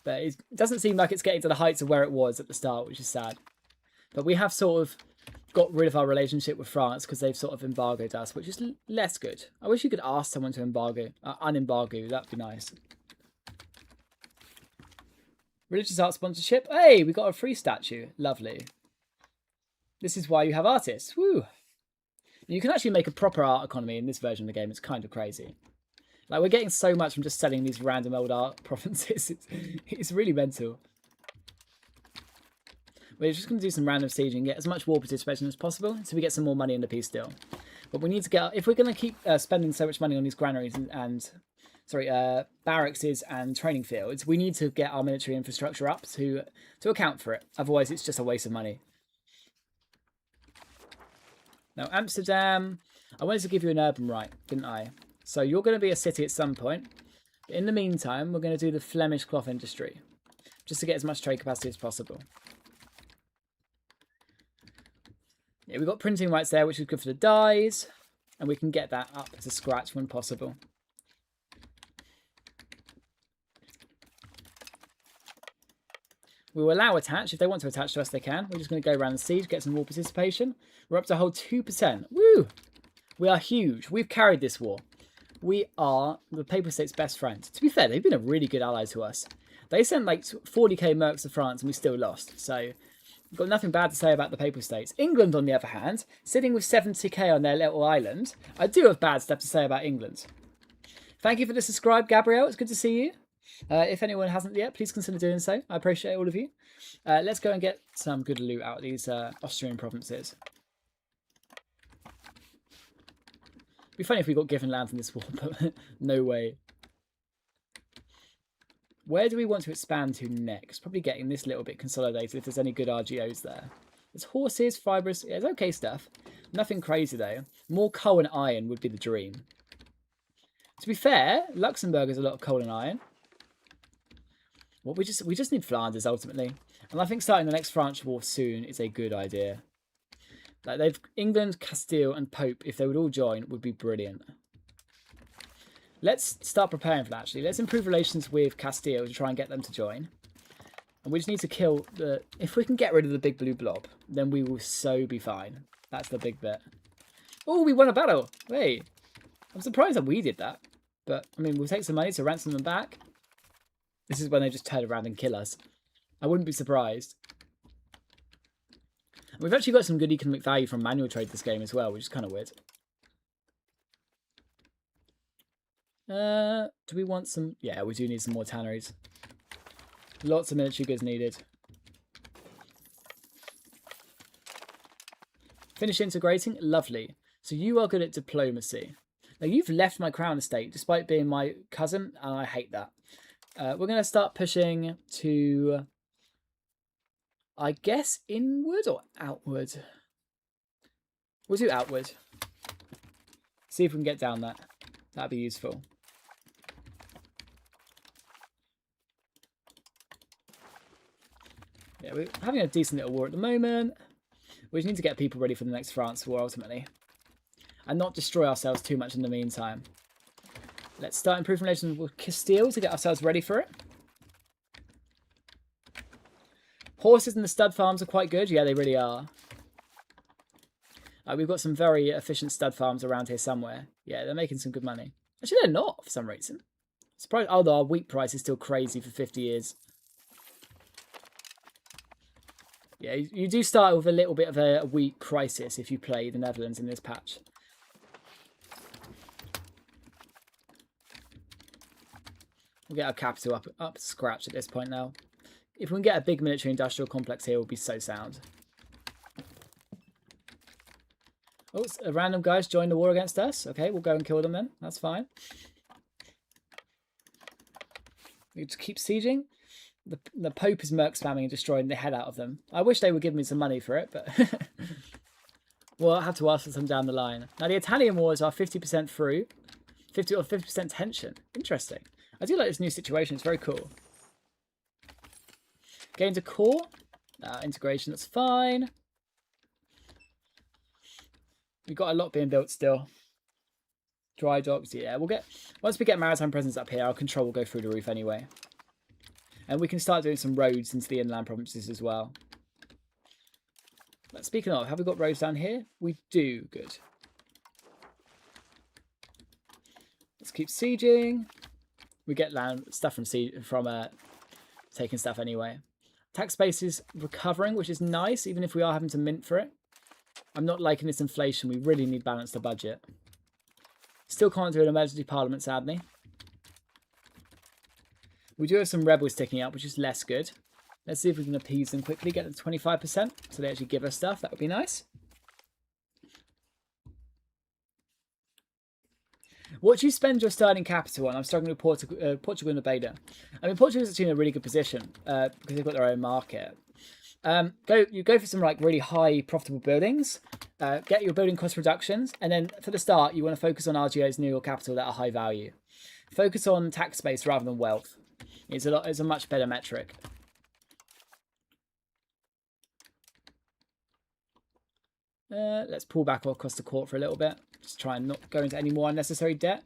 But it doesn't seem like it's getting to the heights of where it was at the start, which is sad. But we have sort of got rid of our relationship with France because they've sort of embargoed us, which is less good. I wish you could ask someone to unembargo. That'd be nice. Religious art sponsorship. Hey, we got a free statue. Lovely. This is why you have artists. Woo! You can actually make a proper art economy in this version of the game. It's kind of crazy. Like, we're getting so much from just selling these random old art provinces. It's really mental. We're just going to do some random sieging and get as much war participation as possible so we get some more money in the peace deal. But we need to get... If we're going to keep spending so much money on these granaries and barracks and training fields, we need to get our military infrastructure up to account for it. Otherwise, it's just a waste of money. Now, Amsterdam, I wanted to give you an urban right, didn't I? So you're going to be a city at some point. But in the meantime, we're going to do the Flemish cloth industry, just to get as much trade capacity as possible. Yeah, we've got printing rights there, which is good for the dyes, and we can get that up to scratch when possible. We will allow attach. If they want to attach to us, they can. We're just going to go around the siege, get some more participation. We're up to a whole 2%. Woo! We are huge. We've carried this war. We are the Papal State's best friend. To be fair, they've been a really good ally to us. They sent like 40k mercs to France and we still lost. So, we've got nothing bad to say about the Papal States. England, on the other hand, sitting with 70k on their little island. I do have bad stuff to say about England. Thank you for the subscribe, Gabrielle. It's good to see you. If anyone hasn't yet, please consider doing so. I appreciate all of you. Let's go and get some good loot out of these Austrian provinces. It'd be funny if we got given land from this war, but no way. Where do we want to expand to next? Probably getting this little bit consolidated if there's any good RGOs there. There's horses, fibrous. Yeah, it's okay stuff. Nothing crazy though. More coal and iron would be the dream. To be fair, Luxembourg has a lot of coal and iron. Well, we just need Flanders ultimately, and I think starting the next France war soon is a good idea. Like England, Castile, and Pope, if they would all join, would be brilliant. Let's start preparing for that. Actually, let's improve relations with Castile to try and get them to join. And we just need to kill the. If we can get rid of the Big Blue Blob, then we will so be fine. That's the big bit. Oh, we won a battle. Wait, I'm surprised that we did that, but I mean, we'll take some money to ransom them back. This is when they just turn around and kill us. I wouldn't be surprised. And we've actually got some good economic value from manual trade this game as well, which is kind of weird. Do we want some... Yeah, we do need some more tanneries. Lots of military goods needed. Finish integrating. Lovely. So you are good at diplomacy. Now, you've left my crown estate despite being my cousin, and I hate that. We're going to start pushing to, I guess, inward or outward? We'll do outward. See if we can get down that. That'd be useful. Yeah, we're having a decent little war at the moment. We just need to get people ready for the next France war, ultimately. And not destroy ourselves too much in the meantime. Let's start improving relations with Castile to get ourselves ready for it. Horses and the stud farms are quite good. Yeah, they really are. We've got some very efficient stud farms around here somewhere. Yeah, they're making some good money. Actually, they're not for some reason. Surprised. Although our wheat price is still crazy for 50 years. Yeah, you do start with a little bit of a weak crisis if you play the Netherlands in this patch. We'll get our capital up to scratch at this point now. If we can get a big military industrial complex here, it will be so sound. Oh, random guys joined the war against us. Okay, we'll go and kill them then. That's fine. We just keep sieging. The Pope is merc spamming and destroying the head out of them. I wish they would give me some money for it, but well, I'll have to ask for some down the line. Now, the Italian wars are 50% through. 50% tension. Interesting. I do like this new situation. It's very cool. Getting to core. Integration, that's fine. We've got a lot being built still. Dry docks, yeah. Once we get maritime presence up here, our control will go through the roof anyway. And we can start doing some roads into the inland provinces as well. But speaking of, have we got roads down here? We do. Good. Let's keep sieging. We get land stuff from taking stuff anyway. Tax base is recovering, which is nice, even if we are having to mint for it. I'm not liking this inflation. We really need balance to budget. Still can't do an emergency parliament, sadly. We do have some rebels ticking up, which is less good. Let's see if we can appease them quickly, get them to 25%, so they actually give us stuff. That would be nice. What do you spend your sterling capital on? I'm struggling with Portugal and the beta. I mean, Portugal's actually in a really good position because they've got their own market. You go for some like really high profitable buildings, get your building cost reductions, and then for the start, you want to focus on RGOs near your capital that are high value. Focus on tax base rather than wealth. It's a much better metric. Let's pull back across the court for a little bit. Just try and not go into any more unnecessary debt.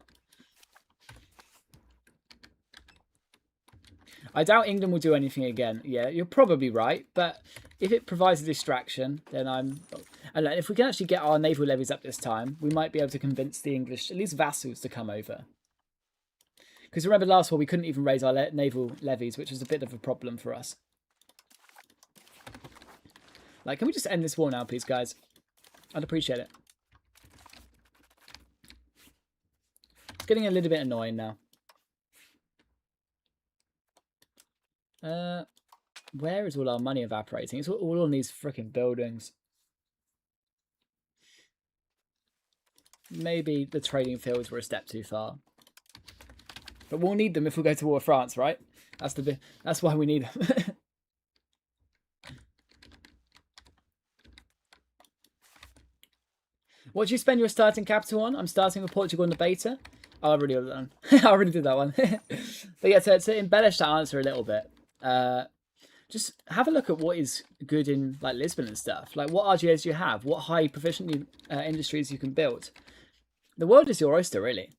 I doubt England will do anything again. Yeah, you're probably right. But if it provides a distraction, then And if we can actually get our naval levies up this time, we might be able to convince the English, at least vassals, to come over. Because remember last war, we couldn't even raise our naval levies, which was a bit of a problem for us. Like, can we just end this war now, please, guys? I'd appreciate it. It's getting a little bit annoying now. Where is all our money evaporating? It's all on these freaking buildings. Maybe the trading fields were a step too far. But we'll need them if we go to war with France, right? That's why we need them. What do you spend your starting capital on? I'm starting with Portugal in the beta. Oh, I already did that one. I already did that one. But yeah, to embellish that answer a little bit, just have a look at what is good in like Lisbon and stuff. Like what RGAs do you have? What high proficient industries you can build? The world is your oyster, really.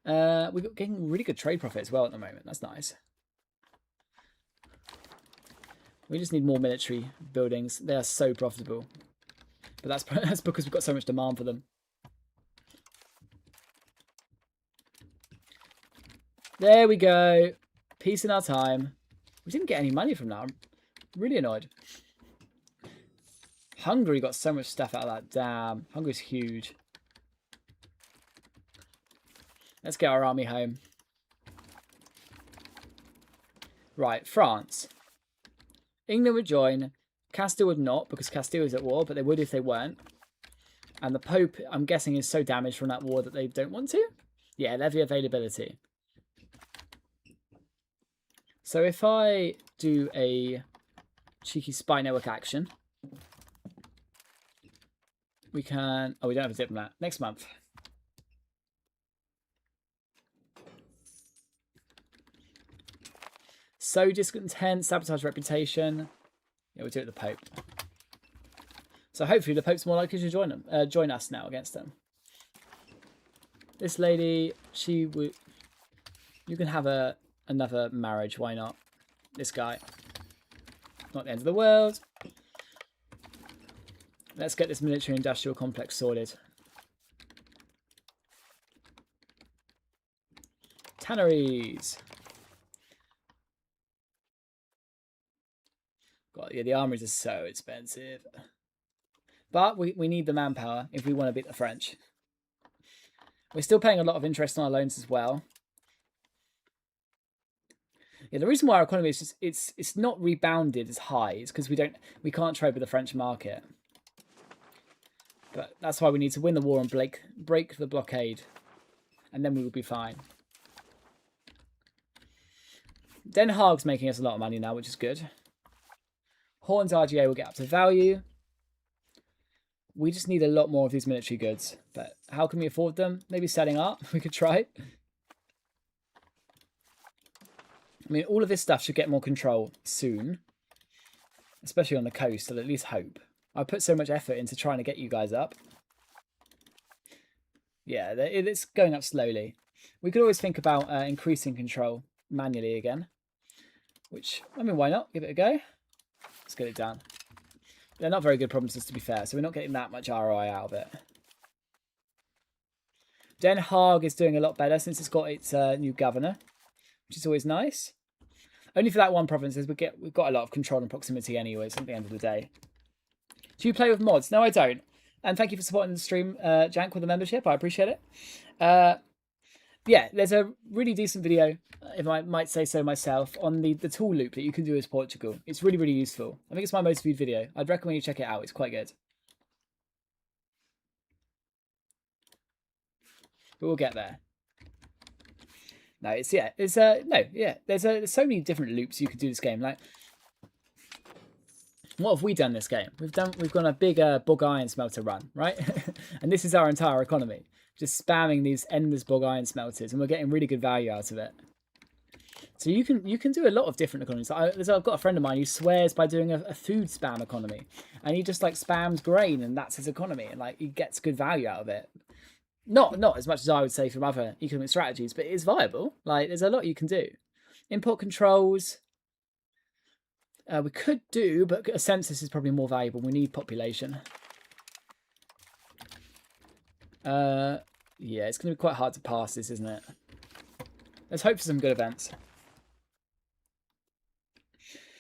We're getting really good trade profit as well at the moment. That's nice. We just need more military buildings. They are so profitable. But that's because we've got so much demand for them. There we go. Peace in our time. We didn't get any money from that. I'm really annoyed. Hungary got so much stuff out of that. Damn. Hungary's huge. Let's get our army home. Right, France. England would join. Castile would not, because Castile is at war, but they would if they weren't. And the Pope, I'm guessing, is so damaged from that war that they don't want to. Yeah, levy availability. So if I do a cheeky spy network action, we can... Oh, we don't have a diplomat. Next month. So discontent, sabotage reputation. Yeah, we'll do it with the Pope. So hopefully the Pope's more likely to join us now against them. This lady, she would... You can have another marriage, why not? This guy. Not the end of the world. Let's get this military industrial complex sorted. Tanneries. God, yeah, the armories are so expensive. But we need the manpower if we want to beat the French. We're still paying a lot of interest on our loans as well. Yeah, the reason why our economy is just it's not rebounded as high is because we can't trade with the French market. But that's why we need to win the war and break the blockade, and then we will be fine. Den Haag's making us a lot of money now, which is good. Holland's RGA will get up to value. We just need a lot more of these military goods. But how can we afford them? Maybe setting up. We could try. I mean, all of this stuff should get more control soon. Especially on the coast, I'll at least hope. I put so much effort into trying to get you guys up. Yeah, it's going up slowly. We could always think about increasing control manually again. Which, I mean, why not? Give it a go. Let's get it done. They're not very good provinces, to be fair, so we're not getting that much ROI out of it. Den Haag is doing a lot better since it's got its new governor, which is always nice. Only for that one province, as we've got a lot of control and proximity anyways at the end of the day. Do you play with mods? No, I don't. And thank you for supporting the stream, Jank, with the membership. I appreciate it. Yeah, there's a really decent video, if I might say so myself, on the tool loop that you can do as Portugal. It's really, really useful. I think it's my most viewed video. I'd recommend you check it out. It's quite good. But we'll get there. No, there's so many different loops you could do this game. Like, what have we done this game? We've got a big bog iron smelter run, right? And this is our entire economy. Just spamming these endless bog iron smelters, and we're getting really good value out of it. So you can do a lot of different economies. I've got a friend of mine who swears by doing a food spam economy, and he just like spams grain, and that's his economy, and like he gets good value out of it. Not as much as I would say from other economic strategies, but it is viable. Like there's a lot you can do. Import controls. We could do, but a census is probably more valuable. We need population. Yeah, it's going to be quite hard to pass this, isn't it? Let's hope for some good events.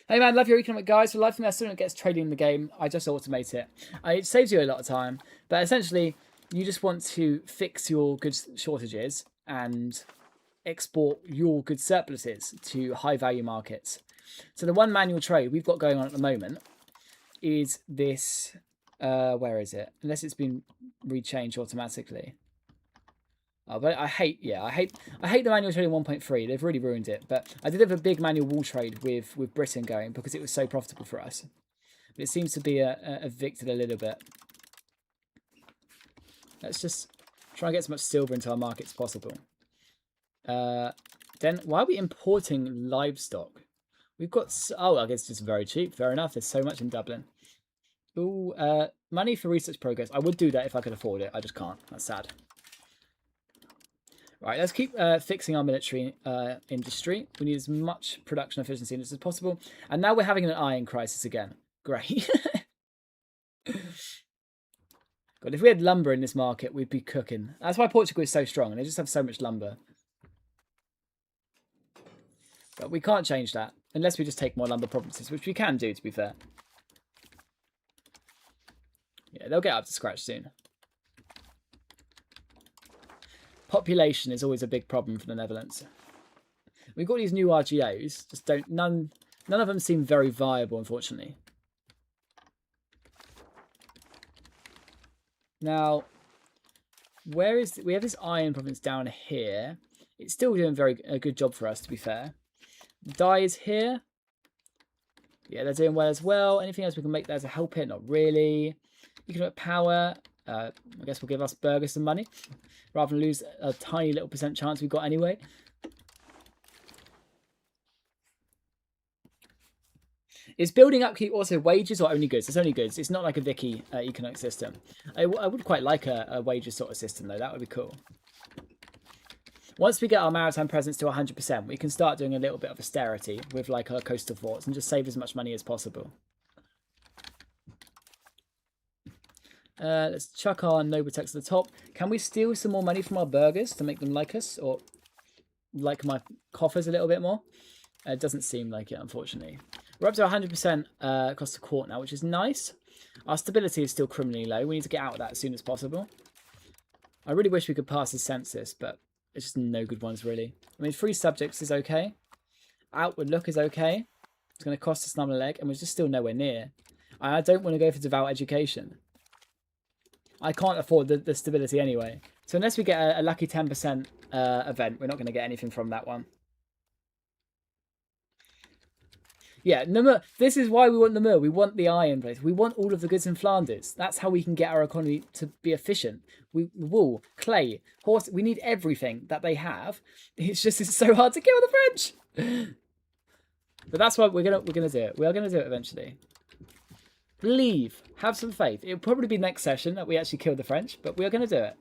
Hey man, love your economic guides. For life from there, student gets trading in the game. I just automate it. It saves you a lot of time, but essentially, you just want to fix your goods shortages and export your goods surpluses to high value markets. So the one manual trade we've got going on at the moment is this. Where is it? Unless it's been rechanged automatically. Oh, but I hate the manual trade in 1.3. They've really ruined it. But I did have a big manual wall trade with Britain going because it was so profitable for us. But it seems to be evicted a little bit. Let's just try and get as much silver into our market as possible. Then why are we importing livestock? We've got I guess it's just very cheap. Fair enough. There's so much in Dublin. Ooh, money for research progress. I would do that if I could afford it. I just can't. That's sad. Right, let's keep fixing our military industry. We need as much production efficiency in this as possible. And now we're having an iron crisis again. Great. God, if we had lumber in this market, we'd be cooking. That's why Portugal is so strong. They just have so much lumber. But we can't change that. Unless we just take more lumber provinces, which we can do, to be fair. Yeah, they'll get up to scratch soon. Population is always a big problem for the Netherlands. We've got these new RGOs, just none of them seem very viable, unfortunately. Now, we have this iron province down here. It's still doing a good job for us, to be fair. Dye is here. Yeah, they're doing well as well. Anything else we can make there to help it? Not really. Economic power. I guess we'll give us burgers some money rather than lose a tiny little % chance we've got anyway. Is building upkeep also wages or only goods? It's only goods. It's not like a Vicky economic system. I would quite like a wages sort of system though. That would be cool. Once we get our maritime presence to 100%, we can start doing a little bit of austerity with like our coastal forts and just save as much money as possible. Let's chuck our noble text at the top. Can we steal some more money from our burghers to make them like us? Or like my coffers a little bit more? It doesn't seem like it, unfortunately. We're up to 100% across the court now, which is nice. Our stability is still criminally low. We need to get out of that as soon as possible. I really wish we could pass the census, but it's just no good ones, really. I mean, 3 subjects is okay. Outward look is okay. It's going to cost us another leg, and we're just still nowhere near. I don't want to go for devout education. I can't afford the stability anyway. So unless we get a lucky 10% event, we're not going to get anything from that one. Yeah, Namur. This is why we want Namur. We want the iron place. We want all of the goods in Flanders. That's how we can get our economy to be efficient. Wool, clay, horse. We need everything that they have. It's so hard to kill the French. But that's why we're gonna do it. We are gonna do it eventually. Believe. Have some faith. It'll probably be next session that we actually kill the French, but we are gonna do it.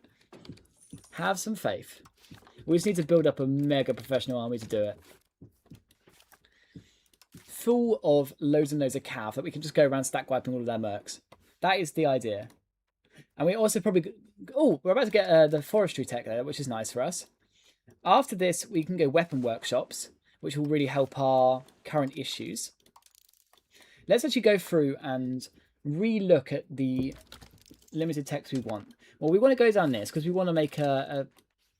Have some faith. We just need to build up a mega professional army to do it. Full of loads and loads of cav that we can just go around stack wiping all of their mercs. That is the idea. And we also probably... Oh, we're about to get the forestry tech there, which is nice for us. After this, we can go weapon workshops, which will really help our current issues. Let's actually go through and re-look at the limited text we want. Well, we want to go down this because we want to make a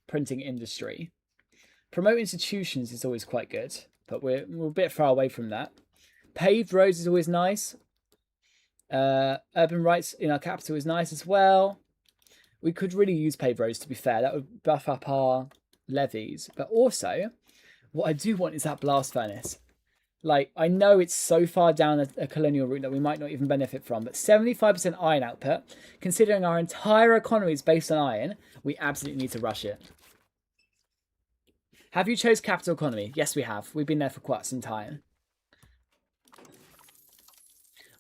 printing industry. Promote institutions is always quite good, but we're a bit far away from that. Paved roads is always nice. Urban rights in our capital is nice as well. We could really use paved roads, to be fair. That would buff up our levies. But also, what I do want is that blast furnace. Like, I know it's so far down a colonial route that we might not even benefit from, but 75% iron output, considering our entire economy is based on iron, we absolutely need to rush it. Have you chose capital economy? Yes, we have. We've been there for quite some time.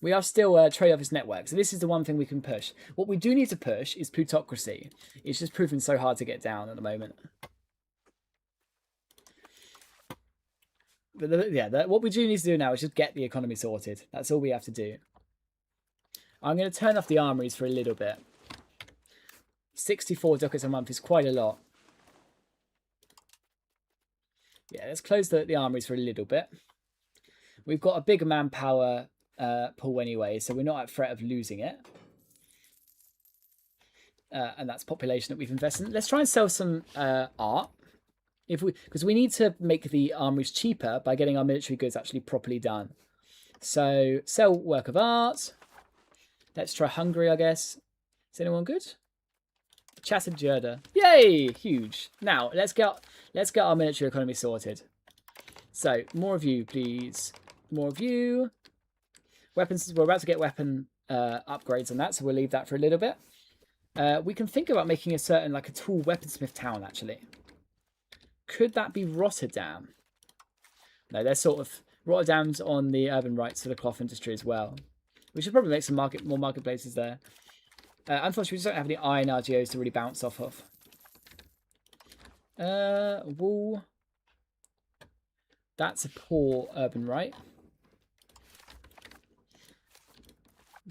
We are still trade office network, so this is the one thing we can push. What we do need to push is plutocracy. It's just proving so hard to get down at the moment. But what we do need to do now is just get the economy sorted. That's all we have to do. I'm going to turn off the armories for a little bit. 64 ducats a month is quite a lot. Yeah, let's close the armories for a little bit. We've got a bigger manpower pool anyway, so we're not at threat of losing it. And that's population that we've invested in. Let's try and sell some art. Because we need to make the armories cheaper by getting our military goods actually properly done. So, sell work of art. Let's try Hungary, I guess. Is anyone good? Chatted Jerda. Yay! Huge. Now, let's get our military economy sorted. So, more of you, please. More of you. Weapons. We're about to get weapon upgrades on that, so we'll leave that for a little bit. We can think about making a certain, like a tool weaponsmith town, actually. Could that be Rotterdam? No, they're sort of... Rotterdam's on the urban rights for the cloth industry as well. We should probably make some more marketplaces there. Unfortunately, we just don't have any iron RGOs to really bounce off of. Wool. That's a poor urban right.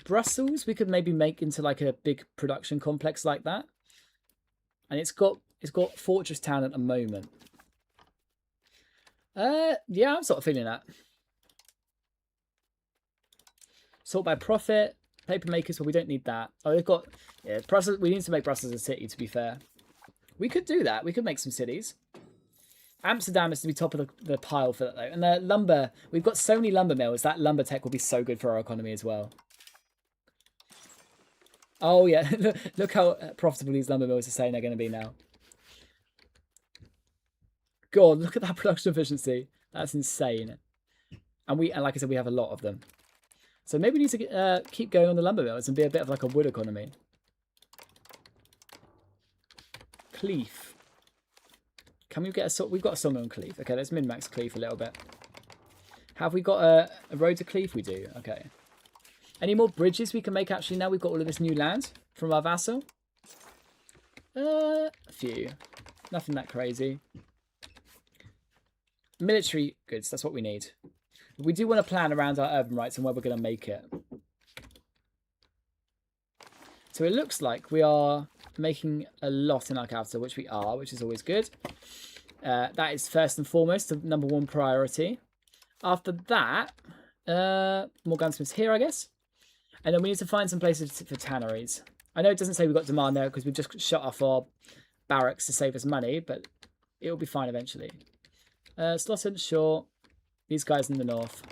Brussels, we could maybe make into like a big production complex like that. And it's got Fortress Town at the moment. Yeah, I'm sort of feeling that. Sort by profit, paper makers, well, we don't need that. Oh, they've got, yeah, Brussels. We need to make Brussels a city, to be fair. We could do that. We could make some cities. Amsterdam is to be top of the pile for that, though. And the lumber, we've got so many lumber mills. That lumber tech will be so good for our economy as well. Oh, yeah. Look how profitable these lumber mills are saying they're going to be now. God, look at that production efficiency. That's insane. And like I said, we have a lot of them. So maybe we need to keep going on the lumber mills and be a bit of like a wood economy. Cleef. Can we get a... We've got a sawmill on Cleef. Okay, let's min-max Cleef a little bit. Have we got a road to Cleef? We do. Okay. Any more bridges we can make actually now we've got all of this new land from our vassal? A few. Nothing that crazy. Military goods, that's what we need. We do want to plan around our urban rights and where we're going to make it. So it looks like we are making a lot in our capital, which we are, which is always good. That is first and foremost the #1 priority. After that, More gunsmiths here, I guess. And then we need to find some places for tanneries. I know it doesn't say we've got demand there because we just shut off our barracks to save us money, but it'll be fine eventually. Slaughter, sure. These guys in the north.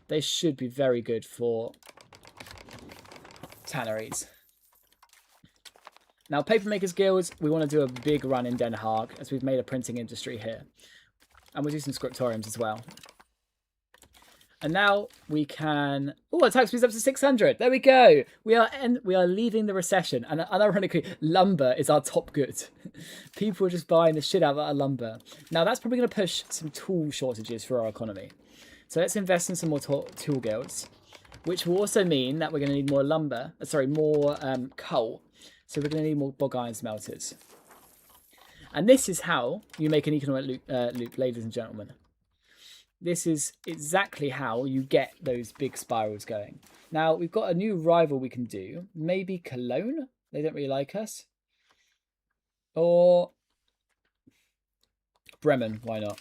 They should be very good for tanneries. Now, Papermakers Guilds, we want to do a big run in Den Haag, as we've made a printing industry here. And we'll do some scriptoriums as well. And now we can... Oh, attack speed's up to 600. There we go. We are leaving the recession. And unironically, lumber is our top good. People are just buying the shit out of our lumber. Now, that's probably going to push some tool shortages for our economy. So let's invest in some more tool guilds, which will also mean that we're going to need more lumber. More coal. So we're going to need more bog iron smelters. And this is how you make an economic loop, ladies and gentlemen. This is exactly how you get those big spirals going. Now, we've got a new rival we can do. Maybe Cologne? They don't really like us. Or Bremen, why not?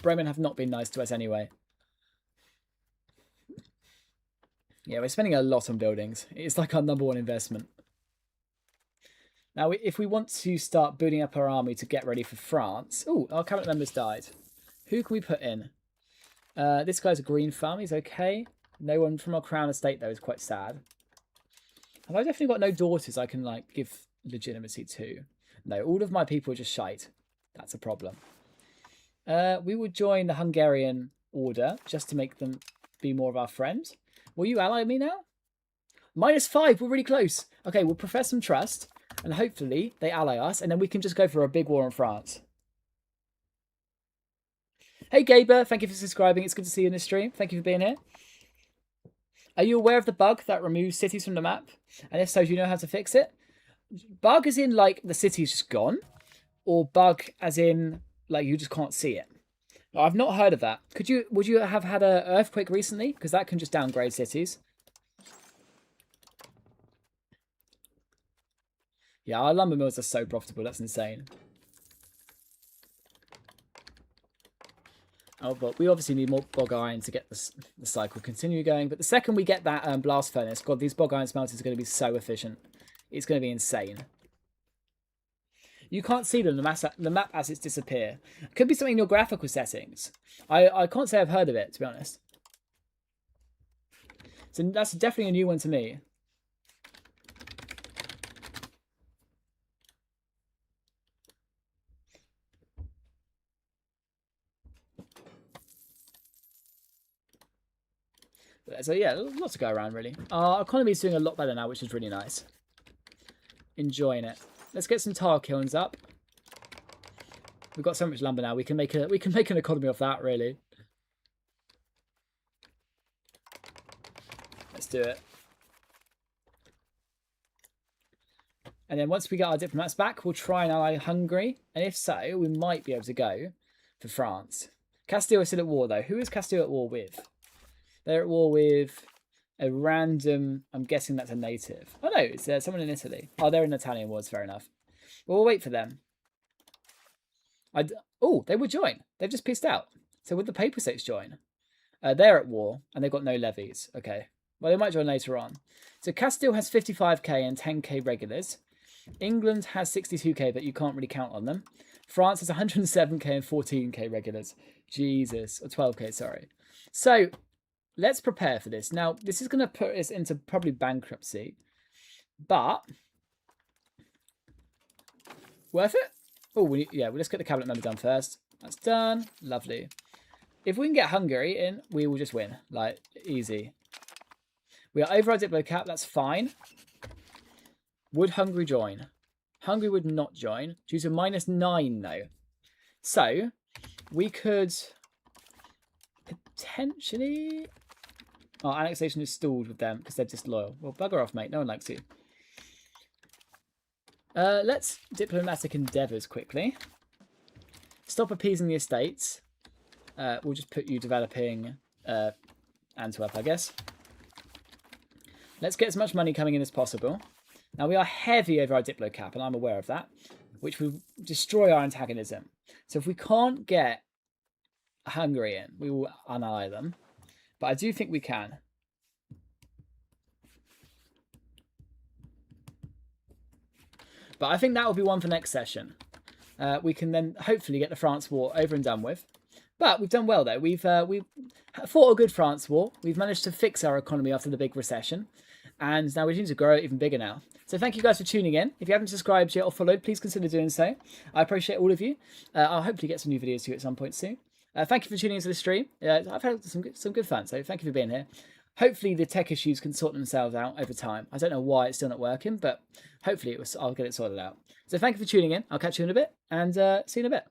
Bremen have not been nice to us anyway. Yeah, we're spending a lot on buildings. It's like our #1 investment. Now, if we want to start building up our army to get ready for France... Oh, our cabinet members died. Who can we put in? This guy's a green farm. He's okay. No one from our crown estate, though, is quite sad. Have I definitely got no daughters I can, like, give legitimacy to? No, all of my people are just shite. That's a problem. We will join the Hungarian order just to make them be more of our friend. Will you ally me now? -5. We're really close. Okay, we'll profess some trust. And hopefully they ally us. And then we can just go for a big war on France. Hey, Gaber. Thank you for subscribing. It's good to see you in the stream. Thank you for being here. Are you aware of the bug that removes cities from the map? And if so, do you know how to fix it? Bug as in, like, the city's just gone? Or bug as in, like, you just can't see it? I've not heard of that. Would you have had an earthquake recently? Because that can just downgrade cities. Yeah, our lumber mills are so profitable. That's insane. Oh, but we obviously need more bog iron to get the cycle continue going. But the second we get that blast furnace, God, these bog iron smelters are going to be so efficient. It's going to be insane. You can't see them, the map assets disappear. It could be something in your graphical settings. I can't say I've heard of it, to be honest. So that's definitely a new one to me. So yeah, lots to go around really. Our economy is doing a lot better now, which is really nice. Enjoying it. Let's get some tar kilns up. We've got so much lumber now. We can make an economy off that really. Let's do it. And then once we get our diplomats back, we'll try and ally Hungary. And if so, we might be able to go for France. Castile is still at war though. Who is Castile at war with? They're at war with a random... I'm guessing that's a native. Oh, no. It's someone in Italy. Oh, they're in Italian wars. Fair enough. Well, we'll wait for them. Oh, they would join. They've just pissed out. So would the Paper6 join? They're at war, and they've got no levies. Okay. Well, they might join later on. So Castile has 55k and 10k regulars. England has 62k, but you can't really count on them. France has 107k and 14k regulars. Jesus. Or 12k, sorry. So... let's prepare for this. Now, this is going to put us into probably bankruptcy. But... worth it? Oh, yeah, we'll just get the cabinet member done first. That's done. Lovely. If we can get Hungary in, we will just win. Like, easy. We are over our Diplo cap. That's fine. Would Hungary join? Hungary would not join. Due to -9, though. So, we could... potentially... our annexation is stalled with them because they're disloyal. Well, bugger off, mate. No one likes you. Let's diplomatic endeavours quickly. Stop appeasing the estates. We'll just put you developing Antwerp, I guess. Let's get as much money coming in as possible. Now, we are heavy over our Diplo cap, and I'm aware of that, which will destroy our antagonism. So if we can't get Hungary in. We will annihilate them. But I do think we can. But I think that will be one for next session. We can then hopefully get the France war over and done with. But we've done well, though. We've fought a good France war. We've managed to fix our economy after the big recession. And now we need to grow it even bigger now. So thank you guys for tuning in. If you haven't subscribed yet or followed, please consider doing so. I appreciate all of you. I'll hopefully get some new videos to you at some point soon. Thank you for tuning into the stream. I've had some good fun, so thank you for being here. Hopefully the tech issues can sort themselves out over time. I don't know why it's still not working, but hopefully I'll get it sorted out. So thank you for tuning in. I'll catch you in a bit, and see you in a bit.